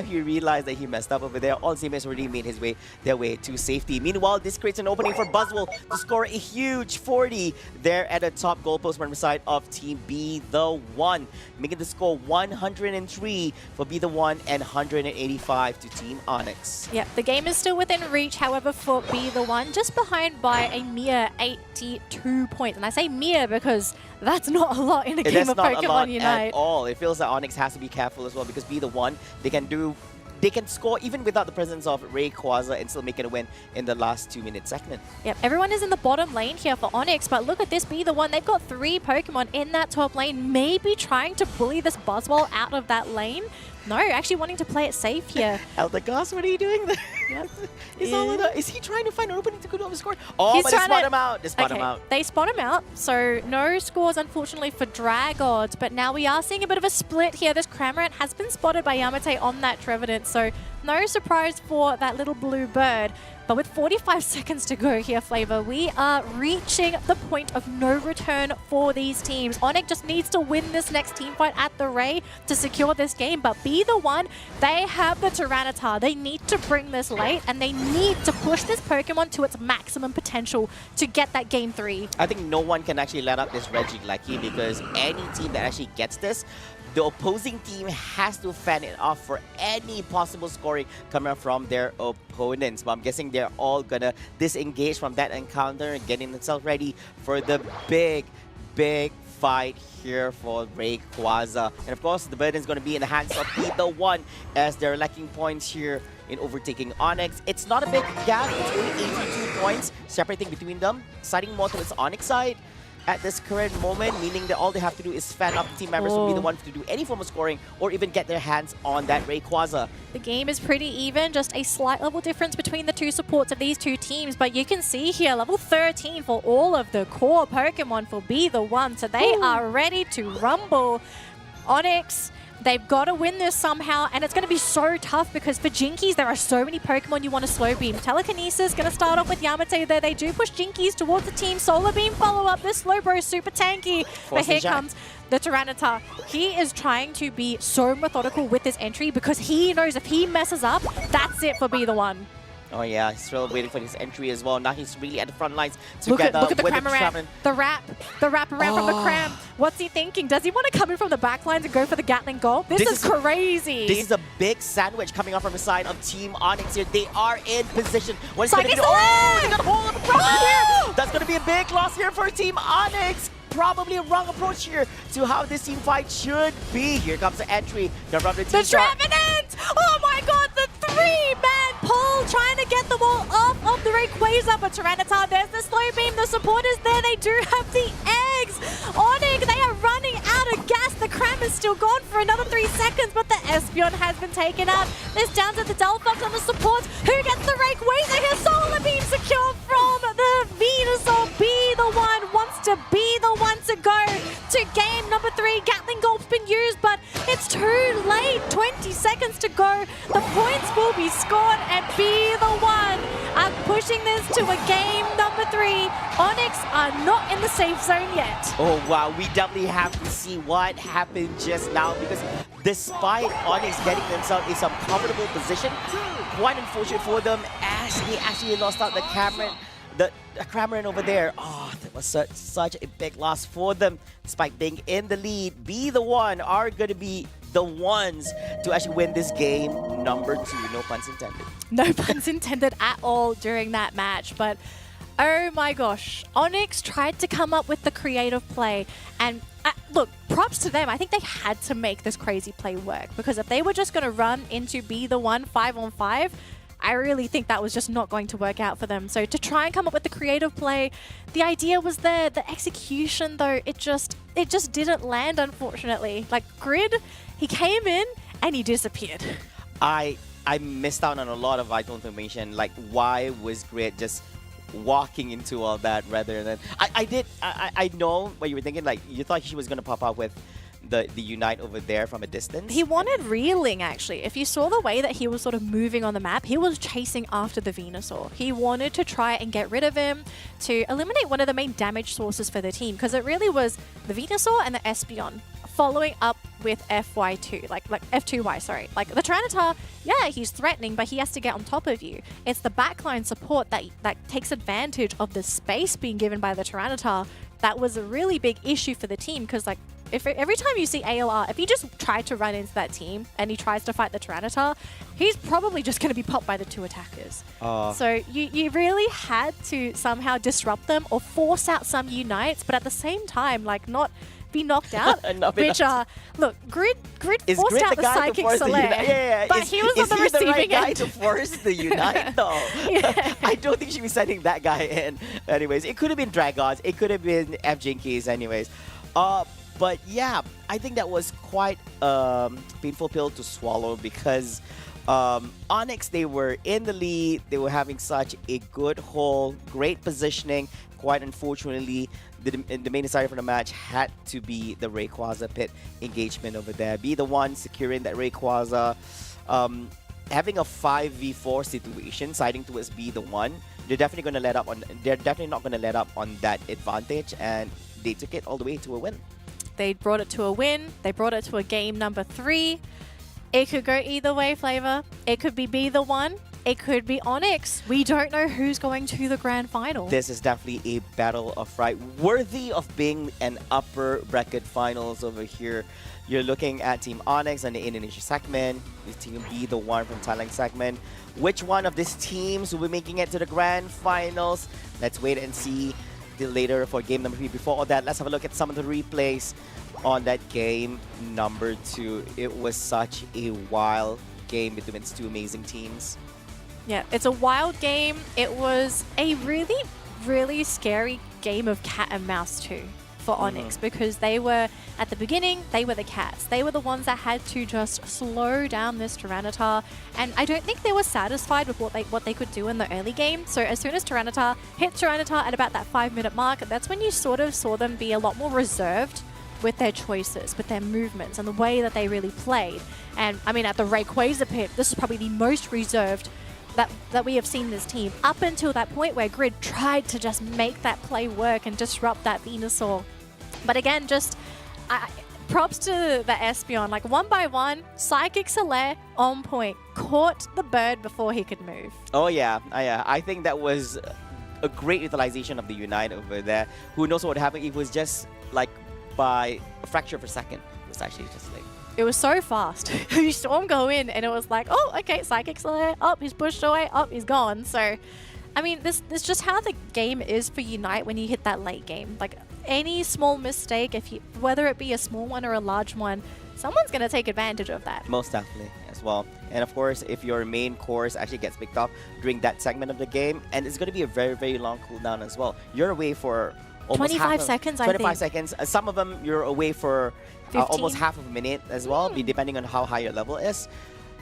he realized that he messed up over there, all Zim has already made their way to safety. Meanwhile, this creates an opening for Buzzwole to score a huge 40 there at the top goalpost from the side of Team Be The One, making the score 103 for Be The One and 185 to Team Onyx. Yep, the game is still within reach, however, for Be The One, just behind by a mere 82 points. And I say mere because that's not a lot in a game of Pokémon Unite. At all. It feels that Onyx has to be careful as well because Be The One, they can score even without the presence of Rayquaza and still make it a win in the last 2-minute segment. Yep, everyone is in the bottom lane here for Onyx, but look at this Be The One. They've got 3 Pokemon in that top lane, maybe trying to bully this Buzzwole out of that lane. No, actually wanting to play it safe here. Eldegoss, what are you doing there? Yep. Is he trying to find an opening to go to the score? Oh, He's but they spot him out. They spot him out. They spot him out, so no scores, unfortunately, for Dragons. But now we are seeing a bit of a split here. This Cramorant has been spotted by Yamate on that Trevenant, so no surprise for that little blue bird. But with 45 seconds to go here, Flava, we are reaching the point of no return for these teams. Onyx just needs to win this next team fight at the Ray to secure this game. But Be The One, they have the Tyranitar. They need to bring this late, and they need to push this Pokemon to its maximum potential to get that game 3. I think no one can actually let up this Regieleki because any team that actually gets this, the opposing team has to fan it off for any possible scoring coming from their opponents. But I'm guessing they're all gonna disengage from that encounter and getting themselves ready for the big fight here for Rayquaza. And of course, the burden is going to be in the hands of Be The One as they're lacking points here in overtaking Onyx. It's not a big gap, it's only 82 points separating between them, siding more towards Onyx side at this current moment, meaning that all they have to do is fan up the team members will be the ones to do any form of scoring or even get their hands on that Rayquaza. The game is pretty even, just a slight level difference between the two supports of these two teams, but you can see here, level 13 for all of the core Pokemon for Be The One, so they are ready to rumble. Onyx, they've got to win this somehow, and it's going to be so tough because for Jinkies, there are so many Pokemon you want to slow beam. Telekinesis going to start off with Yamate there. They do push Jinkies towards the team. Solar Beam follow-up. This Slowbro is super tanky. But here comes the Tyranitar. He is trying to be so methodical with this entry because he knows if he messes up, that's it for Be The One. Oh yeah, he's still waiting for his entry as well. Now he's really at the front lines look together at the with Cramorant, the wrap around from the Cram. What's he thinking? Does he want to come in from the back lines and go for the Gatling goal? This is crazy. This is a big sandwich coming up from the side of Team Onyx here. They are in position. What's going to do? Oh, they got a hold of the Cramorant here. That's going to be a big loss here for Team Onyx. Probably a wrong approach here to how this team fight should be. Here comes the entry from the team. The Trevenant! Oh my god, the 3-man pull trying to get the ball off of the Rayquaza, but Tyranitar, there's the slow beam, the support is there, they do have the eggs. Onyx, they are running out of gas. The Cram is still gone for another 3 seconds, but the Espeon has been taken out. This down to the Delphox on the support. Who gets the Rayquaza here? Solar beam secure from the Venusaur. Be The One wants to be the one to go to game number 3. Gatling Gulp's been used, but it's too late. 20 seconds to go. The points will be scored, and Be The One are pushing this to a game number 3. Onyx are not in the safe zone yet. Oh wow, we definitely have to see what happened just now because despite Onyx getting themselves in some comfortable position, quite unfortunate for them as they actually lost out the Cramorant over there. Oh, that was such a big loss for them. Despite being in the lead, Be The One are going to be the ones to actually win this game number 2. No puns intended. No puns intended at all during that match, but Oh my gosh. Onyx tried to come up with the creative play. And look, props to them. I think they had to make this crazy play work. Because if they were just going to run into Be The One 5-on-5, I really think that was just not going to work out for them. So to try and come up with the creative play, the idea was there. The execution, though, it just didn't land, unfortunately. Like, Grid, he came in and he disappeared. I missed out on a lot of vital information. Like, why was Grid just walking into all that rather than... I know what you were thinking. Like, you thought she was going to pop out with the Unite over there from a distance. He wanted reeling, actually. If you saw the way that he was sort of moving on the map, he was chasing after the Venusaur. He wanted to try and get rid of him to eliminate one of the main damage sources for the team, because it really was the Venusaur and the Espeon following up with FY2, like F2Y, sorry. Like the Tyranitar, yeah, he's threatening, but he has to get on top of you. It's the backline support that takes advantage of the space being given by the Tyranitar. That was a really big issue for the team, because like, if every time you see ALR, if he just tried to run into that team and he tries to fight the Tyranitar, he's probably just going to be popped by the two attackers. So you really had to somehow disrupt them or force out some Unites, but at the same time, like, not be knocked out. Which look, Grid Is forced Grid out the the guy to psychic force the Soleil, Unite? Yeah. but he was on the Is he receiving the right guy end. to force the Unite, though? Yeah. I don't think she'd be sending that guy in. Anyways, it could have been Dragons. It could have been F Jinkies. Anyways, but yeah, I think that was quite a painful pill to swallow, because Onyx, they were in the lead. They were having such a good hold, great positioning. Quite unfortunately, the main decider for the match had to be the Rayquaza pit engagement over there. Be the one securing that Rayquaza. Having a 5v4 situation, siding towards Be the one, they're definitely going to let up on. They're definitely not going to let up on that advantage, and they took it all the way to a win. They brought it to a win. They brought it to a game number 3. It could go either way, Flava. It could be the one. It could be Onyx. We don't know who's going to the grand final. This is definitely a battle of right, worthy of being an upper bracket finals over here. You're looking at Team Onyx on the Indonesia segment. This team Be the one from Thailand segment. Which one of these teams will be making it to the grand finals? Let's wait and see later for game number 3. Before all that, let's have a look at some of the replays on that game number 2. It was such a wild game between these two amazing teams. Yeah, it's a wild game. It was a really, really scary game of cat and mouse too for Onyx, because they were, at the beginning, they were the cats. They were the ones that had to just slow down this Tyranitar, and I don't think they were satisfied with what they could do in the early game. So as soon as Tyranitar hit Tyranitar at about that 5-minute mark, that's when you sort of saw them be a lot more reserved with their choices, with their movements, and the way that they really played. And I mean, at the Rayquaza pit, this is probably the most reserved that we have seen this team up until that point where Grid tried to just make that play work and disrupt that Venusaur. But again, just props to the Espeon. Like, one by one, Psychic Soleil on point, caught the bird before he could move. Oh yeah, I think that was a great utilization of the Unite over there. Who knows what would happen if it was just like by a fraction of a second. It was actually just like... It was so fast. You saw him go in and it was like, oh, okay, Psychic Soleil, up, he's pushed away, up, he's gone. So, I mean, this is just how the game is for Unite when you hit that late game. Like, any small mistake, whether it be a small one or a large one, someone's going to take advantage of that. Most definitely as well. And of course, if your main course actually gets picked off during that segment of the game, and it's going to be a very, very long cooldown as well. You're away for almost 25 seconds, I think. 25 seconds. Some of them, you're away for almost half of a minute as well, depending on how high your level is.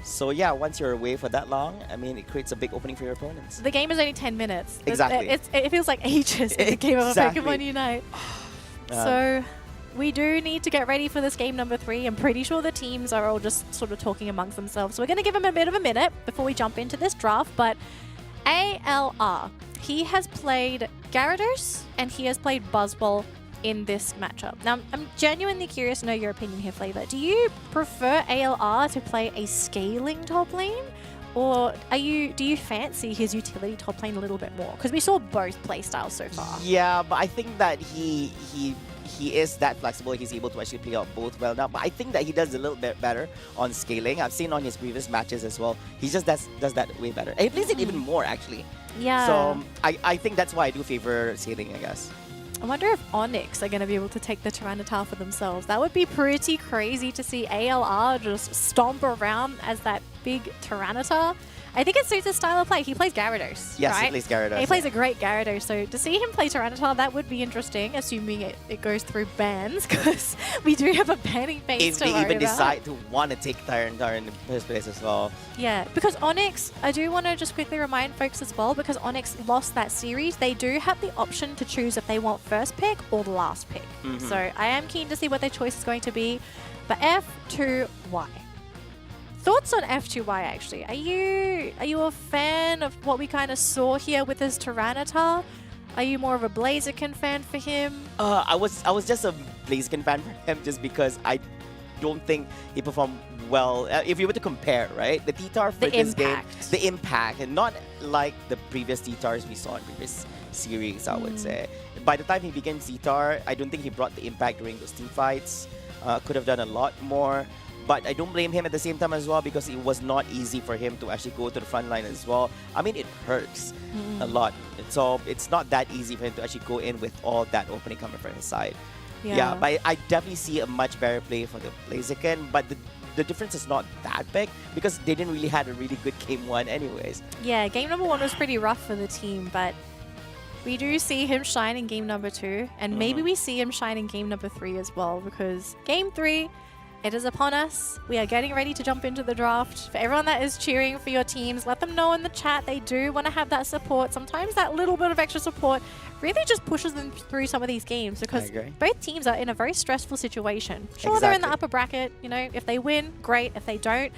So yeah, once you're away for that long, I mean, it creates a big opening for your opponents. The game is only 10 minutes. Exactly. It feels like ages in the game of a Pokémon Unite. So we do need to get ready for this game number 3. I'm pretty sure the teams are all just sort of talking amongst themselves. So we're going to give them a bit of a minute before we jump into this draft. But ALR, he has played Gyarados and he has played Buzzball in this matchup. Now, I'm genuinely curious to know your opinion here, Flava. Do you prefer ALR to play a scaling top lane, Or do you fancy his utility top lane a little bit more? Because we saw both play styles so far. Yeah, but I think that he is that flexible. He's able to actually play out both well now. But I think that he does a little bit better on scaling. I've seen on his previous matches as well. He just does that way better. And he plays it even more, actually. Yeah. So I think that's why I do favor scaling, I guess. I wonder if Onyx are going to be able to take the Tyranitar for themselves. That would be pretty crazy to see ALR just stomp around as that big Tyranitar. I think it suits his style of play. He plays Gyarados, Yes, right? he plays Gyarados. He plays a great Gyarados, so to see him play Tyranitar, that would be interesting, assuming it goes through bans, because we do have a banning phase If to they worry even about. decide to want to take Tyranitar in the first place as well. Yeah, because Onyx, I do want to just quickly remind folks as well, because Onyx lost that series, they do have the option to choose if they want first pick or the last pick. So I am keen to see what their choice is going to be. But F2Y. Thoughts on F2Y actually? Are you a fan of what we kind of saw here with his Tyranitar? Are you more of a Blaziken fan for him? I was just a Blaziken fan for him just because I don't think he performed well. If you were to compare, right, the T-Tar for this game, the impact, and not like the previous T-Tars we saw in previous series, I would say. By the time he became T-Tar, I don't think he brought the impact during those team fights. Could have done a lot more. But I don't blame him at the same time as well, because it was not easy for him to actually go to the front line as well. I mean, it hurts a lot. So it's not that easy for him to actually go in with all that opening coming from his side. Yeah, but I definitely see a much better play for the Blaziken. But the difference is not that big, because they didn't really have a really good game one anyways. Yeah, game number 1 was pretty rough for the team, but we do see him shine in game number 2. And maybe we see him shine in game number 3 as well, because game 3... it is upon us. We are getting ready to jump into the draft. For everyone that is cheering for your teams, let them know in the chat they do want to have that support. Sometimes that little bit of extra support really just pushes them through some of these games, because both teams are in a very stressful situation. Sure, they're in the upper bracket. You know, if they win, great. If they don't,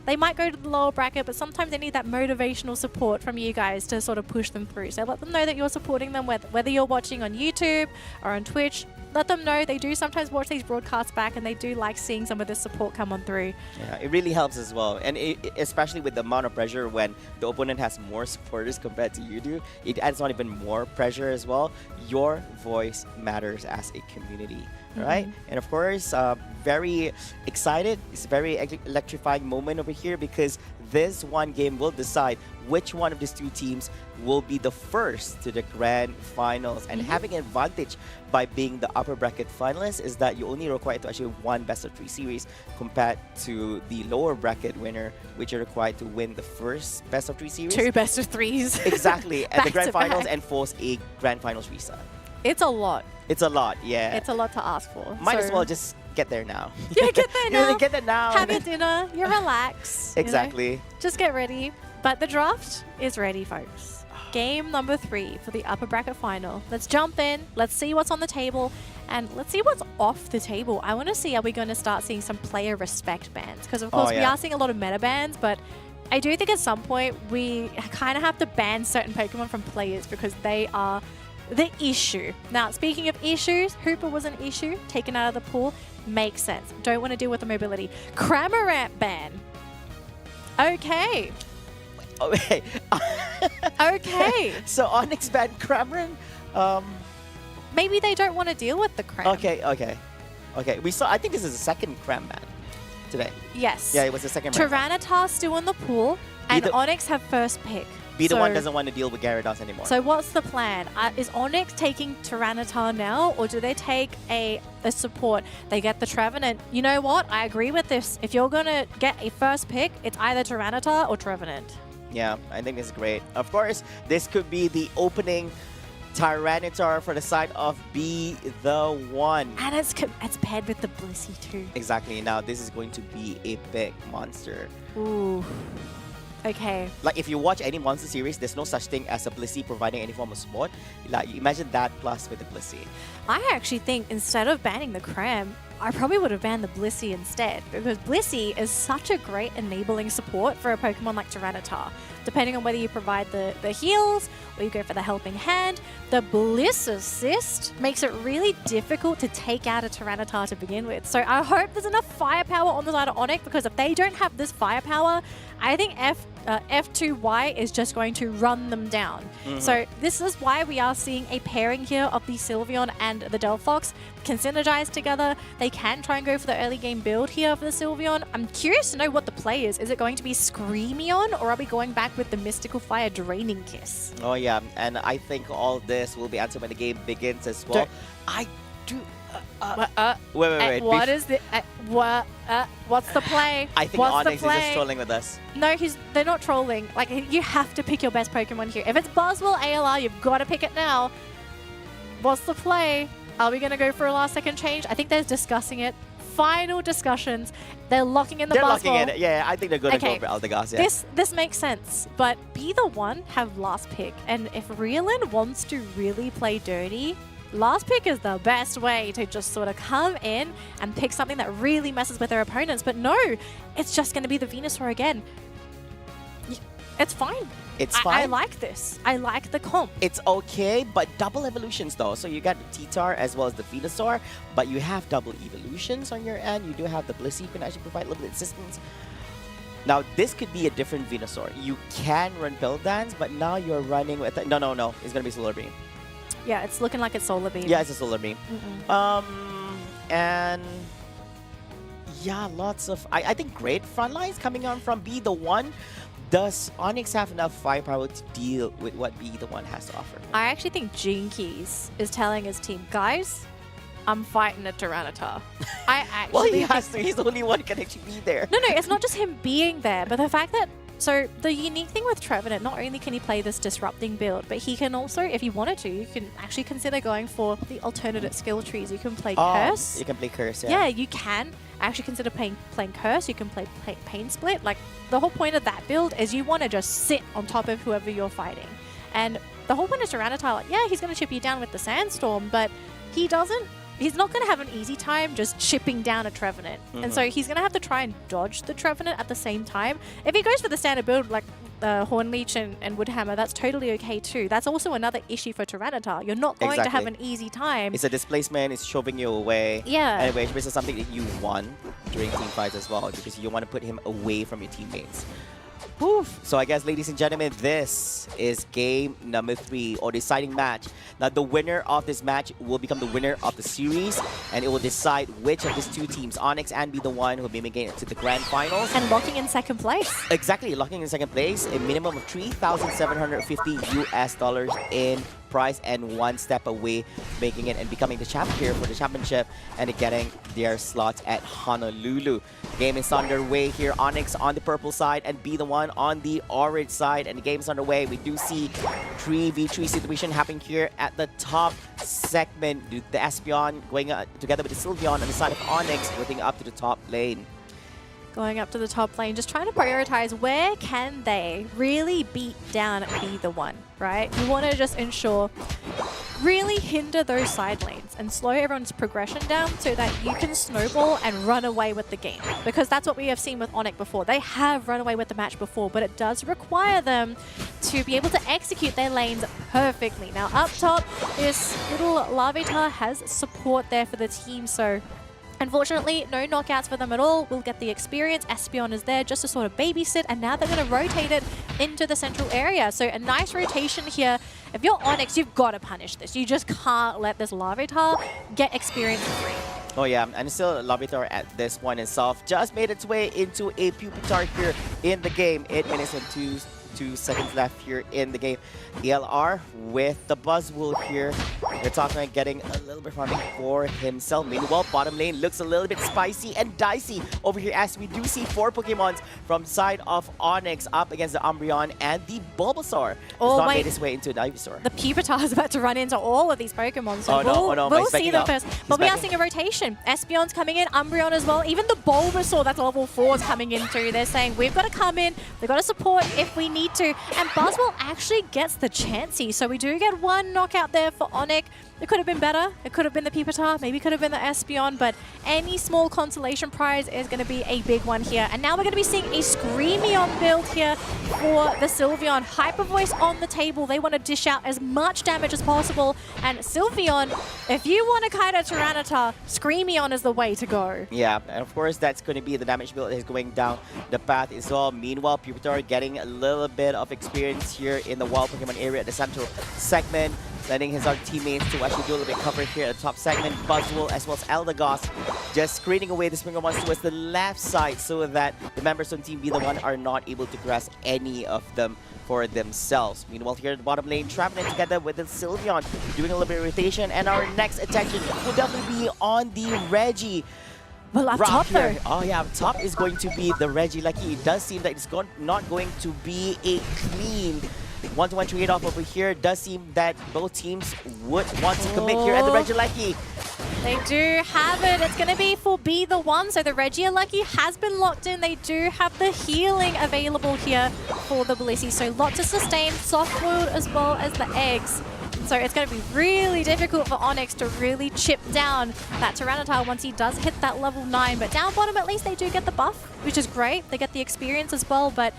they might go to the lower bracket, but sometimes they need that motivational support from you guys to sort of push them through. So let them know that you're supporting them, whether you're watching on YouTube or on Twitch. Let them know they do sometimes watch these broadcasts back, and they do like seeing some of this support come on through. Yeah, it really helps as well. And especially with the amount of pressure when the opponent has more supporters compared to you do, it adds on even more pressure as well. Your voice matters as a community, right? And of course, very excited. It's a very electrifying moment over here, because this one game will decide which one of these two teams will be the first to the grand finals. And having an advantage by being the upper bracket finalist is that you only require to actually one best of 3 series compared to the lower bracket winner, which are required to win the first best of 3 series. 2 best of 3s. Exactly, at the grand finals, and force a grand finals reset. It's a lot. It's a lot, yeah. It's a lot to ask for. Might as well just get there now. Yeah, get there now. Get there now. Have your dinner. You relax. Exactly. You know? Just get ready. But the draft is ready, folks. Game number 3 for the upper bracket final. Let's jump in. Let's see what's on the table. And let's see what's off the table. I want to see, are we going to start seeing some player respect bans? Because, of course, we are seeing a lot of meta bans, but I do think at some point we kind of have to ban certain Pokemon from players, because they are the issue. Now, speaking of issues, Hooper was an issue, taken out of the pool. Makes sense. Don't want to deal with the mobility. Cramorant ban. Okay. Okay. Okay. So Onyx banned Cramorant. Maybe they don't want to deal with the Cram. Okay. We saw. I think this is the second Cram ban today. Yes. Yeah, it was the second. Tyranitar still in the pool, and Onyx have first pick. Be the one doesn't want to deal with Gyarados anymore. So what's the plan? Is Onyx taking Tyranitar now, or do they take a support? They get the Trevenant. You know what? I agree with this. If you're going to get a first pick, it's either Tyranitar or Trevenant. Yeah, I think this is great. Of course, this could be the opening Tyranitar for the side of Be The One. And it's paired with the Blissey too. Exactly. Now, this is going to be a big monster. Ooh. Okay. Like, if you watch any monster series, there's no such thing as a Blissey providing any form of support. Like, imagine that plus with the Blissey. I actually think instead of banning the Cram, I probably would have banned the Blissey instead, because Blissey is such a great enabling support for a Pokemon like Tyranitar. depending on whether you provide the heals or you go for the helping hand. The Bliss Assist makes it really difficult to take out a Tyranitar to begin with. So I hope there's enough firepower on the side of Onyx, because if they don't have this firepower, I think F2Y is just going to run them down. So this is why we are seeing a pairing here of the Sylveon and the Delphox can synergize together. They can try and go for the early game build here for the Sylveon. I'm curious to know what the play is. Is it going to be Screamion, or are we going back with the Mystical Fire Draining Kiss? Oh yeah, and I think all this will be answered when the game begins as well. I do. Wait. What is the what's the play? I think what's Onyx the is play? just trolling with us. No, they're not trolling. Like, you have to pick your best Pokemon here. If it's Buzzwole ALR, you've got to pick it now. What's the play? Are we going to go for a last second change? I think they're discussing it. Final discussions. They're locking in the Buzzwole. They're locking in it. Yeah, I think they're going to go for Eldegoss. Yeah. This makes sense, but Be The One have last pick. And if Reelin wants to really play dirty, last pick is the best way to just sort of come in and pick something that really messes with their opponents. But no, it's just going to be the Venusaur again. It's fine. It's fine. I like this. I like the comp. It's okay, but double evolutions though. So you got the T-Tar as well as the Venusaur, but you have double evolutions on your end. You do have the Blissey, you can actually provide a little bit of assistance. Now, this could be a different Venusaur. You can run Pill Dance, but now you're running with... No. It's going to be Solar Beam. Yeah, it's looking like it's Solar Beam. Yeah, it's a Solar Beam. And... yeah, lots of... I think great front lines coming on from Be The One. Does Onyx have enough firepower to deal with what Be The One has to offer? I actually think Jinkies is telling his team, guys, I'm fighting a Tyranitar. I actually... well, he has to. He's the only one who can actually be there. No, it's not just him being there, but the fact that... So, the unique thing with Trevenant, not only can he play this disrupting build, but he can also, if you wanted to, you can actually consider going for the alternate skill trees. You can play Curse. You can play Curse, yeah. Yeah, you can actually consider playing Curse. You can play Pain Split. Like, the whole point of that build is you want to just sit on top of whoever you're fighting. And the whole point of Tyranitar, like, yeah, he's going to chip you down with the Sandstorm, but he's not going to have an easy time just chipping down a Trevenant. And so he's going to have to try and dodge the Trevenant at the same time. If he goes for the standard build like Hornleech and Woodhammer, that's totally okay too. That's also another issue for Tyranitar. You're not going to have an easy time. It's a displacement, it's shoving you away. Yeah. Anyway, this is something that you want during team fights as well, because you want to put him away from your teammates. Oof. So I guess, ladies and gentlemen, this is game number 3, or deciding match. Now, the winner of this match will become the winner of the series, and it will decide which of these two teams, Onyx and Be The One, who will be making it to the grand finals. And locking in second place. Exactly, locking in second place, a minimum of $3,750 US in prize, and one step away making it and becoming the champ here for the championship and getting their slots at Honolulu. Game is underway here. Onyx on the purple side and Be The One on the orange side, and the game is underway. We do see 3v3 situation happening here at the top segment. The Espeon going together with the Sylveon on the side of Onyx, moving up to the top lane. Going up to the top lane, just trying to prioritize where can they really beat down Be The One, right? You want to just ensure, really hinder those side lanes and slow everyone's progression down so that you can snowball and run away with the game. Because that's what we have seen with Onyx before. They have run away with the match before, but it does require them to be able to execute their lanes perfectly. Now up top, this little Larvitar has support there for the team, so unfortunately, no knockouts for them at all. We'll get the experience. Espeon is there just to sort of babysit, and now they're going to rotate it into the central area. So a nice rotation here. If you're Onyx, you've got to punish this. You just can't let this Larvitar get experience for free. Oh yeah, and still Larvitar at this point itself just made its way into a Pupitar here in the game. 8 minutes and 2 seconds left here in the game. ELR with the Buzzwole here. We're talking about getting a little bit farming for himself. Meanwhile, bottom lane looks a little bit spicy and dicey over here, as we do see 4 Pokemons from the side of Onyx up against the Umbreon and the Bulbasaur. Oh, not made its way into an Ivysaur. The Pupitar is about to run into all of these Pokemon, so we'll see them first. But we are seeing a rotation. Espeon's coming in, Umbreon as well. Even the Bulbasaur that's level 4 is coming in too. They're saying, we've got to come in, we've got to support if we need need to. And Buzzwell actually gets the Chansey. So we do get one knockout there for Onyx. It could have been better. It could have been the Pupitar, maybe could have been the Espeon, but any small consolation prize is going to be a big one here. And now we're going to be seeing a Screamion build here for the Sylveon. Hyper Voice on the table. They want to dish out as much damage as possible. And Sylveon, if you want to kite a Tyranitar, Screamion is the way to go. Yeah, and of course that's going to be the damage build that is going down the path as well. Meanwhile, Pupitar getting a little bit of experience here in the wild Pokemon area at the central segment, letting his other teammates to actually do a little bit cover here at the top segment. Buzzwole as well as Eldegoss just screening away the Springer ones towards the left side so that the members on Team B1 are not able to grasp any of them for themselves. Meanwhile, here at the bottom lane, trapping it together with the Sylveon, doing a little bit of rotation, and our next attention will definitely be on the Reggie. Well, up top though. Oh yeah, up top is going to be the Reggie Lucky. It does seem that it's not going to be a clean one-to-one trade-off over here. It does seem that both teams would want to commit here at the Regieleki. They do have it. It's going to be for Be The One. So the Regieleki has been locked in. They do have the healing available here for the Blissey. So lots of sustain, soft-boiled as well as the eggs. So it's going to be really difficult for Onyx to really chip down that Tyranitar once he does hit that level 9. But down bottom, at least they do get the buff, which is great. They get the experience as well. But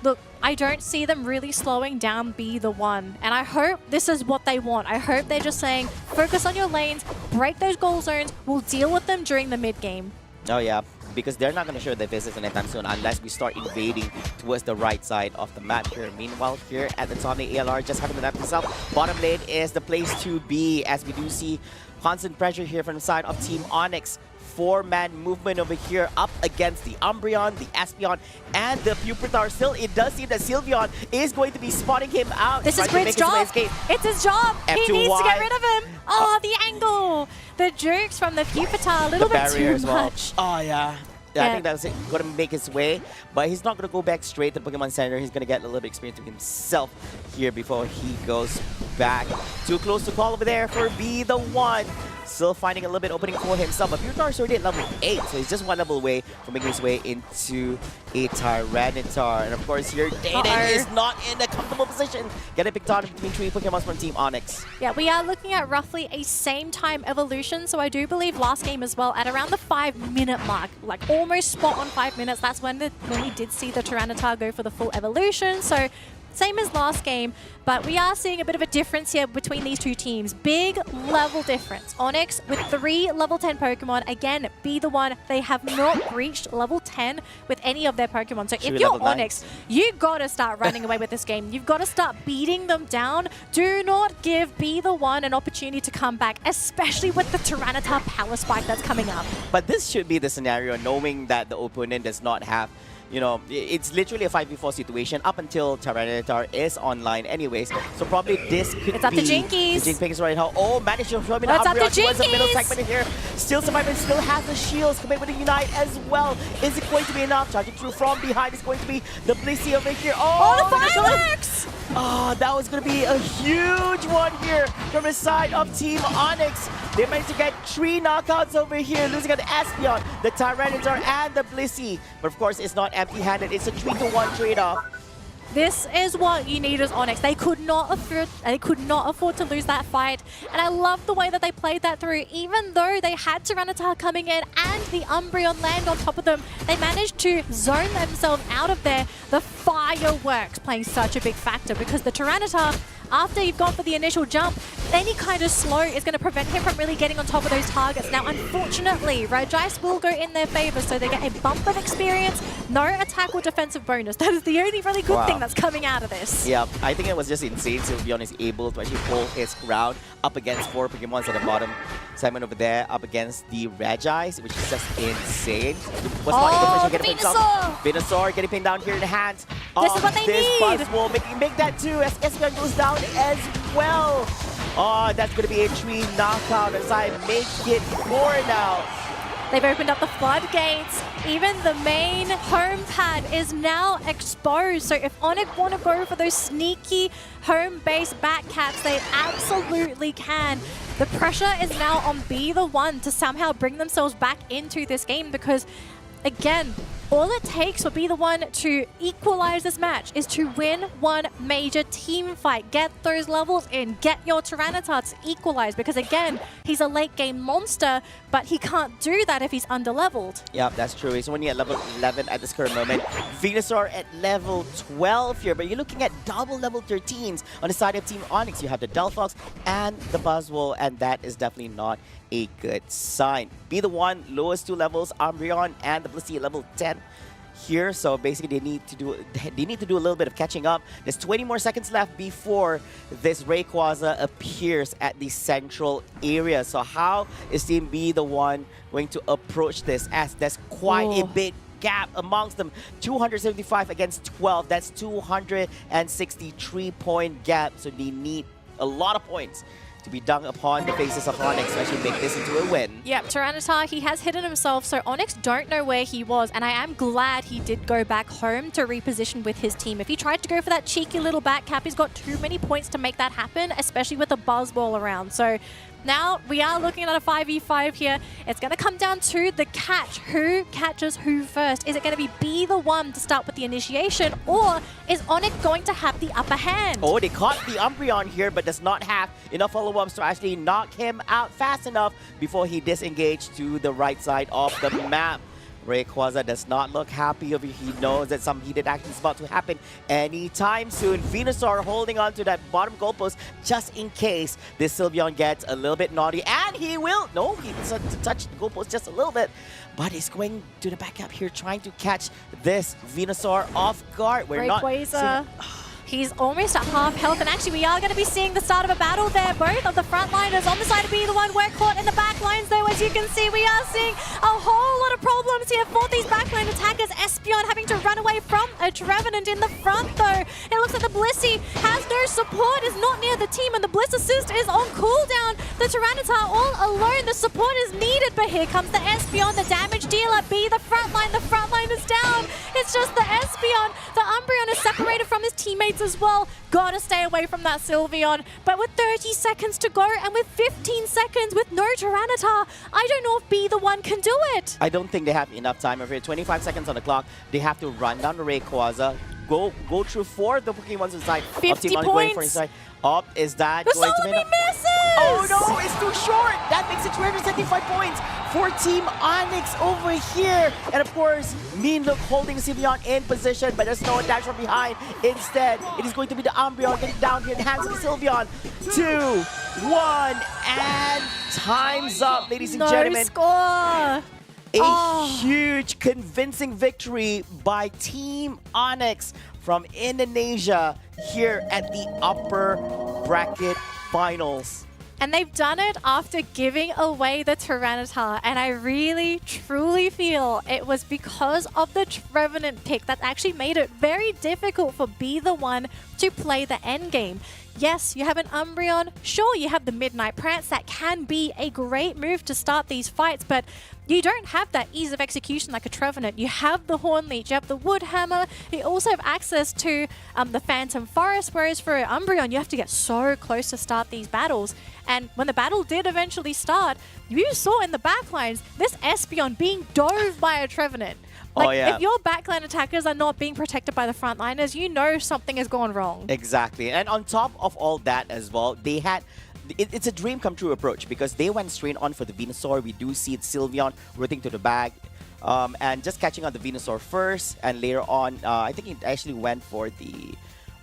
look, I don't see them really slowing down Be The One. And I hope this is what they want. I hope they're just saying, focus on your lanes, break those goal zones, we'll deal with them during the mid-game. Oh yeah, because they're not going to show their visits anytime soon unless we start invading towards the right side of the map here. Meanwhile, here at the top, the ALR just having the map himself. Bottom lane is the place to be, as we do see constant pressure here from the side of Team Onyx. 4-man movement over here up against the Umbreon, the Espeon, and the Pupitar. Still, it does seem that Sylveon is going to be spotting him out. This is Grid's job. It's his job. He needs to get rid of him. Oh, the angle. The jukes from the Pupitar, a little bit too much. Oh, yeah. I think that's going to make his way, but he's not going to go back straight to the Pokemon Center. He's going to get a little bit of experience with himself here before he goes back. Too close to call over there for Be The One. Still finding a little bit opening for himself, but Pupitar is already at level 8, so he's just one level away from making his way into a Tyranitar. And of course here, Danelie is not in a comfortable position. Getting picked on between 3 Pokemon from Team Onyx. Yeah, we are looking at roughly a same time evolution, so I do believe last game as well, at around the 5-minute mark, like almost spot on 5 minutes, that's when we did see the Tyranitar go for the full evolution. So same as last game, but we are seeing a bit of a difference here between these two teams. Big level difference. Onyx with 3 level 10 Pokemon. Again, Be The One. They have not reached level 10 with any of their Pokemon. So if you're Onyx, you got to start running away with this game. You've got to start beating them down. Do not give Be The One an opportunity to come back, especially with the Tyranitar Power Spike that's coming up. But this should be the scenario, knowing that the opponent does not have, you know, it's literally a 5v4 situation up until Tyranitar is online anyways. So probably this could it's up be... to Jinkies. Jinkies is right now. Oh, managed to throw him in the Umbreon towards the middle segment here. Still surviving, still has the shields. Commit with the Unite as well. Is it going to be enough? Charging through from behind is going to be the Blissey over here. Oh, the fireworks! Oh, that was going to be a huge one here from the side of Team Onyx. They managed to get 3 knockouts over here, losing at the Espeon, the Tyranitar, and the Blissey. But of course, it's not empty-handed. It's a 3-to-1 trade-off. This is what you need as Onyx. They could not afford to lose that fight. And I love the way that they played that through. Even though they had Tyranitar coming in and the Umbreon land on top of them, they managed to zone themselves out of there. The fireworks playing such a big factor because the Tyranitar, after you've gone for the initial jump, any kind of slow is going to prevent him from really getting on top of those targets. Now, unfortunately, Regice will go in their favor, so they get a bump of experience, no attack or defensive bonus. That is the only really good thing that's coming out of this. Yeah, I think it was just insane. Sylveon is able to actually hold his ground up against 4 Pokemons at the bottom segment over there, up against the Regice, which is just insane. The Venusaur getting pinned down here in the hands. This is what they need. Buzzwole make that too as Espeon goes down as well. Oh, that's going to be a 3 knockout as I make it 4 now. They've opened up the floodgates. Even the main home pad is now exposed. So if Onyx want to go for those sneaky home-based back caps, they absolutely can. The pressure is now on Be The One to somehow bring themselves back into this game because, again, all it takes for Be The One to equalize this match is to win one major team fight. Get those levels in. Get your Tyranitar to equalize, because again, he's a late game monster, but he can't do that if he's under-leveled. Yeah, that's true. He's only at level 11 at this current moment. Venusaur at level 12 here, but you're looking at double level 13s on the side of Team Onyx. You have the Delphox and the Buzzwole, and that is definitely not a good sign. Be The One, lowest 2 levels, Umbreon and the Blissey at level 10 here. So basically they need to do a little bit of catching up. There's 20 more seconds left before this Rayquaza appears at the central area. So how is Team Be The One going to approach this, as there's quite a big gap amongst them? 275 against 12. That's 263 point gap. So they need a lot of points to be done upon the faces of Onyx to actually make this into a win. Yep, Tyranitar, he has hidden himself, so Onyx don't know where he was, and I am glad he did go back home to reposition with his team. If he tried to go for that cheeky little back cap, he's got too many points to make that happen, especially with the Buzzwole around. So now we are looking at a 5v5 here. It's going to come down to the catch. Who catches who first? Is it going to be The One to start with the initiation, or is Onyx going to have the upper hand? Oh, they caught the Umbreon here, but does not have enough follow-ups to actually knock him out fast enough before he disengaged to the right side of the map. Rayquaza does not look happy over here. He knows that some heated action is about to happen anytime soon. Venusaur holding on to that bottom goalpost just in case this Sylveon gets a little bit naughty. And he will. No, he needs to touch the goalpost just a little bit. But he's going to the back up here, trying to catch this Venusaur off guard. We're Rayquaza. He's almost at half health, and actually we are going to be seeing the start of a battle there. Both of the frontliners on the side of Be The One were caught in the back lines, though. As you can see, we are seeing a whole lot of problems here for these backline attackers. Espeon having to run away from a Trevenant in the front, though. It looks like the Blissey has no support, is not near the team, and the Bliss Assist is on cooldown. The Tyranitar all alone. The support is needed, but here comes the Espeon, the damage dealer. Be the front line is down. It's just the Espeon. The Umbreon is separated from his teammates as well. Gotta stay away from that Sylveon. But with 30 seconds to go and with 15 seconds with no Tyranitar, I don't know if Be The One can do it. I don't think they have enough time over here. 25 seconds on the clock. They have to run down the Rayquaza, go through 4 of the Pokemons inside. 50 points. Going for inside. Up, is that The going to Solomon misses! Oh no, it's too short! That makes it 275 points for Team Onyx over here. And of course, Mean Look holding Sylveon in position, but there's no dash from behind. Instead, it is going to be the Umbreon getting down here in the hands of the Sylveon. 2, 1, and time's up, ladies and gentlemen. No score! A huge, convincing victory by Team Onyx from Indonesia here at the upper bracket finals. And they've done it after giving away the Tyranitar. And I really, truly feel it was because of the Trevenant pick that actually made it very difficult for Be The One to play the end game. Yes, you have an Umbreon. Sure, you have the Midnight Prance. That can be a great move to start these fights, but you don't have that ease of execution like a Trevenant. You have the Horn Leech, you have the Wood Hammer. You also have access to the Phantom Forest, whereas for Umbreon, you have to get so close to start these battles. And when the battle did eventually start, you saw in the backlines this Espeon being dove by a Trevenant. Like, if your backline attackers are not being protected by the frontliners, you know something has gone wrong. Exactly. And on top of all that as well, they had... It's a dream come true approach because they went straight on for the Venusaur. We do see Sylveon rooting to the bag and just catching on the Venusaur first. And later on, I think it actually went for the...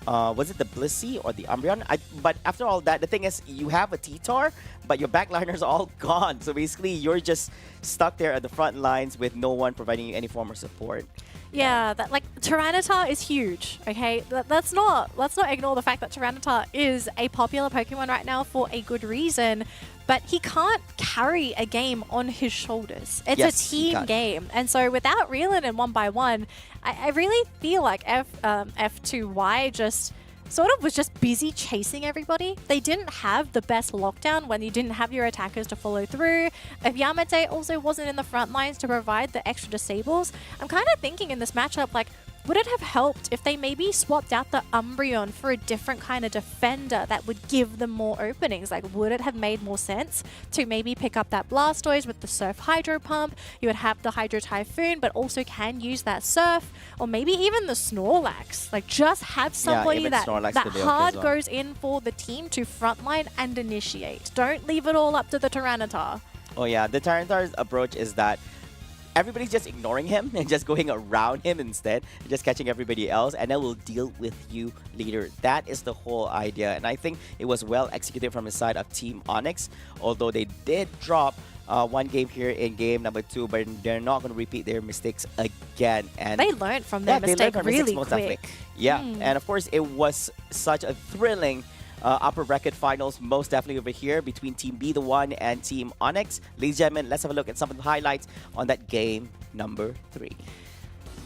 was it the Blissey or the Umbreon? But after all that, the thing is, you have a T-Tar, but your backliners are all gone. So basically, you're just stuck there at the front lines with no one providing you any form of support. Yeah, that like Tyranitar is huge. Okay, let's not ignore the fact that Tyranitar is a popular Pokemon right now for a good reason. But he can't carry a game on his shoulders. It's a team game, and so without reeling in 1x1, I really feel like F2Y just sort of was just busy chasing everybody. They didn't have the best lockdown when you didn't have your attackers to follow through. If Yamete also wasn't in the front lines to provide the extra disables, I'm kind of thinking in this matchup, like, would it have helped if they maybe swapped out the Umbreon for a different kind of defender that would give them more openings? Like, would it have made more sense to maybe pick up that Blastoise with the Surf Hydro Pump? You would have the Hydro Typhoon, but also can use that Surf, or maybe even the Snorlax. Like, just have somebody that hard goes in for the team to frontline and initiate. Don't leave it all up to the Tyranitar. Oh yeah, the Tyranitar's approach is that everybody's just ignoring him and just going around him instead, just catching everybody else, and then we'll deal with you later. That is the whole idea, and I think it was well executed from the side of Team Onyx, although they did drop one game here in game number 2, but they're not going to repeat their mistakes again. And they learned from their mistake really quick. Yeah, and of course it was such a thrilling upper bracket finals, most definitely over here between Team Be The One and Team Onyx. Ladies and gentlemen, let's have a look at some of the highlights on that game number 3.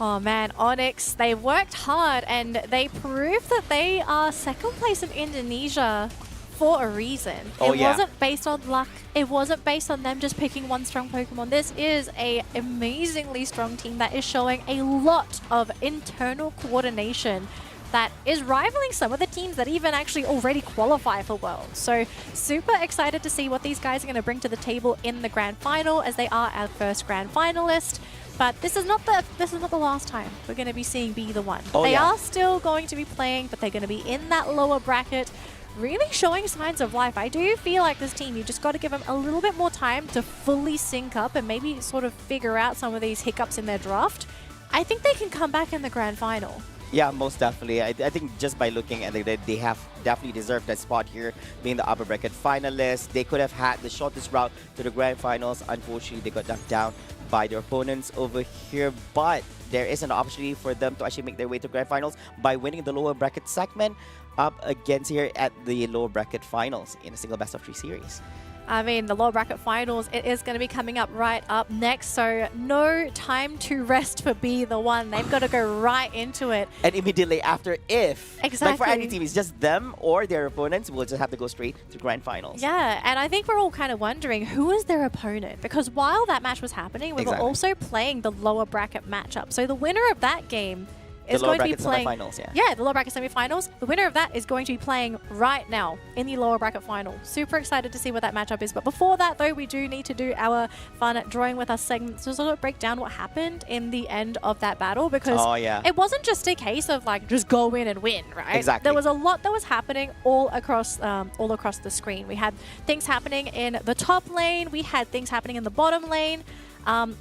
Oh man, Onyx, they worked hard and they proved that they are second place in Indonesia for a reason. It wasn't based on luck. It wasn't based on them just picking one strong Pokemon. This is an amazingly strong team that is showing a lot of internal coordination that is rivaling some of the teams that even actually already qualify for Worlds. So super excited to see what these guys are going to bring to the table in the grand final, as they are our first grand finalist. But this is not the last time we're going to be seeing Be The One. They are still going to be playing, but they're going to be in that lower bracket, really showing signs of life. I do feel like this team, you just got to give them a little bit more time to fully sync up and maybe sort of figure out some of these hiccups in their draft. I think they can come back in the grand final. Yeah, most definitely. I think just by looking at it, they have definitely deserved that spot here, being the upper bracket finalists. They could have had the shortest route to the grand finals. Unfortunately, they got knocked down by their opponents over here, but there is an opportunity for them to actually make their way to grand finals by winning the lower bracket segment up against here at the lower bracket finals in a single best of 3 series. I mean, the lower bracket finals, it is going to be coming up right up next, so no time to rest for Be The One. They've got to go right into it. And immediately after, if, exactly, like for any team, it's just them or their opponents, will just have to go straight to grand finals. Yeah, and I think we're all kind of wondering, who is their opponent? Because while that match was happening, we were also playing the lower bracket matchup. So the winner of that game is going to be playing the lower bracket semifinals. The winner of that is going to be playing right now in the lower bracket final. Super excited to see what that matchup is. But before that, though, we do need to do our fun drawing with us segment to sort of break down what happened in the end of that battle, because it wasn't just a case of like just go in and win, right? Exactly. There was a lot that was happening all across the screen. We had things happening in the top lane. We had things happening in the bottom lane.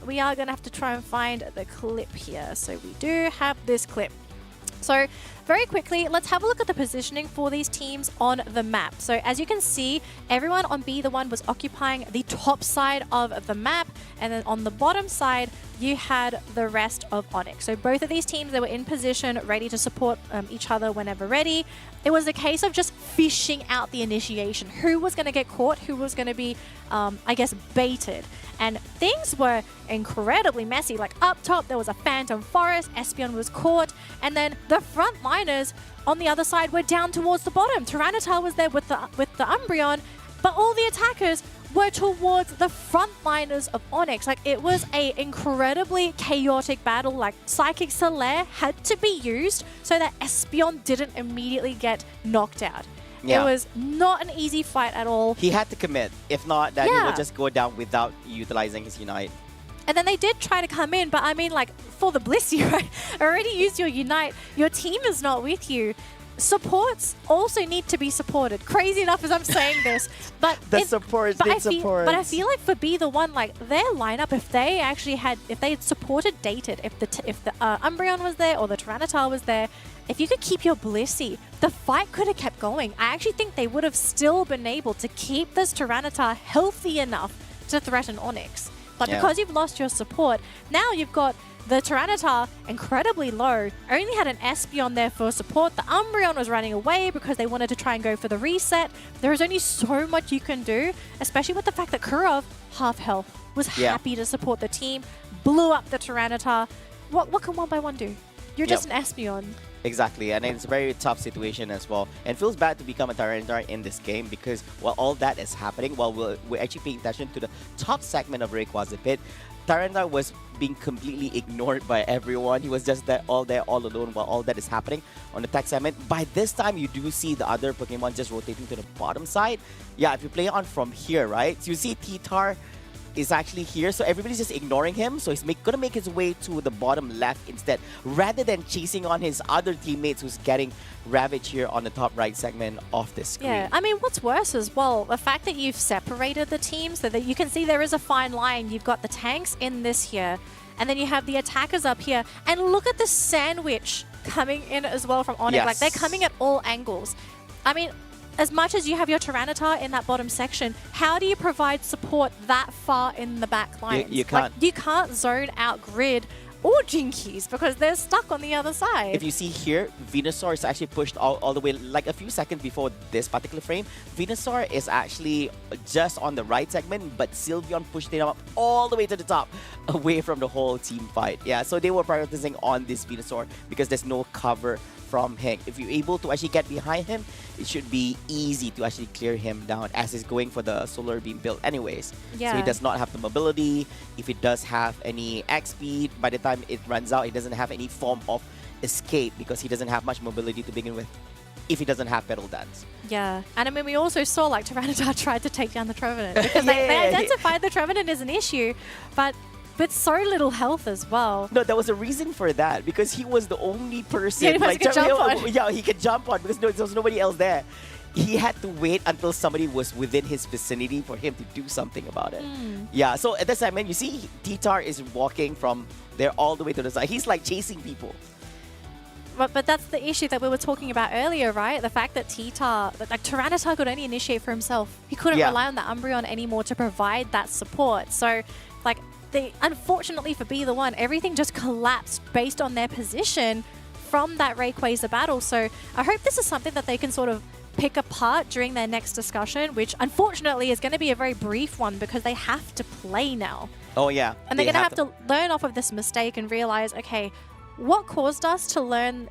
We are going to have to try and find the clip here. So we do have this clip. So very quickly, let's have a look at the positioning for these teams on the map. So as you can see, everyone on Be The One was occupying the top side of the map. And then on the bottom side, you had the rest of Onyx. So both of these teams, they were in position, ready to support each other whenever ready. It was a case of just fishing out the initiation. Who was going to get caught? Who was going to be, I guess, baited? And things were incredibly messy. Like up top, there was a Phantom Forest, Espeon was caught, and then the front liners on the other side were down towards the bottom. Tyranitar was there with the Umbreon, but all the attackers were towards the front liners of Onyx. Like, it was a incredibly chaotic battle. Like, Psychic Solaire had to be used so that Espeon didn't immediately get knocked out. Yeah. It was not an easy fight at all. He had to commit. If not, then he would just go down without utilizing his Unite. And then they did try to come in, but I mean, like, for the Blissey, right? Already used your Unite. Your team is not with you. Supports also need to be supported. Crazy enough as I'm saying this, but I feel like for Be The One, like their lineup, if they had supported Dated, if the Umbreon was there or the Tyranitar was there, if you could keep your Blissey, the fight could have kept going. I actually think they would have still been able to keep this Tyranitar healthy enough to threaten Onyx. But because you've lost your support, now you've got the Tyranitar incredibly low, only had an Espeon there for support. The Umbreon was running away because they wanted to try and go for the reset. There is only so much you can do, especially with the fact that Kurov, half health, was happy to support the team, blew up the Tyranitar. What can 1x1 do? You're just an Espeon. Exactly, and it's a very tough situation as well. And feels bad to become a Tyranitar in this game because while all that is happening, while we're actually paying attention to the top segment of Rayquaza pit, Tyranitar was being completely ignored by everyone. He was just there, all alone while all that is happening on the tech segment. By this time, you do see the other Pokemon just rotating to the bottom side. Yeah, if you play on from here, right? So you see T-Tar is actually here, so everybody's just ignoring him, so he's gonna make his way to the bottom left instead, rather than chasing on his other teammates who's getting ravaged here on the top right segment of the screen. Yeah, I mean, what's worse as well, the fact that you've separated the teams so that you can see there is a fine line. You've got the tanks in this here, and then you have the attackers up here, and look at the sandwich coming in as well from Onyx. Yes. Like, they're coming at all angles. I mean, as much as you have your Tyranitar in that bottom section, how do you provide support that far in the back lines? You can't. Like, you can't zone out Grid or Jinkies because they're stuck on the other side. If you see here, Venusaur is actually pushed all the way, like a few seconds before this particular frame. Venusaur is actually just on the right segment, but Sylveon pushed it up all the way to the top, away from the whole team fight. Yeah, so they were prioritizing on this Venusaur because there's no cover from him. If you're able to actually get behind him, it should be easy to actually clear him down as he's going for the Solar Beam build anyways. Yeah. So he does not have the mobility. If it does have any X speed, by the time it runs out, it doesn't have any form of escape because he doesn't have much mobility to begin with if he doesn't have Petal Dance. Yeah, and I mean, we also saw like Tyranitar tried to take down the Trevenant because they identified the Trevenant as an issue, but so little health as well. No, there was a reason for that because he was the only person he could jump on. Yeah, he could jump on because there was nobody else there. He had to wait until somebody was within his vicinity for him to do something about it. Yeah, so at this segment, you see T-Tar is walking from there all the way to the side. He's like chasing people. But that's the issue that we were talking about earlier, right? The fact that Tyranitar could only initiate for himself. He couldn't rely on the Umbreon anymore to provide that support. So, like, unfortunately for Be The One, everything just collapsed based on their position from that Rayquaza battle. So I hope this is something that they can sort of pick apart during their next discussion, which unfortunately is going to be a very brief one because they have to play now. Oh, yeah. And they're going to have to learn off of this mistake and realize, okay, what caused us to learn,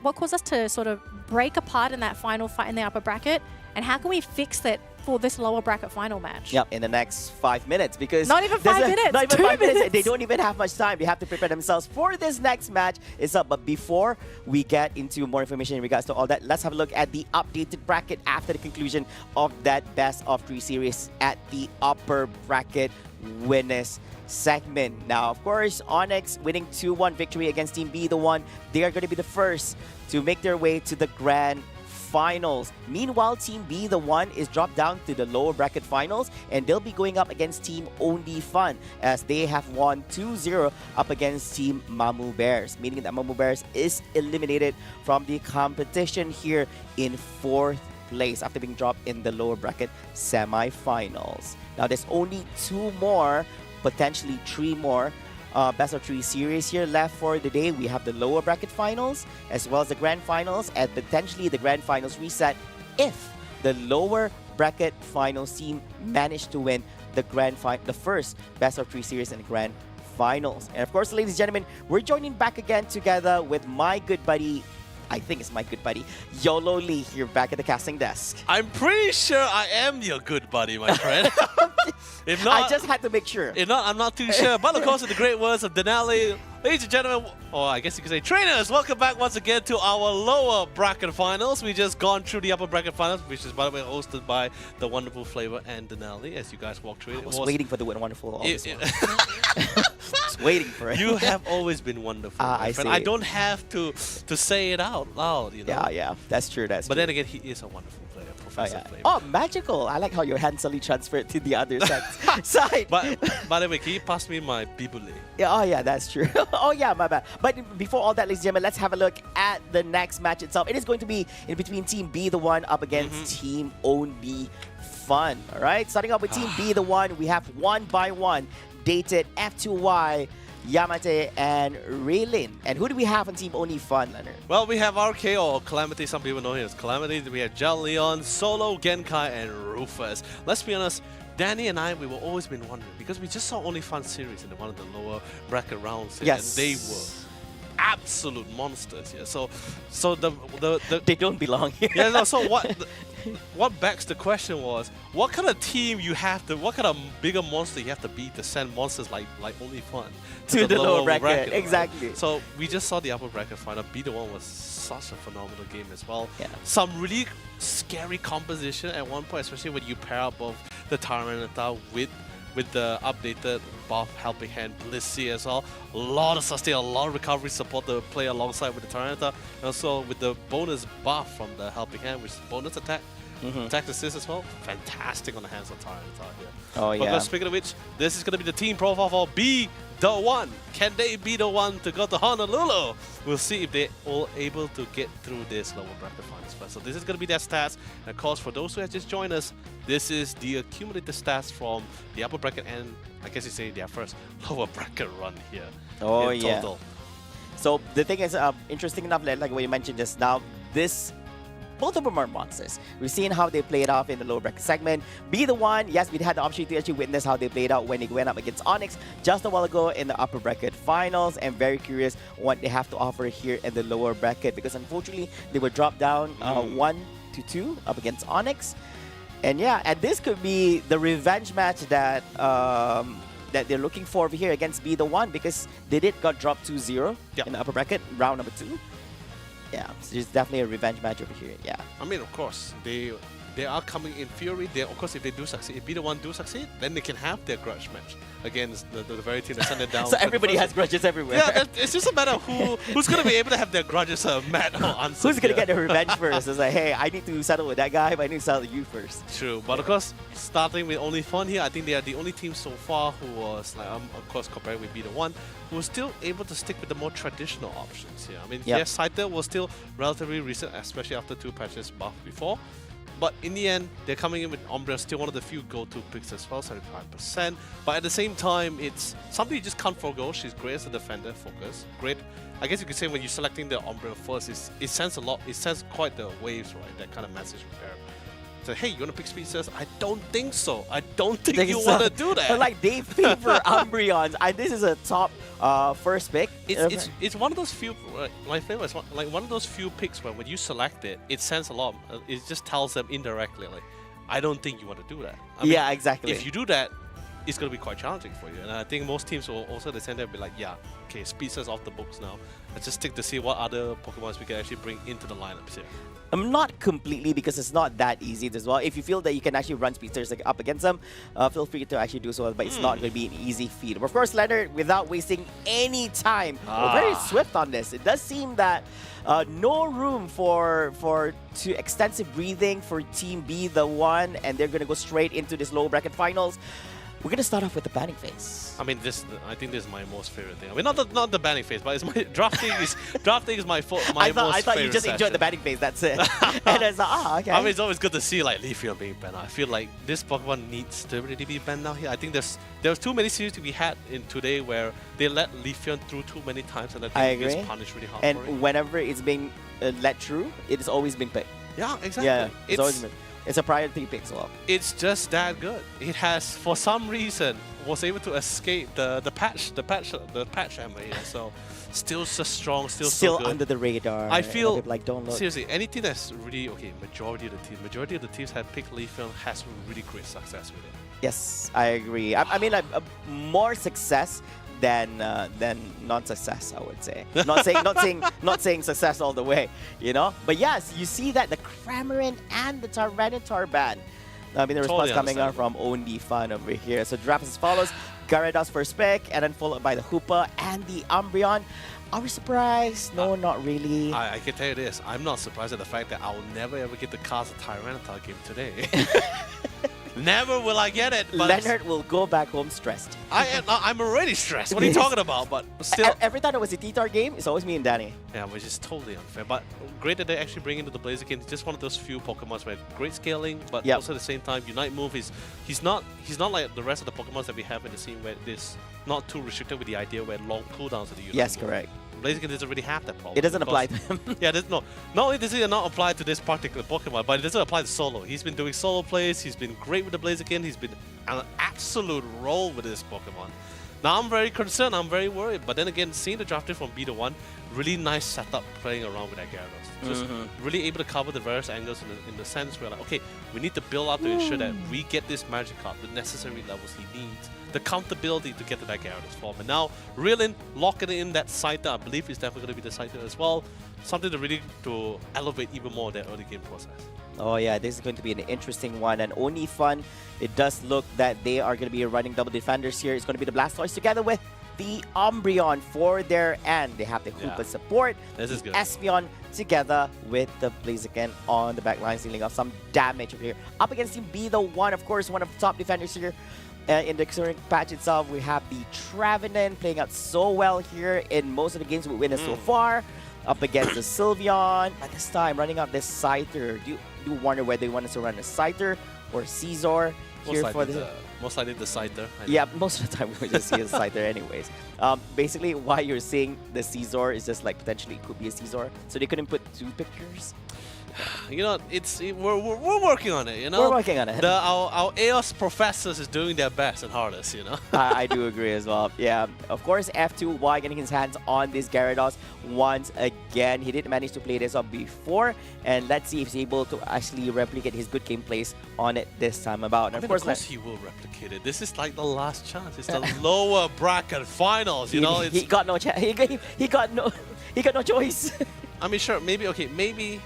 what caused us to sort of break apart in that final fight in the upper bracket, and how can we fix it for this lower bracket final match? Yep, in the next 5 minutes because... Not even 5 minutes, Not even 2 5 minutes. minutes. They don't even have much time. They have to prepare themselves for this next match. It's up. But before we get into more information in regards to all that, let's have a look at the updated bracket after the conclusion of that best of 3 series at the upper bracket winners segment. Now, of course, Onyx winning 2-1 victory against Team Be The One. They are going to be the first to make their way to the grand finals. Meanwhile, Team Be The One is dropped down to the lower bracket finals, and they'll be going up against Team Only Fun as they have won 2-0 up against Team Mamu Bears, meaning that Mamu Bears is eliminated from the competition here in 4th place after being dropped in the lower bracket semi-finals. Now, there's only 2 more, potentially 3 more best of 3 series here left for the day. We have the lower bracket finals as well as the grand finals, and potentially the grand finals reset if the lower bracket finals team managed to win the the first best of 3 series in the grand finals. And of course, ladies and gentlemen, we're joining back again together with my good buddy, I think it's my good buddy, Yololee, here back at the casting desk. I'm pretty sure I am your good buddy, my friend. If not, I just had to make sure. If not, I'm not too sure. But of course, in the great words of Danelie, ladies and gentlemen, or I guess you could say trainers, welcome back once again to our lower bracket finals. We just gone through the upper bracket finals, which is, by the way, hosted by the wonderful Flava and Danelie as you guys walk through it. I was waiting for the wonderful. Just waiting for it. You have always been wonderful, my friend. I don't have to say it out loud, you know. Yeah, that's true. But then again, he is a wonderful player, Professor Flava. Oh, magical! I like how your hand suddenly transferred to the other side. But by the way, can you pass me my bibule? Yeah, oh yeah, that's true. Oh yeah, my bad. But before all that, ladies and gentlemen, let's have a look at the next match itself. It is going to be in between Team Be The One up against Team Only Fun. All right, starting off with Team Be The One, we have 1 by 1 dated F2Y, Yamate, and Raylin. And who do we have on Team Only Fun, Leonard? Well, we have RK, or Calamity, some people know him as Calamity. We have Jal Leon, Solo, Genkai, and Rufus. Let's be honest, Danny and I, we were always been wondering, because we just saw Only Fun series in one of the lower bracket rounds. Yes. And they were absolute monsters here. So the They don't belong here. yeah, no, so what begs the question was, what kind of team you have to, what kind of bigger monster you have to be to send monsters like Only Fun To the lower bracket, right? exactly. So we just saw the upper bracket final. Be the One was such a phenomenal game as well. Yeah. Some really scary composition at one point, especially when you pair up both the Tyranitar with the updated buff Helping Hand Blissey as well. A lot of sustain, a lot of recovery support to play alongside with the Tyranitar. And also with the bonus buff from the Helping Hand, which is bonus attack. Attack assist as well. Fantastic on the hands of Tyranitar here. Oh, yeah. But speaking of which, this is going to be the team profile for Be the One. Can they be the one to go to Honolulu? We'll see if they're all able to get through this lower bracket finals first. So this is going to be their stats. And of course, for those who have just joined us, this is the accumulated stats from the upper bracket and I guess you say their first lower bracket run here. Oh, in yeah. total. So the thing is, interesting enough, like what you mentioned just now, both of them are monsters. We've seen how they played off in the lower bracket segment. Be the One, yes, we had the opportunity to actually witness how they played out when they went up against Onyx just a while ago in the upper bracket finals. And very curious what they have to offer here in the lower bracket, because unfortunately they were dropped down 1-2 up against Onyx. And yeah, and this could be the revenge match that that they're looking for over here against Be the One, because they got dropped 2-0 in the upper bracket, round number 2. Yeah, so it's definitely a revenge match over here. Yeah. I mean, of course, they are coming in fury. Of course, if they do succeed, if Be the One do succeed, then they can have their grudge match against the very team that sent it down. So everybody has grudges everywhere. Yeah, it's just a matter of who's going to be able to have their grudges met or answered. Who's going to get the revenge first? It's like, hey, I need to settle with that guy, but I need to settle with you first. True, but of course, starting with Only Fun here, I think they are the only team so far who was, like, of course, compared with Be the One, who was still able to stick with the more traditional options here. I mean, their Scyther was still relatively recent, especially after 2 patches buffed before. But in the end, they're coming in with Umbreon, still one of the few go-to picks as well, 75%. But at the same time, it's something you just can't forgo. She's great as a defender, focus. Great. I guess you could say when you're selecting the Umbreon first, it sends a lot, it sends quite the waves, right? That kind of message there. So, hey, you want to pick Speedsters? I don't think so. I don't think you want to do that. But like, they favor Umbreons. This is a top first pick. It's one of those few, my favorite, like one of those few picks where when you select it, it sends a lot. It just tells them indirectly, like, I don't think you want to do that. I mean, exactly. If you do that, it's going to be quite challenging for you. And I think most teams will also the same time be like, yeah, okay, Speedsters off the books now. Let's just stick to see what other Pokemons we can actually bring into the lineups here. Not completely, because it's not that easy as well. If you feel that you can actually run Speedsters up against them, feel free to actually do so, but it's not going to be an easy feat. But of course, Leonard, without wasting any time, we're very swift on this. It does seem that no room for extensive breathing for Team Be the One, and they're going to go straight into this low bracket finals. We're going to start off with the banning phase. I mean, I think this is my most favorite thing. I mean, not the banning phase, but it's my drafting is my most favorite. I thought you just enjoyed the banning phase. That's it. And it's like, okay. I mean, it's always good to see like Leafeon being banned. I feel like this Pokemon needs to really be banned now here. I think there's too many series to be had in today where they let Leafeon through too many times, and I think it's punished really hard for it. And whenever it's being let through, it has always been picked. Yeah, exactly. Yeah, it's always been. It's a priority pick as well. It's just that good. It has, for some reason, was able to escape the patch hammer here. So still so strong, still so good. Under the radar. I feel like, don't look. Seriously, anything that's really majority of the teams have picked Leafeon has really great success with it. Yes, I agree. I mean, more success than non-success, I would say. Not saying success all the way, you know. But yes, you see that the Cramorant and the Tyranitar ban. I mean, the response coming out from Only Fun over here. So draft as follows: Gyarados first pick, and then followed by the Hoopa and the Umbreon. Are we surprised? No, not really. I can tell you this: I'm not surprised at the fact that I will never ever get to cast a Tyranitar game today. Never will I get it. But Leonard will go back home stressed. I'm already stressed. What are you talking about? But still, every time it was a T-Tar game, it's always me and Danny. Yeah, which is totally unfair. But great that they actually bring into the Blaziken. He's just one of those few Pokemons with great scaling, but also at the same time, Unite move is he's not like the rest of the Pokemons that we have in the scene where it's not too restricted with the idea where long cooldowns of the Unite Yes, move. correct. Blaziken doesn't really have that problem. It doesn't apply to him. Yeah, not only does it not apply to this particular Pokemon, but it doesn't apply to solo. He's been doing solo plays, he's been great with the Blaziken, he's been an absolute roll with this Pokemon. Now I'm very concerned, I'm very worried. But then again, seeing the drafting from B to 1, really nice setup playing around with that Gyarados. Just really able to cover the various angles in the sense where like, okay, we need to build up to ensure that we get this magic card, the necessary levels he needs, the countability to get to that Gyarados form. And now, Reelin locking in that Scyther, I believe is definitely going to be the Scyther as well. Something to really to elevate even more that early game process. Oh yeah, this is going to be an interesting one. And only fun, it does look that they are going to be running double defenders here. It's going to be the Blastoise together with the Umbreon for their end. They have the Hoopa support. This is good. Espeon together with the Blaziken on the back line, dealing off some damage over here. Up against Team B, the one, of course, one of the top defenders here. In the current patch itself, we have the Trevenant playing out so well here in most of the games we witnessed so far. Up against the Sylveon, but this time running out this Scyther. Do you wonder whether they want us to run a Scyther or Caesar here for the... Most likely the Scyther. Yeah, most of the time we just see a Scyther anyways. Basically, why you're seeing the Caesar is just like potentially it could be a Caesar. So they couldn't put two pictures. You know, we're working on it, you know? We're working on it. Our AOS professors is doing their best and hardest, you know? I do agree as well. Yeah, of course, F2Y getting his hands on this Gyarados once again. He did manage to play this up before, and let's see if he's able to actually replicate his good game plays on it this time about. And of course he will replicate it. This is like the last chance. It's the lower bracket finals, you know? He got no chance. He got no choice. I mean, sure, maybe, okay, maybe,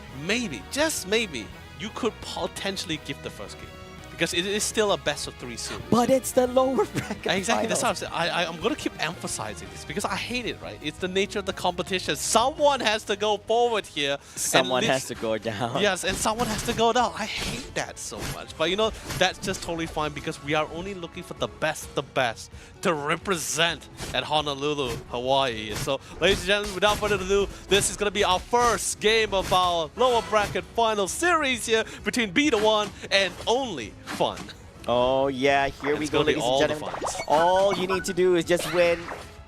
just maybe, you could potentially give the first game. Because it is still a best of 3 series. But it's the lower bracket Exactly, finals. that's what I'm saying. I'm going to keep emphasizing this because I hate it, right? It's the nature of the competition. Someone has to go forward here. Someone has to go down. Yes, and someone has to go down. I hate that so much. But you know, that's just totally fine because we are only looking for the best to represent at Honolulu, Hawaii. So, ladies and gentlemen, without further ado, this is going to be our first game of our lower bracket final series here between B1 and only Fun. Oh yeah, here we go, ladies and gentlemen. All you need to do is just win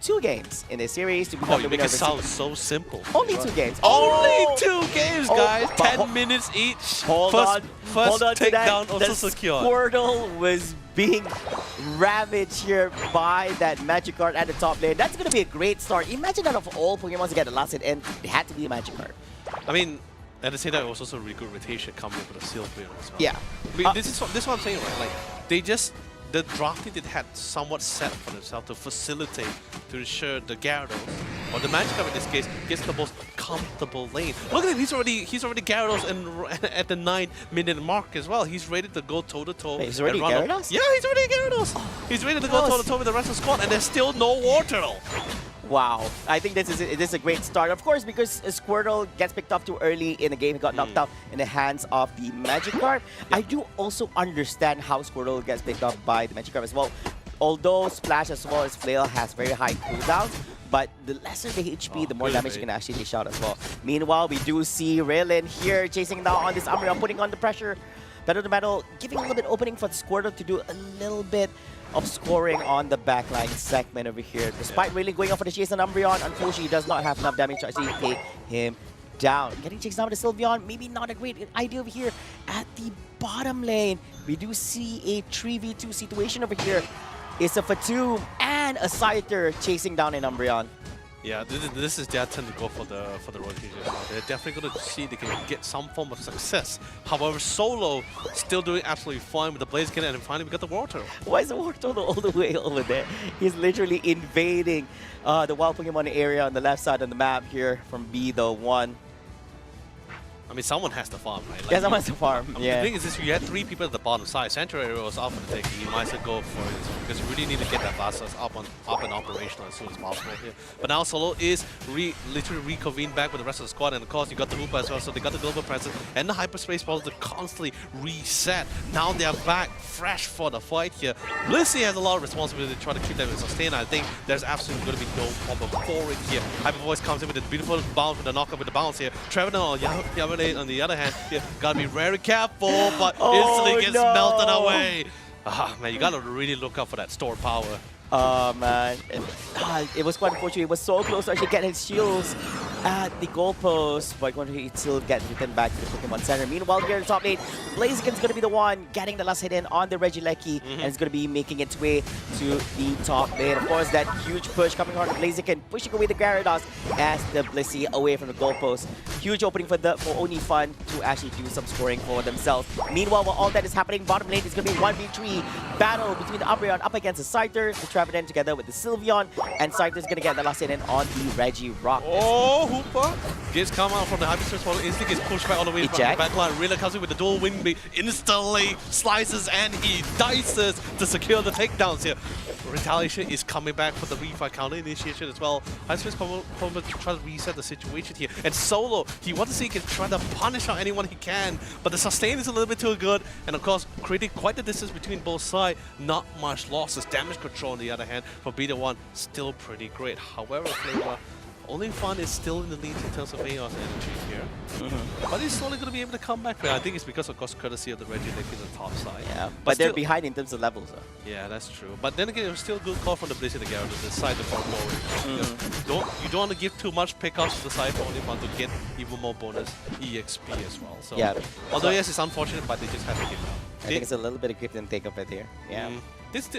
2 games in this series to become the winner. It sounds so simple. Only 2 games. Only 2 games, guys. 10 minutes each. Hold on. First takedown also secured. Squirtle was being ravaged here by that Magikarp at the top lane. That's going to be a great start. Imagine that of all Pokemon to get the last hit, and it had to be a Magikarp. I mean, at the same time, it was also a really good rotation coming in for the Sylveon as well. Yeah. I mean, this is what I'm saying, right? Like, the drafting they had somewhat set for themselves to facilitate, to ensure the Gyarados, or the Magikarp in this case, gets the most comfortable lane. Look at him, he's already Gyarados at the 9-minute mark as well. He's ready to go toe-to-toe. Wait, he's already Gyarados? Yeah, he's already Gyarados. He's ready to go toe-to-toe with the rest of the squad, and there's still no Wartortle. Wow, I think this is a great start. Of course, because Squirtle gets picked up too early in the game, he got knocked out in the hands of the Magikarp. I do also understand how Squirtle gets picked up by the Magikarp as well. Although Splash as well as Flail has very high cooldowns, but the lesser the HP, the more damage you can actually dish out as well. Meanwhile, we do see Reelin here chasing down on this Umbreon, putting on the pressure. Pedal to metal, giving a little bit opening for the Squirtle to do a little bit of scoring on the backline segment over here. Despite really going off for the chase on Umbreon, unfortunately he does not have enough damage to actually take him down. Getting chased down with the Sylveon, maybe not a great idea over here. At the bottom lane, we do see a 3v2 situation over here. It's a Fatum and a Scyther chasing down an Umbreon. Yeah, this is their turn to go for the rotation. They're definitely going to see they can get some form of success. However, Solo still doing absolutely fine with the Blaziken, and finally we got the Wartortle. Why is the Wartortle all the way over there? He's literally invading the wild Pokemon area on the left side of the map here from B1. I mean, someone has to farm, right? Like, Yeah, someone has to farm. I mean, Yeah. the thing is, this, you had 3 people at the bottom side. Central area was up for the take. You might as well go for it because you really need to get that Blastoise up and operational as soon as possible here. But now Solo is literally reconvened back with the rest of the squad, and of course you got the Hoopa as well. So they got the global presence and the hyperspace balls to constantly reset. Now they are back fresh for the fight here. Blissey has a lot of responsibility to try to keep them in sustain. I think there's absolutely going to be no problem for it here. Hyper Voice comes in with a beautiful bounce with the knockup with the bounce here. Trevenant or Yololee on the other hand, yeah, gotta be very careful, but instantly gets melted away. Ah, man, you gotta really look out for that stored power. Oh man, it was quite unfortunate. It was so close to actually get his shields at the goalpost, but going to still get returned back to the Pokemon Center. Meanwhile, here in top lane, Blaziken's going to be the one getting the last hit in on the Regieleki, and it's going to be making its way to the top lane. Of course, that huge push coming on Blaziken, pushing away the Gyarados as the Blissey away from the goalpost. Huge opening for Onifun to actually do some scoring for themselves. Meanwhile, while all that is happening, bottom lane is going to be 1v3 battle between the Umbreon up against the Scyther, the Trevenant together with the Sylveon, and Scyther's going to get the last hit in on the Regirock. Oh, Hooper gets come out from the hyperspace follow. Instinct gets pushed back all the way from the backline. Rilla comes in with the dual wing beat, instantly slices and he dices to secure the takedowns here. Retaliation is coming back for the refight counter initiation as well. Hyperspace Combo trying to reset the situation here. And Solo, he wants to see he can try to punish out anyone he can, but the sustain is a little bit too good. And of course, creating quite the distance between both sides. Not much losses. Damage control on the other hand for B1 still pretty great. However, Flava, Onifun is still in the lead in terms of AOS energy here. But he's slowly going to be able to come back. I think it's because, of course, courtesy of the Regieleki on the top side. Yeah, but they're behind in terms of levels, though. Yeah, that's true. But then again, it was still a good call from the Blissey to Gyarados to decide to fall forward. You don't want to give too much pickups to the side for Onifun to get even more bonus EXP as well. So, yeah. Although, yes, it's unfortunate, but they just have to give it up. I think it's a little bit of give and take of it here. Yeah.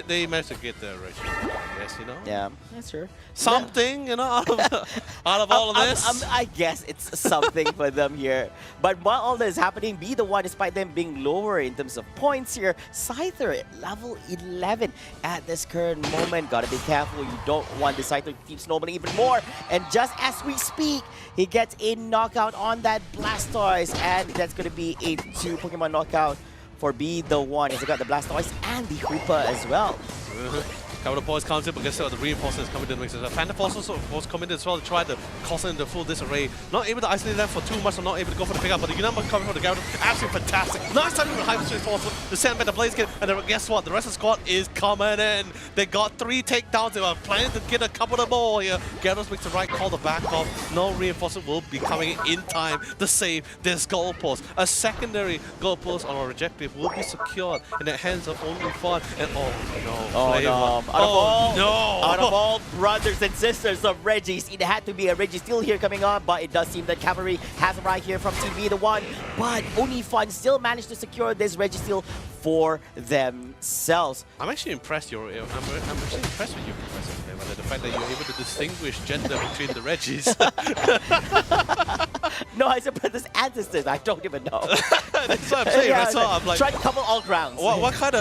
They managed to get the Regieleki, I guess, you know? Yeah, that's true. Something, you know, out of all of this. I guess it's something for them here. But while all this is happening, B1, despite them being lower in terms of points here, Scyther at level 11 at this current moment. Gotta be careful. You don't want the Scyther to keep snowballing even more. And just as we speak, he gets a knockout on that Blastoise. And that's gonna be a 2 Pokemon knockout for B1. He's got the Blastoise and the Hooper as well. Couple of points counted, but guess what? The reinforcements coming in the mix as well. Phantom Forces of course come in as well to try to cause in the full disarray. Not able to isolate them for too much, or not able to go for the pickup, but the Unama coming from the Gyarados, absolutely fantastic. Nice time with the Hyperspace Force to send back the Blaziken, and then guess what? The rest of the squad is coming in. They got 3 takedowns. They were planning to get a couple of more here. Gyarados makes the right call to back off. No reinforcement will be coming in time to save this goalpost. A secondary goalpost on our objective will be secured in the hands of Onifun. And oh no, out of all brothers and sisters of Regis, it had to be a Registeel here coming on, but it does seem that Cavalry has arrived here from Team B1. But Onifun still managed to secure this Registeel for themselves. I'm actually impressed. I'm actually impressed with you, Professor Flava, the fact that you're able to distinguish gender between the Regis. No, I said brothers and sisters. I don't even know. That's what I'm saying. Yeah, so I'm like, try to cover all grounds. What kind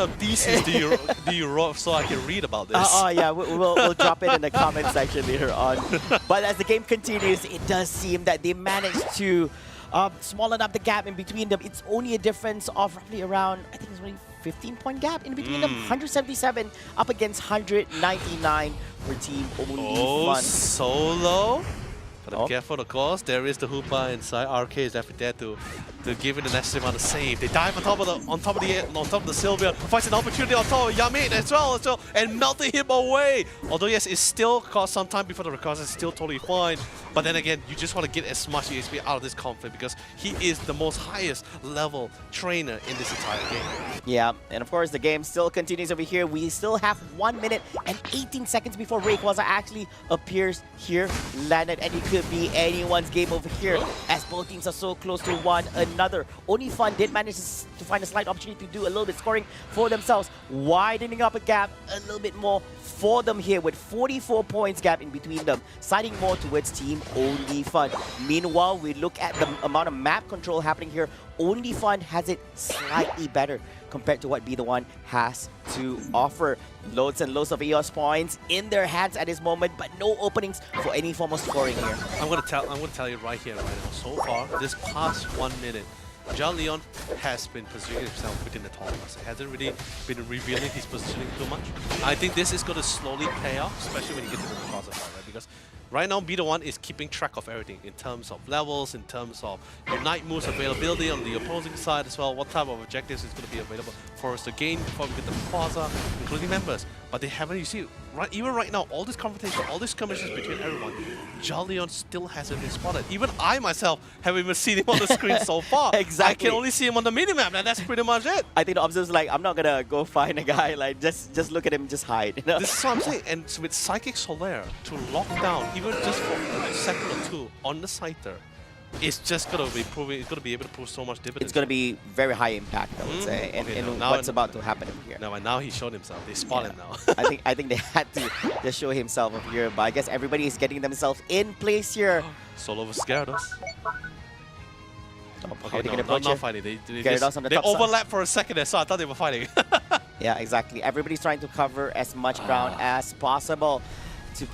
of thesis do you wrote so I can read about this? Yeah, we'll drop it in the comment section later on. But as the game continues, it does seem that they managed to smallen up the gap in between them. It's only a difference of roughly around, I think it's only 15-point gap in between them. 177 up against 199 for Team Onifun. Solo. But be careful, of course. There is the Hoopa inside. RK is definitely there to give it the necessary amount of save. They dive on top of the Sylveon, finds an opportunity on top of Yamete as well, and melting him away. Although yes, it still costs some time before the recovery. It's still totally fine. But then again, you just want to get as much EXP out of this conflict because he is the most highest level trainer in this entire game. Yeah, and of course the game still continues over here. We still have 1 minute and 18 seconds before Rayquaza actually appears here, landed, and it could be anyone's game over here as both teams are so close to one another. Onifun did manage to find a slight opportunity to do a little bit scoring for themselves, widening up a gap a little bit more for them here with 44 points gap in between them, siding more towards Team Onifun. Meanwhile, we look at the amount of map control happening here. Onifun has it slightly better compared to what B1 has to offer. Loads and loads of EOS points in their hands at this moment, but no openings for any form of scoring here. I'm gonna tell you right here, right now. So far, this past 1 minute, John Leon has been positioning himself within the top class. He hasn't really been revealing his positioning too much. I think this is going to slowly pay off, especially when you get to the Rayquaza fight, right? Because right now, B1 is keeping track of everything in terms of levels, in terms of Unite moves availability on the opposing side as well, what type of objectives is going to be available for us to gain before we get the Rayquaza, including members. but they haven't. You see, even right now, all this confrontation, all these skirmishes between everyone, Jolyon still hasn't been spotted. Even I myself haven't even seen him on the screen so far. Exactly. I can only see him on the minimap, and that's pretty much it. I think the observer's like, I'm not gonna go find a guy. Like, just look at him, just hide. You know? This is what I'm saying. And with Psychic Solaire to lock down, even just for a second or two on the Scyther, it's just gonna be proving. It's gonna be able to prove so much dividends. It's gonna be very high impact, I would say, and what's about to happen here. No, and now he showed himself. They spot him now. I think they had to just show himself up here, but I guess everybody is getting themselves in place here. Solo was Gyarados. How are they gonna not fighting. They Gyarados on the top side. overlapped for a second there, so I thought they were fighting. Yeah, exactly. Everybody's trying to cover as much ground as possible to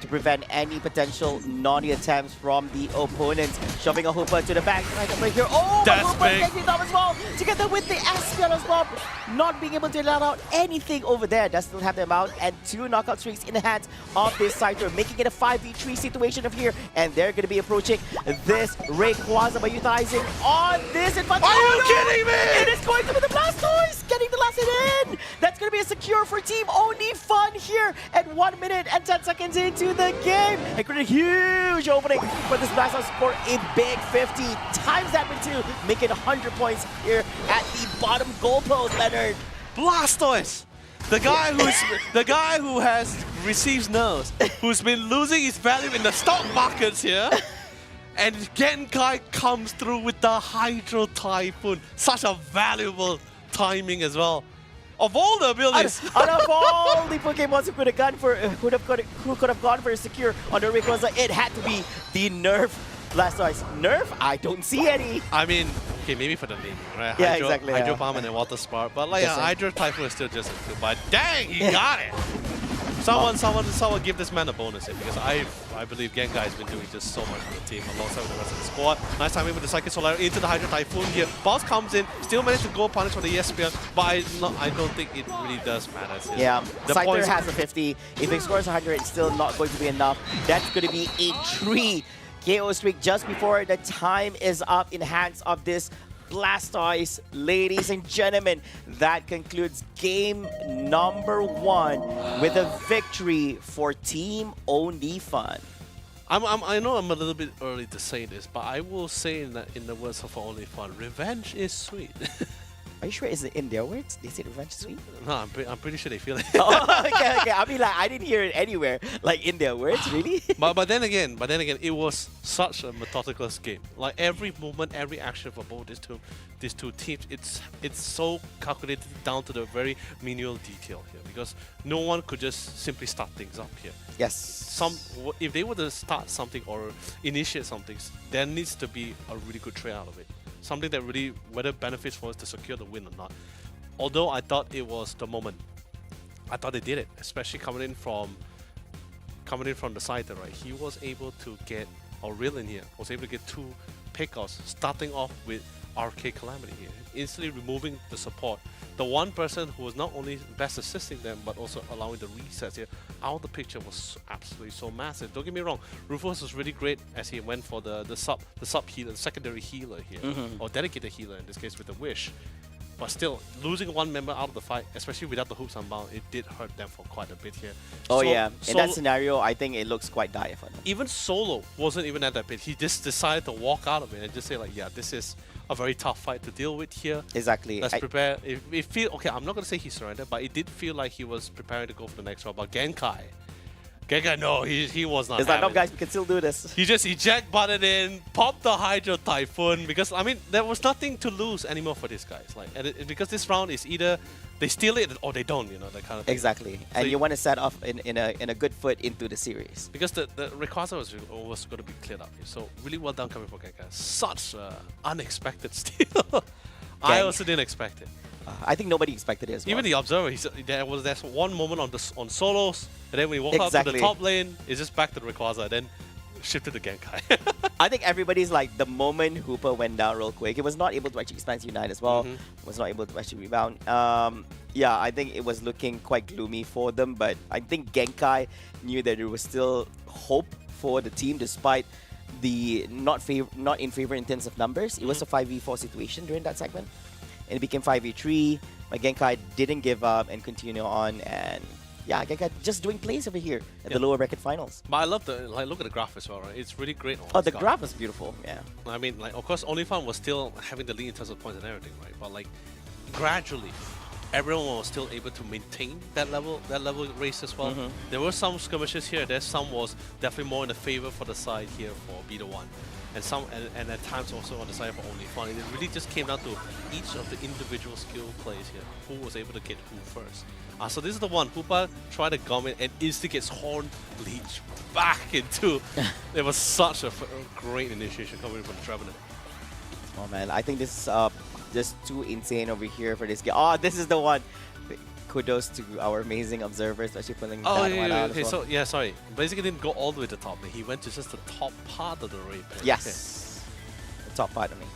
prevent any potential naughty attempts from the opponents. Shoving a Hooper to the back right over here. Oh, that's Hooper big. taking down as well. Together with the Espion as well. Not being able to let out anything over there. Does still have them out. And 2 knockout streaks in the hands of this Scyther, making it a 5v3 situation of here. And they're going to be approaching this Rayquaza by utilizing on this. In front. Are you kidding me? It is going to be the Blastoise getting the last hit in. That's going to be a secure for Team Only Fun here at 1 minute and 10 seconds into the game. And create a huge opening for this Blastoise for a big 50. Times that with 2, making 100 points here at the bottom goalpost, Leonard. Blastoise! The guy who has receives nerves, who's been losing his value in the stock markets here. And Genkai comes through with the Hydro Typhoon. Such a valuable timing as well. Of all the abilities, Out of all the Pokemon who could have gone for who could have gone for a secure on the Rayquaza, it had to be the Nerf Blastoise. Nerf? I don't see any. I mean, okay, maybe for the naming, right? Yeah, exactly, Hydro yeah. Palm and then Water Spark, but like, Yes, sir. Hydro Typhoon is still just a 2. But dang, he got it! Someone give this man a bonus here, because I believe Genkai has been doing just so much for the team alongside with the rest of the squad. Nice timing with the Psychic Solaire into the Hydro Typhoon here. Boss comes in, still managed to go punish for the Espion, but I don't think it really does matter. Yeah, The Scyther points- has a 50. If it scores 100, it's still not going to be enough. That's going to be a 3 KO streak just before the time is up in hands of this Blastoise. Ladies and gentlemen, that concludes game number 1 with a victory for Team Only Fun. I know I'm a little bit early to say this, but I will say in the words of Only Fun, revenge is sweet. Are you sure it's in their words? They said revenge is sweet? No, I'm pretty sure they feel it. Oh, okay. I mean, like, I didn't hear it anywhere. Like, in their words, really? But then again, it was such a meticulous game. Like every movement, every action for both these two teams, it's so calculated down to the very menial detail here. Because no one could just simply start things up here. Yes. If they were to start something or initiate something, there needs to be a really good trade out of it. Something that really, whether benefits for us to secure the win or not. Although I thought it was the moment. I thought they did it, especially coming in from the Scyther, right? He was able to get, or Real in here, was able to get 2 pickoffs, starting off with RK Calamity here, instantly removing the support. The one person who was not only best assisting them, but also allowing the resets here out of the picture was absolutely so massive. Don't get me wrong, Rufus was really great as he went for the sub healer, the secondary healer here, or dedicated healer in this case with the Wish. But still, losing one member out of the fight, especially without the hoops unbound, it did hurt them for quite a bit here. Oh So, yeah, in that scenario, I think it looks quite dire for them. even Solo wasn't even at that bit. He just decided to walk out of it and just say like, yeah, this is a very tough fight to deal with here. Exactly. Let's prepare. It feel okay. I'm not gonna say he surrendered, but it did feel like he was preparing to go for the next round. But Genkai, no, he was not. It's like, no, having it. guys, we can still do this. He just eject button in, popped the Hydro Typhoon, because I mean there was nothing to lose anymore for these guys. Like, because this round is either they steal it or they don't, you know, that kind of thing. Exactly. And you want to set off in a good foot into the series. Because the Rayquaza was going to be cleared up here. So really well done coming from Genkai. Such unexpected steal. I also didn't expect it. I think nobody expected it as well. Even the observer, there's one moment on solos, and then when he walked out to the top lane, it's just back to the Rayquaza, then shifted to Genkai. I think everybody's like, the moment Hooper went down real quick, he was not able to actually expand Unite as well, was not able to actually rebound. Yeah, I think it was looking quite gloomy for them, but I think Genkai knew that there was still hope for the team despite the not in favor in terms of numbers. It was a 5v4 situation during that segment. And it became 5v3, but Genkai didn't give up and continue on, and yeah, Geka just doing plays over here at Yeah. the lower bracket finals. But I love the look at the graph as well, right? It's really great. On Oh, the Sky. graph is beautiful. Yeah. I mean, like, of course, OnlyFan was still having the lead in terms of points and everything, right? But like, gradually, everyone was still able to maintain that level race as well. There were some skirmishes here. There, some was definitely more in the favor for the side here for B1, and some and at times also on the side for OnlyFan. And it really just came down to each of the individual skill plays here, who was able to get who first. So this is the one. Hoopa tried to gum it and instantly gets Horn Leech back into. It was such a great initiation coming from the Trevenant. Oh man, I think this is just too insane over here for this game. Oh, this is the one. Kudos to our amazing observers, especially pulling that one out. Okay, as well. so yeah, sorry. Basically didn't go all the way to the top. He went to just the top part of the raid. Yes, the top part of me.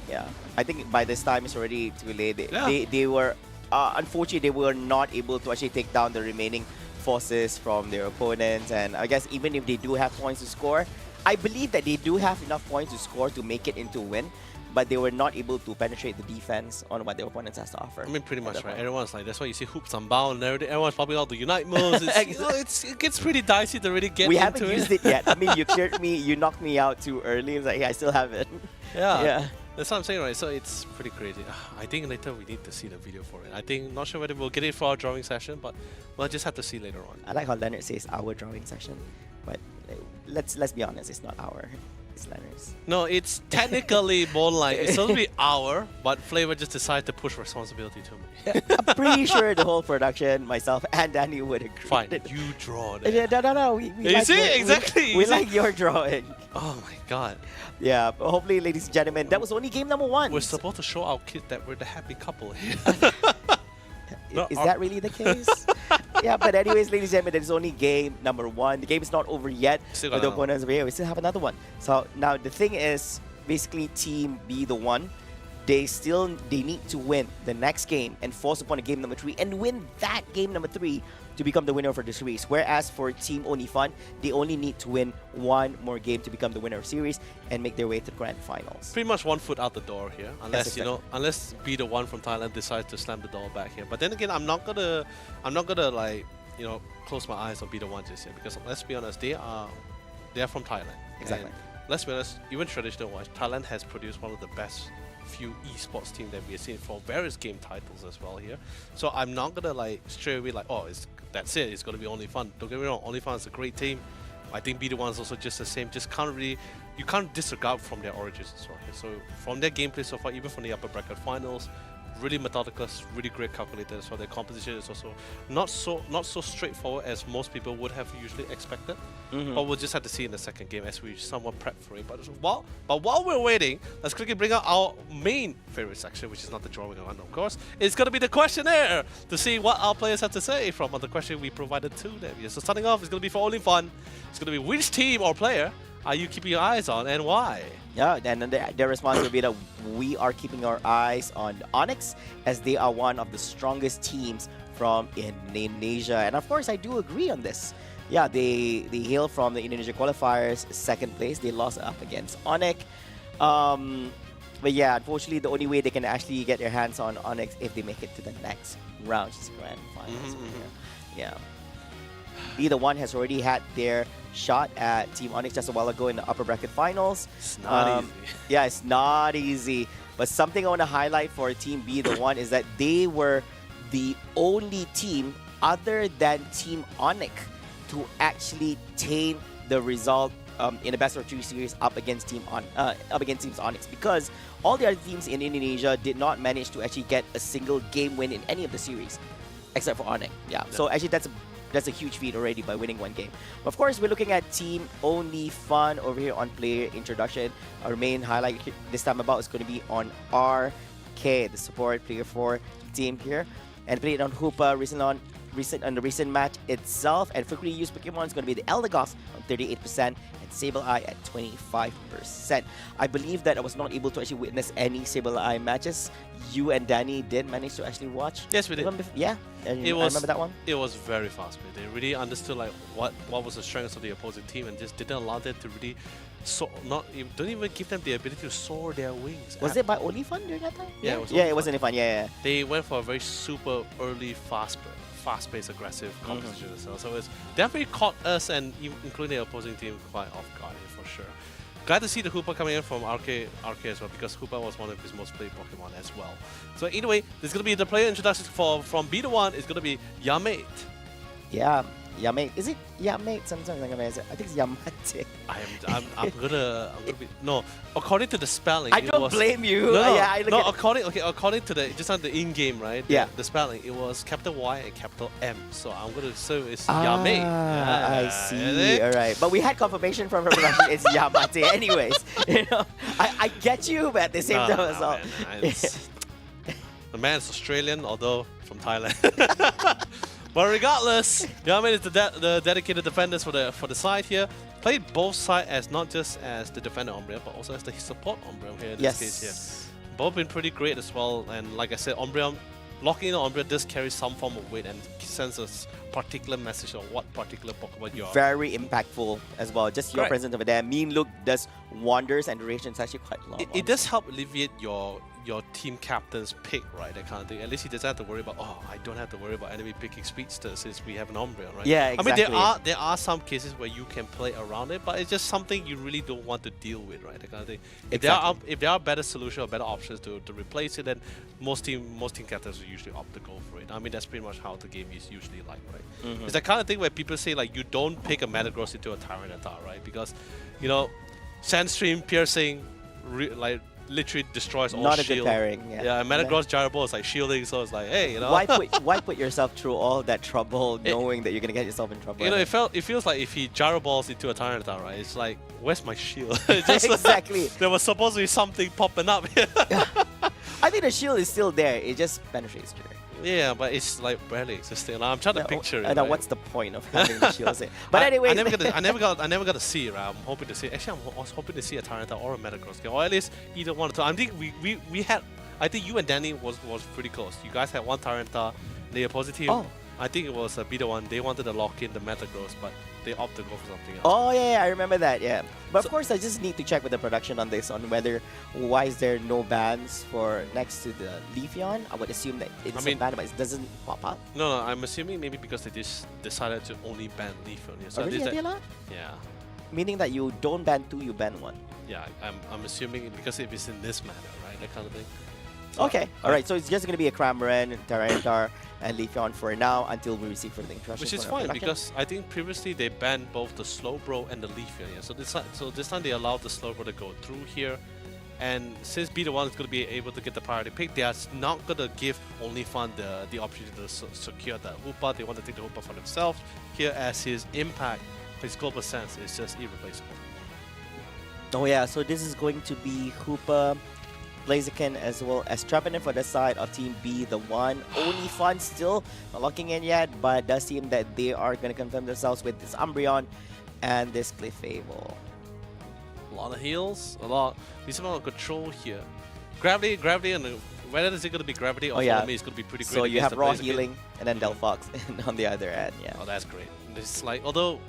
Yeah, I think by this time it's already too late. Yeah. They were unfortunately they were not able to actually take down the remaining forces from their opponents, and I guess even if they do have points to score, I believe that they do have enough points to score to make it into a win, but they were not able to penetrate the defense on what their opponents has to offer. I mean, pretty at much, that right? point. Everyone's like, that's why you see hoops unbound and everything. Everyone's popping out the Unite moves. It's, you know, it gets pretty dicey to really get We into haven't used it yet. I mean, you cleared me, you knocked me out too early. It's like, hey, I still have it. Yeah. Yeah. That's what I'm saying, right? So it's pretty crazy. I think later we need to see the video for it. I think, not sure whether we'll get it for our drawing session, but we'll just have to see later on. I like how Leonard says our drawing session, but let's be honest, it's not our, it's Leonard's. No, it's technically more like, it's supposed to be our, but Flava just decided to push responsibility to me. I'm pretty sure the whole production, myself and Danny would agree. Fine, that- you draw Yeah, that. no. We You like see? your, Exactly, We you see? like your drawing. Oh my god. Yeah, but hopefully, ladies and gentlemen, that was only game number one. We're supposed to show our kids that we're the happy couple here. No, Is that really the case? Yeah, but anyways, ladies and gentlemen, that is only game number one. The game is not over yet. Still With got the another one. opponents over here, we still have another one. So now the thing is, basically, Team B, the one, they need to win the next game and force upon a game number 3 and win that game number 3 to become the winner for the series. Whereas for Team OnlyFan, they only need to win one more game to become the winner of series and make their way to the grand finals. Pretty much one foot out the door here, unless Yes, you know, unless Be the One from Thailand decides to slam the door back here. But then again, I'm not gonna like, you know, close my eyes on Be the One just yet, because let's be honest, they are from Thailand. Exactly. And let's be honest, even traditional wise, Thailand has produced one of the best few esports team that we have seen for various game titles as well here. So I'm not gonna like straight away like, oh, that's it, it's gonna be OnlyFan. Don't get me wrong, OnlyFan is a great team. I think Be the One is also just the same. Just can't really, you can't disregard from their origins as well here. So from their gameplay so far, even from the upper bracket finals, really methodical, really great calculated as well. Their composition is also not so straightforward as most people would have usually expected. But we'll just have to see in the second game as we somewhat prep for it. But while we're waiting, let's quickly bring out our main favorite section, which is not the drawing one, of course. It's going to be the questionnaire to see what our players have to say from the question we provided to them. Yeah, so starting off, it's going to be for OnlyFan. It's going to be which team or player are you keeping your eyes on and why? Yeah, and then their response will be that we are keeping our eyes on Onyx as they are one of the strongest teams from Indonesia. And of course, I do agree on this. Yeah, they hail from the Indonesia qualifiers, second place. They lost up against Onyx. But yeah, unfortunately, the only way they can actually get their hands on Onyx if they make it to the next round, which is grand finals. Yeah. Either one has already had their shot at Team Onyx just a while ago in the upper bracket finals. It's not easy. Yeah, it's not easy. But something I want to highlight for Team B, the one, is that they were the only team other than Team Onyx to actually tame the result in the best of 3 series up against Teams Onyx, because all the other teams in Indonesia did not manage to actually get a single game win in any of the series, except for Onyx. Yeah. So actually that's a huge feat already by winning one game. Of course, we're looking at Team OnlyFan over here on player introduction. Our main highlight this time about is going to be on RK, the support player 4 team here, and played on Hoopa on the recent match itself. And frequently used Pokemon is going to be the Eldegoss on 38% and Sableye at 25%. I believe that I was not able to actually witness any Sableye matches. You and Danny did manage to actually watch. Yes, we did. Yeah, and I remember that one. It was very fast paced. They really understood like what was the strengths of the opposing team and just didn't allow them to really don't even give them the ability to soar their wings. Was it by OnlyFan during that time? Yeah, it was OnlyFan. Yeah. They went for a very super early fast-paced, aggressive competition as well. So it's definitely caught us and including the opposing team quite off guard here for sure. Glad to see the Hoopa coming in from RK as well, because Hoopa was one of his most played Pokemon as well. So anyway, this is going to be the player introduction from B1. It's going to be Yamate. Yeah, Yamate. Is it Yamate? Something like that. I think it's Yamate. I'm gonna be no. According to the spelling, I don't blame you. according to the just on the in-game, right? Yeah. The spelling, it was capital Y and capital M. So I'm gonna say it's Yamate. I see. All right, but we had confirmation from her production. It's Yamate, anyways. You know, I get you, but at the same time as well. The man is Australian, although from Thailand. But regardless, Yamate is the dedicated defenders for the side here. Played both sides as not just as the defender Umbreon, but also as the support Umbreon here in this case here. Both been pretty great as well, and like I said, Umbreon, locking in on Umbreon does carry some form of weight and sends a particular message on what particular Pokemon you are. Very impactful as well. Just your presence over there. Mean Look does wonders, and duration is actually quite long. It does help alleviate your team captain's pick, right? That kind of thing. At least he doesn't have to worry about, oh, I don't have to worry about enemy picking Speedster since we have an Umbreon, right? Yeah, exactly. I mean, there are some cases where you can play around it, but it's just something you really don't want to deal with, right? That kind of thing. If there are better solutions or better options to replace it, then most team captains will usually opt to go for it. I mean, that's pretty much how the game is usually like, right? It's that kind of thing where people say like you don't pick a Metagross into a Tyranitar, right? Because, you know, Sandstream, Piercing, literally destroys all Not a shield. good pairing. Yeah, Metagross Gyro Ball is like shielding, so it's like, hey, you know. Why put yourself through all that trouble knowing that you're gonna get yourself in trouble? You know, it feels like if he Gyro Balls into a Tyranitar, right? It's like, where's my shield? Just exactly. There was supposed to be something popping up here. I think the shield is still there. It just penetrates through. Yeah, but it's like barely existing. I'm trying to picture it. Right? What's the point of having the shield? But anyway, I never got to see it. Right? I'm hoping to see. Actually, I was hoping to see a Tyranitar or a Metagross, or at least either one or two. I think we had. I think you and Danny was pretty close. You guys had one Tyranitar. The opposite team. Oh. I think it was B1. They wanted to lock in the Metagross, but they opted to go for something else. Oh yeah, I remember that. Yeah, but of course, I just need to check with the production on this, on whether why is there no bans for next to the Leafeon. I would assume that it's a ban, but it doesn't pop up. No, I'm assuming maybe because they just decided to only ban Leafeon. Yeah, so really? Yeah. Meaning that you don't ban two, you ban one. Yeah, I'm assuming because if it's in this manner, right, that kind of thing. So, okay, alright, so it's just going to be a Cramorant, Tyranitar, and Leafeon for now until we receive further instructions. Which is fine because I think previously they banned both the Slowbro and the Leafeon. Yeah? So this time they allowed the Slowbro to go through here. And since B1 is going to be able to get the priority pick, they are not going to give OnlyFun the opportunity to secure that Hoopa. They want to take the Hoopa for themselves here, as his impact, his global sense is just irreplaceable. Oh yeah, so this is going to be Hoopa, Blaziken, as well as Trevenant for the side of Team B, the one. OnlyFun still not locking in yet, but does seem that they are going to confirm themselves with this Umbreon and this Clefable. A lot of heals, decent amount of control here. Gravity, and whether is it going to be Gravity or for me, it's going to be pretty great. So you have raw healing and then Delphox on the other end, yeah. Oh, that's great. It's like, although,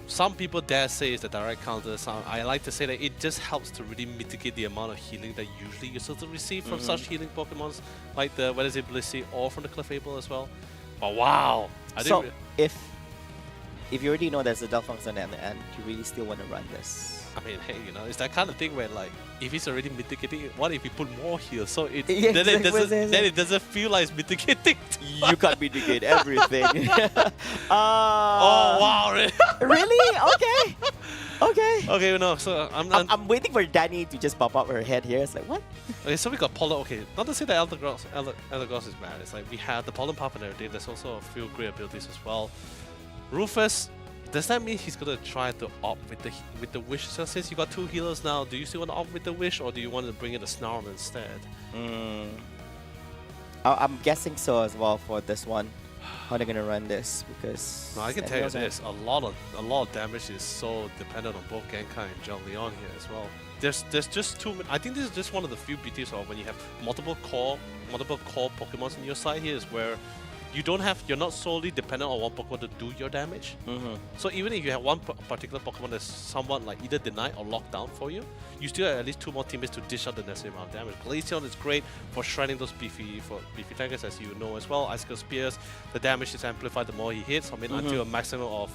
some people dare say it's the direct counter. I like to say that it just helps to really mitigate the amount of healing that usually you're supposed to receive from such healing Pokemons, like the whether it's Blissey or from the Clefable as well. But wow! So if you already know there's a Delphox on the end, you really still want to run this? I mean, hey, you know, it's that kind of thing where, like, if it's already mitigating, what if you put more heals? So then it doesn't feel like it's mitigating. You can't mitigate everything. Oh wow! Really? Okay. Okay. Okay, no. So I'm waiting for Danny to just pop up her head here. It's like, what? Okay, so we got Pollen. Okay, not to say that Elder is bad. It's like we have the Pollen Pop and everything. There's also a few great abilities as well. Rufus. Does that mean he's gonna try to opt with the Wish? So since you got two healers now, do you still want to opt with the Wish, or do you want to bring in a Snarl instead? I'm guessing so as well for this one. How they're gonna run this, because no, I can tell you this: a lot of damage is so dependent on both Genkai and John Leon here as well. There's just too many. I think this is just one of the few beauties of when you have multiple core Pokemons in your side here, is where you're not solely dependent on one Pokemon to do your damage. So even if you have one particular Pokemon that's somewhat like either denied or locked down for you, you still have at least 2 more teammates to dish out the necessary amount of damage. Glaceon is great for shredding those beefy tankers, as you know as well. Icicle Spears, the damage is amplified the more he hits. I mean, until a maximum of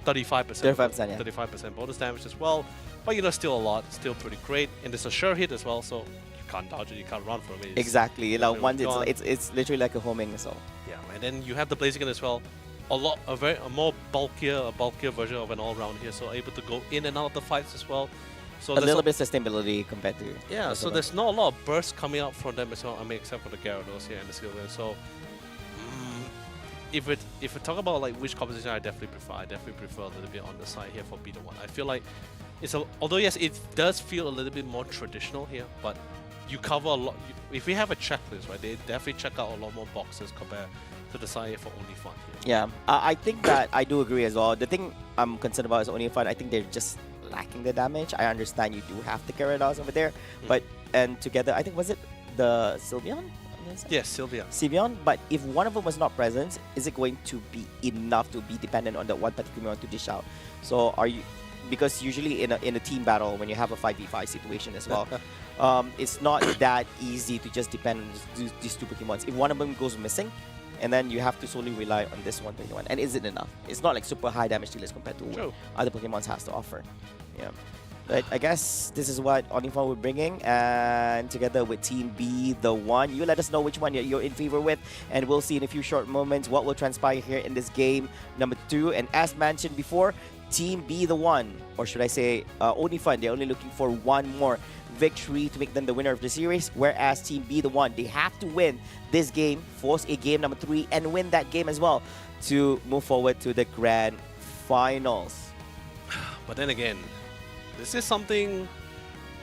35%. 35%, yeah. 35% bonus damage as well. But you know, still a lot, still pretty great. And it's a sure hit as well, so you can't dodge it, you can't run from it. Exactly. You know, once gone. it's literally like a homing assault. Yeah, and then you have the Blaziken as well. A more bulkier version of an all-round here, so able to go in and out of the fights as well. So A little bit sustainability compared to... yeah, so there's not a lot of bursts coming out from them as well. I mean, except for the Gyarados here and the Sylveon. So if we talk about like which composition I definitely prefer a little bit on the side here for Beta 1. I feel like although yes, it does feel a little bit more traditional here, but you cover a lot. If we have a checklist, right, they definitely check out a lot more boxes compared to the side here for Only Fun here. Yeah, I think that I do agree as well. The thing I'm concerned about is Only Fun. I think they're just lacking the damage. I understand you do have the Gyarados over there, but and together, I think, was it the Sylveon? Yes, Sylveon. Sylveon, but if one of them was not present, is it going to be enough to be dependent on that one particular one to dish out? So are you, because usually in a team battle, when you have a 5v5 situation as well, it's not that easy to just depend on these 2 Pokemons. If one of them goes missing, and then you have to solely rely on this 121. And is it enough? It's not like super high damage dealers compared to what other Pokemon has to offer. Yeah. But I guess this is what Onifan we're bringing, and together with Team B, the one. You let us know which one you're in favor with, and we'll see in a few short moments what will transpire here in this game number 2. And as mentioned before, Team B, the one, or should I say Onifan, they're only looking for one more victory to make them the winner of the series, whereas Team B, the one, they have to win this game, force a game number 3, and win that game as well to move forward to the grand finals. But then again, this is something.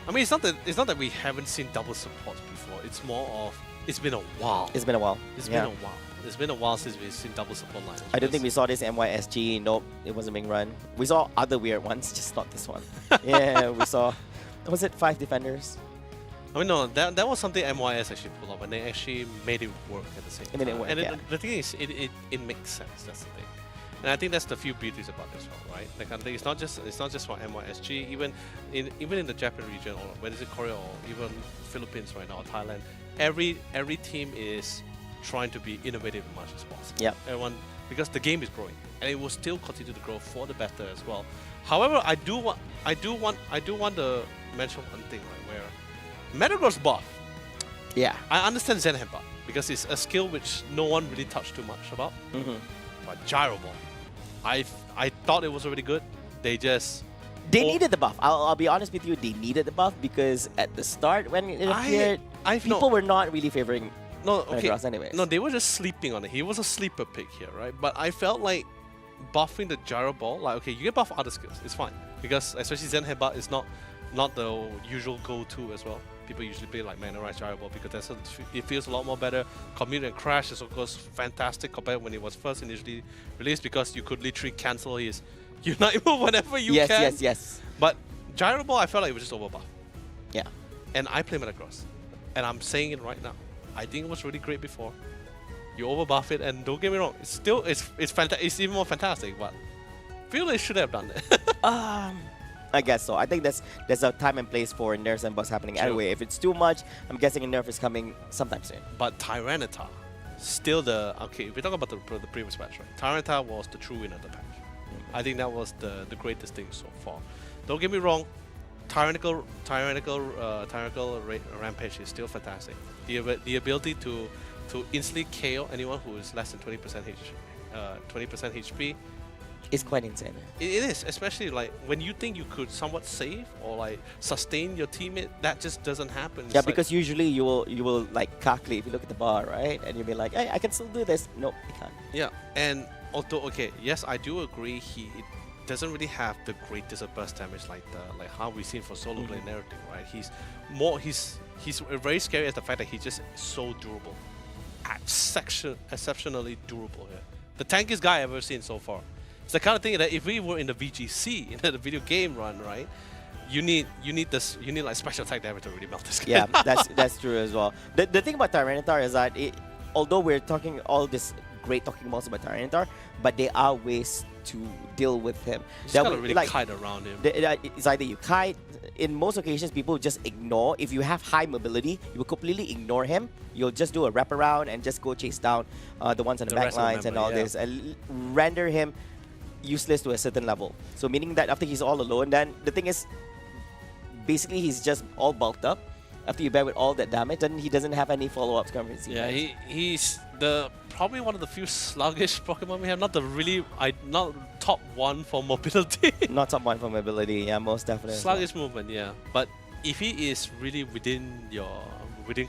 I mean, it's not that we haven't seen double supports before. It's more of it's been a while. It's been a while. It's been a while. It's been a while since we've seen double support lines. I don't think we saw this MYSG. Nope, it wasn't being run. We saw other weird ones, just not this one. Yeah, we saw. Was it 5 defenders? I mean, no, that was something MYS actually pulled up, and they actually made it work at the same time. Made it work, yeah. The thing is, it makes sense. That's the thing. And I think that's the few beauties about this one, right? Like, I think it's not just for MYSG. Even in the Japan region, or whether it's Korea or even Philippines right now, or Thailand, every team is trying to be innovative as much as possible. Yeah. Everyone, because the game is growing, and it will still continue to grow for the better as well. However, I do want to mention one thing, right? Where Metagross buff. Yeah. I understand Zen Headbutt because it's a skill which no one really touched too much about. But Gyro Ball, I thought it was already good. They needed the buff. I'll be honest with you, they needed the buff because at the start when it appeared, people were not really favoring Metagross anyway. No, they were just sleeping on it. He was a sleeper pick here, right? But I felt like buffing the Gyro Ball, like, okay, you can buff other skills, it's fine. Because especially Zen Headbutt is not the usual go-to as well. People usually play like Mana Rise Gyro Ball because it feels a lot more better. Commute and Crash is of course fantastic compared when it was first initially released because you could literally cancel his Unite move whenever you can. Yes. But Gyro Ball, I felt like it was just overbuff. Yeah. And I play Metagross, and I'm saying it right now. I think it was really great before. You overbuff it, and don't get me wrong, it's it's even more fantastic. But I feel they should have done it. I guess so. I think there's a time and place for nerfs and buffs happening anyway. If it's too much, I'm guessing a nerf is coming sometime soon. But Tyranitar, still okay. If we talk about the previous patch, right? Tyranitar was the true winner of the patch. I think that was the greatest thing so far. Don't get me wrong, Tyrannical Rampage is still fantastic. The ability to instantly KO anyone who is less than 20% HP. It's quite insane. It is, especially like when you think you could somewhat save or like sustain your teammate, that just doesn't happen. Yeah, because usually you will like calculate if you look at the bar, right? And you'll be like, hey, I can still do this. Nope, I can't. Yeah, and although yes, I do agree it doesn't really have the greatest burst damage like how we've seen for solo play and everything, right? He's very scary as the fact that he's just so durable, exceptionally durable here. The tankiest guy I've ever seen so far. It's the kind of thing that if we were in the VGC, in the video game run, right, you need like special attack damage to really melt this guy. Yeah, that's true as well. The thing about Tyranitar is that although we're talking all this great talking balls about Tyranitar, but there are ways to deal with him. You just That gotta would- really like, kite around him. It's either you kite. In most occasions, people just ignore. If you have high mobility, you will completely ignore him. You'll just do a wraparound and just go chase down the ones on the The back rest of the lines and member, all yeah. this, and render him useless to a certain level. So meaning that after he's all alone, then the thing is, basically he's just all bulked up. After you bear with all that damage, then he doesn't have any follow-ups coming. Yeah, he's the probably one of the few sluggish Pokemon we have. Not the really, not top one for mobility. Not top one for mobility, yeah, most definitely. Sluggish movement, yeah. But if he is really within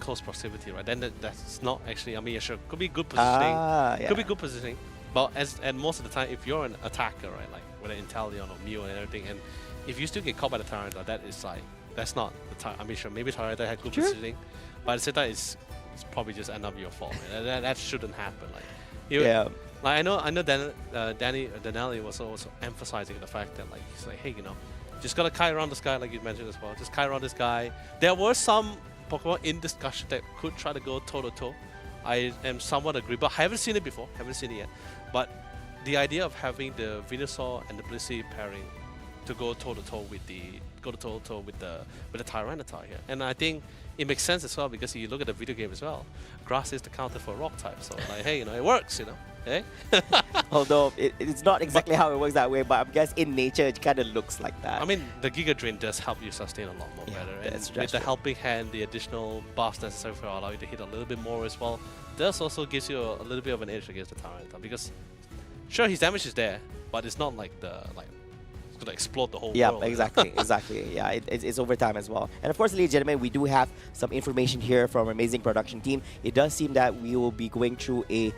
close proximity, right? Then that's not actually. I mean, yeah, sure, could be good positioning. Yeah. Could be good positioning. But and most of the time, if you're an attacker, right, like whether Inteleon or Mew and everything, and if you still get caught by the Tyranitar, that is like that's not the time. I mean, sure, maybe Tyranitar had good Sure. positioning, but at the same time, it's probably just end up your fault. Right? That shouldn't happen. Like, Yeah. like I know Danelie was also emphasizing the fact that like he's like, hey, you know, just gotta kite around this guy, like you mentioned as well. Just kite around this guy. There were some Pokemon in discussion that could try to go toe to toe. I am somewhat agree, but I haven't seen it before. Haven't seen it yet. But the idea of having the Venusaur and the Blissey pairing to go toe to toe with the Tyranitar here, and I think it makes sense as well because if you look at the video game as well, grass is the counter for rock type. So like, hey, you know, it works, you know. Hey. Although it's not exactly how it works that way, but I guess in nature it kind of looks like that. I mean, the Giga Drain does help you sustain a lot more Yeah, better. that's And with the true. helping hand, the additional buffs necessary for allow you to hit a little bit more as well, does also gives you a little bit of an edge against the Tyranitar because, sure, his damage is there, but it's not like it's gonna explode the whole Yeah, world. exactly, exactly. Yeah, it's over time as well. And of course, ladies and gentlemen, we do have some information here from our amazing production team. It does seem that we will be going through a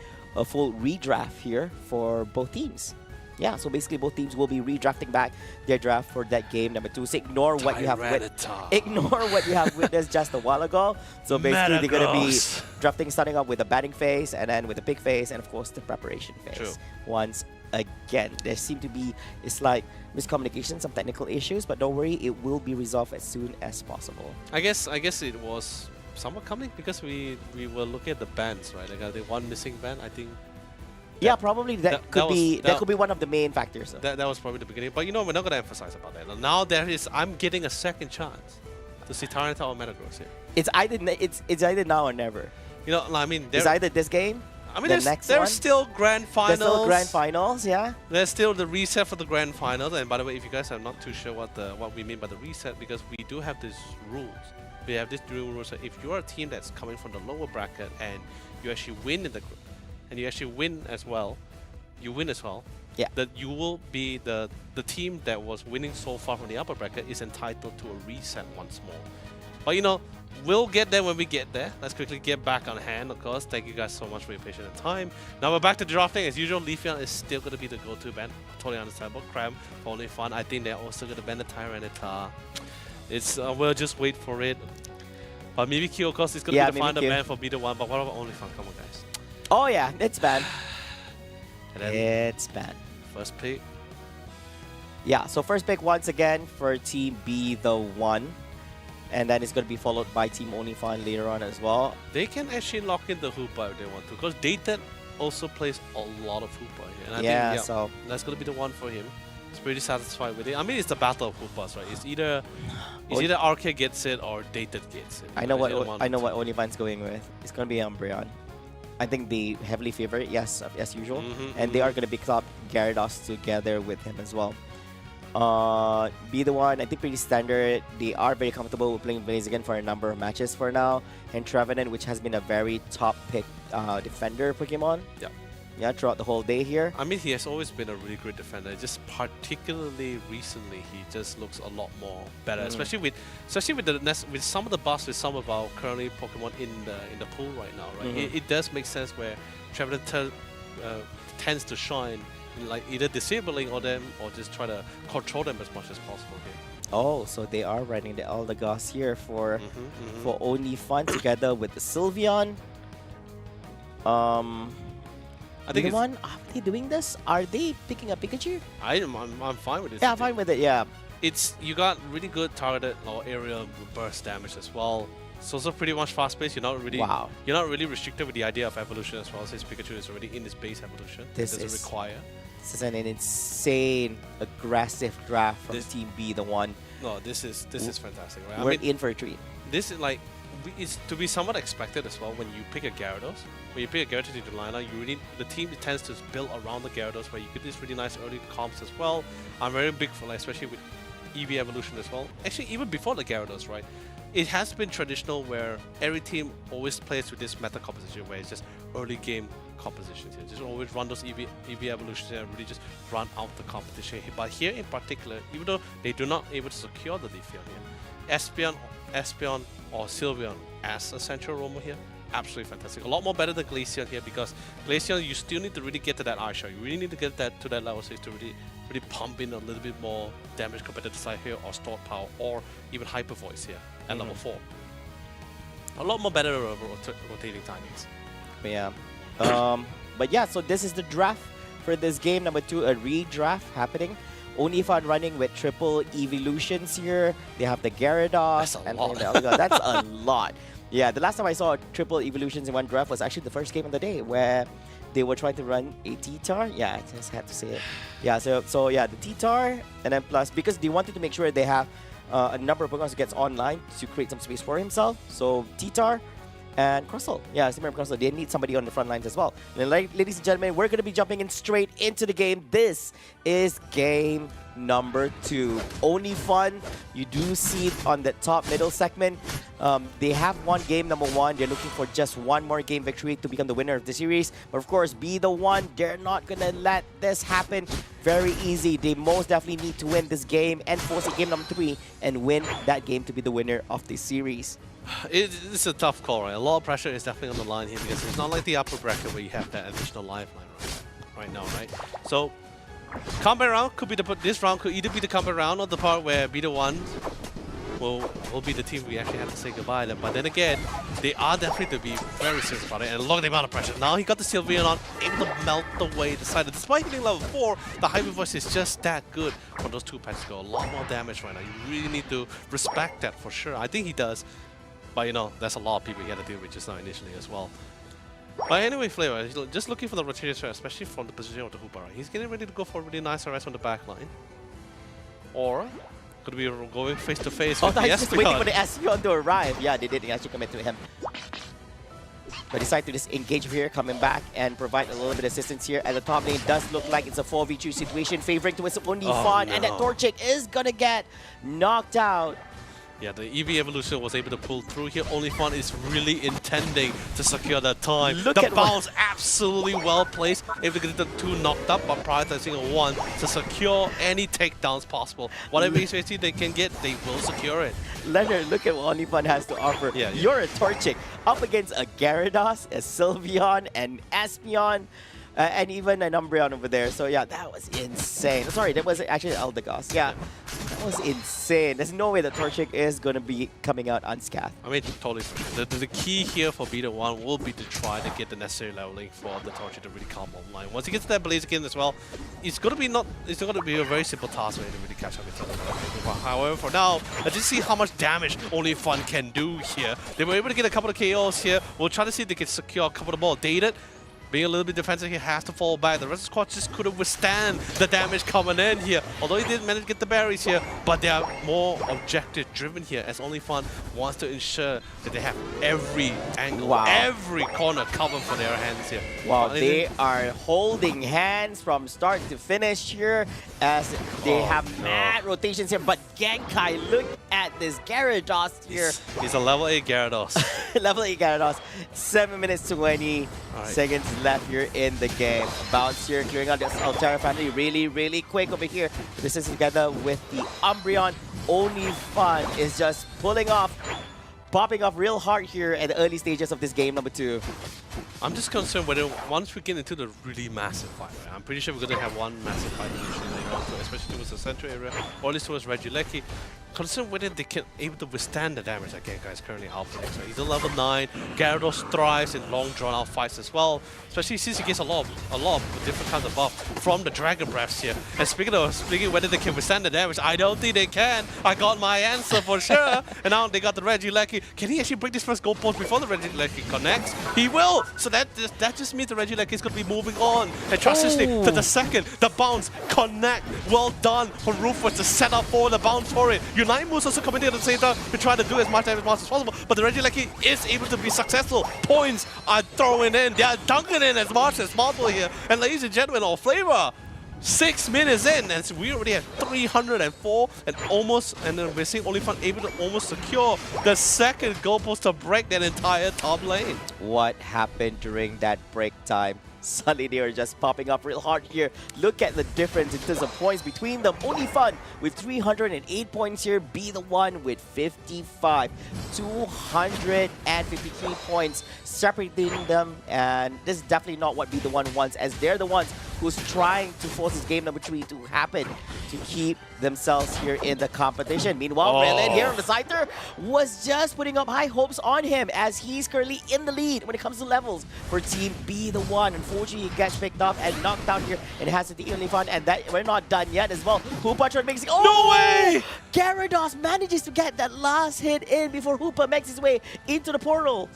full redraft here for both teams. Yeah, so basically both teams will be redrafting back their draft for that game number 2. So ignore what you have witnessed just a while ago. So basically they're going to be Metagross. drafting, starting off with the batting phase and then with the pick phase and of course the preparation phase. True. Once again, there seem to be like miscommunication, some technical issues, but don't worry, it will be resolved as soon as possible. I guess it was somewhat coming because we were looking at the bands, right? Like the one missing band, I think. Yeah, probably that could be one of the main factors. So. That was probably the beginning. But you know, we're not gonna emphasize about that. Now I'm getting a second chance to see Tyranitar or Metagross here. It's either now or never. You know, I mean, It's either this game. I mean, the there's next one. still grand finals. There's still grand finals, yeah. There's still the reset for the grand finals. And by the way, if you guys are not too sure what we mean by the reset, because we do have these rules. We have this rules that if you are a team that's coming from the lower bracket and you actually win in the group, and you actually win as well, Yeah. that you will be the team that was winning so far from the upper bracket is entitled to a reset once more. But you know, we'll get there when we get there. Let's quickly get back on hand, of course. Thank you guys so much for your patience and time. Now we're back to drafting. As usual, Leafeon is still going to be the go-to ban. Totally understandable. Cram for only fun. I think they're also going to ban the Tyranitar. It's we'll just wait for it. But Mimikyu, of course, is going to be the final Mimikyu. ban for Beta 1. But what about only fun? Come on, guys. Oh yeah, it's bad. And then It's bad. first pick. Yeah, so first pick once again for Team B, the 1. And then it's going to be followed by Team Only Fun later on as well. They can actually lock in the Hoopa if they want to. Because Dated also plays a lot of Hoopa here. And I think, So that's going to be the one for him. He's pretty satisfied with it. I mean, it's the battle of Hoopas, right? It's either Arcade gets it or Dated gets it. I know It's either what one I of know the what two. Only Fun's going with. It's going to be Umbreon. I think they heavily favor it, yes, as usual. And they are going to be club Gyarados together with him as well. Be the one, I think pretty standard. They are very comfortable with playing Blaziken for a number of matches for now. And Trevenant, which has been a very top pick defender Pokemon. Yeah. Yeah, throughout the whole day here. I mean, he has always been a really great defender. Just particularly recently, he just looks a lot more better, especially with some of the buffs with some of our currently Pokemon in the pool right now. Right, it does make sense where Trevenant tends to shine, in like either disabling them or just try to control them as much as possible here. Oh, so they are running the Eldegoss here for Only Fun together with the Sylveon. I think Are they doing this? Are they picking a Pikachu? I'm fine with it. Yeah, I'm fine with it, yeah. You got really good targeted or area burst damage as well. It's also pretty much fast-paced. You're not really Wow. you're not really restricted with the idea of evolution as well, since Pikachu is already in its base evolution. This it doesn't is- require. This is an insane, aggressive draft from This- Team B, the one. No, this is fantastic, right? I We're mean, in for a treat. this is like it's to be somewhat expected as well when you pick a Gyarados. When you pick a Gyarados into the lineup, the team tends to build around the Gyarados, where you get this really nice early comps as well. I'm very big for, like, especially with EV evolution as well. Actually, even before the Gyarados, right? It has been traditional where every team always plays with this meta composition, where it's just early game compositions here. Just always run those EV evolutions and really just run out the competition. But here in particular, even though they do not able to secure the Leafeon here, Espeon or Sylveon as a central roamer here, absolutely fantastic. A lot more better than Glaceon here, because Glaceon, you still need to really get to that eye shot. You really need to get that to that level 6 to really pump in a little bit more damage compared to the side here, or Stored Power, or even Hyper Voice here at level 4. A lot more better rotating timings. Yeah. But yeah, so this is the draft for this game number 2, a redraft happening. Only Fun running with triple evolutions here. They have the Gyarados. That's a and lot. That's a lot. Yeah, the last time I saw triple evolutions in one draft was actually the first game of the day, where they were trying to run a T-Tar. Yeah, I just had to say it. Yeah, so yeah, the T-Tar, and then plus, because they wanted to make sure they have a number of Pokemon who gets online to create some space for himself. So T-Tar and Crustle. Yeah, Simmer Crustle. They need somebody on the front lines as well. And ladies and gentlemen, we're going to be jumping in straight into the game. This is game number 2. Only Fun. You do see it on the top middle segment. They have won game number 1. They're looking for just one more game victory to become the winner of the series. But of course, Be The One, they're not going to let this happen very easy. They most definitely need to win this game and force a game number 3 and win that game to be the winner of the series. It's a tough call, right? A lot of pressure is definitely on the line here, because it's not like the upper bracket where you have that additional lifeline right now, right? So, combat round could be this round could either be the combat round or the part where Be The One will be the team we actually have to say goodbye to. But then again, they are definitely to be very serious about it, and look at the amount of pressure. Now he got the Sylveon on, able to melt away the side. Despite hitting level 4, the Hyper Voice is just that good when those 2 packs go. A lot more damage right now. You really need to respect that for sure. I think he does. But you know, there's a lot of people he had to deal with just now initially as well. But anyway, Flava, just looking for the rotation, especially from the position of the Hoopa. He's getting ready to go for a really nice arrest on the back line. Or could be going face to face with the I was just waiting for the Espeon. Espeon to arrive. Yeah, they didn't actually commit to him. But decide to just engage here, coming back and provide a little bit of assistance here. At the top lane, does look like it's a 4v2 situation, favoring towards Only Fun. No. And that Torchic is gonna get knocked out. Yeah, the EV evolution was able to pull through here. Only Fun is really intending to secure that time. Look the at bounce absolutely well placed, able to get the 2 knocked up, but prioritizing a 1 to secure any takedowns possible. Whatever HVC they can get, they will secure it. Leonard, look at what Only Fun has to offer. Yeah. You're a Torchic up against a Gyarados, a Sylveon, an Espeon, and even an Umbreon over there. So yeah, that was insane. Sorry, that was actually Eldegoss. Yeah, that was insane. There's no way that Torchic is going to be coming out unscathed. I mean, totally. The key here for Be The One will be to try to get the necessary leveling for the Torchic to really come online. Once he gets to that Blaziken as well, it's going to be a very simple task for him to really catch up with him. However, for now, let's just see how much damage Only Fun can do here. They were able to get a couple of KOs here. We'll try to see if they can secure a couple of more. Dated, being a little bit defensive, he has to fall back. The rest of the squad just couldn't withstand the damage coming in here. Although he did manage to get the berries here, but they are more objective driven here, as Only Fun wants to ensure that they have every angle, every corner covered for their hands here. Wow, they are holding hands from start to finish here, as they have mad rotations here. But Genkai, look at this Gyarados here. He's a level 8 Gyarados. Level 8 Gyarados. 7 minutes 20 seconds left here in the game. Bounce here, clearing out this Altera family really quick over here. This is together with the Umbreon. Only Fun is just popping off real hard here at the early stages of this game number 2. I'm just concerned whether once we get into the really massive fight, right? I'm pretty sure we're going to have one massive fight initially later on, especially towards the central area, or at least towards Regieleki. considering whether they can able to withstand the damage again, guys. Currently Alpha X, right? He's a level 9. Gyarados thrives in long drawn-out fights as well, especially since he gets a lot of different kinds of buff from the Dragon Breaths here. And speaking whether they can withstand the damage, I don't think they can. I got my answer for sure. And now they got the Regieleki. Can he actually break this first goal post before the Regieleki connects? He will. So that just means the Regieleki is going to be moving on and transitioning to the second. The bounce connect. Well done for Rufus to set up for the bounce for it. Unite moves also coming in at the same time to try to do as much damage as possible, but the Regieleki is able to be successful. Points are throwing in, they are dunking in as much as possible here. And ladies and gentlemen, our Flava, 6 minutes in, and we already have 304 and then we're seeing Olifant able to almost secure the second goal post to break that entire top lane. What happened during that break time? Suddenly they are just popping up real hard here. Look at the difference in terms of points between them. Olifant with 308 points here, Be the One with 55. 253 points separating them, and this is definitely not what Be the One wants, as they're the ones who's trying to force this game number 3 to happen to keep themselves here in the competition. Meanwhile, Raylan here on the Scyther was just putting up high hopes on him, as he's currently in the lead when it comes to levels for Team Be the One. Unfortunately, he gets picked up and knocked down here and has it the Olifant, and that we're not done yet as well. Hoopa makes it. Oh! No way! Gyarados manages to get that last hit in before Hoopa makes his way into the portal.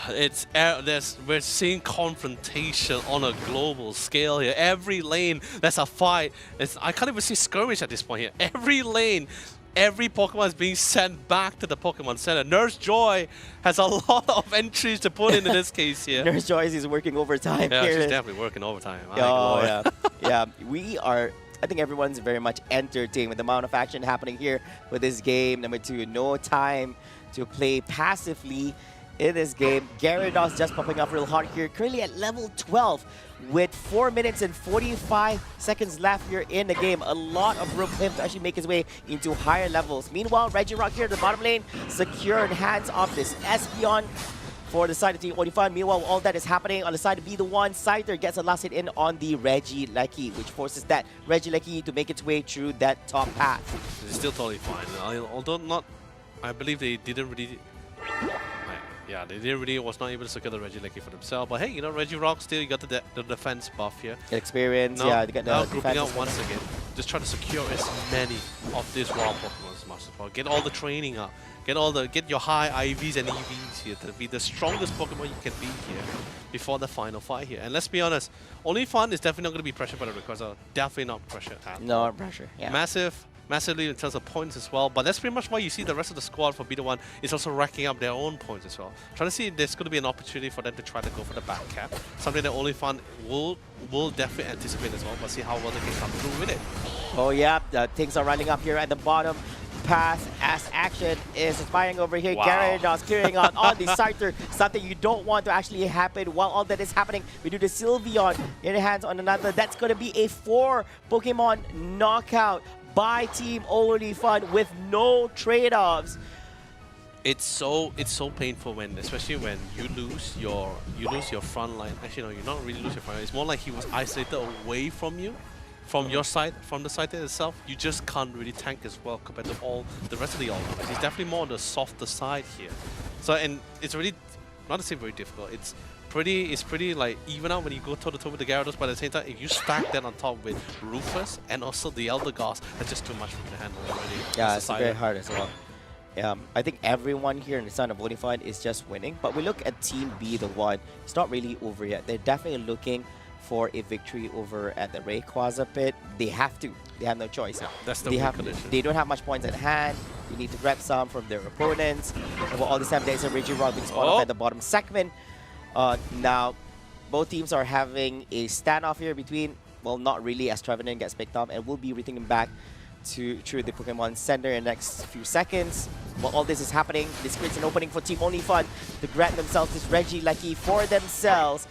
We're seeing confrontation on a global scale here. Every lane, there's a fight. I can't even see skirmish at this point here. Every lane, every Pokemon is being sent back to the Pokemon Center. Nurse Joy has a lot of entries to put in this case here. Nurse Joy is working overtime yeah, here. she's definitely working overtime. Oh, yeah. Yeah, we are... I think everyone's very much entertained with the amount of action happening here with this game. Number 2, no time to play passively in this game. Gyarados just popping up real hard here, currently at level 12 with 4 minutes and 45 seconds left here in the game. A lot of room for him to actually make his way into higher levels. Meanwhile, Regirock here at the bottom lane, secure in hands of this Espeon for the side of Team Olifant. Meanwhile, all that is happening on the side of Be the One. Scyther gets a last hit in on the Regieleki, which forces that Regieleki to make its way through that top path. It's still totally fine. Although not, I believe they didn't really. Yeah, they didn't really was not able to secure the Regieleki for themselves. But hey, you know, Regirock still got the defense buff here. Experience, now, yeah, they got the now grouping out once again. Just try to secure as many of these wild Pokemon as much as possible. Get all the training up. Get your high IVs and EVs here to be the strongest Pokemon you can be here before the final fight here. And let's be honest, Olifant is definitely not going to be pressured by the Rayquaza. Definitely not pressured at all. No pressure, yeah. Massively in terms of points as well, but that's pretty much why you see the rest of the squad for Be the One is also racking up their own points as well. Trying to see if there's going to be an opportunity for them to try to go for the back cap. Something that Olifant will definitely anticipate as well, but see how well they can come through with it. Oh yeah, things are running up here at the bottom. Pass as action is inspiring over here. Wow. Gyarados clearing out on the Scyther, something you don't want to actually happen. While all that is happening, we do the Sylveon in the hands on another. That's going to be a 4 Pokemon knockout by Team Olifant with no trade-offs. It's so painful when, especially when you lose your front line. Actually, no, you're not really losing your front line. It's more like he was isolated away from you, from your side, from the side itself. You just can't really tank as well compared to all the rest of the Olifants. He's definitely more on the softer side here. So, and it's really not to say very difficult. It's pretty like even out when you go toe-to-toe with the Gyarados, but at the same time, if you stack that on top with Rufus and also the Elder Goss, that's just too much for you to handle already. Yeah, it's very hard as well. I think everyone here in the Sun of Olifant is just winning, but we look at Team Be the One. It's not really over yet. They're definitely looking for a victory over at the Rayquaza pit. They have to. They have no choice. Yeah, that's the win condition. They don't have much points at hand. They need to grab some from their opponents. And all this time, there's a Regirock being spawned up at the bottom segment. Now, both teams are having a standoff here between, well, not really, as Trevenant gets picked up, and we'll be returning back through the Pokemon Center in the next few seconds. While all this is happening, this creates an opening for Team Olifant to grant themselves this Regieleki for themselves.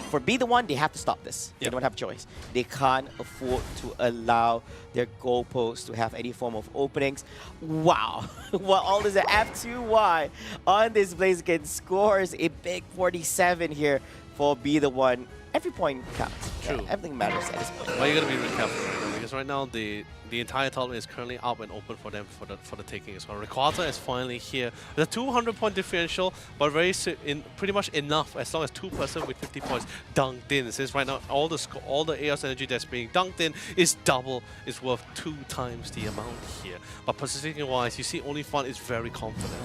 For Be the One, they have to stop this. They don't have a choice. They can't afford to allow their goalposts to have any form of openings. Wow. Well, all this F2Y on this Blaziken scores a big 47 here for Be the One. Every point counts. True. Everything matters at this point. Well, you gotta be really careful right now, because right now the entire tournament is currently up and open for them for the taking as well. Rayquaza is finally here. The 200-point differential, but pretty much enough as long as 2% with 50 points dunked in. Since right now all the AOS energy that's being dunked in is double, is worth 2 times the amount here. But positioning wise, you see Only Fun is very confident.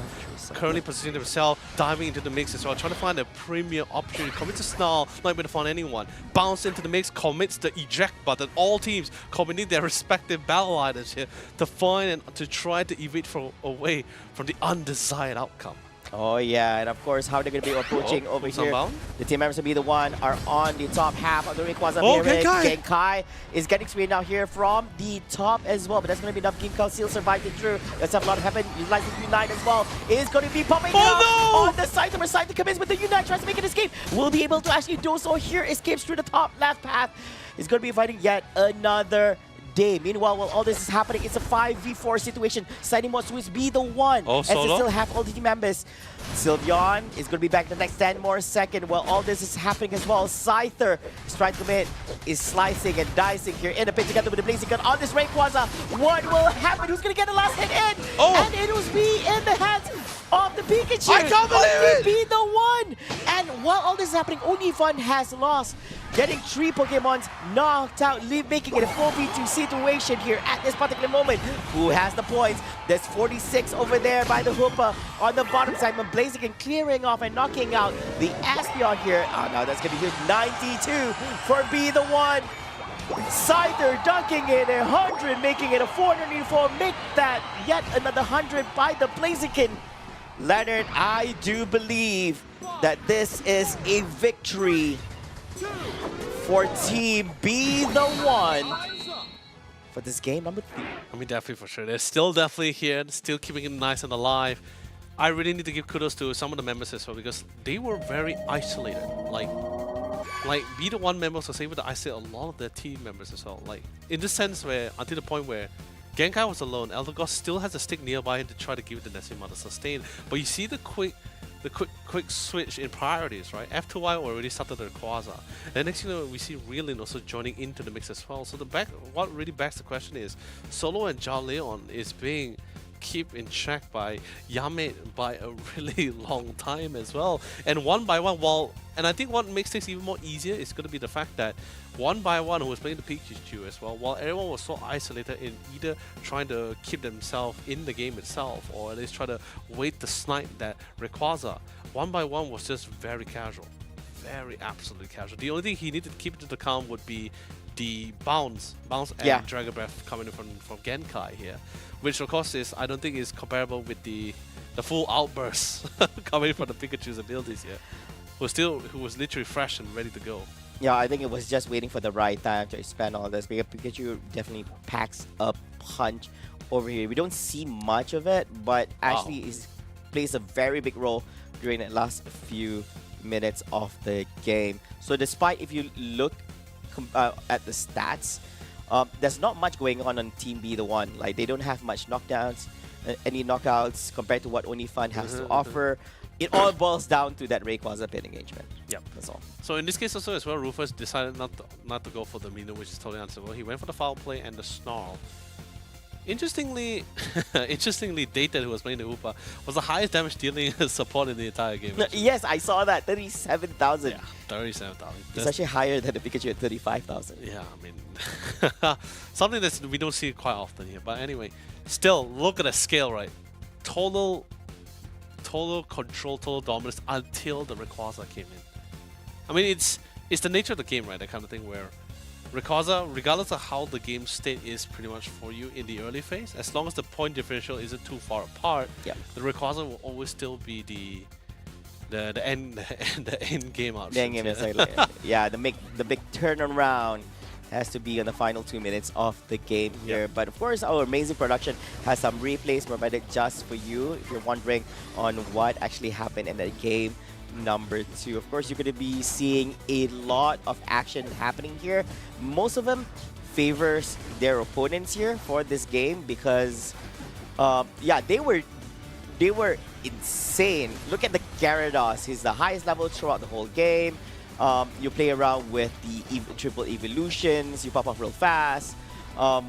Currently positioning themselves, diving into the mix as well, trying to find a premium opportunity. Commit to Snarl, not able to find anyone. Bounce into the mix, commits the eject button. All teams committing their respective battle items here to find and to try to evade away from the undesired outcome. Oh yeah, and of course, how they're going to be approaching over here. Unbound? The team members will be the one are on the top half of the Rayquaza Genkai! Genkai is getting screened now here from the top as well, but that's going to be enough. Genkai still survived it through. Let's have a lot of happen. Utilizing Unite as well. Is going to be popping out on the side. Number side to come in with the Unite, tries to make an escape. Will be able to actually do so here. Escapes through the top left path. Is going to be fighting yet another day. Meanwhile, while all this is happening, it's a 5v4 situation. Siding Swiss be the one. Oh, as they solo? still have all the team members. Sylveon is going to be back the next 10 more seconds while all this is happening as well. Scyther is trying to commit, is slicing and dicing here in a pit together with the Blazing Gun on this Rayquaza. What will happen? Who's going to get the last hit in? Oh. And it will be in the hands of the Pikachu. I can't believe it! Be the one. And while all this is happening, Onifun has lost, getting 3 Pokemons knocked out, making it a 4v2 situation here at this particular moment. Who has the points? There's 46 over there by the Hoopa on the bottom side. Blazing and clearing off and knocking out the Aspeon here. Oh, no, that's going to be huge. 92 for Be the One. Scyther dunking in 100, making it a 484. Make that yet another 100 by the Blaziken. Leonard, I do believe that this is a victory for Team Be the One for this game number 3. I mean, definitely for sure. They're still definitely here, still keeping it nice and alive. I really need to give kudos to some of the members as well because they were very isolated. Like Be the One members was able to isolate a lot of their team members as well. Like in the sense where until the point where Genkai was alone, Eldegoss still has a stick nearby him to try to give it the necessary amount of sustain. But you see the quick switch in priorities, right? F2Y already started the Rayquaza. And next thing you know, we see Reelin also joining into the mix as well. So what really begs the question is, Solo and Jaleon is being kept in check by Yamete by a really long time as well. And one by one, and I think what makes things even more easier is going to be the fact that one by one who was playing the Pikachu as well, while everyone was so isolated in either trying to keep themselves in the game itself or at least try to wait to snipe that Rayquaza, one by one was just very casual. Very absolutely casual. The only thing he needed to keep into account would be the bounce and Dragon Breath coming in from Genkai here, which of course is I don't think is comparable with the full outburst coming from the Pikachu's abilities here. Who was literally fresh and ready to go. Yeah, I think it was just waiting for the right time to expand all this because Pikachu definitely packs a punch over here. We don't see much of it, but actually plays a very big role during the last few minutes of the game. So despite if you look at the stats, there's not much going on Team Be the One. Like they don't have much knockdowns, any knockouts compared to what Onifun has to offer. It all boils down to that Rayquaza pin engagement. Yep, that's all. So in this case also as well, Rufus decided not to go for the Mino, which is totally understandable. He went for the foul play and the Snarl. Interestingly, Dated, who was playing the Hoopa, was the highest damage dealing support in the entire game. Yes, I saw that. 37,000. Yeah, 37,000. It's actually higher than the Pikachu at 35,000. Yeah, I mean, something that we don't see quite often here. But anyway, still, look at the scale, right? Total control, total dominance until the Rayquaza came in. I mean, it's the nature of the game, right? That kind of thing where Rayquaza, regardless of how the game state is pretty much for you in the early phase, as long as the point differential isn't too far apart, the Rayquaza will always still be the end game out. Yeah, the big turnaround has to be on the final 2 minutes of the game here. But of course, our amazing production has some replays provided just for you if you're wondering on what actually happened in that game number 2. Of course, you're going to be seeing a lot of action happening here. Most of them favors their opponents here for this game because, they were insane. Look at the Gyarados. He's the highest level throughout the whole game. You play around with the triple evolutions. You pop off real fast. I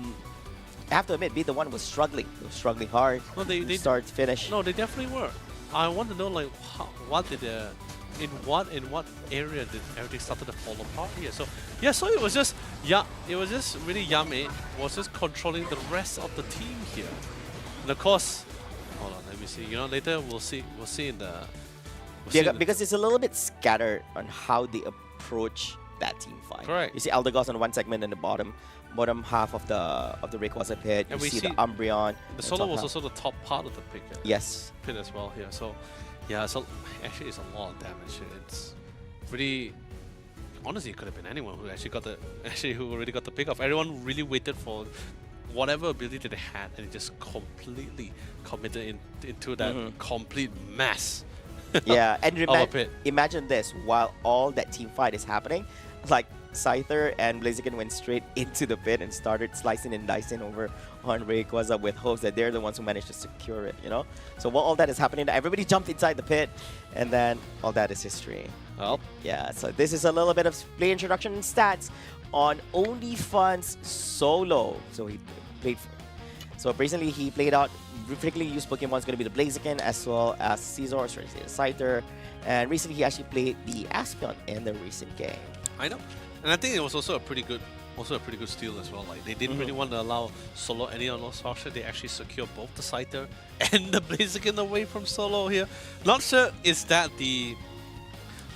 have to admit, Be the One was struggling. They were struggling hard. No, they start to finish. No, they definitely were. I want to know like what did in what area did everything started to fall apart here? So yeah, so it was just really Yami was just controlling the rest of the team here. And of course, hold on, let me see. You know, later we'll see in the Because it's a little bit scattered on how they approach that team fight. Correct. You see Eldegoss on one segment in the bottom half of the Rayquaza pit. And You we see the see Umbreon. the on solo top was half. also the top part of the pit. Yes. Pit as well here. So yeah, so actually it's a lot of damage here. It's pretty. Honestly, it could have been anyone who actually got who already got the pick off. Everyone really waited for whatever ability that they had, and it just completely committed into that complete mess. Yeah, and Of a pit. imagine this, while all that team fight is happening, like Scyther and Blaziken went straight into the pit and started slicing and dicing over on Rayquaza with hopes that they're the ones who managed to secure it, you know? So while all that is happening, everybody jumped inside the pit, and then all that is history. Well, Yeah, so this is a little bit of play introduction and stats on OnlyFun's solo. So he played. So recently he played out. Particularly used Pokemon is going to be the Blaziken as well as Scizor, or sorry, the Scyther. And recently he actually played the Aspeon in the recent game. I know, and I think it was also a pretty good steal as well. Like they didn't really want to allow solo any on those option. They actually secured both the Scyther and the Blaziken away from solo here. Not sure is that the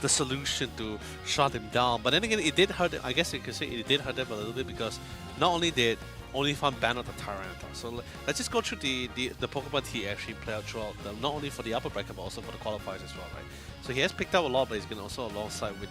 solution to shut him down, but then again, it did hurt. I guess you could say it did hurt them a little bit because not only did OnlyFun ban out the Tyranitar. So let's just go through the Pokemon he actually played out throughout not only for the upper bracket but also for the qualifiers as well, right? So he has picked up a lot, but he's going also alongside with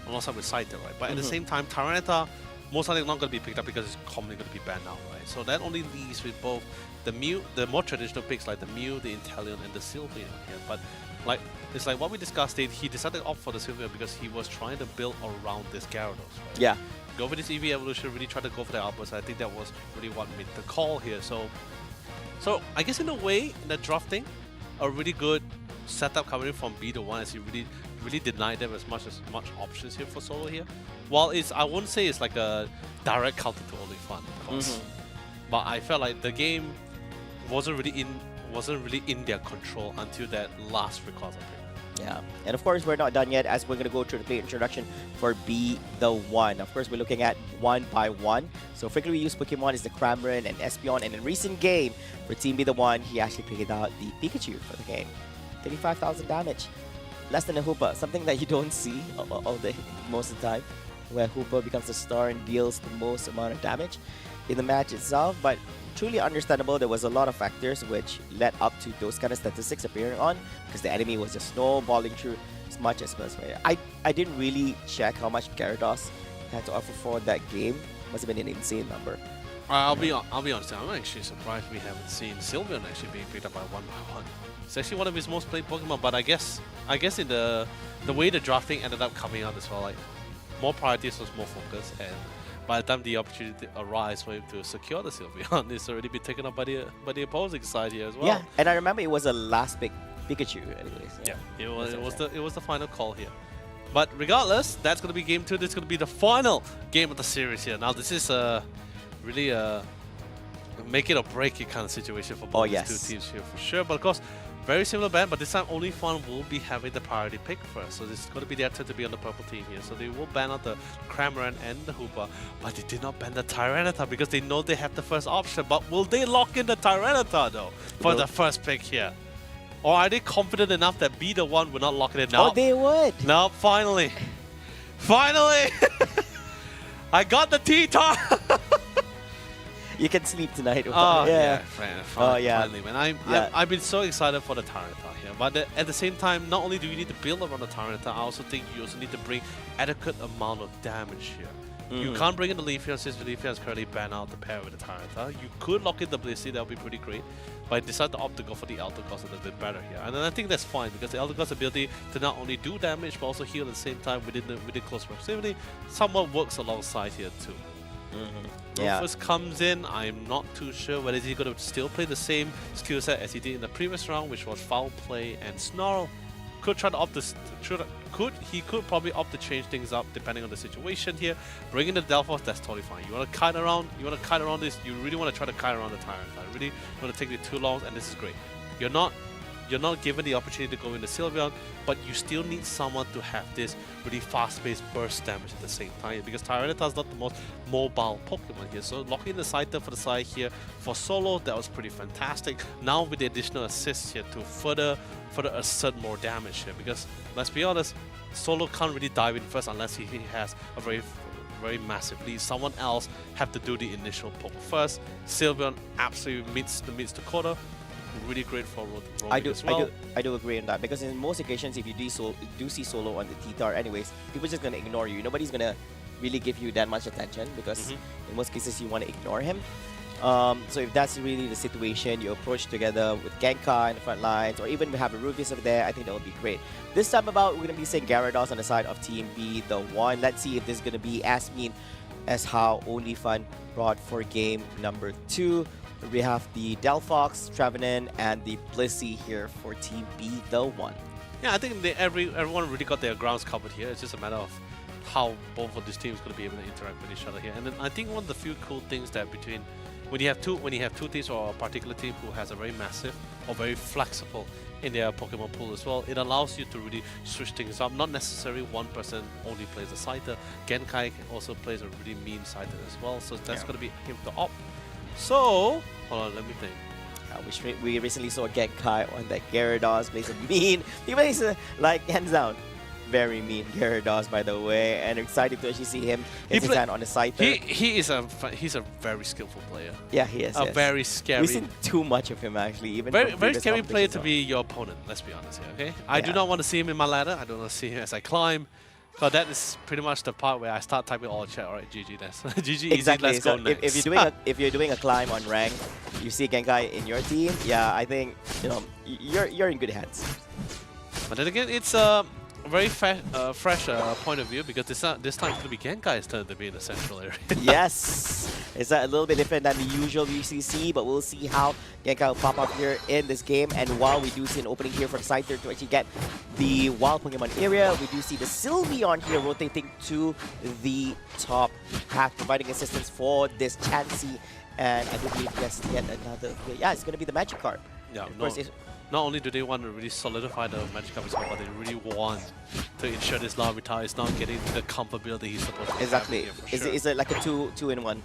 Scyther, right? But at the same time, Tyranitar most likely not going to be picked up because it's commonly going to be banned out, right? So that only leaves with both the Mew, the more traditional picks like the Mew, the Inteleon, and the Sylveon here. But like it's like what we discussed, he decided to opt for the Sylveon because he was trying to build around this Gyarados, right? Yeah. Go for this EV evolution, really try to go for the outburst. I think that was really what made the call here. So I guess in a way, in the drafting, a really good setup coming from Be the One as he really denied them as much options here for solo here. While I wouldn't say it's like a direct counter to OnlyFun, of course. But I felt like the game wasn't really in their control until that last Rayquaza pick. Yeah, and of course we're not done yet as we're going to go through the play introduction for Be the One. Of course, we're looking at one by one. So frequently used Pokemon is the Cramorant and Espeon, and in recent game for Team Be the One, he actually played out the Pikachu for the game. 35,000 damage, less than a Hoopa, something that you don't see all day most of the time, where Hoopa becomes the star and deals the most amount of damage in the match itself. But truly understandable, there was a lot of factors which led up to those kind of statistics appearing on, because the enemy was just snowballing through as much as possible. I didn't really check how much Gyarados had to offer for that game. Must have been an insane number. I'll be honest, I'm actually surprised we haven't seen Sylveon actually being picked up by one by one. It's actually one of his most played Pokemon, but I guess in the way the drafting ended up coming out as well, like more priorities was more focused, and by the time the opportunity arrives for him to secure the Sylveon, it's already been taken up by the opposing side here as well. Yeah, and I remember it was a last pick Pikachu anyways. Yeah, it was the final call here. But regardless, that's going to be game 2. This is going to be the final game of the series here. Now this is really a make it or break it kind of situation for both these two teams here for sure. But of course, very similar ban, but this time OnlyFun will be having the priority pick first. So this is going to be their turn to be on the purple team here. So they will ban out the Cramorant and the Hoopa, but they did not ban the Tyranitar because they know they have the first option. But will they lock in the Tyranitar though for the first pick here? Or are they confident enough that Be the One will not lock it in now? Oh, they would! No, finally! Finally! I got the T-Tar! You can sleep tonight. Oh, yeah. Finally, man. I've been so excited for the Tyranitar here. But at the same time, not only do you need to build around the Tyranitar, I also think you also need to bring adequate amount of damage here. You can't bring in the Leafeon since the Leafeon is currently banned out to pair with the Tyranitar. You could lock in the Blissey, that would be pretty great. But I decided to opt to go for the Eldegoss a little bit better here. And then I think that's fine because the Eldegoss' ability to not only do damage but also heal at the same time within close proximity somewhat works alongside here too. Rufus comes in. I'm not too sure whether he's going to still play the same skill set as he did in the previous round, which was Foul Play and Snarl. could try to opt this. He could probably opt to change things up depending on the situation here. Bring in the Delphos, that's totally fine. You want to kite around. You want to kite around this. You really want to try to kite around the Tyrant. I really want to take it too long, and this is great. You're not given the opportunity to go into Sylveon, but you still need someone to have this really fast-paced burst damage at the same time, because Tyranitar is not the most mobile Pokemon here. So locking in the Scyther for the side here for solo, that was pretty fantastic. Now with the additional assists here to further assert more damage here, because let's be honest, solo can't really dive in first unless he has a very massive lead. Someone else have to do the initial poke first. Sylveon absolutely meets the quota. Really great for roaming as well. I do agree on that, because in most occasions, if you do see solo on the T-Tar anyways, people are just going to ignore you. Nobody's going to really give you that much attention, because in most cases you want to ignore him. So if that's really the situation, you approach together with Genkai in the front lines, or even we have a Rubius over there, I think that would be great. This time about, we're going to be seeing Gyarados on the side of Team B, the one. Let's see if this is going to be as mean as how Only Fun brought for game number 2. We have the Delphox, Trevenant, and the Blissey here for Team B, the one. Yeah, I think everyone really got their grounds covered here. It's just a matter of how both of these teams going to be able to interact with each other here. And then I think one of the few cool things that between when you have two teams or a particular team who has a very massive or very flexible in their Pokemon pool as well, it allows you to really switch things up. Not necessarily one person only plays a Scyther. Genkai also plays a really mean Scyther as well, so that's going to be him to opt. So, hold on, let me think. We recently saw Genkai on that Gyarados plays a mean. He plays like hands down, very mean Gyarados, by the way, and excited to actually see him his hand on the Scyther. He's a very skillful player. Yeah, he is. A very scary. We've seen too much of him actually. Even very scary player to be your opponent. Let's be honest here, okay? I do not want to see him in my ladder. I don't want to see him as I climb. So that is pretty much the part where I start typing all chat. Alright, GG, that's GG. Exactly. Easy, let's so go next. if you're doing a climb on rank, you see Genkai in your team. Yeah, I think you're in good hands. But then again, it's a very fresh point of view, because this time it's going to be Genkai's turn to be in the central area. Yes, it's a little bit different than the usual UCC, but we'll see how Genkai will pop up here in this game. And while we do see an opening here for Scyther to actually get the wild Pokemon area, we do see the Sylveon here rotating to the top path, providing assistance for this Chansey. And I do believe yes, yet another. Yeah, it's going to be the Magikarp. Yeah, of course, not only do they want to really solidify the Magikarp as well, but they really want to ensure this Larvitar is not getting the comfortability he's supposed to exactly. have here, for sure. It's like a two-in-one.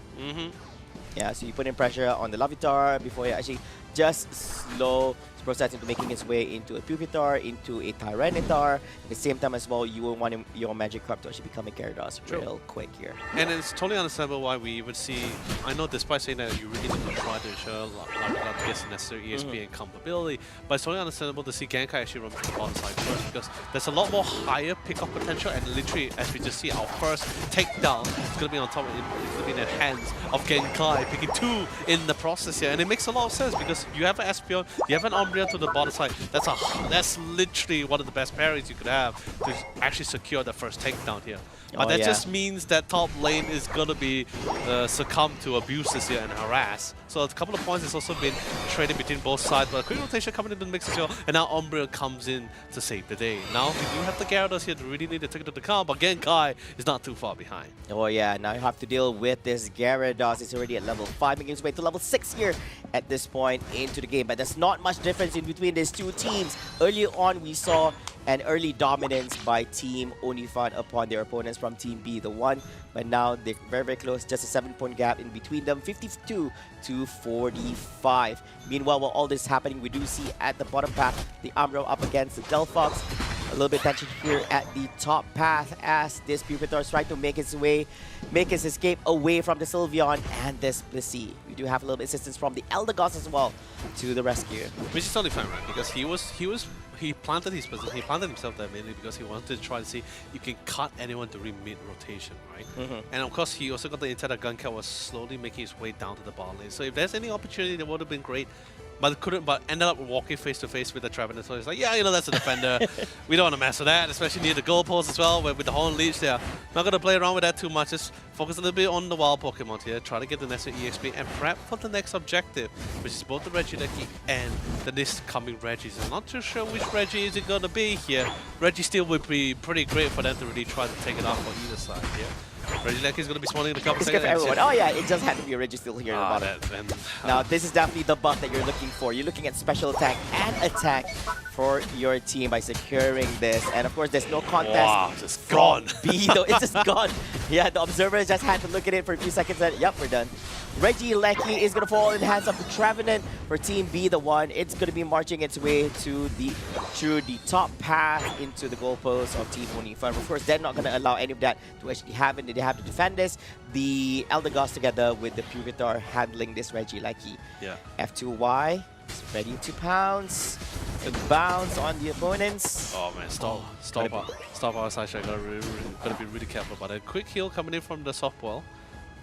Yeah, so you put in pressure on the Larvitar before you actually just slow process into making its way into a Pupitar, into a Tyranitar. At the same time as well, you will want your Magikarp to actually become a Gyarados real quick here. And it's totally understandable why we even see, I know despite saying that you really need to try to ensure Larvitar gets the necessary ESP and comfortability, but it's totally understandable to see Genkai actually run to the bottom side first, because there's a lot more higher pickup potential, and literally, as we just see, our first takedown is going to be on top of it, it's going to be in the hands of Genkai, picking 2 in the process here, and it makes a lot of sense, because you have an Espeon, you have an Umbreon to the bottom side. That's literally one of the best pairings you could have to actually secure the first takedown here. But that just means that top lane is going to be succumb to abuses here and harass. So a couple of points has also been traded between both sides, but a quick rotation coming into the mix as well, and now Umbreon comes in to save the day. Now we do have the Gyarados here to really need to take it to the count, but Genkai is not too far behind. Oh yeah, now you have to deal with this Gyarados. It's already at level 5, making its way to level 6 here at this point into the game. But there's not much difference in between these two teams. Early on, we saw an early dominance by Team Onifan upon their opponents from Team B, the one. But now they're very, very close. Just a 7-point gap in between them, 52 to 45. Meanwhile, while all this is happening, we do see at the bottom path, the Umbreon up against the Delphox. A little bit tension here at the top path as this Pupitar is trying to make his escape away from the Sylveon and this Blissey. We do have a little bit of assistance from the Eldegoss as well to the rescue. Which is totally fine, right? Because he planted his position. He planted himself there mainly because he wanted to try to see if you can cut anyone during mid-rotation, right? And of course, he also got the intel that Genkai was slowly making his way down to the bottom lane. So if there's any opportunity, that would have been great. but couldn't. But ended up walking face to face with the Trevenant. So it's like, yeah, you know, that's a defender. We don't want to mess with that, especially near the goalpost as well. With the Horn Leech, they're not gonna play around with that too much. Just focus a little bit on the wild Pokemon here. Try to get the necessary EXP and prep for the next objective, which is both the Regieleki and the next coming Regis. I'm not too sure which Reggie is it gonna be here. Reggie still would be pretty great for them to really try to take it off on either side here. Regieleki is going to be spawning in a couple It's seconds. good for everyone. Oh yeah, it just had to be a Reggie still here in the bottom. Now this is definitely the buff that you're looking for. You're looking at special attack and attack for your team by securing this. And of course, there's no contest. Wow, just gone. B though, it's just gone. Yeah, the observer just had to look at it for a few seconds and yep, we're done. Regieleki is going to fall in the hands of the Trevenant for Team B, the one. It's going to be marching its way to through the top path into the goalpost of Team UNITE. Of course, they're not going to allow any of that to actually happen. They have to defend this. The Elder Gods together with the Pupitar handling this Regieleki. Yeah. F2Y is ready to pounce. Bounce on the opponents. Oh man, stop our side shot. Gotta be really careful about it. Quick heal coming in from the softball.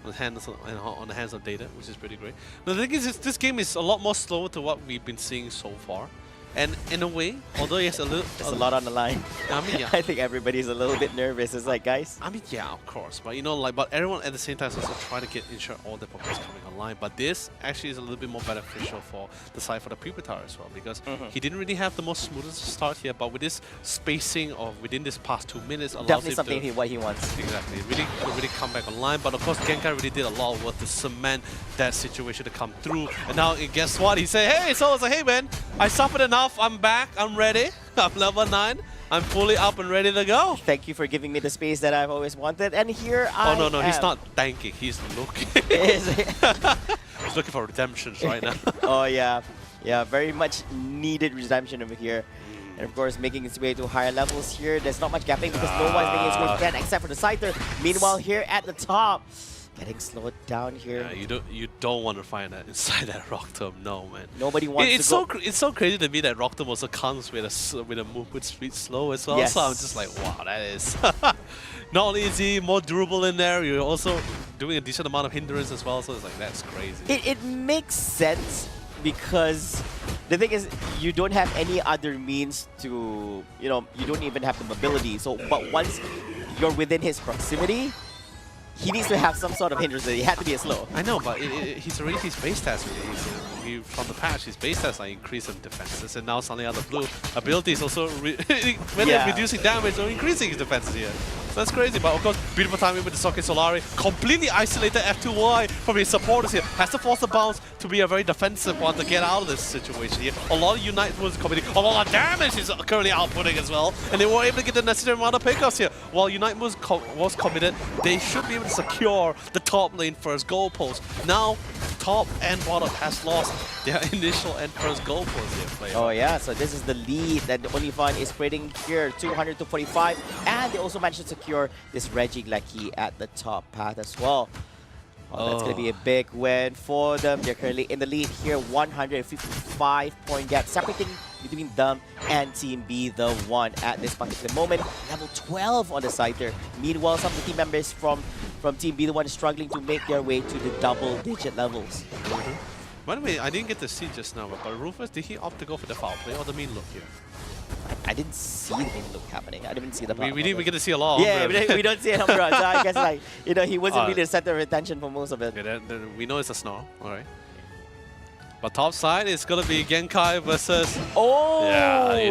On the hands of Data, which is pretty great. The thing is, this game is a lot more slower to what we've been seeing so far. And in a way, although it's there's a lot on the line. I mean, yeah. I think everybody's a little bit nervous. It's like, guys. I mean, yeah, of course. But you know, like, but everyone at the same time is also trying to ensure all the Pokemon coming online. But this actually is a little bit more beneficial for the side for the Pupitar as well, because he didn't really have the most smoothest start here. But with this spacing of within this past 2 minutes, allows Definitely him something to what he wants. Exactly, really come back online. But of course, Genkai really did a lot of work to cement that situation to come through. And now, guess what? He said, "Hey, so I was like, hey man, I suffered enough. I'm back. I'm ready. I'm level 9. I'm fully up and ready to go." Thank you for giving me the space that I've always wanted. And here I Oh, no, am. he's not thanking. He's looking. Is it? He's looking for redemptions right now. Oh, yeah. Yeah, very much needed redemption over here. And of course, making its way to higher levels here. There's not much gapping because no one's making its way to 10 except for the Scyther. Meanwhile, here at the top, getting slowed down here. Yeah, you don't want to find that inside that Rock Tomb, no man. Nobody wants to go. It's so crazy to me that Rock Tomb also comes with a movement speed slow as well. Yes. So I'm just like, wow, that is not only is he more durable in there, you're also doing a decent amount of hindrance as well. So it's like, that's crazy. It makes sense because the thing is, you don't have any other means to, you don't even have the mobility. So, but once you're within his proximity, he needs to have some sort of hindrance. He had to be a slow. I know, but he's already his base stats. From the patch, his base stats are increasing defenses, and now suddenly out of the blue, abilities also whether reducing damage or increasing his defenses here. So that's crazy, but of course, beautiful timing with the Socket Solari. Completely isolated F2Y from his supporters here. Has to force the bounce to be a very defensive one to get out of this situation here. A lot of Unite was committing. A lot of damage is currently outputting as well, and they were able to get the necessary amount of pickups here. While Unite was committed, they should be able to secure the top lane first goalpost. Now, top and bottom has lost their initial and first goalpost here, player. Oh yeah, so this is the lead that the UNIFUN is creating here, 200 to 45, and they also managed to secure this Regieleki at the top path as well. Well, that's going to be a big win for them. They're currently in the lead here, 155-point gap separating between them and Team B, the one at this particular moment. Level 12 on the Scyther. Meanwhile, some of the team members from Team B, the one is struggling to make their way to the double-digit levels. By the way, I didn't get to see just now, but Rufus, did he opt to go for the foul play or the mean look here? I didn't see the main look happening. I didn't see the We didn't get to see a lot. Yeah, we don't see it on Umbra. So I guess he wasn't really the center of attention for most of it. Okay, then we know it's a snarl. All right. But top side is gonna be Genkai versus. Oh. Yeah,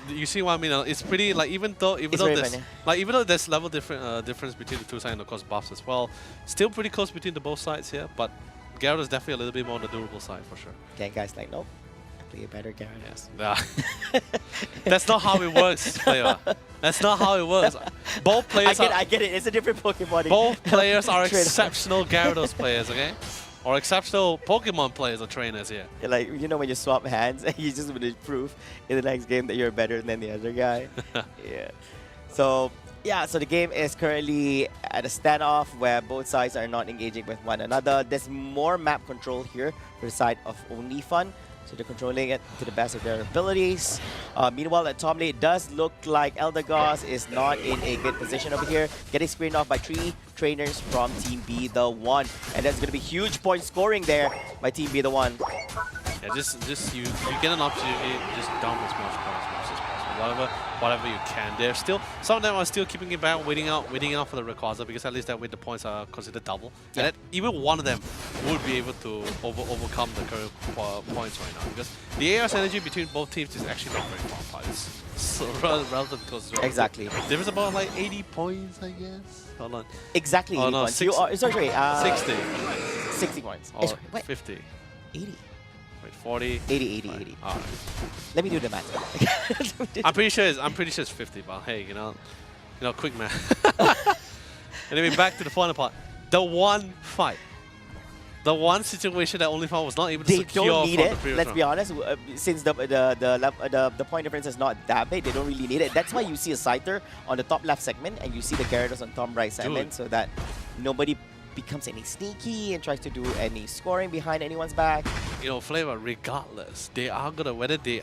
you see what I mean? It's pretty like even though there's level difference between the two sides and of course buffs as well, still pretty close between the both sides here. But Gyarados is definitely a little bit more on the durable side for sure. Genkai's like, nope. Play a better Gyarados. Yeah. That's not how it works, player. That's not how it works. Both players I get it. It's a different Pokemon. Both players are exceptional Gyarados players, okay? Or exceptional Pokemon players or trainers here. Like, when you swap hands, you just want to prove in the next game that you're better than the other guy. Yeah. So the game is currently at a standoff where both sides are not engaging with one another. There's more map control here for the side of UNIFUN. So they're controlling it to the best of their abilities. Meanwhile, at top lane, it does look like Eldegoss is not in a good position over here. Getting screened off by 3 trainers from Team B, the one. And that's going to be huge point scoring there by Team B, the one. Yeah, just you get an opportunity, just dump as much points as possible. Whatever you can. They're still, some of them are still keeping it back, waiting out for the Rayquaza, because at least that way the points are considered double. Yeah. And that even one of them would be able to overcome the current points right now, because the AR synergy between both teams is actually not very far apart. It's so relative close. Exactly. There is about like 80 points, I guess. Hold on. Exactly 80 no, points. 60. You are, sorry, 60. 60 points. Or What? 50. 80. Wait, 40. 80. Alright. Let me do the math. I'm pretty sure it's 50, but hey, you know, quick math. Anyway, back to the final part. The one fight. The one situation that Only Fun was not able to They secure don't need from it. the previous Let's round. be honest. Since the point difference is not that big, they don't really need it. That's why you see a Scyther on the top left segment, and you see the Gyarados on top right segment, so that nobody becomes any sneaky and tries to do any scoring behind anyone's back. You know, Flava, regardless, they are gonna, whether they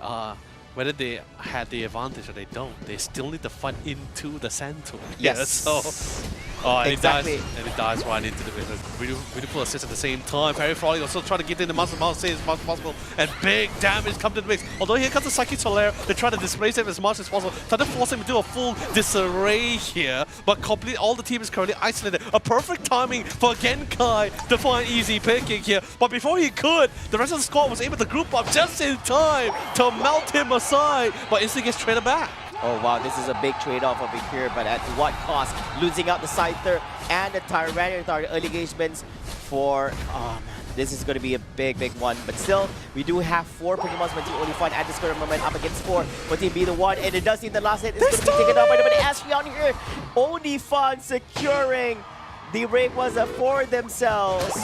had the advantage or they don't, they still need to fight into the center. Yes. Yeah, so. Oh, and Exactly. it dies right into the business. Beautiful assist at the same time. Very Frolic also trying to get in the muscle as much as possible. And big damage come to the mix. Although here comes the Psychic Solaire, they try to displace him as much as possible. Try to force him to do a full disarray here. But all the team is currently isolated. A perfect timing for Genkai to find easy picking here. But before he could, the rest of the squad was able to group up just in time to melt him aside. But instantly gets traded back. Oh wow, this is a big trade-off over here, but at what cost? Losing out the Scyther and the Tyranitar early engagements for... Oh man, this is going to be a big one. But still, we do have 4 Pokemon from Team Only Fun at this current moment up against 4 for Team Be the One. And it does seem the last hit is going to be taken out by the Ashley on here. Only Fun securing the Rayquaza for themselves.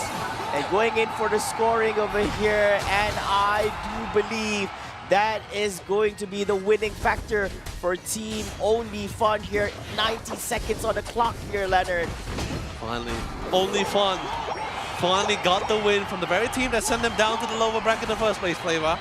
And going in for the scoring over here. And I do believe that is going to be the winning factor for Team Only Fun here. 90 seconds on the clock here, Leonard. Finally, Only Fun finally got the win from the very team that sent them down to the lower bracket in the first place, Flava.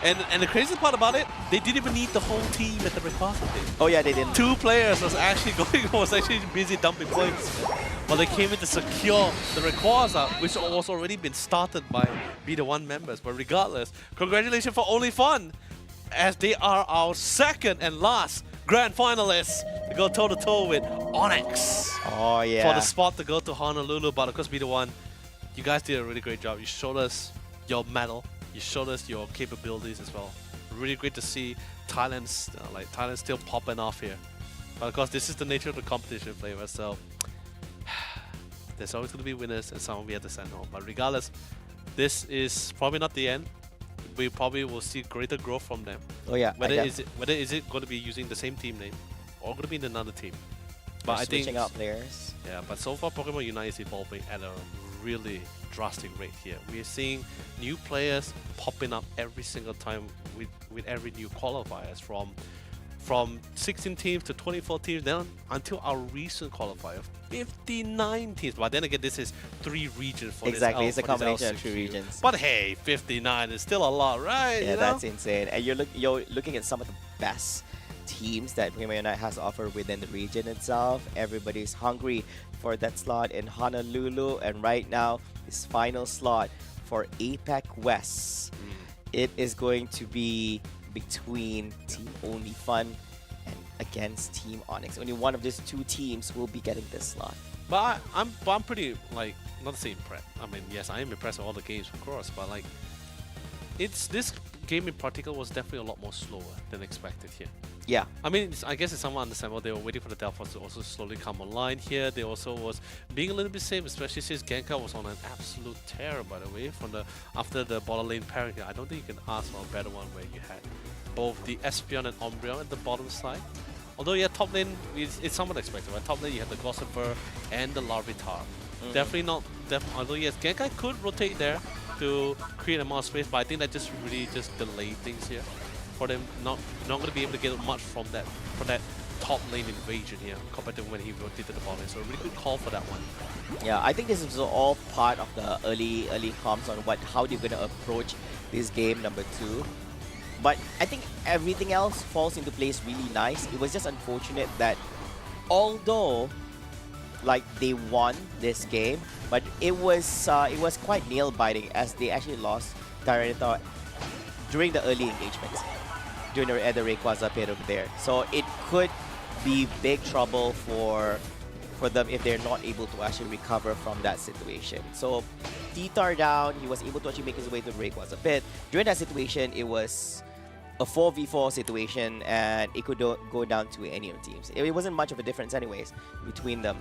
And the crazy part about it, they didn't even need the whole team at the Rayquaza team. Oh yeah, they didn't. 2 players was actually busy dumping points. But they came in to secure the Rayquaza, which was already been started by Be the One members. But regardless, congratulations for Only Fun, as they are our second and last grand finalists to go toe-to-toe with Onyx. Oh yeah. For the spot to go to Honolulu. But of course, Be the One, you guys did a really great job. You showed us your medal. You showed us your capabilities as well. Really great to see Thailand still popping off here. But of course, this is the nature of the competition, Flava. So there's always going to be winners and some we have to send home. But regardless, this is probably not the end. We probably will see greater growth from them. Oh yeah. Whether is it going to be using the same team name or going to be in another team. But I think switching out players. yeah, but so far Pokemon Unite is evolving at a really drastic rate here. We are seeing new players popping up every single time with every new qualifiers, from 16 teams to 24 teams down until our recent qualifier, 59 teams. But then again, this is 3 regions for Exactly, this it's a combination of L6 3 regions. But hey, 59 is still a lot, right? Yeah, you know? that's insane. And you're looking at some of the best teams that Pokemon Unite has offered within the region itself. Everybody's hungry for that slot in Honolulu, and right now, this final slot for APAC West. It is going to be between Team Only Fun and against Team Onyx. Only one of these 2 teams will be getting this slot. But I'm pretty, like, not to say impressed. I mean, yes, I am impressed with all the games, of course, but like, this game in particular was definitely a lot more slower than expected here. Yeah. I mean, I guess it's somewhat understandable. They were waiting for the Delphos to also slowly come online here. They also was being a little bit safe, especially since Genkai was on an absolute tear, by the way, after the bottom lane pairing here. I don't think you can ask for a better one where you had both the Espeon and Umbreon at the bottom side. Although, yeah, top lane, it's somewhat expected, right? Top lane, you have the Gossipher and the Larvitar. Definitely not... although, yes, Genkai could rotate there to create a more space, but I think that just really just delayed things here. For them not going to be able to get much from that top lane invasion here compared to when he rotated the bottom. So a really good call for that one. Yeah, I think this is all part of the early comms on how they're gonna approach this game number 2. But I think everything else falls into place really nice. It was just unfortunate that although like they won this game, but it was quite nail biting as they actually lost Tyranitar during the early engagements, during the Rayquaza pit over there. So it could be big trouble for them if they're not able to actually recover from that situation. So T-Tar down, he was able to actually make his way to the Rayquaza pit. During that situation, it was a 4v4 situation, and it could go down to any of the teams. It wasn't much of a difference anyways between them.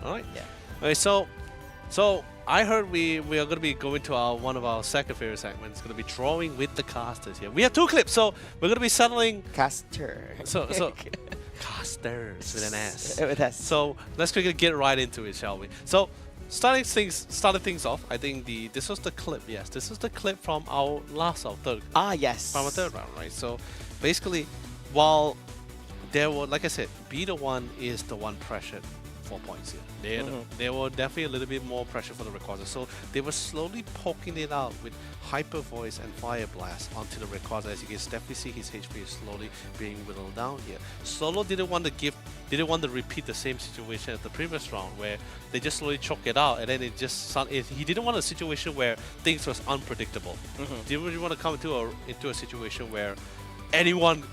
All right. Yeah. Okay, so I heard we are going to be going to one of our second favorite segments. It's going to be drawing with the casters here. We have 2 clips, so we're going to be settling. Caster. So casters with an S. With S. So let's quickly get right into it, shall we? So started things off. I think this was the clip. Yes, this was the clip from our third. Yes. From our third round, right? So basically, while there were, like I said, B1 is the one pressured 4 points here. There were definitely a little bit more pressure for the Rayquaza. So they were slowly poking it out with Hyper Voice and Fire Blast onto the Rayquaza. As you can definitely see, his HP is slowly being whittled down here. Solo didn't want to repeat the same situation as the previous round where they just slowly choke it out, and then he didn't want a situation where things was unpredictable. Didn't really want to come into a situation where anyone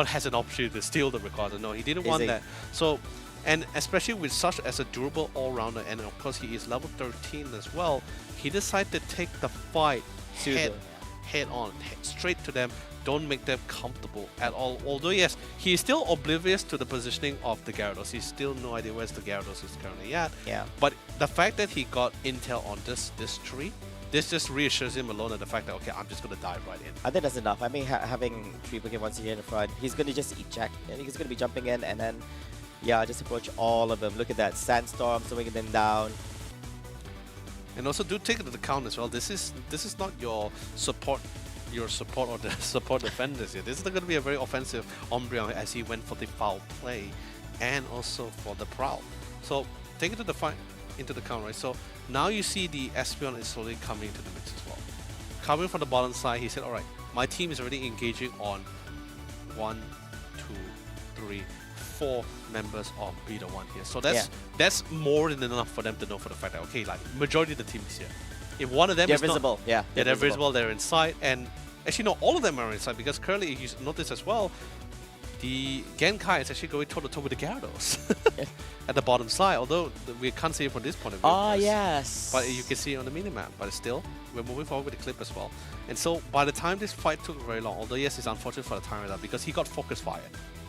has an opportunity to steal the Rayquaza. No, he didn't want that. So. And especially with such as a durable all-rounder, and of course he is level 13 as well, he decided to take the fight head on, straight to them. Don't make them comfortable at all. Although yes, he is still oblivious to the positioning of the Gyarados. He's still no idea where the Gyarados is currently at. Yeah. But the fact that he got intel on this tree, this just reassures him alone at the fact that, okay, I'm just going to dive right in. I think that's enough. I mean, having 3 Pokemon here in the front, he's going to just eject, and he's going to be jumping in, and then yeah, just approach all of them. Look at that Sandstorm, swinging them down. And also do take into account as well, this is not your support or the support defenders here. This is going to be a very offensive Umbreon as he went for the foul play and also for the Prowl. So take it into the count, right? So now you see the Espeon is slowly coming into the mix as well. Coming from the bottom side, he said, alright, my team is already engaging on 1, 2, 3, 4 members of Beta 1 here. So that's more than enough for them to know for the fact that, okay, like majority of the team is here. If one of them is visible, they're visible, they're inside, and actually no, all of them are inside because currently you notice as well, the Genkai is actually going toe-to-toe with the Gyarados at the bottom side, although we can't see it from this point of view. Yes. But you can see it on the minimap, but still, we're moving forward with the clip as well. And so by the time this fight took very long, although yes, it's unfortunate for the time that because he got focus fired.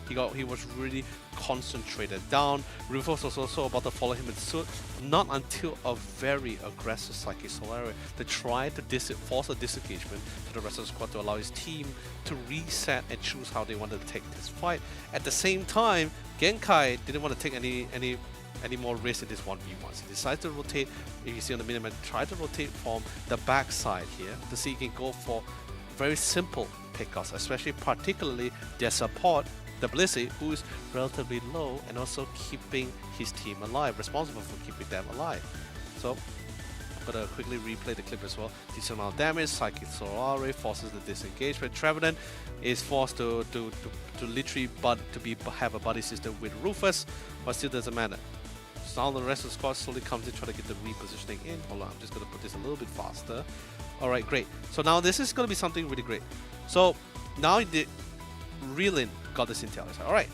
He was really concentrated down. Rufus was also about to follow him in suit, not until a very aggressive Psychic Solaria to try to force a disengagement to the rest of the squad to allow his team to reset and choose how they wanted to take this fight. At the same time, Genkai didn't want to take any more risk in this 1v1. So he decided to rotate, if you see on the minimap, try to rotate from the backside here to see if he can go for very simple pickoffs, especially particularly their support, the Blissey, who is relatively low and also keeping his team alive, responsible for keeping them alive. So I'm gonna quickly replay the clip as well. Decent amount of damage, Psychic Solaria forces the disengagement. Trevenant is forced to literally have a buddy system with Rufus, but still doesn't matter. So now the rest of the squad slowly comes in trying to get the repositioning in. Hold on, I'm just gonna put this a little bit faster. Alright, great. So now this is gonna be something really great. So now the Relin got this intel. He's like, alright,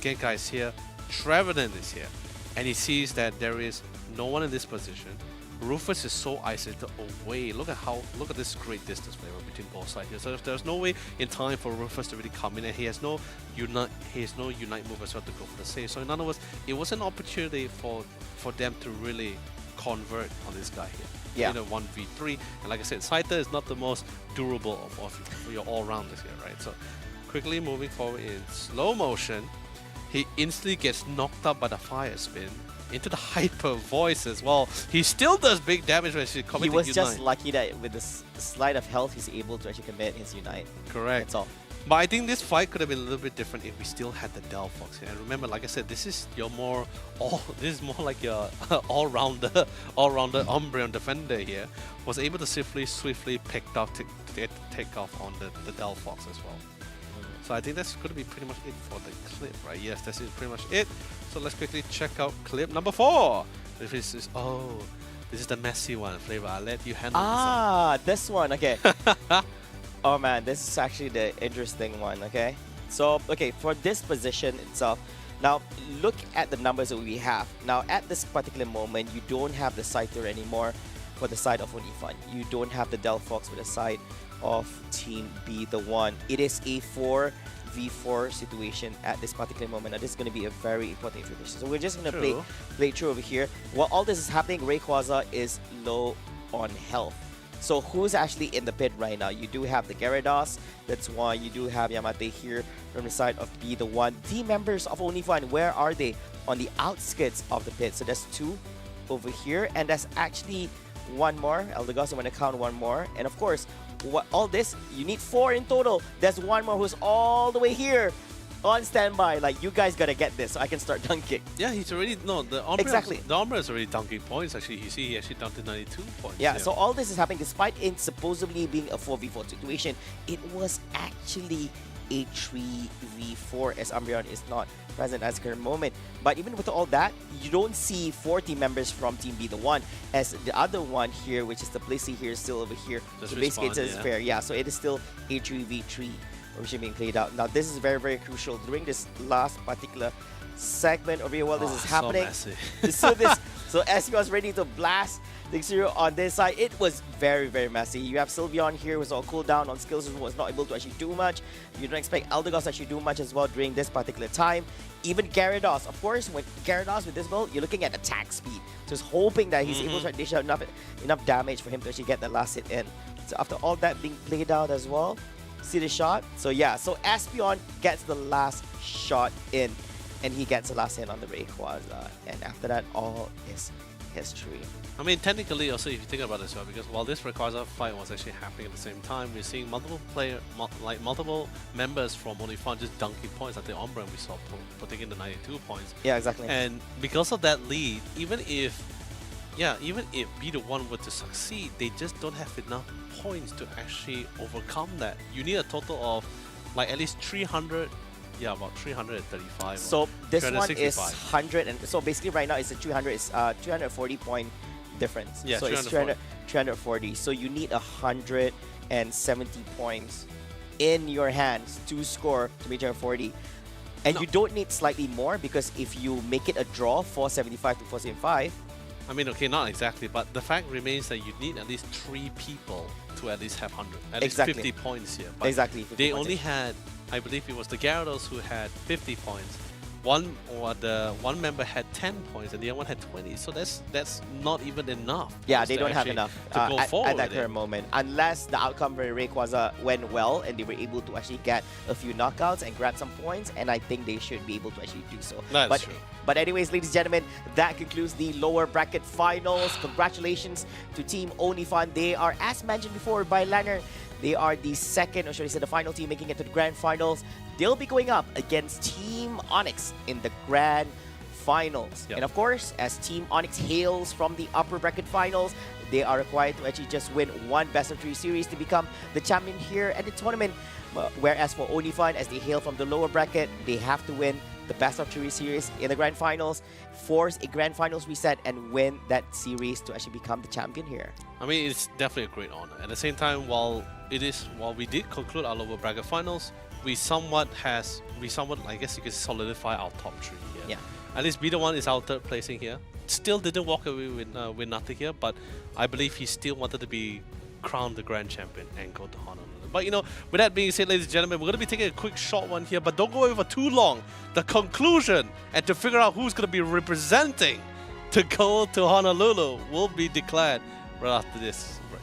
Genkai is here, Trevenant is here, and he sees that there is no one in this position. Rufus is so isolated away. Look at this great distance between both sides here. So if there's no way in time for Rufus to really come in, and he has no unite move as well to go for the save. So in other words, it was an opportunity for them to really convert on this guy here. Yeah. In a 1v3, and like I said, Saita is not the most durable of your all-rounders here, right? So quickly moving forward in slow motion, he instantly gets knocked up by the fire spin into the hyper voice as well. He still does big damage when he's committing He was Unite. just lucky that with the slight of health, he's able to actually commit his Unite. Correct. That's all. But I think this fight could have been a little bit different if we still had the Delphox here. And remember, like I said, this is more like your all-rounder Umbreon defender here. Was able to swiftly take off on the Delphox as well. So I think that's going to be pretty much it for the clip, right? Yes, that's pretty much it. So let's quickly check out clip number 4. This is this is the messy one, Flava. I'll let you handle this one. This one, okay. Oh man, this is actually the interesting one, okay? So, okay, for this position itself, now look at the numbers that we have. Now, at this particular moment, you don't have the Scyther anymore for the side of Unifun. You don't have the Delphox for the side of Team B, the one. It is a 4v4 situation at this particular moment. Now, this is going to be a very important information. So we're just going to play through over here. While all this is happening, Rayquaza is low on health. So who's actually in the pit right now? You do have the Gyarados, that's one. You do have Yamate here from the side of B, the one. The members of Unifun, where are they? On the outskirts of the pit. So that's two over here, and that's actually one more. Eldegoss, I'm going to count one more. And of course, all this, you need 4 in total. There's one more who's all the way here on standby. Like, you guys gotta get this so I can start dunking. Yeah, he's already, no, the Umbra, exactly. The Umbra is already dunking points. Actually, you see he actually dunked 92 points. Yeah, so all this is happening despite it supposedly being a 4v4 situation. It was actually a 3v4 as Umbreon is not present at the current moment. But even with all that, you don't see 4 team members from Team B, the one, as the other one here, which is the Blissey here, is still over here. Just so basically respawn, it's fair. Yeah, so it is still a 3v3 which is being played out. Now this is very, very crucial during this last particular segment over here while this is happening. So messy. So Espeon's ready to blast the Xero on this side. It was very, very messy. You have Sylveon here who's all cooled down on skills, who was not able to actually do much. You don't expect Eldegoss to actually do much as well during this particular time. Even Gyarados, of course, when Gyarados with this build, you're looking at attack speed. Just hoping that he's able to dish out enough damage for him to actually get the last hit in. So after all that being played out as well, see the shot? So yeah, so Espeon gets the last shot in, and he gets the last hit on the Rayquaza. And after that, all is history. I mean, technically, also, if you think about it as well, because while this Rayquaza fight was actually happening at the same time, we're seeing multiple multiple members from Unifun just dunking points. Like the Umbra we saw putting in the 92 points. Yeah, exactly. And because of that lead, even if Be the One were to succeed, they just don't have enough points to actually overcome that. You need a total of like at least 300. Yeah, about 335. So this one is 100, and so basically right now it's a 340 point difference. Yeah, so it's 340. So you need 170 points in your hands to score to make 340. And you don't need slightly more, because if you make it a draw, 475 to 475. I mean, okay, not exactly, but the fact remains that you need at least 3 people to at least have 100, at least 50 points here. But exactly. They only had, I believe it was the Gyarados who had 50 points. One member had 10 points and the other one had 20. So that's not even enough. Yeah, they don't have enough to go forward at that current moment, unless the outcome for Rayquaza went well and they were able to actually get a few knockouts and grab some points, and I think they should be able to actually do so. That's true. But anyways, ladies and gentlemen, that concludes the lower bracket finals. Congratulations to Team Unifun. They are, as mentioned before by Langer, they are the second, or should I say the final team making it to the grand finals. They'll be going up against Team Onyx in the grand finals. Yep. And of course, as Team Onyx hails from the upper bracket finals, they are required to actually just win one best of 3 series to become the champion here at the tournament. Whereas for Unifun, as they hail from the lower bracket, they have to win the best of 3 series in the grand finals, force a grand finals reset, and win that series to actually become the champion here. I mean, it's definitely a great honor. At the same time, while we did conclude our lower bracket finals, we somewhat, I guess you could solidify our top 3 here. Yeah. At least Be the One is our 3rd placing here. Still didn't walk away with nothing here, but I believe he still wanted to be crowned the grand champion and go to Honolulu. But you know, with that being said, ladies and gentlemen, we're going to be taking a quick short one here, but don't go away for too long. The conclusion and to figure out who's going to be representing to go to Honolulu will be declared right after this break.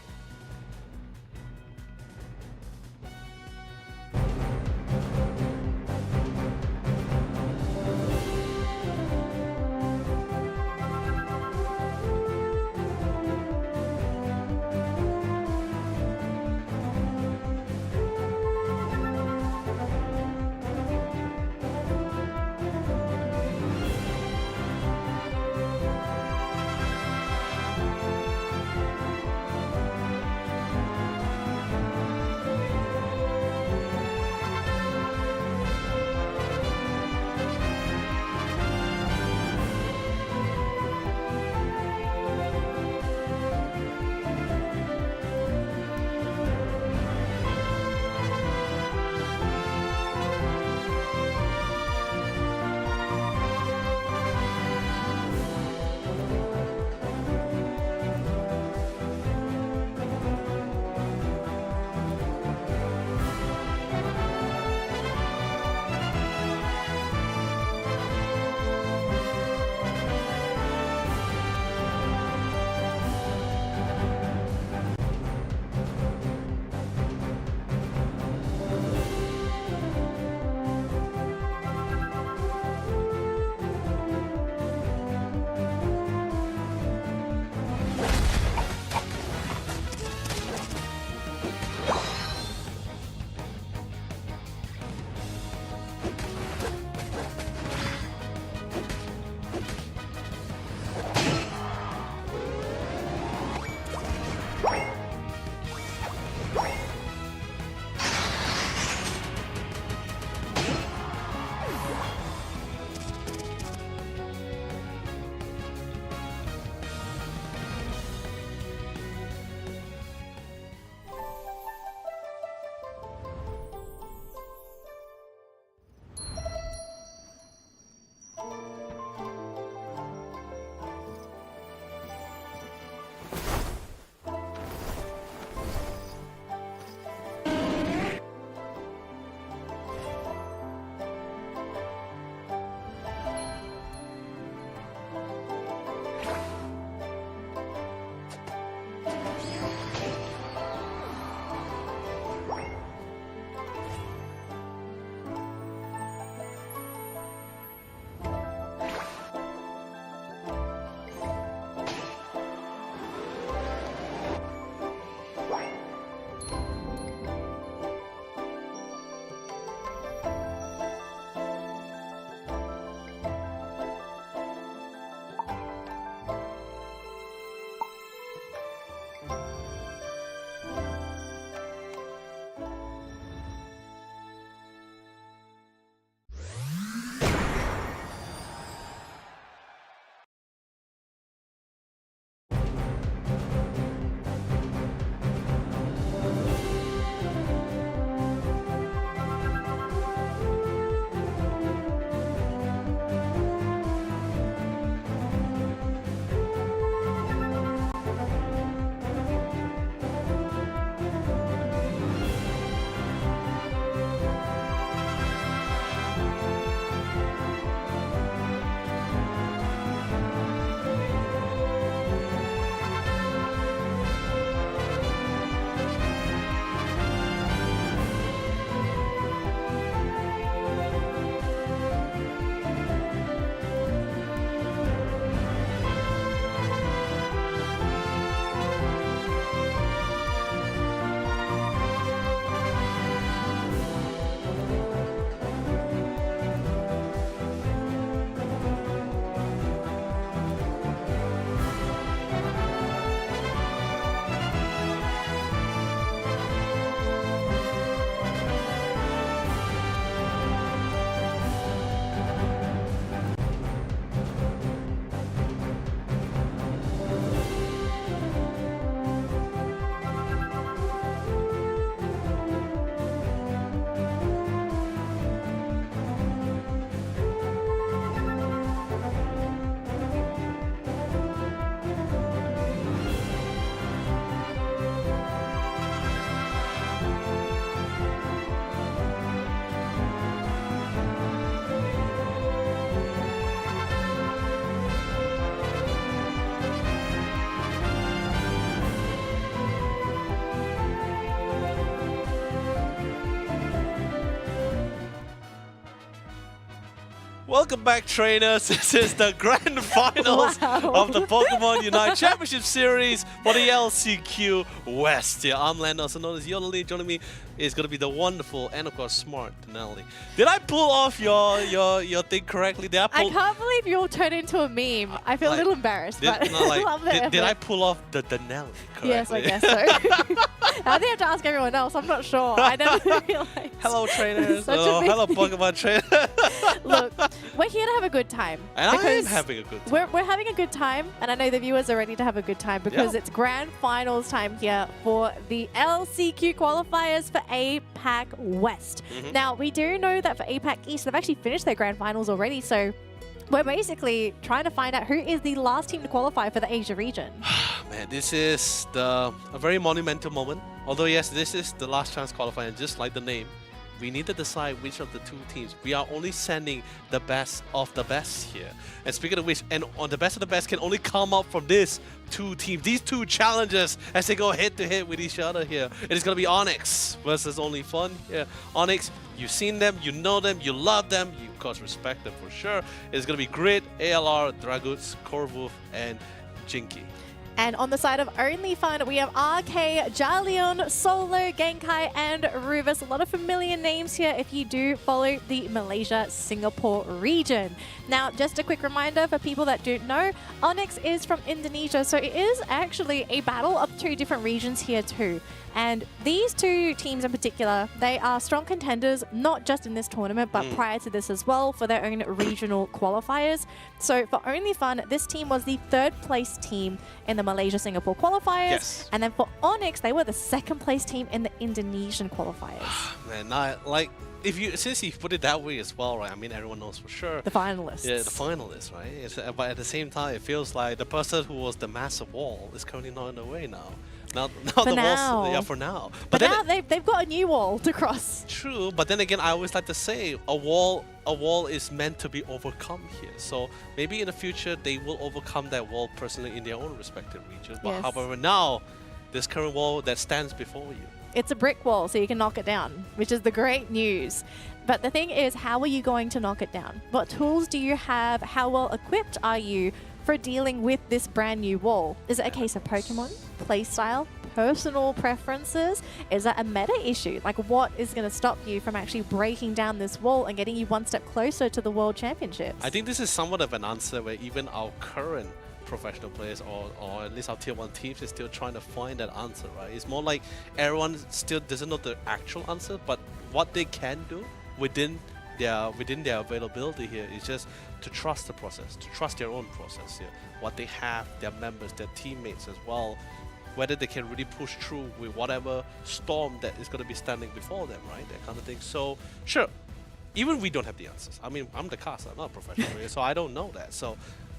Welcome back, trainers. This is the grand finals of the Pokemon UNITE Championship Series for the LCQ West. Yeah, I'm Lando, also known as Yololee. Joining me is going to be the wonderful and, of course, smart Danelie. Did I pull off your thing correctly? I can't believe you all turned into a meme. I feel a little embarrassed, but I love it. Did I pull off the Danelie correctly? Yes, I guess so. I think I have to ask everyone else. I'm not sure. I never realized. Hello, trainers. Hello, Pokemon trainers. Look, we're here to have a good time. And I am having a good time. We're having a good time, and I know the viewers are ready to have a good time because it's grand finals time here for the LCQ qualifiers for APAC West. Now, we do know that for APAC East, they've actually finished their grand finals already, so we're basically trying to find out who is the last team to qualify for the Asia region. Man, this is a very monumental moment. Although, yes, this is the last chance qualifier, and just like the name, we need to decide which of the two teams. We are only sending the best of the best here. And speaking of which, and on the best of the best can only come up from these two teams, these two challengers as they go head to head with each other here. It is going to be Onyx versus Only Fun here. Onyx, you've seen them, you know them, you love them, you of course respect them for sure. It's going to be Grid, ALR, Draguts, Corvus, and Jinky. And on the side of Only Fun, we have RK, Jalion, Solo, Genkai, and Rubus. A lot of familiar names here if you do follow the Malaysia-Singapore region. Now, just a quick reminder for people that don't know, Onyx is from Indonesia, so it is actually a battle of two different regions here too. And these two teams in particular, they are strong contenders, not just in this tournament, but prior to this as well for their own regional qualifiers. So for Only Fun, this team was the third place team in the Malaysia-Singapore qualifiers. Yes. And then for Onyx, they were the second place team in the Indonesian qualifiers. Man, since you put it that way as well, right? I mean, everyone knows for sure. The finalists. Yeah, the finalists, right? But at the same time, it feels like the person who was the massive wall is currently not in the way now. For now. For now. But now they've got a new wall to cross. True, but then again, I always like to say a wall is meant to be overcome here. So maybe in the future they will overcome that wall personally in their own respective regions. But however, now this current wall that stands before you, it's a brick wall, so you can knock it down, which is the great news. But the thing is, how are you going to knock it down? What tools do you have? How well equipped are you for dealing with this brand new wall? Is it a case of Pokemon, playstyle, personal preferences? Is that a meta issue? Like, what is going to stop you from actually breaking down this wall and getting you one step closer to the World Championships? I think this is somewhat of an answer where even our current professional players or at least our tier 1 teams is still trying to find that answer, right? It's more like everyone still doesn't know the actual answer, but what they can do within their availability here is just to trust the process, to trust their own process here. What they have, their members, their teammates as well, whether they can really push through with whatever storm that is going to be standing before them, right? That kind of thing. So, sure, even we don't have the answers. I mean, I'm the caster, I'm not a professional player, so I don't know that. So,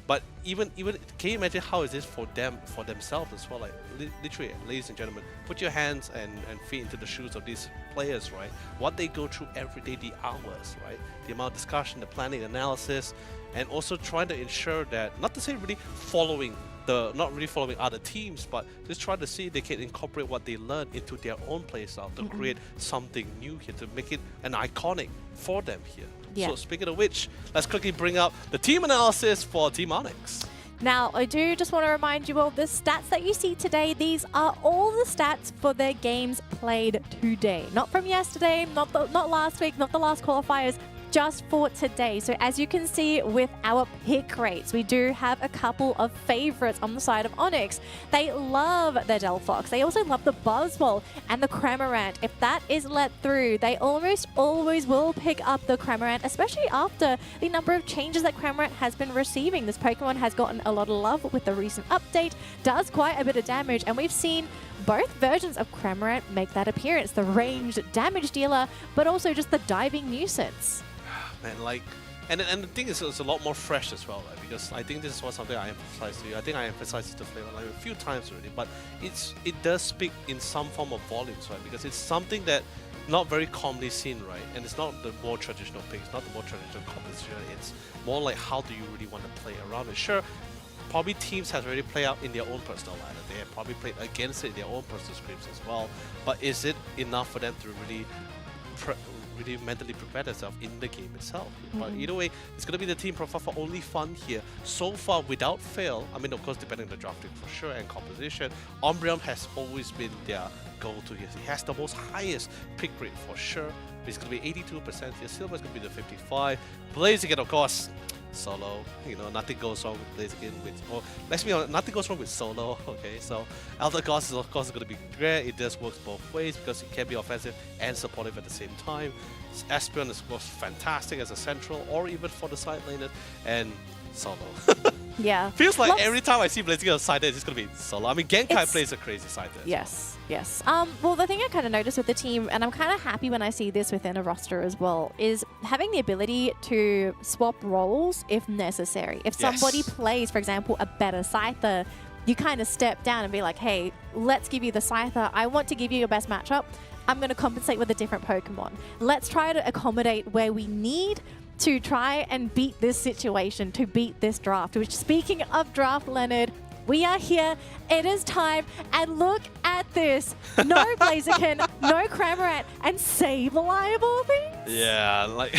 but even can you imagine how is this for themselves as well? Like literally, ladies and gentlemen, put your hands and feet into the shoes of these players, right? What they go through every day, the hours, right? The amount of discussion, the planning, analysis, and also trying to ensure that, not to say really not really following other teams, but just try to see if they can incorporate what they learn into their own playstyle to create something new here, to make it an iconic for them here. Yeah. So speaking of which, let's quickly bring up the team analysis for Team Onyx. Now, I do just want to remind you all, the stats that you see today, these are all the stats for their games played today. Not from yesterday, not last week, not the last qualifiers, just for today. So as you can see with our pick rates, we do have a couple of favorites on the side of Onyx. They love the Delphox. They also love the Buzzwole and the Cramorant. If that is let through, they almost always will pick up the Cramorant, especially after the number of changes that Cramorant has been receiving. This Pokemon has gotten a lot of love with the recent update, does quite a bit of damage, and we've seen both versions of Cramorant make that appearance, the ranged damage dealer, but also just the diving nuisance. Man, like, and the thing is, it's a lot more fresh as well, right? Because I think this is something I emphasized to you. I think I emphasized it to Flava like a few times already, but it does speak in some form of volumes, right? Because it's something that not very commonly seen, right? And it's not the more traditional pick, it's not the more traditional competition. It's more like, how do you really want to play around it? Sure, probably teams have already played out in their own personal ladder. They have probably played against it in their own personal scripts as well. But is it enough for them to really really mentally prepare themselves in the game itself. But either way, it's going to be the team profile for Only Fun here. So far, without fail, I mean, of course, depending on the drafting for sure and composition, Umbreon has always been their go-to here. He has the most highest pick rate for sure. It's going to be 82% here. Silver is going to be the 55. Blaziken, of course, solo. You know, nothing goes wrong with Blaziken. Or let's be honest, nothing goes wrong with solo. Okay, so Elder Gods is of course going to be great. It just works both ways because it can be offensive and supportive at the same time. Espeon is of course fantastic as a central or even for the side laner, and solo. Yeah. Feels like every time I see Blaziken on side there, it's going to be solo. I mean, Genkai plays a crazy side there. Yes, yes. Well, the thing I kind of noticed with the team, and I'm kind of happy when I see this within a roster as well, is having the ability to swap roles if necessary. If somebody plays, for example, a better Scyther, you kind of step down and be like, hey, let's give you the Scyther. I want to give you your best matchup. I'm going to compensate with a different Pokemon. Let's try to accommodate where we need to try and beat this situation, to beat this draft. Which, speaking of draft, Leonard, we are here. It is time. And look at this. No Blaziken, no Cramorant, and Sableye things. Yeah, like,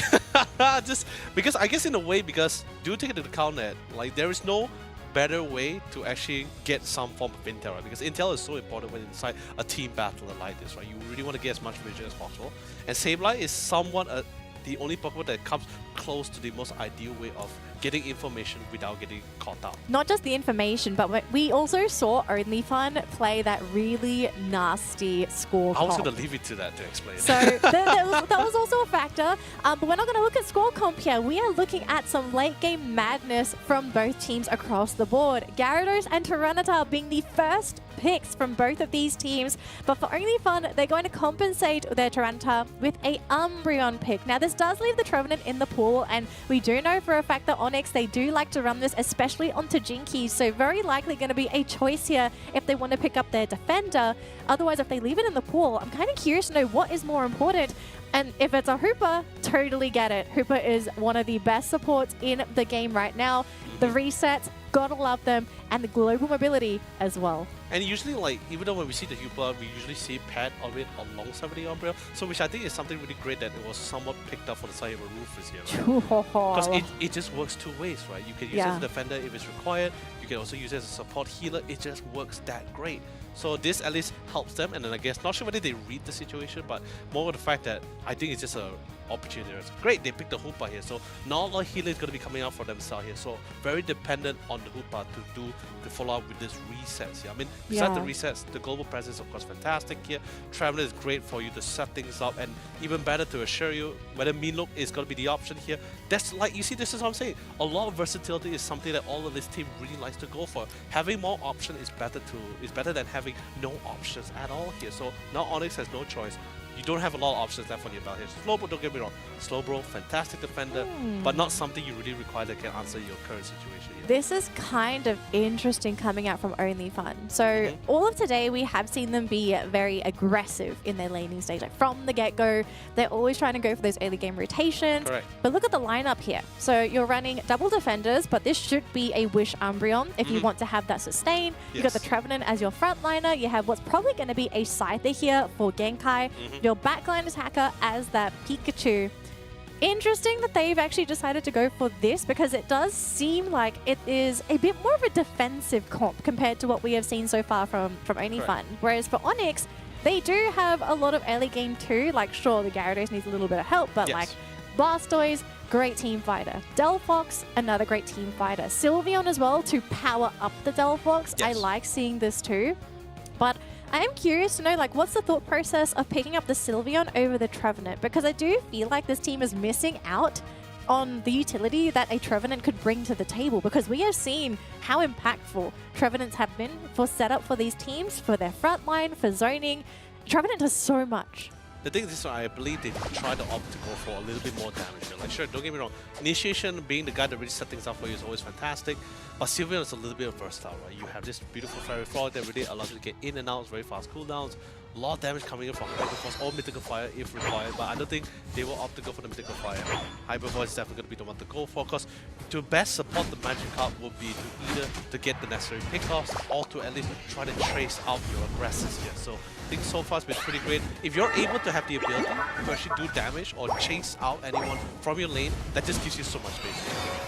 just because I guess in a way, because do take it into account that, like, there is no better way to actually get some form of intel, right? Because intel is so important when inside a team battle like this, right? You really want to get as much vision as possible. And Sableye is somewhat the only Pokemon that comes close to the most ideal way of getting information without getting caught out. Not just the information, but we also saw Only Fun play that really nasty score I was comp. going to leave it to that to explain. So that was also a factor. But we're not going to look at score comp here. We are looking at some late game madness from both teams across the board. Gyarados and Tyranitar being the first picks from both of these teams. But for Only Fun, they're going to compensate their Tyranitar with a Umbreon pick. Now, this does leave the Trevenant in the pool, and we do know for a fact that Onyx, they do like to run this, especially onto Jinkies, so very likely going to be a choice here if they want to pick up their defender. Otherwise, if they leave it in the pool, I'm kind of curious to know what is more important. And if it's a Hooper, totally get it. Hooper is one of the best supports in the game right now. The resets, gotta love them, and the global mobility as well. And usually, like, even though when we see the Hooper, we usually see pad of it alongside with the Umbreon, so which I think is something really great that it was somewhat picked up for the side of a Rufus here, right? Because it just works two ways, right? You can use it as a defender if it's required. You can also use it as a support healer. It just works that great. So this at least helps them, and then I guess, not sure whether they read the situation, but more of the fact that I think it's just a opportunity. It's great, they picked the Hoopa here, so not a lot of healer is going to be coming out for themselves here, so very dependent on the Hoopa to follow up with this resets here. I mean, besides the resets, the global presence of course fantastic here. Traveler is great for you to set things up, and even better to assure you whether Minlook is going to be the option here. That's like, you see, this is what I'm saying. A lot of versatility is something that all of this team really likes to go for. Having more options is better than having no options at all here. So now Onyx has no choice. You don't have a lot of options left on your belt here. Slowbro, don't get me wrong. Slowbro, fantastic defender, but not something you really require that can answer your current situation here. This is kind of interesting coming out from Only Fun. So all of today, we have seen them be very aggressive in their laning stage. Like from the get-go, they're always trying to go for those early game rotations. Correct. But look at the lineup here. So you're running double defenders, but this should be a Wish Umbreon if you want to have that sustain. You've got the Trevenant as your frontliner. You have what's probably going to be a Scyther here for Genkai. Your backline attacker as that Pikachu. Interesting that they've actually decided to go for this, because it does seem like it is a bit more of a defensive comp compared to what we have seen so far from Only Fun. Whereas for Onyx, they do have a lot of early game too. Like, sure, the Gyarados needs a little bit of help, but like Blastoise, great team fighter. Delphox, another great team fighter. Sylveon as well to power up the Delphox. I like seeing this too. But I am curious to know, like, what's the thought process of picking up the Sylveon over the Trevenant? Because I do feel like this team is missing out on the utility that a Trevenant could bring to the table, because we have seen how impactful Trevenants have been for setup for these teams, for their front line, for zoning. Trevenant does so much. The thing is, I believe they try to opt to go for a little bit more damage. Like, sure, don't get me wrong, Initiation, being the guy that really set things up for you, is always fantastic. But Sylveon is a little bit versatile, right? You have this beautiful Fairy Frog that really allows you to get in and out, very fast cooldowns. A lot of damage coming in from Hyperforce or Mythical Fire if required, but I don't think they will opt to go for the Mythical Fire. Hyperforce is definitely going to be the one to go for, because to best support the Magic Card would be to either to get the necessary pickoffs or to at least try to trace out your aggressors here. So I think so far it's been pretty great. If you're able to have the ability to actually do damage or chase out anyone from your lane, that just gives you so much space.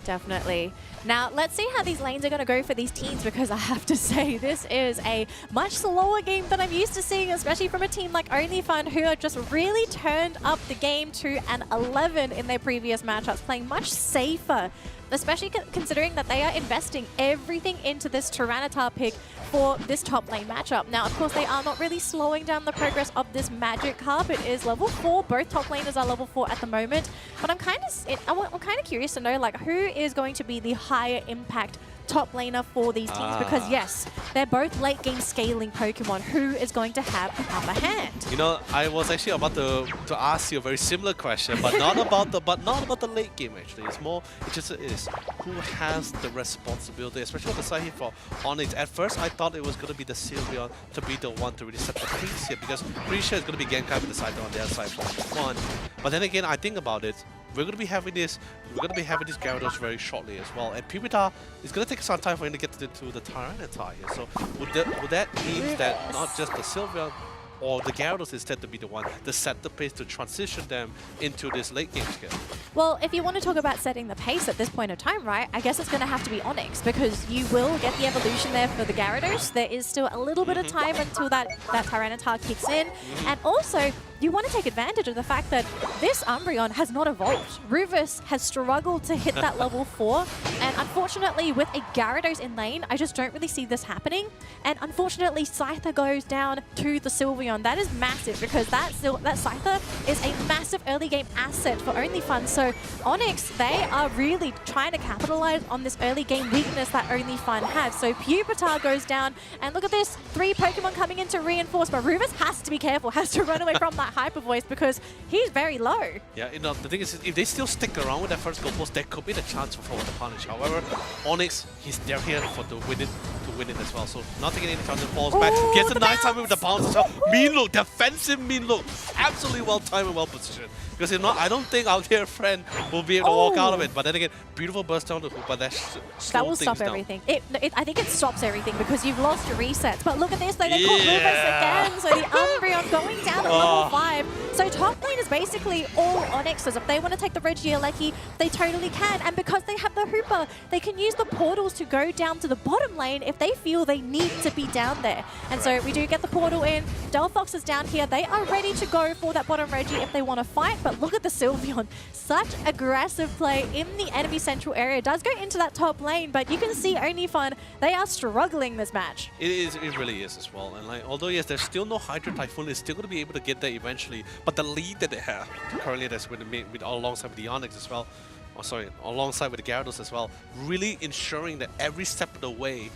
Definitely. Now, let's see how these lanes are going to go for these teams, because I have to say this is a much slower game than I'm used to seeing, especially from a team like OnlyFun, who are just really turned up the game to an 11 in their previous matchups, playing much safer, especially considering that they are investing everything into this Tyranitar pick for this top lane matchup. Now, of course, they are not really slowing down the progress of this Magic Carpet. It is level 4. Both top laners are level 4 at the moment. But I'm kind of curious to know, like, who is going to be the higher impact top laner for these teams, because yes, they're both late game scaling Pokemon. Who is going to have the upper hand? You know, I was actually about to ask you a very similar question, but not about the late game actually. It's more, it is who has the responsibility, especially on the side here for Onyx. At first, I thought it was going to be the Sylveon to be the one to really set the pace here, because pretty sure it's going to be Genkai with the side on the other side for one. But then again, I think about it. We're going to be having this Gyarados very shortly as well, and Pupitar is going to take some time for him to get to the Tyranitar here. So would that mean that not just the Sylveon or the Gyarados instead to be the one to set the pace to transition them into this late game skill? Well, if you want to talk about setting the pace at this point of time, right, I guess it's going to have to be Onyx, because you will get the evolution there for the Gyarados. There is still a little bit of time until that Tyranitar kicks in. And also, you want to take advantage of the fact that this Umbreon has not evolved. Rufus has struggled to hit that level 4, and unfortunately with a Gyarados in lane, I just don't really see this happening. And unfortunately, Scyther goes down to the Sylveon. That is massive, because that Scyther is a massive early game asset for OnlyFun. So Onyx, they are really trying to capitalize on this early game weakness that OnlyFun has. So Pupitar goes down, and look at this, 3 Pokemon coming in to reinforce, but Rufus has to be careful, has to run away from that Hyper Voice, because he's very low. Yeah, you know, the thing is, if they still stick around with that first goal post, there could be the chance for the punish. However, Onyx, they're here to win it as well. So not taking any chance and falls back. Gets a nice time with the bounce as well. Mean look, defensive mean look. Absolutely well timed and well positioned. Because if not, I don't think our dear friend will be able to walk out of it. But then again, beautiful burst down the hoop, but that will stop everything. I think it stops everything, because you've lost your resets. But look at this, they caught Rufus again. So the Umbreon going down at level 5. So top lane is basically all Onyx's. If they want to take the Regieleki, they totally can. And because they have the Hooper, they can use the portals to go down to the bottom lane if they feel they need to be down there. And so we do get the portal in. Delphox is down here. They are ready to go for that bottom Regi if they want to fight. But look at the Sylveon. Such aggressive play in the enemy central area. Does go into that top lane, but you can see OnlyFun, they are struggling this match. It really is as well. And like, although yes, there's still no Hydro Typhoon, it's still going to be able to get there eventually. But the lead that they have currently, that's with alongside with the Onyx as well. Oh, sorry, alongside with the Gyarados as well, really ensuring that every step of the way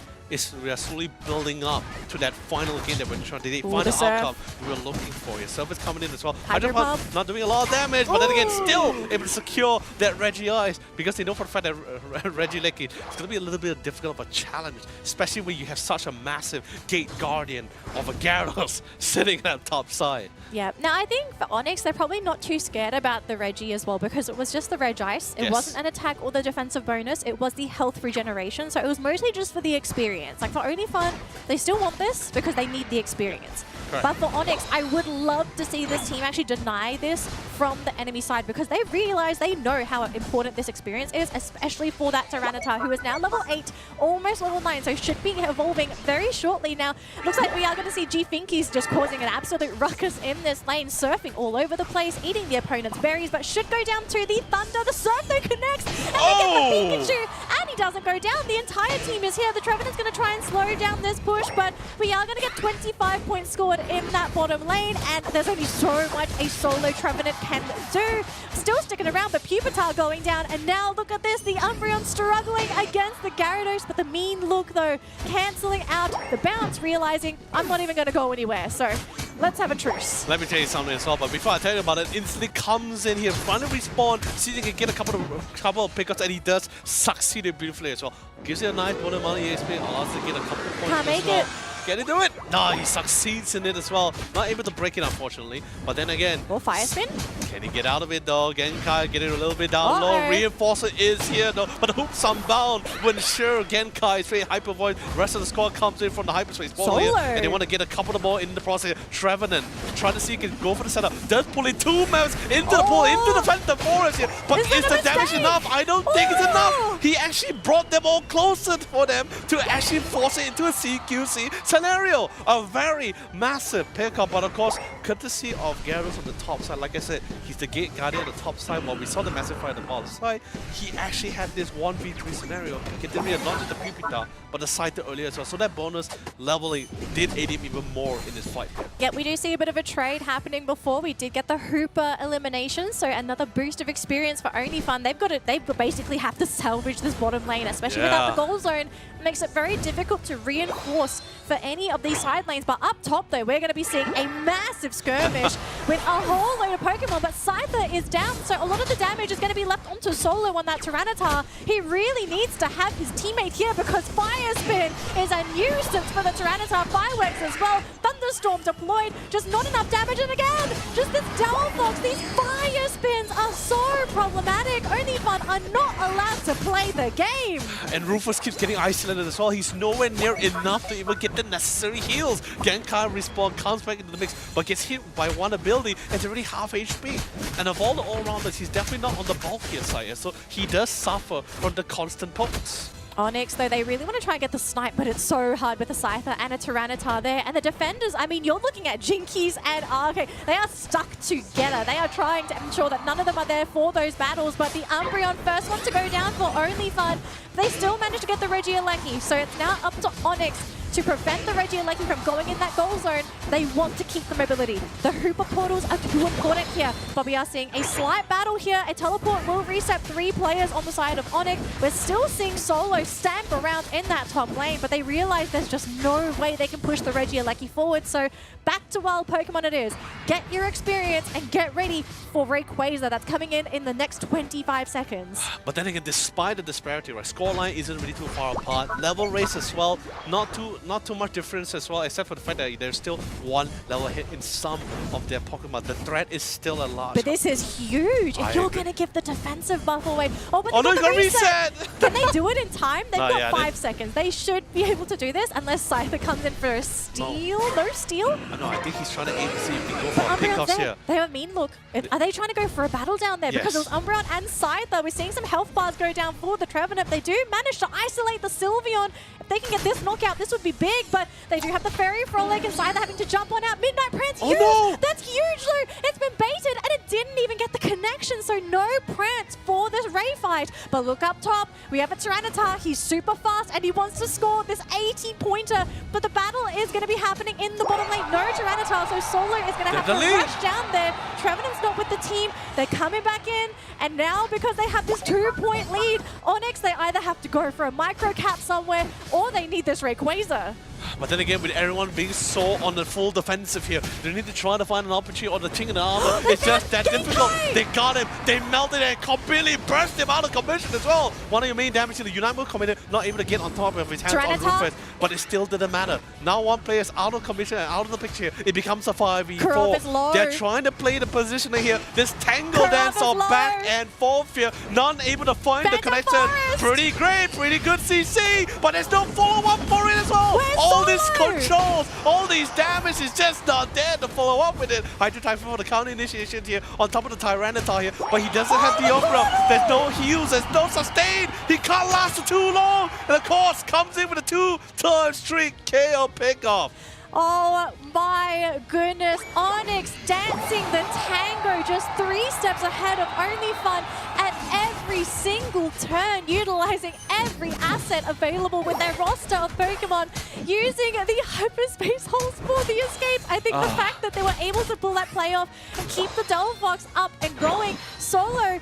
we are slowly building up to that final game that we're trying to the final outcome we were looking for. Your Surf is coming in as well. Hydro Pump not doing a lot of damage, but then again, still able to secure that Regice, because they know for the fact that Regieleki is going to be a little bit difficult of a challenge, especially when you have such a massive Gate Guardian of a Gyarados sitting at top side. Yeah. Now, I think for Onyx, they're probably not too scared about the Regi as well, because it was just the Regice. It wasn't an attack or the defensive bonus. It was the health regeneration. So it was mostly just for the experience. Like for OnlyFun, they still want this because they need the experience. Correct. But for Onyx, I would love to see this team actually deny this from the enemy side, because they realize, they know how important this experience is, especially for that Tyranitar, who is now level 8, almost level 9, so should be evolving very shortly. Now, looks like we are going to see G-Finkies just causing an absolute ruckus in this lane, surfing all over the place, eating the opponent's berries, but should go down to the Thunder. The Surf though connects, and they get the Pikachu, and he doesn't go down. The entire team is here. The Trevenant's going to try and slow down this push, but we are going to get 25 points scored in that bottom lane, and there's only so much a solo Trevenant can do. Still sticking around, but Pupitar going down, and now look at this, the Umbreon struggling against the Gyarados, but the mean look though, cancelling out the bounce, realizing I'm not even going to go anywhere, so let's have a truce. Let me tell you something as well, but before I tell you about it, instantly comes in here, trying to respawn, see if he can get a couple of pickups, and he does succeed it beautifully as well. Gives you a nice bonus amount of EXP, allows to get a couple of points. Can't make it. Can he do it? No, he succeeds in it as well. Not able to break it, unfortunately. But then again, Or fire spin. can he get out of it though? Genkai getting a little bit down low. Reinforcer is here though, but the hoop's unbound. When sure Genkai is very hyper void, rest of the squad comes in from the hyperspace portal here, and they want to get a couple of more in the process. Trevenant trying to see if he can go for the setup. Does pull in 2 members into the pool, into the Phantom Forest here. But is the damage enough? I don't think it's enough. He actually brought them all closer for them to actually force it into a CQC scenario. A very massive pickup, but of course, courtesy of Gyarados on the top side. Like I said, he's the gate guardian on the top side. While we saw the massive fight on the bottom side, he actually had this 1v3 scenario. Considering not just the Pupita, but the Scyther earlier as well. So that bonus leveling did aid him even more in this fight. Yeah, we do see a bit of a trade happening before. We did get the Hooper elimination, so another boost of experience for OnlyFun. They basically have to salvage this bottom lane, especially without the goal zone. It makes it very difficult to reinforce for any of these side lanes. But up top, though, we're going to be seeing a massive skirmish with a whole load of Pokemon. But Scyther is down, so a lot of the damage is going to be left onto Solo on that Tyranitar. He really needs to have his teammate here because Fire Spin is a nuisance for the Tyranitar. Fireworks as well. Thunderstorm deployed, just not enough damage. And again, just this Delphox, these Fire Spins are so problematic. OnlyFun are not allowed to play the game. And Rufus keeps getting isolated as well. He's nowhere near enough to even get the necessary heals. Genkai respawn, comes back into the mix, but gets hit by one ability and it's already half HP. And of all the all-rounders, he's definitely not on the bulkier side, so he does suffer from the constant pokes. Onyx, though, they really want to try and get the snipe, but it's so hard with a Scyther and a Tyranitar there. And the defenders, I mean, you're looking at Jinkies and Arcade. They are stuck together. They are trying to ensure that none of them are there for those battles. But the Umbreon, first one to go down for OnlyFun, they still managed to get the Regieleki. So it's now up to Onyx to prevent the Regieleki from going in that goal zone. They want to keep the mobility. The Hooper portals are too important here, but we are seeing a slight battle here. A teleport will reset 3 players on the side of Onyx. We're still seeing Solo stamp around in that top lane, but they realize there's just no way they can push the Regieleki forward. So back to wild Pokemon it is. Get your experience and get ready for Rayquaza. That's coming in the next 25 seconds. But then again, despite the disparity, right, scoreline isn't really too far apart. Level race as well, not too much difference as well, except for the fact that there's still 1 level hit in some of their Pokemon. The threat is still a large. But this is huge. If you're going to give the defensive buff away. Oh, but no, they you got got the reset. reset! Can they do it in time? They've got yeah, 5 seconds. They should be able to do this unless Scyther comes in for a steal. No steal? No, I think he's trying to aim to see if he can go for a pickoffs here. They have a mean look. Are they trying to go for a battle down there? Because it was Umbreon and Scyther. We're seeing some health bars go down for the Trevenant. They do manage to isolate the Sylveon. If they can get this knockout, this would be big, but they do have the Fairy Frolic and Scyther having to jump on out. Midnight Prance, huge! No! That's huge though! It's been baited and it didn't even get the connection, so no Prance for this Ray fight. But look up top, we have a Tyranitar. He's super fast and he wants to score this 80-pointer, but the battle is going to be happening in the bottom lane. No Tyranitar, so Solo is going to have to rush down there. Trevenant's not with the team. They're coming back in, and now because they have this 2-point lead, Onyx, they either have to go for a micro cap somewhere or they need this Rayquaza. But then again, with everyone being so on the full defensive here, they need to try to find an opportunity on the chink in the armor. It's just that difficult. They got him. They melted it, completely burst him out of commission as well. One of your main damage to the Unite move committed, not able to get on top of his hands on Rufus, but it still didn't matter. Now one player is out of commission and out of the picture. It becomes a 5v4. They're trying to play the positioning here. This tangle dance of back and forth here. None able to find the connection. Pretty great, pretty good CC, but there's no follow-up for it as well. All these controls, all these damage is just not there to follow up with it. Hydro Typhoon for the counter initiation here on top of the Tyranitar here, but he doesn't have the Umbreon. There's no heals, there's no sustain. He can't last for too long. And of course, comes in with a 2-turn streak KO pickoff. Oh my goodness, Onyx dancing the tango, just 3 steps ahead of OnlyFun at every single turn, utilizing every asset available with their roster of Pokemon, using the hyperspace holes for the escape. I think the fact that they were able to pull that play off and keep the Delphox up and going. Solo,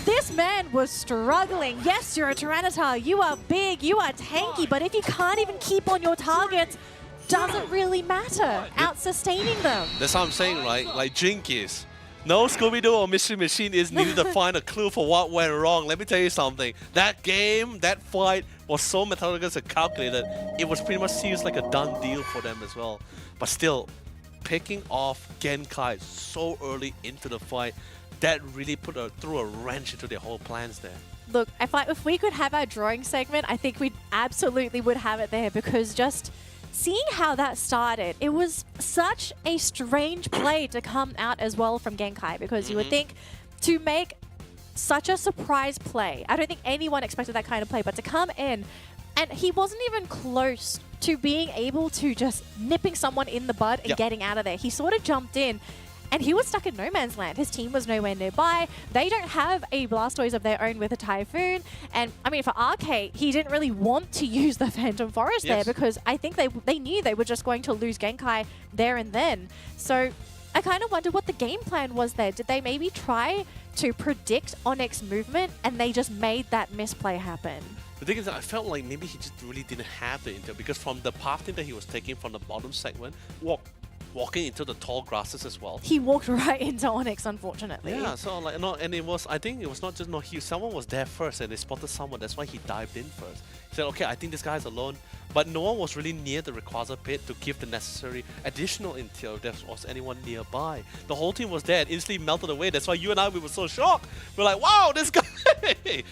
this man was struggling. Yes, you're a Tyranitar, you are big, you are tanky, but if you can't even keep on your targets, doesn't really matter, out-sustaining them. That's what I'm saying, right? Like Jinkies. No Scooby-Doo or Mystery Machine is needed to find a clue for what went wrong. Let me tell you something. That game, that fight was so methodical and calculated. It was pretty much seems like a done deal for them as well. But still, picking off Genkai so early into the fight, that really threw a wrench into their whole plans there. Look, if we could have our drawing segment, I think we absolutely would have it there, because just seeing how that started, it was such a strange play to come out as well from Genkai, because you would think to make such a surprise play, I don't think anyone expected that kind of play, but to come in, and he wasn't even close to being able to just nipping someone in the bud and getting out of there. He sort of jumped in, and he was stuck in no man's land. His team was nowhere nearby. They don't have a Blastoise of their own with a Typhoon. And I mean, for RK, he didn't really want to use the Phantom Forest there, because I think they knew they were just going to lose Genkai there and then. So I kind of wonder what the game plan was there. Did they maybe try to predict Onyx's movement and they just made that misplay happen? The thing is that I felt like maybe he just really didn't have the intel, because from the pathing that he was taking from the bottom segment, walking into the tall grasses as well. He walked right into Onyx, unfortunately. Yeah, so like and it was, I think it was not just someone was there first and they spotted someone. That's why he dived in first. He said, okay, I think this guy's alone, but no one was really near the Rayquaza pit to give the necessary additional intel if there was anyone nearby. The whole team was there and instantly melted away. That's why you and we were so shocked. We're like, wow, this guy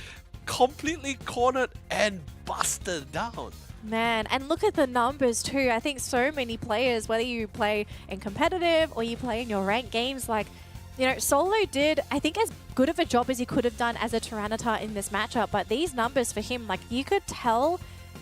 completely cornered and busted down. Man, and look at the numbers too. I think so many players, whether you play in competitive or you play in your ranked games, like, you know, Solo did, I think, as good of a job as he could have done as a Tyranitar in this matchup. But these numbers for him, like, you could tell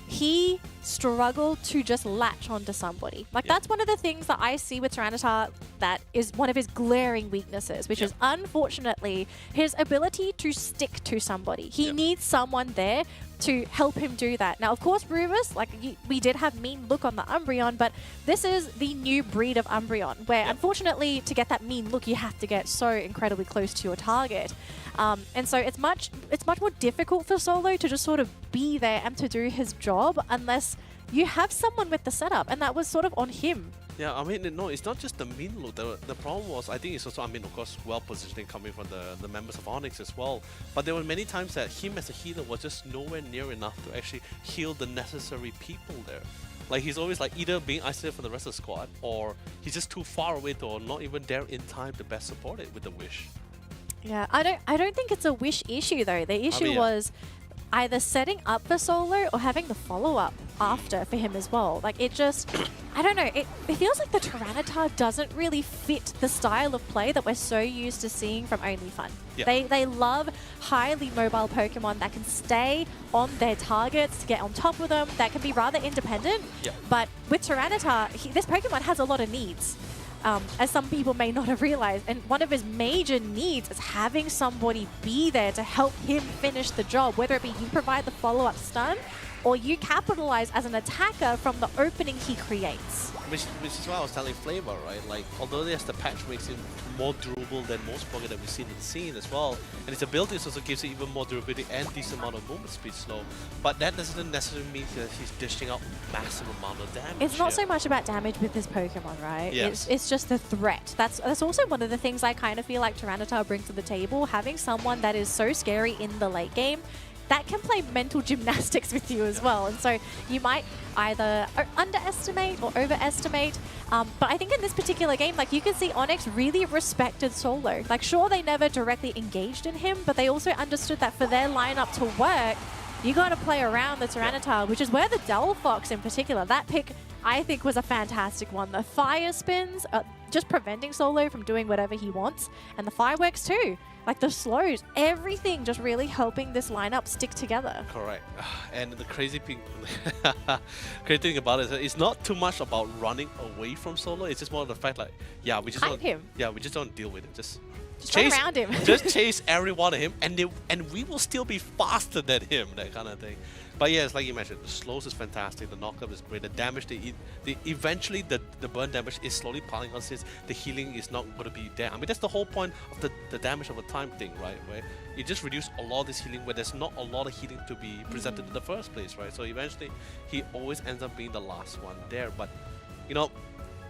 he struggled to just latch onto somebody. Like, that's one of the things that I see with Tyranitar that is one of his glaring weaknesses, which is unfortunately his ability to stick to somebody. He needs someone there to help him do that. Now, of course, Rubus, like, we did have Mean Look on the Umbreon, but this is the new breed of Umbreon, where unfortunately, to get that Mean Look, you have to get so incredibly close to your target. And so it's much more difficult for Solo to just sort of be there and to do his job unless you have someone with the setup, and that was sort of on him. Yeah, I mean, no, it's not just the Mean Look. The problem was, I think it's also, I mean, of course, well positioning coming from the members of Onyx as well. But there were many times that him as a healer was just nowhere near enough to actually heal the necessary people there. Like, he's always like either being isolated from the rest of the squad, or he's just too far away to, or not even there in time to best support it with the wish. Yeah, I don't think it's a wish issue though. The issue was either setting up for Solo or having the follow-up after for him as well. Like, it just, I don't know, it feels like the Tyranitar doesn't really fit the style of play that we're so used to seeing from Only Fun. They love highly mobile Pokemon that can stay on their targets, to get on top of them, that can be rather independent. But with Tyranitar, this Pokemon has a lot of needs. As some people may not have realized. And one of his major needs is having somebody be there to help him finish the job, whether it be you provide the follow-up stun or you capitalize as an attacker from the opening he creates. Which is why I was telling Flava, right? Like, although yes, the patch makes him more durable than most Pokemon that we've seen in the scene as well, and his abilities also gives it even more durability and decent amount of movement speed slow, but that doesn't necessarily mean that he's dishing out massive amount of damage. It's not so much about damage with this Pokemon, right? It's just the threat. That's also one of the things I kind of feel like Tyranitar brings to the table, having someone that is so scary in the late game that can play mental gymnastics with you as well. And so you might either underestimate or overestimate. But I think in this particular game, like, you can see Onyx really respected Solo. Like, sure, they never directly engaged in him, but they also understood that for their lineup to work, you got to play around the Tyranitar, which is where the Delphox in particular, that pick, I think, was a fantastic one. The fire spins, just preventing Solo from doing whatever he wants, and the fireworks too. Like, the slows, everything just really helping this lineup stick together. Correct. And the crazy thing about it is it's not too much about running away from Solo. It's just more of the fact, like, we just don't deal with it. Just chase around him. Just chase every one of him, and we will still be faster than him. That kind of thing. But yeah, it's like you mentioned, the slows is fantastic, the knockup is great, the damage eventually the burn damage is slowly piling on since the healing is not going to be there. I mean, that's the whole point of the damage over time thing, right? Where you just reduce a lot of this healing where there's not a lot of healing to be presented in the first place, right? So eventually he always ends up being the last one there. But, you know,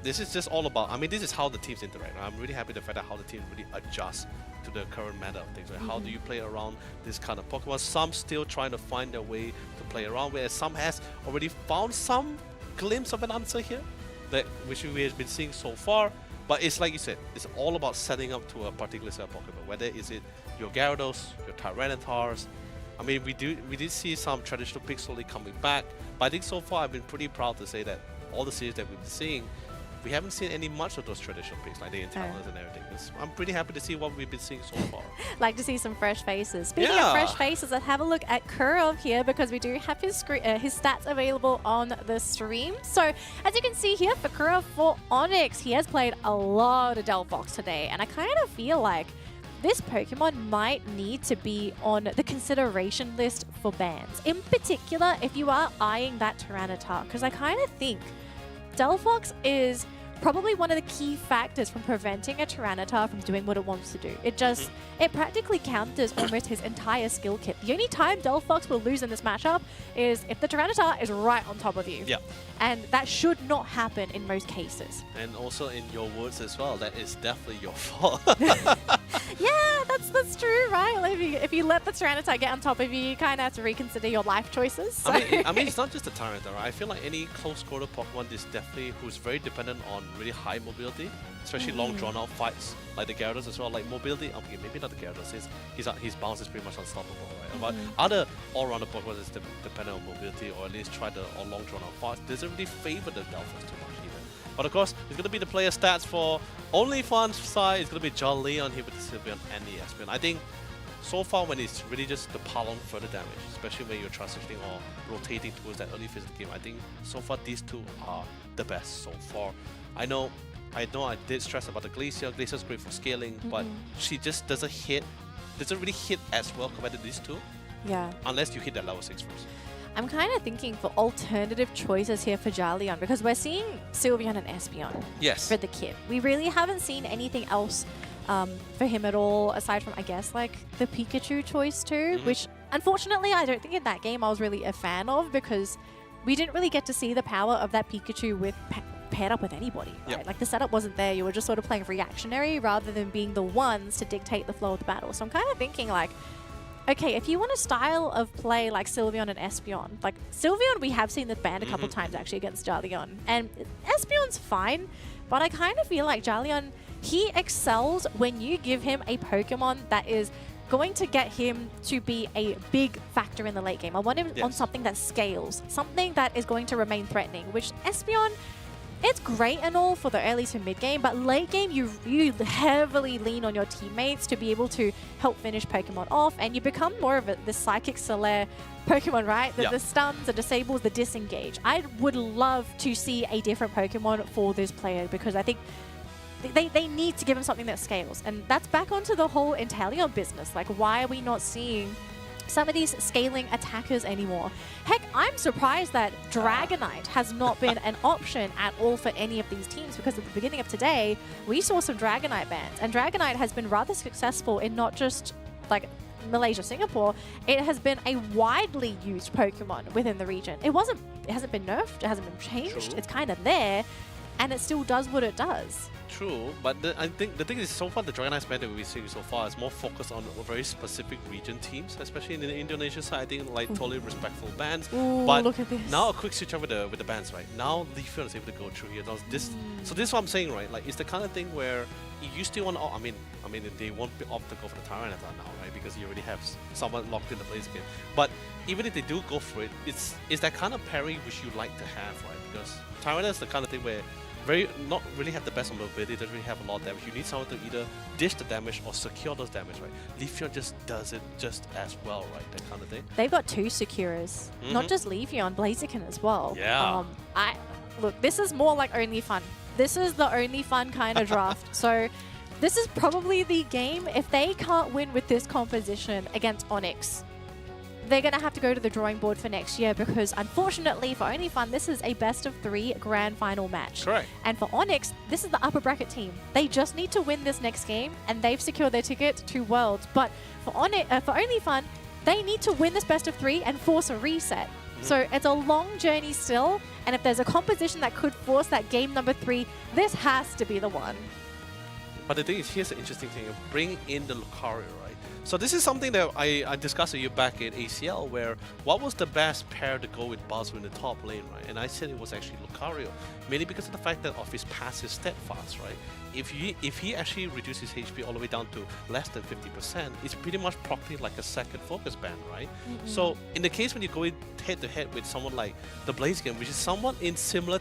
this is just all about, I mean, this is how the teams interact. I'm really happy the fact that how the team really adjust to the current meta of things. Right? How do you play around this kind of Pokemon? Some still trying to find their way to play around, whereas some has already found some glimpse of an answer here, that which we have been seeing so far. But it's like you said, it's all about setting up to a particular set of Pokemon. Whether is it your Gyarados, your Tyrannitars. I mean, we did see some traditional picks slowly coming back, but I think so far I've been pretty proud to say that all the series that we've been seeing, we haven't seen any much of those traditional picks like the Intalons and everything. I'm pretty happy to see what we've been seeing so far. Like to see some fresh faces. Speaking of fresh faces, let's have a look at Kurov here because we do have his stats available on the stream. So as you can see here for Kurov for Onyx, he has played a lot of Delphox today, and I kind of feel like this Pokemon might need to be on the consideration list for bans. In particular, if you are eyeing that Tyranitar, because I kind of think Delphox is probably one of the key factors from preventing a Tyranitar from doing what it wants to do. It just, it practically counters almost his entire skill kit. The only time Delphox will lose in this matchup is if the Tyranitar is right on top of you. Yeah. And that should not happen in most cases. And also in your words as well, that is definitely your fault. Yeah, that's true, right? Like if you let the Tyranitar get on top of you, you kind of have to reconsider your life choices. So. I mean, it's not just the Tyranitar, right? I feel like any close-quarter Pokemon is definitely who's very dependent on really high mobility, especially long drawn-out fights, like the Gyarados as well. Like mobility, okay, maybe not the Gyarados. His bounce is pretty much unstoppable, right? But other all-rounder Pokemon is dependent on mobility, or at least try the long drawn-out fights. Doesn't really favor the Delphox too much either. But of course, it's going to be the player stats for OnlyFans side. It's going to be Yololee on here with the Sylveon and the Espeon. I think so far when it's really just to pile on further damage, especially when you're transitioning or rotating towards that early phase of the game, I think so far these two are the best so far. I know I did stress about the Glacier. Glacier's great for scaling, but she just doesn't really hit as well compared to these two. Yeah. Unless you hit that level 6 first. I'm kind of thinking for alternative choices here for Jolyon because we're seeing Sylveon and Espeon for the kid. We really haven't seen anything else for him at all, aside from, I guess, like the Pikachu choice too, which unfortunately I don't think in that game I was really a fan of because we didn't really get to see the power of that Pikachu with paired up with anybody, right? Like the setup wasn't there. You were just sort of playing reactionary rather than being the ones to dictate the flow of the battle. So I'm kind of thinking like, okay, if you want a style of play like Sylveon and Espeon, like Sylveon we have seen this banned a couple times actually against Jolyon, and Espeon's fine, but I kind of feel like Jolyon, he excels when you give him a Pokemon that is going to get him to be a big factor in the late game. I want him on something that scales, something that is going to remain threatening, which Espeon, it's great and all for the early to mid game, but late game you heavily lean on your teammates to be able to help finish Pokemon off, and you become more of the Psychic Solaire Pokemon, right? The stuns, the disables, the disengage. I would love to see a different Pokemon for this player because I think they need to give him something that scales. And that's back onto the whole Inteleon business. Like, why are we not seeing some of these scaling attackers anymore? Heck, I'm surprised that Dragonite has not been an option at all for any of these teams because at the beginning of today, we saw some Dragonite bans. And Dragonite has been rather successful in not just like Malaysia, Singapore, it has been a widely used Pokemon within the region. It hasn't been nerfed, it hasn't been changed, it's kind of there, and it still does what it does. True, but I think the thing is, so far the Dragonite ban that we've been seeing so far is more focused on very specific region teams, especially in the Indonesian side. I think like totally respectful bans. But look at this. Now a quick switch over with the bans, right? Now Leafeon is able to go through here. Now so this is what I'm saying, right? Like it's the kind of thing where you still want to. I mean, they won't opt to go for the Tyranitar now, right? Because you already have someone locked in the place again. But even if they do go for it, it's that kind of parry which you like to have, right? Because Tyranitar is the kind of thing where not really have the best mobility, doesn't really have a lot of damage. You need someone to either dish the damage or secure those damage, right? Leafeon just does it just as well, right? That kind of thing. They've got two securers, not just Leafeon, Blaziken as well. Yeah. Look, this is more like Only Fun. This is the Only Fun kind of draft. So this is probably the game. If they can't win with this composition against Onyx, they're going to have to go to the drawing board for next year because unfortunately for Only Fun, this is a best of 3 grand final match. Correct. And for Onyx, this is the upper bracket team. They just need to win this next game and they've secured their ticket to Worlds. But for Only Fun, they need to win this best of 3 and force a reset. So it's a long journey still, and if there's a composition that could force that game number 3, this has to be the one. But the thing is, here's the interesting thing. Bring in the Lucario, right? So this is something that I discussed with you back in ACL, where what was the best pair to go with Buzzer in the top lane, right? And I said it was actually Lucario, mainly because of the fact that of his passive steadfast, right? If he actually reduces HP all the way down to less than 50%, it's pretty much properly like a second focus band, right? So in the case when you go in head-to-head with someone like the Blaziken, which is someone in similar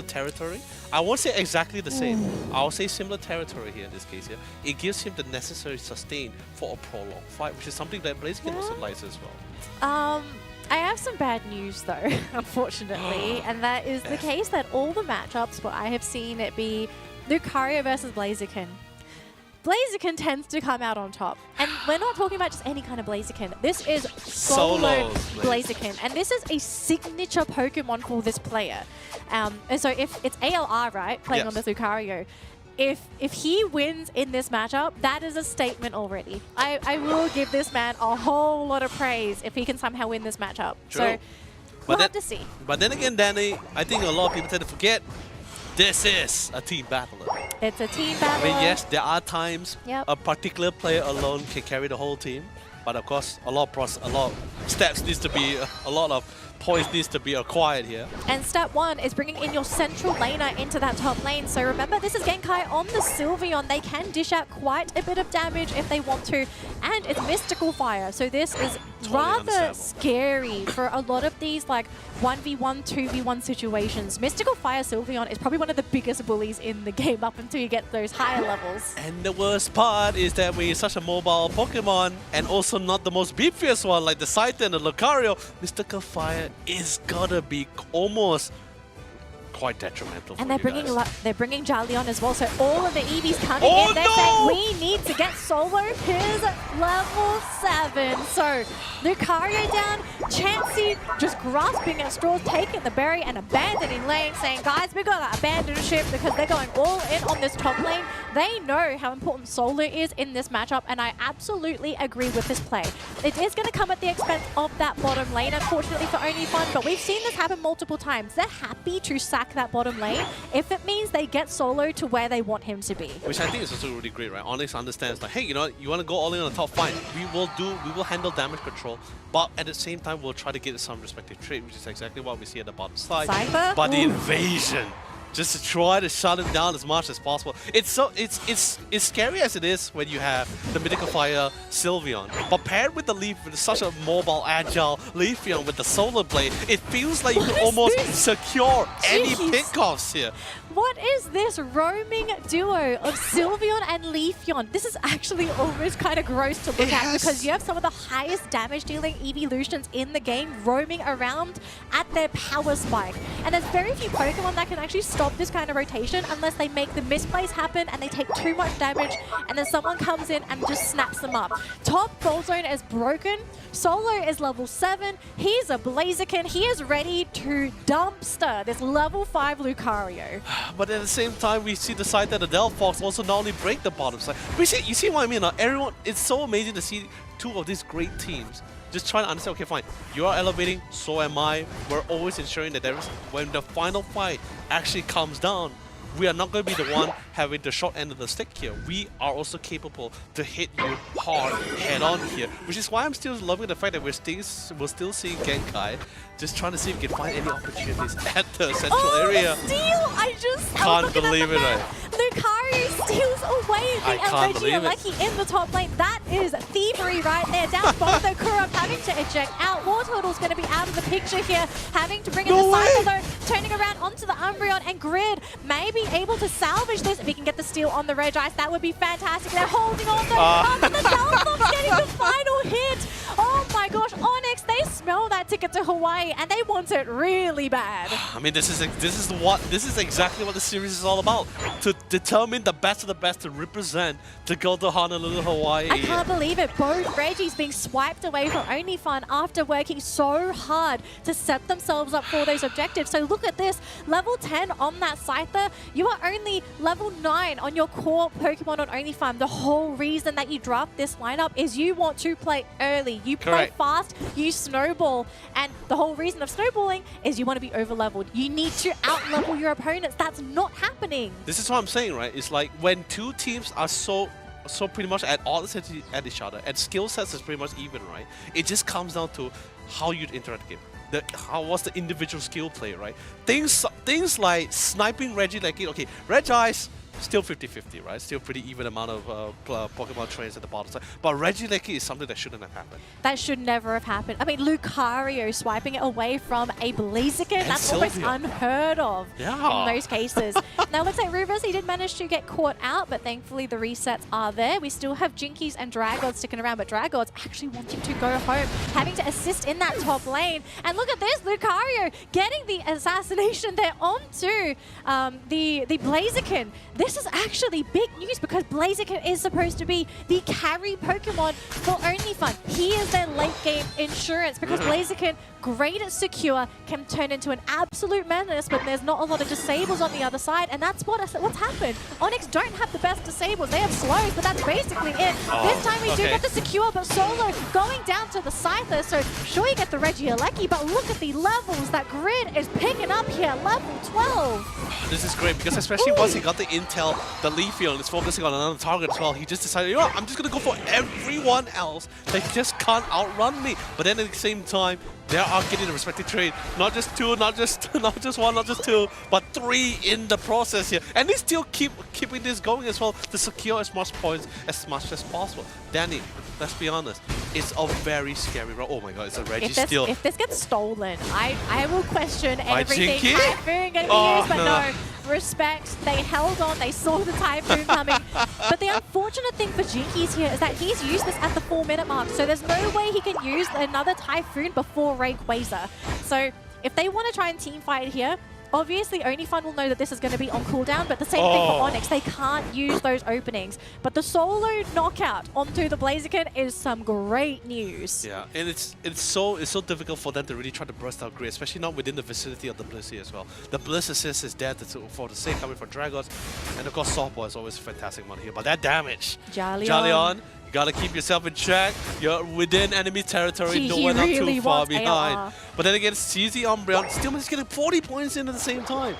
territory, I won't say exactly the same. I'll say similar territory here in this case here. It gives him the necessary sustain for a prolonged fight, which is something that Blaziken also likes as well. I have some bad news though, unfortunately, and that is the case that all the matchups where I have seen it be Lucario versus Blaziken. Blaziken tends to come out on top. And we're not talking about just any kind of Blaziken. This is solo Blaziken. And this is a signature Pokemon for this player. And so if it's ALR, right, playing on this Lucario, if he wins in this matchup, that is a statement already. I will give this man a whole lot of praise if he can somehow win this matchup. True. So we'll have to see. But then again, Danny, I think a lot of people tend to forget this is a team battle. It's a team battle. I mean, yes, there are times a particular player alone can carry the whole team, but of course, a lot of steps needs to be, a lot of points needs to be acquired here. And step 1 is bringing in your central laner into that top lane. So remember, this is Genkai on the Sylveon. They can dish out quite a bit of damage if they want to. And it's Mystical Fire. So this is rather scary for a lot of these like 1v1, 2v1 situations. Mystical Fire Sylveon is probably one of the biggest bullies in the game up until you get those higher levels. And the worst part is that when you're such a mobile Pokemon, and also not the most beefiest one like the Scyther and the Lucario, Mystical Fire is gonna be almost quite detrimental for and they're you bringing Jalion as well, so all of the EVs coming in. They're saying we need to get solo his level 7. So Lucario down, Chansey just grasping at straws, taking the berry and abandoning lane, saying guys, we gotta abandon ship because they're going all in on this top lane. They know how important solo is in this matchup, and I absolutely agree with this play. It is going to come at the expense of that bottom lane, unfortunately for Only Fun, but we've seen this happen multiple times. They're happy to sack that bottom lane if it means they get solo to where they want him to be. Which I think is also really great, right? Onyx understands like, hey, you know, you want to go all in on the top, fine. We will handle damage control, but at the same time, we'll try to get some respective trade, which is exactly what we see at the bottom side. Cypher? But the invasion, just to try to shut him down as much as possible. It's scary as it is when you have the Mythical Fire Sylveon, but paired with the Leaf, with such a mobile, agile Leafeon with the Solar Blade, it feels like you can almost secure any pickoffs here. What is this roaming duo of Sylveon and Leafeon? This is actually almost kind of gross to look at because you have some of the highest damage dealing evolutions in the game roaming around at their power spike. And there's very few Pokemon that can actually stop this kind of rotation unless they make the misplays happen and they take too much damage and then someone comes in and just snaps them up. Top Goal Zone is broken. Solo is level 7. He's a Blaziken. He is ready to dumpster this level 5 Lucario. But at the same time, we see the side that the Delphox also not only break the bottom side. You see what I mean? Everyone, it's so amazing to see two of these great teams just trying to understand, okay, fine, you are elevating, so am I. We're always ensuring that when the final fight actually comes down, we are not going to be the one having the short end of the stick here. We are also capable to hit you hard head on here, which is why I'm still loving the fact that we're still seeing Genkai just trying to see if we can find any opportunities at the central area. The steal! I just can't believe it, right? Lucario steals away the LG Lucky in the top lane. That is thievery right there. Down both the Kurup having to eject out. Wartortle's going to be out of the picture here, having to bring in the Cypher though, turning around onto the Umbreon, and Grid may be able to salvage this if he can get the steal on the Regice. That would be fantastic. They're holding on though. But the Delphox getting the final hit. Oh my gosh, Onyx, they smell that ticket to Hawaii and they want it really bad. I mean, this is exactly what the series is all about. To determine the best of the best to represent to go to Honolulu, Hawaii. I can't believe it. Both Reggies being swiped away from Only Fun after working so hard to set themselves up for those objectives. So look at this. Level 10 on that Scyther. You are only level 9 on your core Pokemon on Only Fun. The whole reason that you draft this lineup is you want to play early. You play fast, you snowball snowball. And the whole reason of snowballing is you want to be over-leveled. You need to out-level your opponents. That's not happening. This is what I'm saying, right? It's like when two teams are so pretty much at odds at each other, and skill sets is pretty much even, right? It just comes down to how you interact the game. What's the individual skill play, right? Things like sniping Regieleki. Okay, Regice still 50-50, right? Still pretty even amount of Pokemon trains at the bottom side. But Regieleki is something that shouldn't have happened. That should never have happened. I mean, Lucario swiping it away from a Blaziken, that's almost unheard of in those cases. Now, it looks like Rufus, he did manage to get caught out, but thankfully the resets are there. We still have Jinkies and Dragons sticking around, but Dragons actually wanting to go home, having to assist in that top lane. And look at this, Lucario getting the assassination there onto the Blaziken. This is actually big news because Blaziken is supposed to be the carry Pokemon for OnlyFun. He is their late game insurance because Blaziken, great at secure, can turn into an absolute menace when there's not a lot of disables on the other side, and that's what's happened. Onyx don't have the best disables. They have slows, but that's basically it. This time we do get the secure, but Solo going down to the Scyther, so sure you get the Regieleki, but look at the levels that Grid is picking up here, level 12. This is great because especially once he got the intel, the Leafeon is focusing on another target as well. He just decided, you know what, I'm just going to go for everyone else. They just can't outrun me. But then at the same time, they are getting the respective trade. Not just two, not just one, not just two, but three in the process here. And they still keeping this going as well to secure as much points as much as possible. Danny, let's be honest, it's a very scary role. Oh my god, it's a Reggie-Steal. If this gets stolen, I will question everything. Jinky? Typhoon getting used, but no. Respect, they held on, they saw the Typhoon coming. But the unfortunate thing for Jinkies here is that he's used this at the 4-minute mark, so there's no way he can use another Typhoon before Rayquaza. So if they want to try and team fight here, obviously OnlyFun will know that this is going to be on cooldown, but the same thing for Onyx, they can't use those openings. But the solo knockout onto the Blaziken is some great news. Yeah, and it's so difficult for them to really try to burst out Grid, especially not within the vicinity of the Blissey as well. The Bliss assist is dead for the sake coming from Dragons, and of course Softball is always fantastic money here. But that damage, Jalion, you gotta keep yourself in check. You're within enemy territory, nowhere not really too far behind. AR. But then again, CZ Umbreon still managed to get 40 points in at the same time.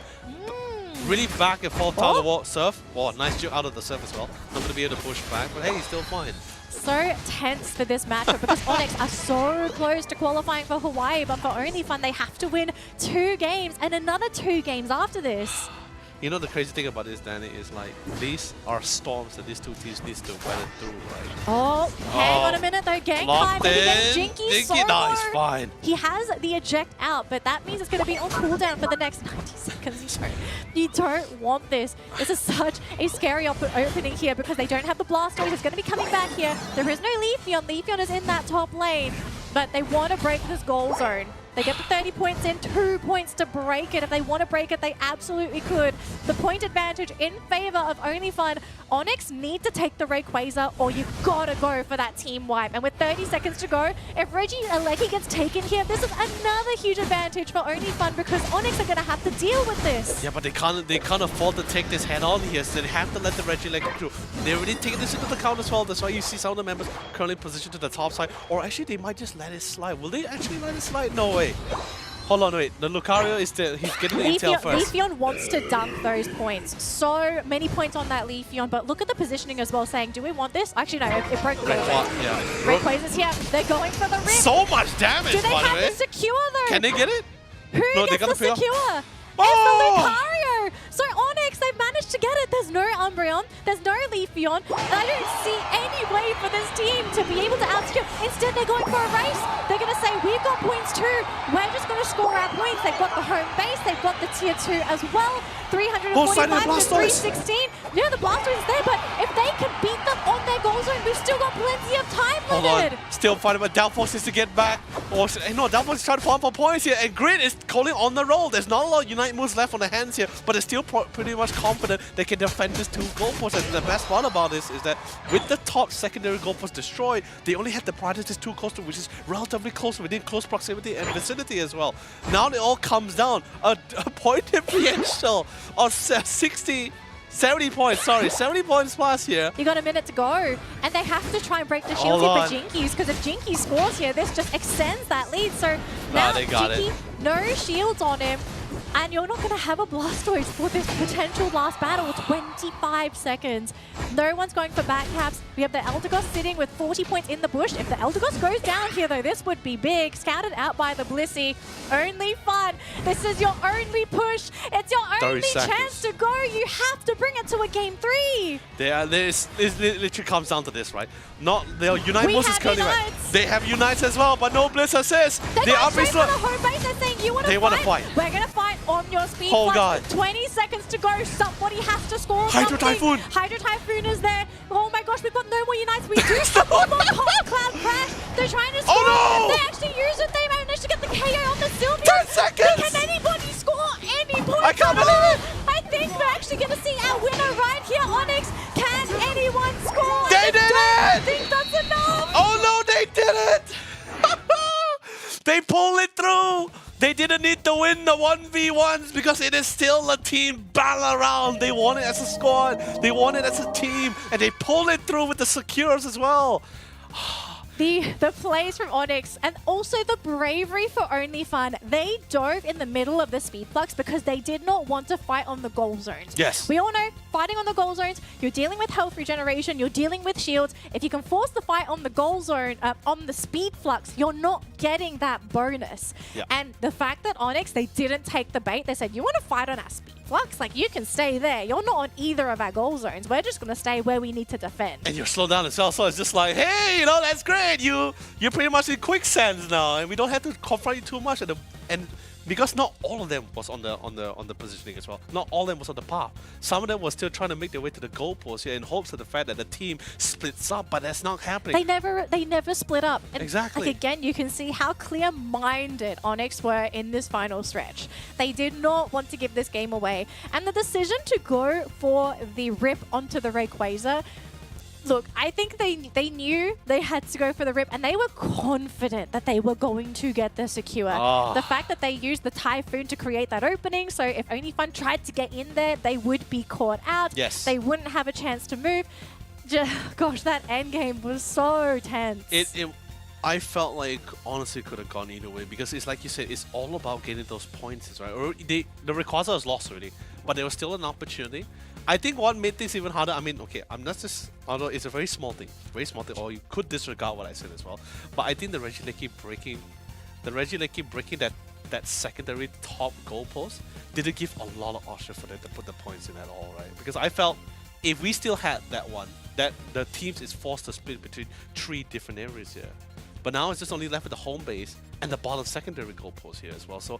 Really back and forth down the wall. Surf. Oh, nice juke out of the surf as well. Not gonna be able to push back, but hey, he's still fine. So tense for this matchup because Onyx are so close to qualifying for Hawaii, but for OnlyFun they have to win 2 games and another 2 games after this. You know the crazy thing about this, Danny, is like these are storms that these two teams need to weather through, right? Oh, hang on a minute though, gang time again. Jinky Solo. No, he's fine. He has the eject out, but that means it's going to be on cooldown for the next 90 seconds. You don't want this. This is such a scary opening here because they don't have the Blastoise. It's going to be coming back here. There is no Leafeon. Leafeon is in that top lane, but they want to break this goal zone. They get the 30 points in, 2 points to break it. If they want to break it, they absolutely could. The point advantage in favor of OnlyFun. Onyx need to take the Rayquaza or you gotta go for that team wipe. And with 30 seconds to go, if Regieleki gets taken here, this is another huge advantage for OnlyFun because Onyx are gonna have to deal with this. Yeah, but they can't afford to take this head on here, so they have to let the Regieleki through. They're already taking this into account as well. That's why you see some of the members currently positioned to the top side. Or actually, they might just let it slide. Will they actually let it slide? No way. Hold on, wait. The Lucario is still, he's getting the intel first. Leafeon wants to dump those points. So many points on that Leafeon, but look at the positioning as well, saying, do we want this? Actually, no, it broke the goal. Yeah. Rayquaza's here. They're going for the rip. So much damage, do they have the secure, though? Can they get it? Who gets the secure? It's the Lucario! So Onyx, they've managed to get it. There's no Umbreon, there's no Leafeon, and I don't see any way for this team to be able to outsecure. Instead, they're going for a race. They're going to say, we've got points too. We're just going to score our points. They've got the home base, they've got the tier 2 as well. 345 to 316. Yeah, the Blastoise is there, but if they can beat them on their goal zone, we've still got plenty of time limited. Still fighting, but Downforce is to get back. Or, no, Downforce is trying to farm for points here, and Grid is calling on the roll. There's not a lot of Unite moves left on the hands here, but they're still pretty much confident they can defend this 2 goal posts. And the best part about this is that with the top secondary goal post destroyed, they only have the Predator's 2 coastal, which is relatively close within close proximity and vicinity as well. Now it all comes down a point differential of 60 70 points, sorry, 70 points plus here. You got a minute to go, and they have to try and break the shield Hold here on. for Jinkies, because if Jinky scores here, this just extends that lead. So now they got Jinky, it. no shields on him, and you're not going to have a Blastoise for this potential last battle. 25 seconds. No one's going for back caps. We have the Eldegoss sitting with 40 points in the bush. If the Eldegoss goes down here, though, this would be big. Scouted out by the Blissey. Only fun. This is your only push. It's your 30 only seconds. chance to go. You have to bring it to a game 3. This literally comes down to this, right? Not their Unite We versus have Curly Red. Unites. They have Unites as well, but no Bliss assist. They are got straight slow. for the home base. They're saying, you want They to wanna fight? fight. We're going to fight on your speed. Oh, Flux. God. 20 seconds to go. Somebody has to score Hydro something. Typhoon. Hydro Typhoon is there. Oh my gosh, we've got no more Unites. We do have one more Pop Cloud Crash. They're trying to score. Oh, no. They actually use it. They managed to get the KO on the Sylveon. 10 seconds. Can anybody score any points? I can't at believe all? it. I think we're actually going to see our winner right here, Onyx. Can anyone score? They did I it. think that's enough. Oh no, they did it! They pulled it through! They didn't need to win the 1v1s because it is still a team battle around. They won it as a squad, they won it as a team, and they pulled it through with the secures as well. The plays from Onyx and also the bravery for Only Fun. They dove in the middle of the speed flux because they did not want to fight on the goal zones. Yes. We all know fighting on the goal zones, you're dealing with health regeneration, you're dealing with shields. If you can force the fight on the goal zone, on the speed flux, you're not getting that bonus. Yeah. And the fact that Onyx, they didn't take the bait. They said, you want to fight on our speed flux? Like, you can stay there. You're not on either of our goal zones. We're just going to stay where we need to defend. And you're slowed down as well, so it's just like, hey, you know, that's great. You're pretty much in quicksands now, and we don't have to confront you too much. And because not all of them was on the positioning as well. Not all of them was on the path. Some of them were still trying to make their way to the goalpost here in hopes of the fact that the team splits up, but that's not happening. They never split up. And Exactly. Like, again, you can see how clear-minded Onyx were in this final stretch. They did not want to give this game away. And the decision to go for the rip onto the Rayquaza, look, I think they knew they had to go for the rip, and they were confident that they were going to get the secure. Oh. The fact that they used the Typhoon to create that opening, so if Only Fun tried to get in there, they would be caught out. Yes. They wouldn't have a chance to move. Gosh, that end game was so tense. I felt like honestly could have gone either way because it's like you said, it's all about getting those points, right? Or the Rayquaza was lost already, but there was still an opportunity. I think what made things even harder, I mean, okay, I'm not just, although it's a very small thing, or you could disregard what I said as well, but I think the Regieleki breaking that secondary top goalpost didn't give a lot of option for them to put the points in at all, right? Because I felt if we still had that one, that the teams is forced to split between 3 different areas here. But now it's just only left with the home base and the bottom secondary goalpost here as well. So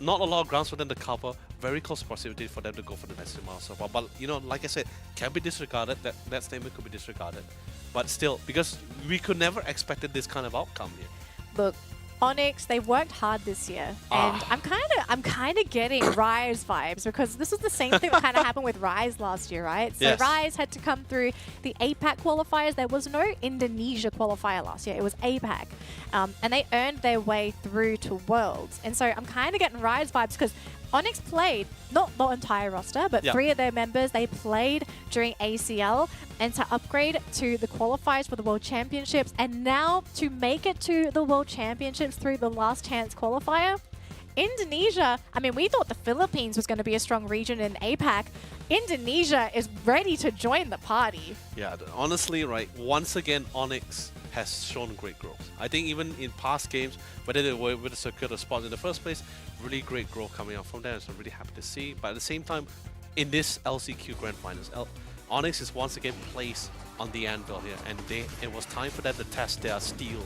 not a lot of grounds for them to cover. Very close proximity for them to go for the next mile so far. But you know, like I said, can be disregarded. That statement could be disregarded. But still, because we could never expected this kind of outcome here. Look, Onyx, they worked hard this year, and I'm kind of getting Rise vibes because this was the same thing that kind of happened with Rise last year, right? So Yes. Rise had to come through the APAC qualifiers. There was no Indonesia qualifier last year; it was APAC, and they earned their way through to Worlds. And so I'm kind of getting Rise vibes because Onyx played, not the entire roster, but 3 of their members, they played during ACL and to upgrade to the qualifiers for the World Championships and now to make it to the World Championships through the last chance qualifier. Indonesia, I mean, we thought the Philippines was going to be a strong region in APAC. Indonesia is ready to join the party. Yeah, honestly, right, once again, Onyx has shown great growth. I think even in past games, whether they were able to secure the spot in the first place, really great growth coming out from them, so I'm really happy to see. But at the same time, in this LCQ Grand Finals, Onyx is once again placed on the anvil here, and it was time for them to test their steel,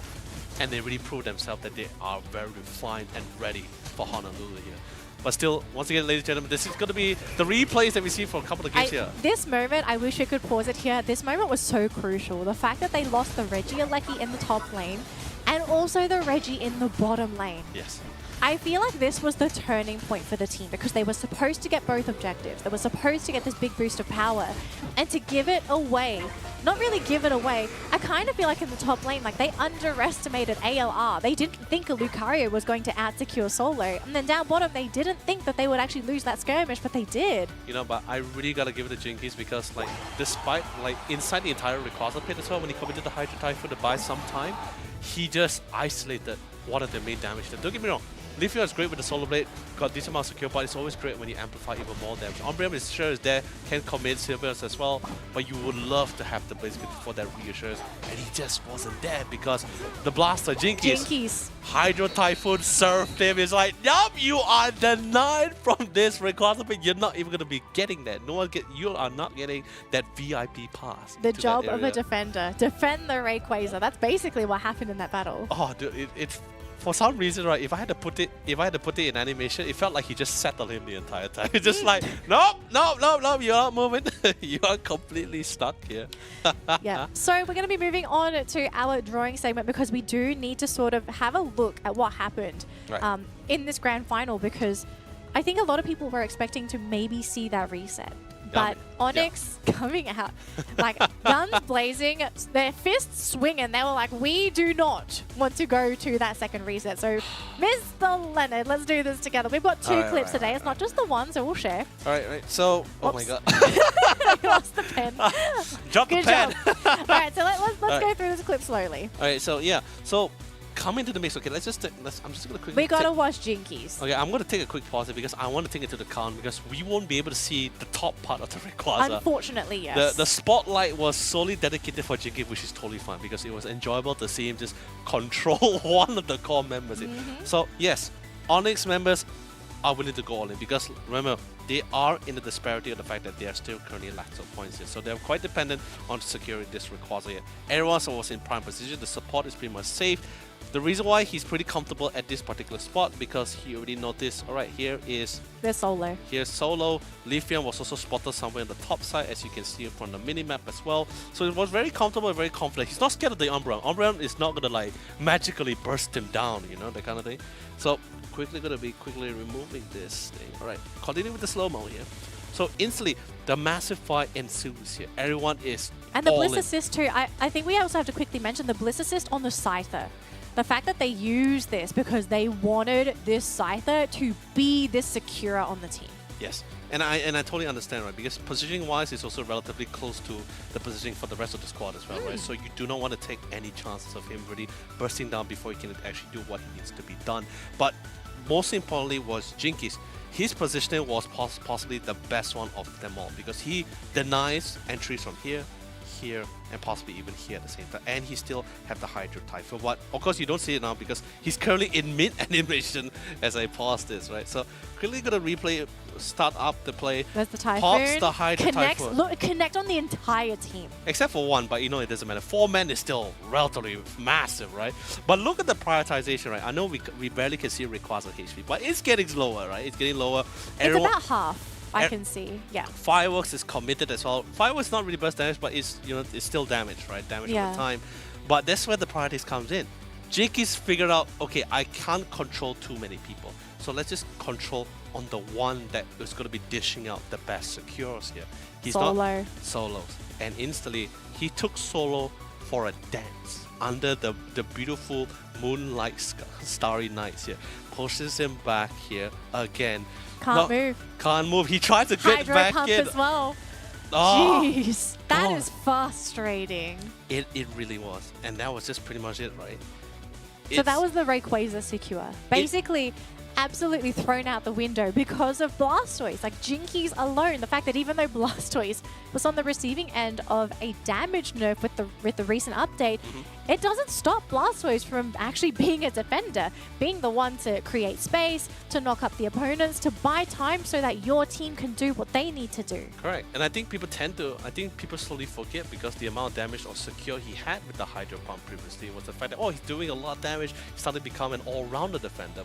and they really proved themselves that they are very refined and ready for Honolulu here. But still, once again, ladies and gentlemen, this is going to be the replays that we see for a couple of games here. This moment, I wish I could pause it here. This moment was so crucial. The fact that they lost the Regieleki in the top lane and also the Reggie in the bottom lane. Yes. I feel like this was the turning point for the team because they were supposed to get both objectives. They were supposed to get this big boost of power, and to give it away, not really give it away, I kind of feel like in the top lane, like they underestimated ALR. They didn't think a Lucario was going to out-secure solo, and then down bottom, they didn't think that they would actually lose that skirmish, but they did. You know, but I really gotta give it to Jinkies because, like, despite, like, inside the entire Rayquaza pit as well, when he committed the Hydro Typhoon to buy some time, he just isolated one of the main damage. Don't get me wrong, Leafeon is great with the Solar Blade, got decent amount of secure, but it's always great when you amplify even more damage. Umbreon is sure is there, can commit Sylveus as well, but you would love to have the Blaziken for that reassurance, and he just wasn't there because the Blaster, Jinkies, Hydro Typhoon served him. It's like, yup, you are denied from this Rayquaza pit. You're not even going to be getting that. You are not getting that VIP pass. The job of a defender. Defend the Rayquaza. That's basically what happened in that battle. Oh, dude, it's for some reason, right? If I had to put it in animation, it felt like he just settled him the entire time. It's just like, nope, you're not moving. You are completely stuck here. Yeah. So we're going to be moving on to our drawing segment because we do need to sort of have a look at what happened in this grand final, because I think a lot of people were expecting to maybe see that reset. But Onyx coming out, like guns blazing, their fists swinging. They were like, we do not want to go to that second reset. So, Mr. Leonard, let's do this together. We've got two clips today. It's not just the one, so we'll share. All right. So, oh my God. You lost the pen. Drop the pen. All right, so let's go through this clip slowly. All right, so yeah. So, come into the mix. Okay, I'm just gonna quickly. We gotta watch Jinkies. Okay, I'm gonna take a quick pause here because I want to take it to the count because we won't be able to see the top part of the Rayquaza. Unfortunately, yes. The spotlight was solely dedicated for Jinky, which is totally fine because it was enjoyable to see him just control one of the core members. So yes, Onyx members are willing to go all in because remember, they are in the disparity of the fact that they are still currently lack of points here. So they're quite dependent on securing this Rayquaza here. Everyone was in prime position. The support is pretty much safe. The reason why he's pretty comfortable at this particular spot because he already noticed, all right, here's solo. Here's solo. Leafeon was also spotted somewhere on the top side, as you can see from the mini-map as well. So it was very comfortable and very confident. He's not scared of the Umbreon. Umbreon is not going to like magically burst him down, you know, that kind of thing. So quickly going to be removing this thing. All right, continue with the slow-mo here. So instantly, the massive fight ensues here. Everyone is and the Bliss Assist too. I think we also have to quickly mention the Bliss Assist on the Scyther. The fact that they used this because they wanted this Scyther to be this secure on the team. Yes, and I totally understand, right? Because positioning-wise, it's also relatively close to the positioning for the rest of the squad as well, right? So you do not want to take any chances of him really bursting down before he can actually do what he needs to be done. But most importantly was Jinkies. His positioning was possibly the best one of them all because he denies entries from here, and possibly even here at the same time, and he still have the Hydro Typhoon. But of course you don't see it now because he's currently in mid animation as I pause this, right? So quickly gonna replay, start up the play. There's the Typhoon. Pops the Hydro Typhoon. Look, connect on the entire team. Except for one, but you know it doesn't matter. 4 men is still relatively massive, right? But look at the prioritization, right? I know we barely can see Rayquaza HP, but it's getting lower, right? It's getting lower. It's about half. I can see, yeah. Fireworks is committed as well. Fireworks not really burst damage, but it's it's still damage, right? Damage over time. But that's where the priorities comes in. Jinkies figured out, okay, I can't control too many people, so let's just control on the one that is going to be dishing out the best secures here. He's not solos, and instantly he took solo for a dance under the beautiful moonlight starry nights here. Pushes him back here again. Can't move. He tried to get back pump in. as well. Oh, jeez, that is frustrating. It really was, and that was just pretty much it, right? So that was the Rayquaza secure. Basically, absolutely thrown out the window because of Blastoise. Like Jinkies alone, the fact that even though Blastoise was on the receiving end of a damage nerf with the recent update, it doesn't stop Blastoise from actually being a defender, being the one to create space, to knock up the opponents, to buy time so that your team can do what they need to do. Correct. And I think people slowly forget because the amount of damage or secure he had with the Hydro Pump previously was the fact that, oh, he's doing a lot of damage, he started to become an all-rounder defender.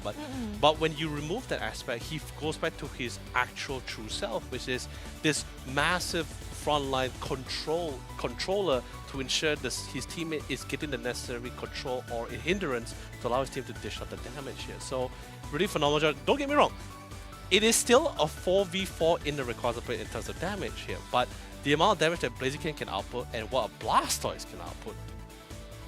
But when you remove that aspect, he goes back to his actual true self, which is this massive frontline controller to ensure his teammate is getting the necessary control or a hindrance to allow his team to dish out the damage here. So really phenomenal job. Don't get me wrong, it is still a 4v4 in the required play in terms of damage here, but the amount of damage that Blaziken can output and what a Blastoise can output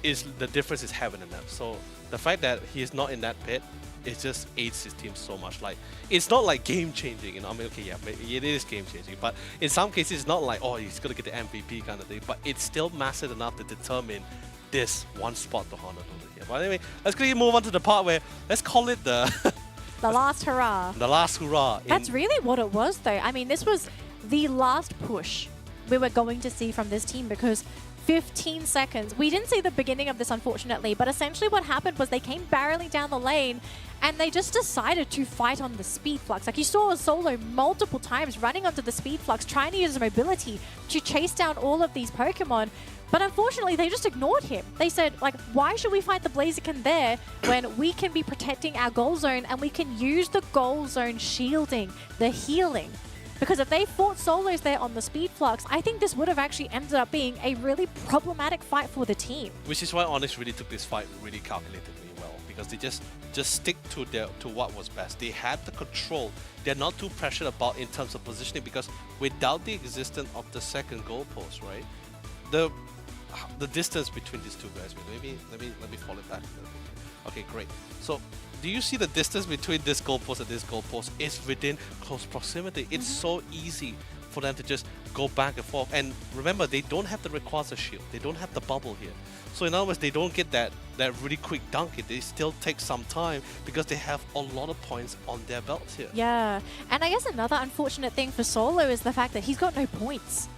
is the difference is heaven and earth. So the fact that he is not in that pit, it just aids his team so much. Like, it's not like game changing, you know. I mean, okay, yeah, it is game changing, but in some cases, it's not like, oh, he's gonna get the MVP kind of thing. But it's still massive enough to determine this one spot to Honolulu here. But anyway, let's quickly move on to the part where let's call it the The last hurrah. the last hurrah. That's really what it was, though. I mean, this was the last push we were going to see from this team because 15 seconds. We didn't see the beginning of this, unfortunately, but essentially what happened was they came barreling down the lane and they just decided to fight on the speed flux. Like, you saw a Solo multiple times running onto the speed flux, trying to use his mobility to chase down all of these Pokemon. But unfortunately, they just ignored him. They said, like, why should we fight the Blaziken there when we can be protecting our goal zone and we can use the goal zone shielding, the healing? Because if they fought solos there on the speed flux, I think this would have actually ended up being a really problematic fight for the team. Which is why Onyx really took this fight really calculatedly well, because they just stick to what was best. They had the control. They're not too pressured about in terms of positioning, because without the existence of the second goalpost, right? The distance between these two guys. Let me fall it back a little bit. Okay, great. So do you see the distance between this goalpost and this goalpost is within close proximity? It's so easy for them to just go back and forth. And remember, they don't have the Rayquaza shield. They don't have the bubble here. So in other words, they don't get that really quick dunk. They still take some time because they have a lot of points on their belts here. Yeah, and I guess another unfortunate thing for Solo is the fact that he's got no points.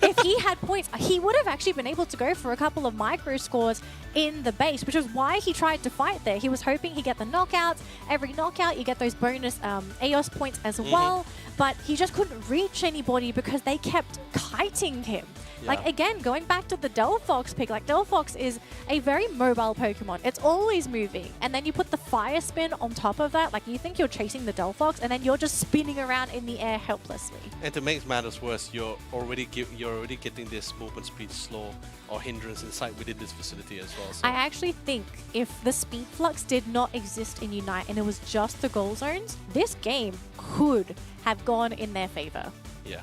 If he had points, he would have actually been able to go for a couple of micro scores in the base, which is why he tried to fight there. He was hoping he'd get the knockouts. Every knockout, you get those bonus AOS points as well. But he just couldn't reach anybody because they kept kiting him. Yeah. Like, again, going back to the Delphox pick, like, Delphox is a very mobile Pokemon. It's always moving. And then you put the Fire Spin on top of that. Like, you think you're chasing the Delphox, and then you're just spinning around in the air helplessly. And to make matters worse, you're already getting this movement speed slow or hindrance inside within this facility as well. So. I actually think if the Speed Flux did not exist in Unite and it was just the goal zones, this game could have gone in their favor. Yeah.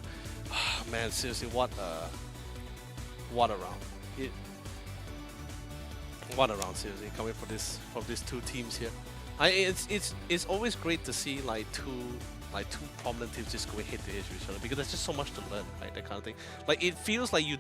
Man, seriously, what a round. What a round, seriously, coming from these two teams here. It's always great to see like two prominent teams just going head to head with each other, because there's just so much to learn, right? That kind of thing. Like, it feels like you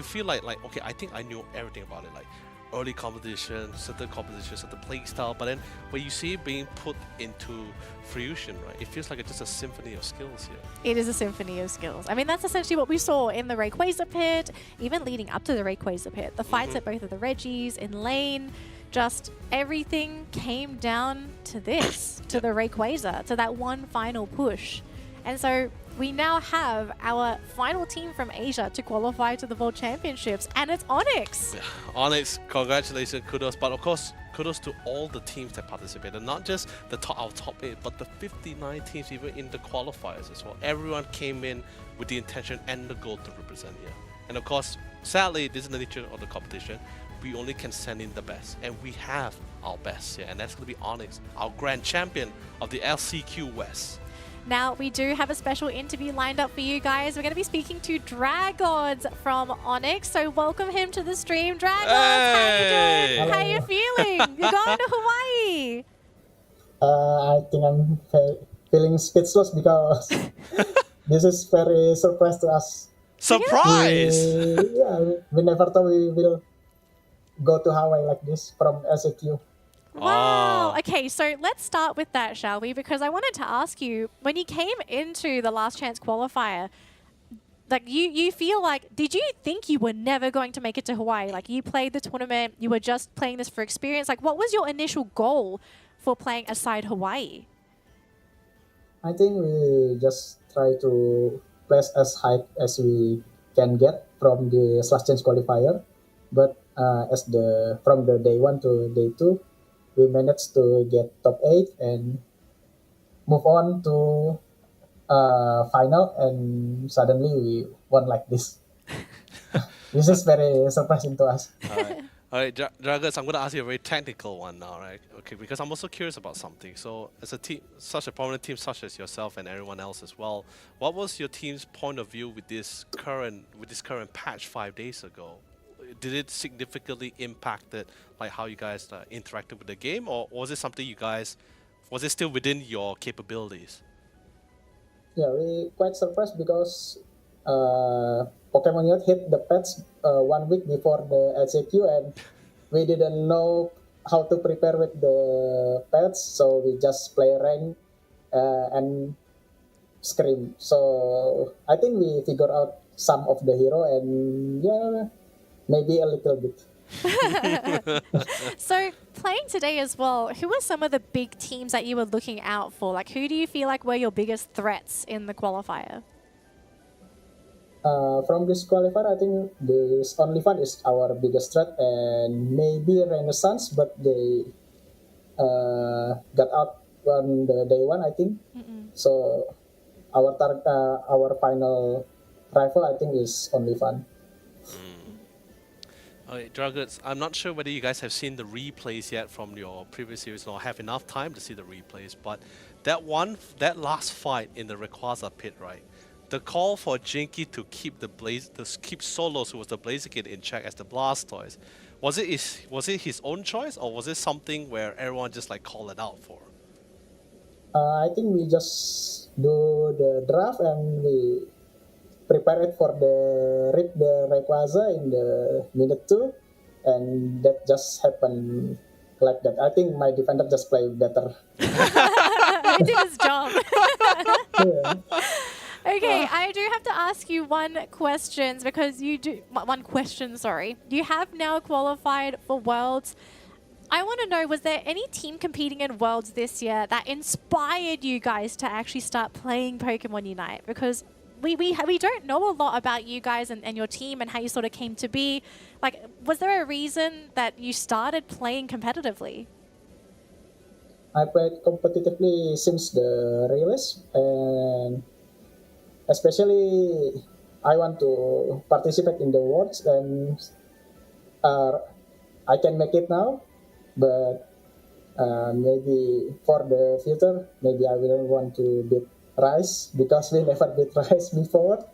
feel like okay, I think I knew everything about it, like early competition, certain play style, but then when you see it being put into fruition, right, it feels like it's just a symphony of skills here. It is a symphony of skills. I mean, that's essentially what we saw in the Rayquaza pit, even leading up to the Rayquaza pit. The fights at both of the Reggies, in lane, just everything came down to this, to the Rayquaza, to that one final push. And so we now have our final team from Asia to qualify to the World Championships, and it's Onyx. Yeah. Onyx, congratulations, kudos, but of course, kudos to all the teams that participated, not just our top 8, but the 59 teams even in the qualifiers as well. Everyone came in with the intention and the goal to represent here. And of course, sadly, this is the nature of the competition. We only can send in the best, and we have our best here, and that's going to be Onyx, our grand champion of the LCQ West. Now, we do have a special interview lined up for you guys. We're going to be speaking to Dragons from Onyx, so welcome him to the stream. Dragons, Hey! how you doing? How you feeling? You're going to Hawaii. I think I'm feeling speechless because this is very surprise to us. Surprise! We never thought we will go to Hawaii like this from LCQ. Wow. Okay, so let's start with that, shall we? Because I wanted to ask you, when you came into the last chance qualifier, like you feel like, did you think you were never going to make it to Hawaii? Like, you played the tournament, you were just playing this for experience. Like, what was your initial goal for playing aside Hawaii? I think we just try to place as high as we can get from the last chance qualifier. But from the day 1 to day 2, we managed to get top 8 and move on to final, and suddenly we won like this. This is very surprising to us. All right, Dragus, I'm going to ask you a very technical one now, right? Okay, because I'm also curious about something. So, as a team, such a prominent team such as yourself and everyone else as well, what was your team's point of view with this current patch 5 days ago? Did it significantly impact like how you guys interacted with the game, or was it something was it still within your capabilities? Yeah, we quite surprised because Pokemon UNITE hit the patch 1 week before the LCQ, and we didn't know how to prepare with the patch, so we just play rank and scrim. So I think we figured out some of the hero, and yeah, maybe a little bit. So playing today as well, who were some of the big teams that you were looking out for? Like, who do you feel like were your biggest threats in the qualifier? From this qualifier, I think this OnlyFans is our biggest threat, and maybe Renaissance, but they got out on the day one, I think. So our final rival, I think, is OnlyFans. Alright, Dragus, I'm not sure whether you guys have seen the replays yet from your previous series or have enough time to see the replays, but that last fight in the Rayquaza pit, right? The call for Jinky to keep keep Solos, who was the Blaziken, in check as the Blastoise, was it his own choice, or was it something where everyone just like called it out for? I think we just do the draft and we prepare it for the rip the Rayquaza in the minute 2, and that just happened like that. I think my defender just played better. He did his job. Yeah. Okay, I do have to ask you one question, sorry. You have now qualified for Worlds. I want to know, was there any team competing in Worlds this year that inspired you guys to actually start playing Pokemon Unite? Because we don't know a lot about you guys and your team and how you sort of came to be. Like, was there a reason that you started playing competitively? I played competitively since the release, and especially I want to participate in the Worlds, and I can make it now, but maybe for the future, maybe I will want to beat Rice, because we never beat Rice before.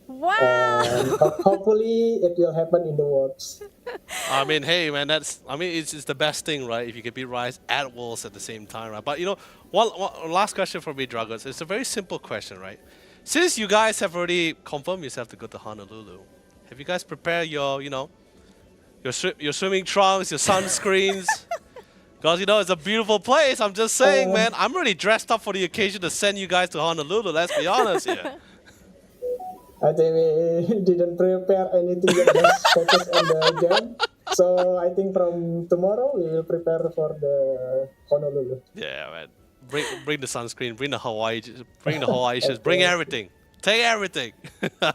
Wow! And hopefully it will happen in the Worlds. I mean, hey man, it's the best thing, right? If you can beat Rise at Worlds at the same time, right? But you know, one last question for me, Dragus. It's a very simple question, right? Since you guys have already confirmed yourself to go to Honolulu, have you guys prepared your swimming trunks, your sunscreens? Because, you know, it's a beautiful place. I'm just saying, man, I'm really dressed up for the occasion to send you guys to Honolulu. Let's be honest here. I think we didn't prepare anything yet, just focus on the game. So I think from tomorrow we will prepare for the Honolulu. Yeah, man. Bring the sunscreen, bring the Hawaii shirts, bring everything. Take everything. All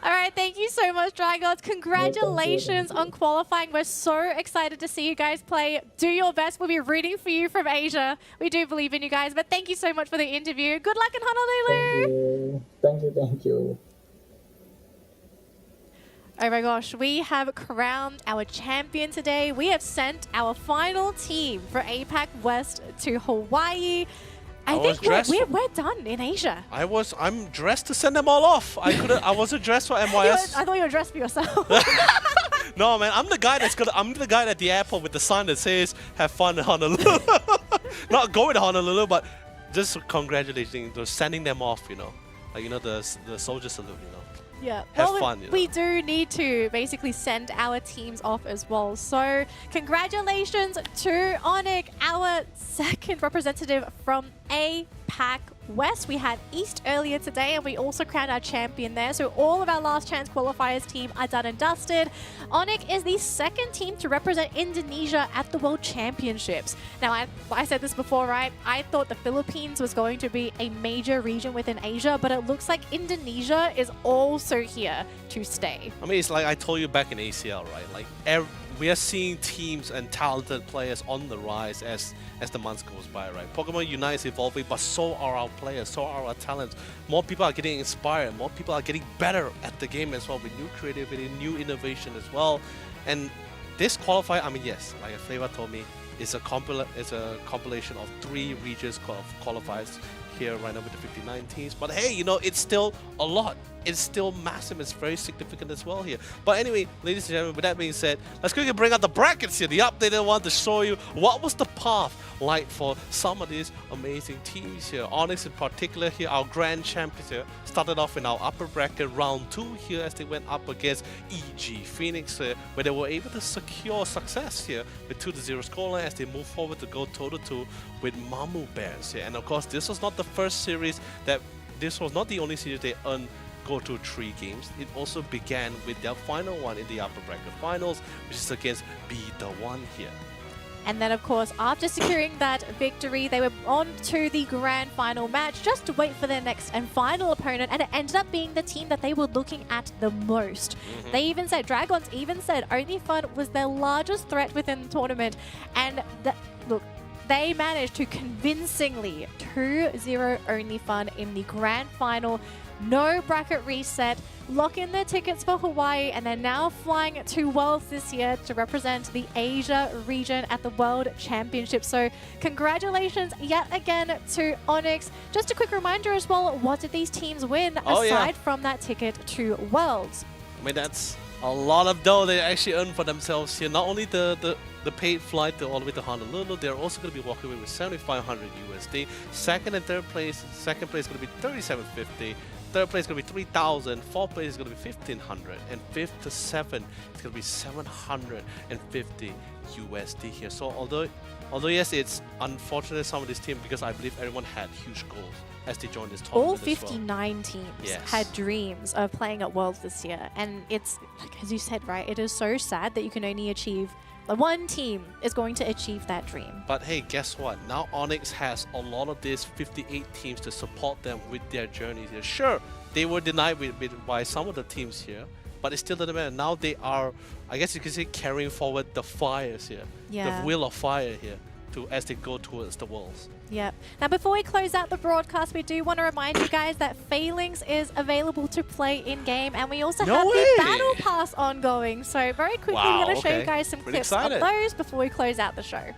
right, thank you so much, Dragons. Congratulations on qualifying. We're so excited to see you guys play. Do your best. We'll be rooting for you from Asia. We do believe in you guys, but thank you so much for the interview. Good luck in Honolulu. Thank you. Oh my gosh, we have crowned our champion today. We have sent our final team for APAC West to Hawaii. I think we're done in Asia. I'm dressed to send them all off. I wasn't dressed for MYS. I thought you were dressed for yourself. No man, I'm the guy at the airport with the sign that says "Have fun in Honolulu." Not going to Honolulu, but just congratulating, sending them off. You know, like the soldier salute. You know. Yeah, Have fun. We do need to basically send our teams off as well. So congratulations to Onyx, our second representative from APAC West. We had East earlier today, and we also crowned our champion there. So all of our last chance qualifiers team are done and dusted. Onyx is the second team to represent Indonesia at the World Championships. Now, I said this before, right? I thought the Philippines was going to be a major region within Asia, but it looks like Indonesia is also here to stay. I mean, it's like I told you back in ACL, right? Like we are seeing teams and talented players on the rise as the months goes by, right? Pokemon Unite is evolving, but so are our players, so are our talents. More people are getting inspired, more people are getting better at the game as well with new creativity, new innovation as well. And this qualifier, I mean, yes, like Flava told me, it's a compilation of 3 regions qualifiers here right now with the 59 teams. But hey, you know, it's still a lot. It's still massive. It's very significant as well here. But anyway, ladies and gentlemen, with that being said, let's quickly bring out the brackets here, the updated one, to show you what was the path like for some of these amazing teams here. Onyx in particular here, our grand champions here, started off in our upper bracket round 2 here as they went up against EG Phoenix here, where they were able to secure success here with 2-0 scoreline as they move forward to go toe-to-toe with Mamu Bears here. And of course, this was not the first series this was not the only series they earned go to 3 games. It also began with their final one in the upper bracket finals, which is against Be The One here. And then, of course, after securing that victory, they were on to the grand final match just to wait for their next and final opponent, and it ended up being the team that they were looking at the most. They even said, Dragons even said, Only Fun was their largest threat within the tournament, and look, they managed to convincingly 2-0 Only Fun in the grand final. No bracket reset, lock in their tickets for Hawaii, and they're now flying to Worlds this year to represent the Asia region at the World Championships. So congratulations yet again to Onyx. Just a quick reminder as well, what did these teams win aside from that ticket to Worlds? I mean, that's a lot of dough they actually earned for themselves here. Not only the paid flight all the way to Honolulu, they're also going to be walking away with 7,500 USD. Second and third place, second place is going to be 3,750. Third place is going to be 3,000, fourth place is going to be 1,500, and fifth to seventh is going to be 750 USD here. So although yes, it's unfortunate some of this team, because I believe everyone had huge goals as they joined this tournament. All 59 teams had dreams of playing at Worlds this year, and it's, like, as you said, right, it is so sad that you can only achieve, one team is going to achieve that dream. But hey, guess what? Now Onyx has a lot of these 58 teams to support them with their journeys here. Sure, they were denied by some of the teams here, but it still doesn't matter. Now they are, I guess you can say, carrying forward the fires here, the wheel of fire here, as they go towards the Worlds. Yep. Now, before we close out the broadcast, we do want to remind you guys that Phalanx is available to play in-game, and we also have the Battle Pass ongoing. So very quickly, we're going to show you guys some clips of those before we close out the show.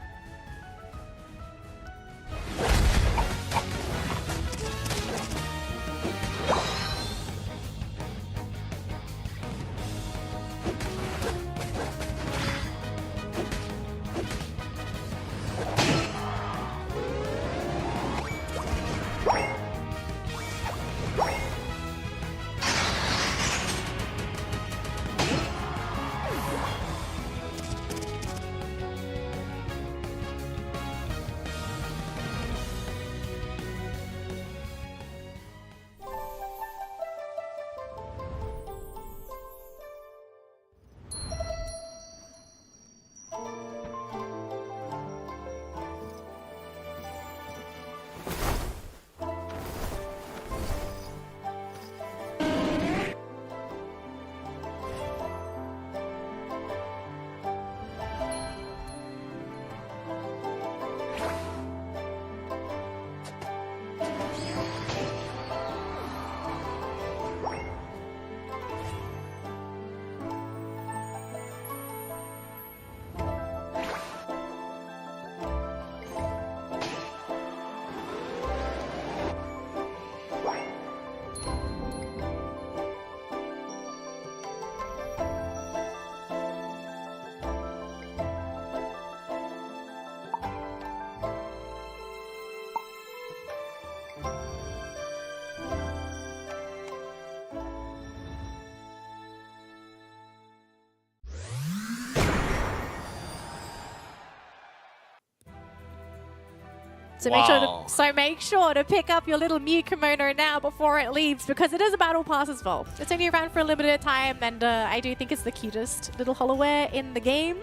So Wow. make sure to pick up your little Mew kimono now before it leaves, because it is a battle pass as well. It's only around for a limited time, and I do think it's the cutest little holoware in the game.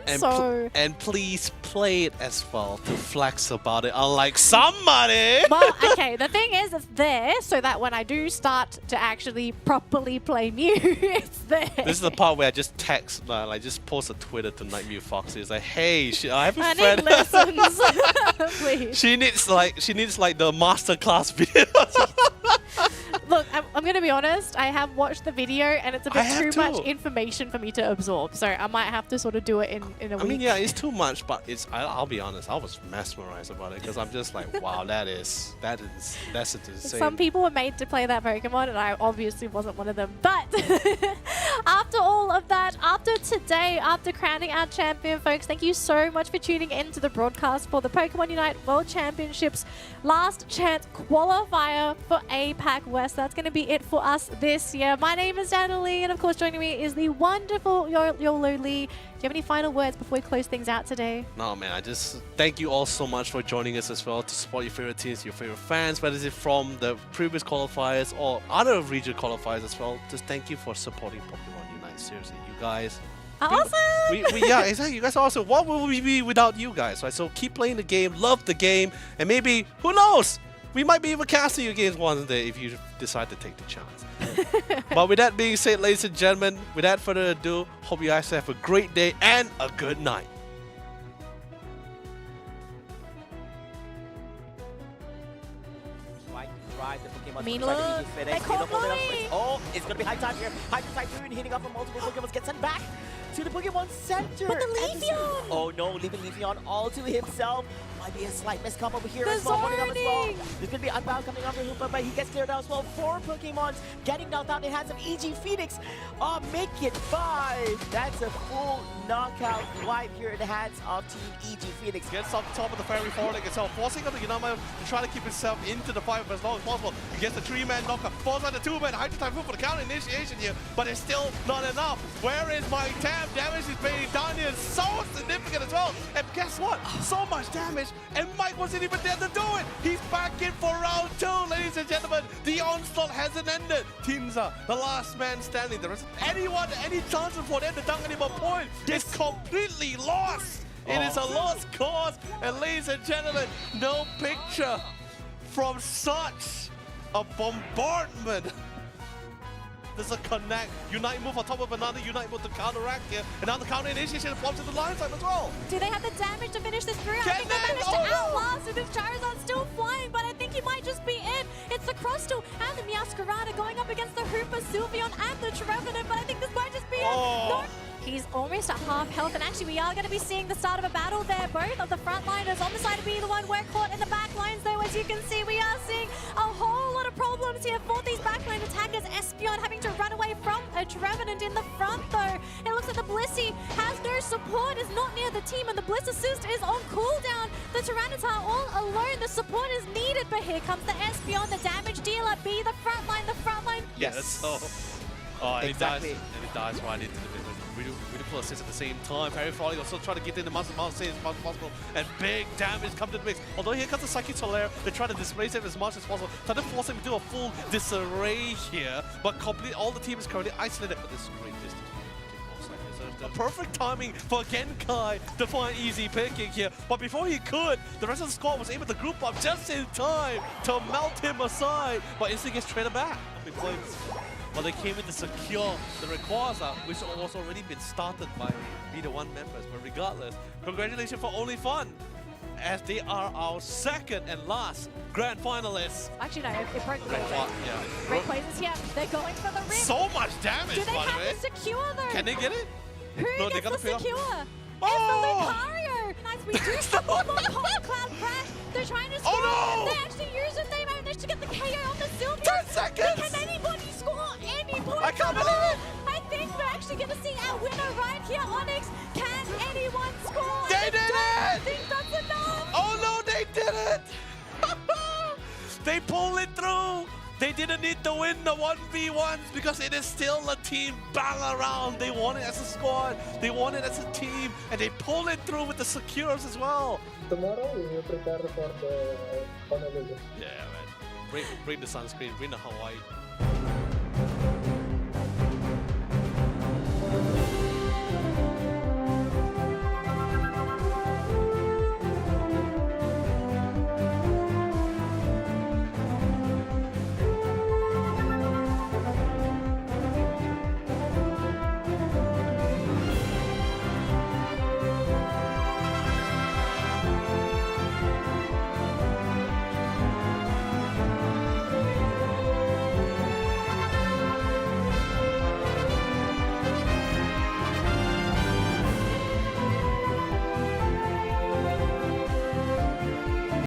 And please play it as well to flex about it, unlike somebody. Well, okay, the thing is, it's there so that when I do start to actually properly play Mew, it's there. This is the part where I just text, just post a Twitter to Night Mew Foxy. It's like, hey, I have a I friend. need lessons, please. She needs like the masterclass video. Look, I'm going to be honest. I have watched the video, and it's a I bit have too much too. information for me to absorb. So I might have to sort of do it in a week. I mean, yeah, it's too much, but I'll be honest, I was mesmerized about it because I'm just like, wow, that's insane. Some people were made to play that Pokemon, and I obviously wasn't one of them. But after all of that, after today, after crowning our champion, folks, thank you so much for tuning in to the broadcast for the Pokémon UNITE World Championships Last Chance Qualifier for APAC West. That's going to be it for us this year. My name is Danelie, and of course joining me is the wonderful Yololee. Do you have any final words before we close things out today? No, man, I just thank you all so much for joining us as well to support your favorite teams, your favorite fans, whether it's from the previous qualifiers or other region qualifiers as well. Just thank you for supporting Pokemon UNITE. Seriously, you guys. Awesome! Yeah, exactly. You guys are awesome. What will we be without you guys, right? So keep playing the game, love the game, and maybe, who knows, we might be even casting you games one day if you decide to take the chance. But with that being said, ladies and gentlemen, without further ado, hope you guys have a great day and a good night. The Pokemon Meanwhile, they caught Molly. Oh, it's going to be high time here. Hydro Typhoon hitting up from multiple Pokemon. Gets sent back to the Pokemon Center. But the And this- Leafeon! Oh no, leaving Leafeon all to himself. Might be a slight miscom over here The as well. Holding up as well. zoning! There's going to be Unbound coming off the Hoopa, but he gets cleared out as well. 4 Pokemon getting knocked out in the hands of EG Phoenix. Oh, make it 5. That's a full knockout wipe here in the hands of Team EG Phoenix. Gets up top of the fairy forwarding itself, forcing up the Yanama to try to keep himself into the fight as long as possible. He gets the 3-man knockup, falls on the 2-man, Hydro Typhoon for the counter initiation here, but it's still not enough. Where is my Tam? Damage is being done here, so significant as well. And guess what? So much damage, and Mike wasn't even there to do it. He's back in for round 2, ladies and gentlemen. The onslaught hasn't ended. Teamza, the last man standing. There is anyone, any chances for them to dunk any more points is completely lost. It is a lost cause, and ladies and gentlemen, no picture from such a bombardment. There's a connect. Unite move on top of another Unite move to counteract here. And now the counter initiation forms to the line side as well. Do they have the damage to finish this through? I Can think they they? managed Oh, to no. outlast with this Charizard still flying, but I think he might just be in. It's the Crustle and the Meowscarada going up against the Hoopa, Sylveon, and the Trevenant, but I think this might just be Oh. it. No. He's almost at half health, and actually we are going to be seeing the start of a battle there. Both of the frontliners on the side of either one. We're caught in the back lines, though, as you can see. We are seeing a whole lot of problems here for these backline attackers. Espeon having to run away from a Trevenant in the front, though. It looks like the Blissey has no support, is not near the team, and the Bliss Assist is on cooldown. The Tyranitar all alone. The support is needed, but here comes the Espeon, the damage dealer. Be the frontline, Yes. So, oh, and Exactly. he dies right into the middle. Beautiful assist at the same time. Very Frolic also trying to get in the mouse as much as possible, and big damage come to the mix. Although here comes the Psychic Solaire, they try to displace him as much as possible, try to force him into a full disarray here, but all the team is currently isolated. But this is great distance. A perfect timing for Genkai to find easy picking here. But before he could, the rest of the squad was able to group up just in time to melt him aside, but instantly gets traded back. Well, they came in to secure the Rayquaza, which was already been started by B1 members. But regardless, congratulations for Only Fun, as they are our second and last grand finalists. Actually, no, it broke the Yeah. Rayquaza's here. They're going for the rip. So much damage, Do they by the have way. the secure, though? Can they get it? Who No, they gets gotta the pay off. secure? Oh! It's the Lucario! Nice, we do stop them on Cold Cloud Crash. They're trying to score. Oh, no! They actually use it. They managed to get the KO on the Sylveon. 10 seconds! Can anybody score any points? I can't at believe all? it! I think we're actually going to see our winner right here, Onyx. Can anyone score? They I did don't it! think that's enough. Oh no, they did it! They pulled it through! They didn't need to win the 1v1s because it is still a team battle around. They won it as a squad, they won it as a team, and they pulled it through with the secures as well. Tomorrow we will prepare for the Honolulu. Yeah, man. Bring the sunscreen, bring the Hawaii.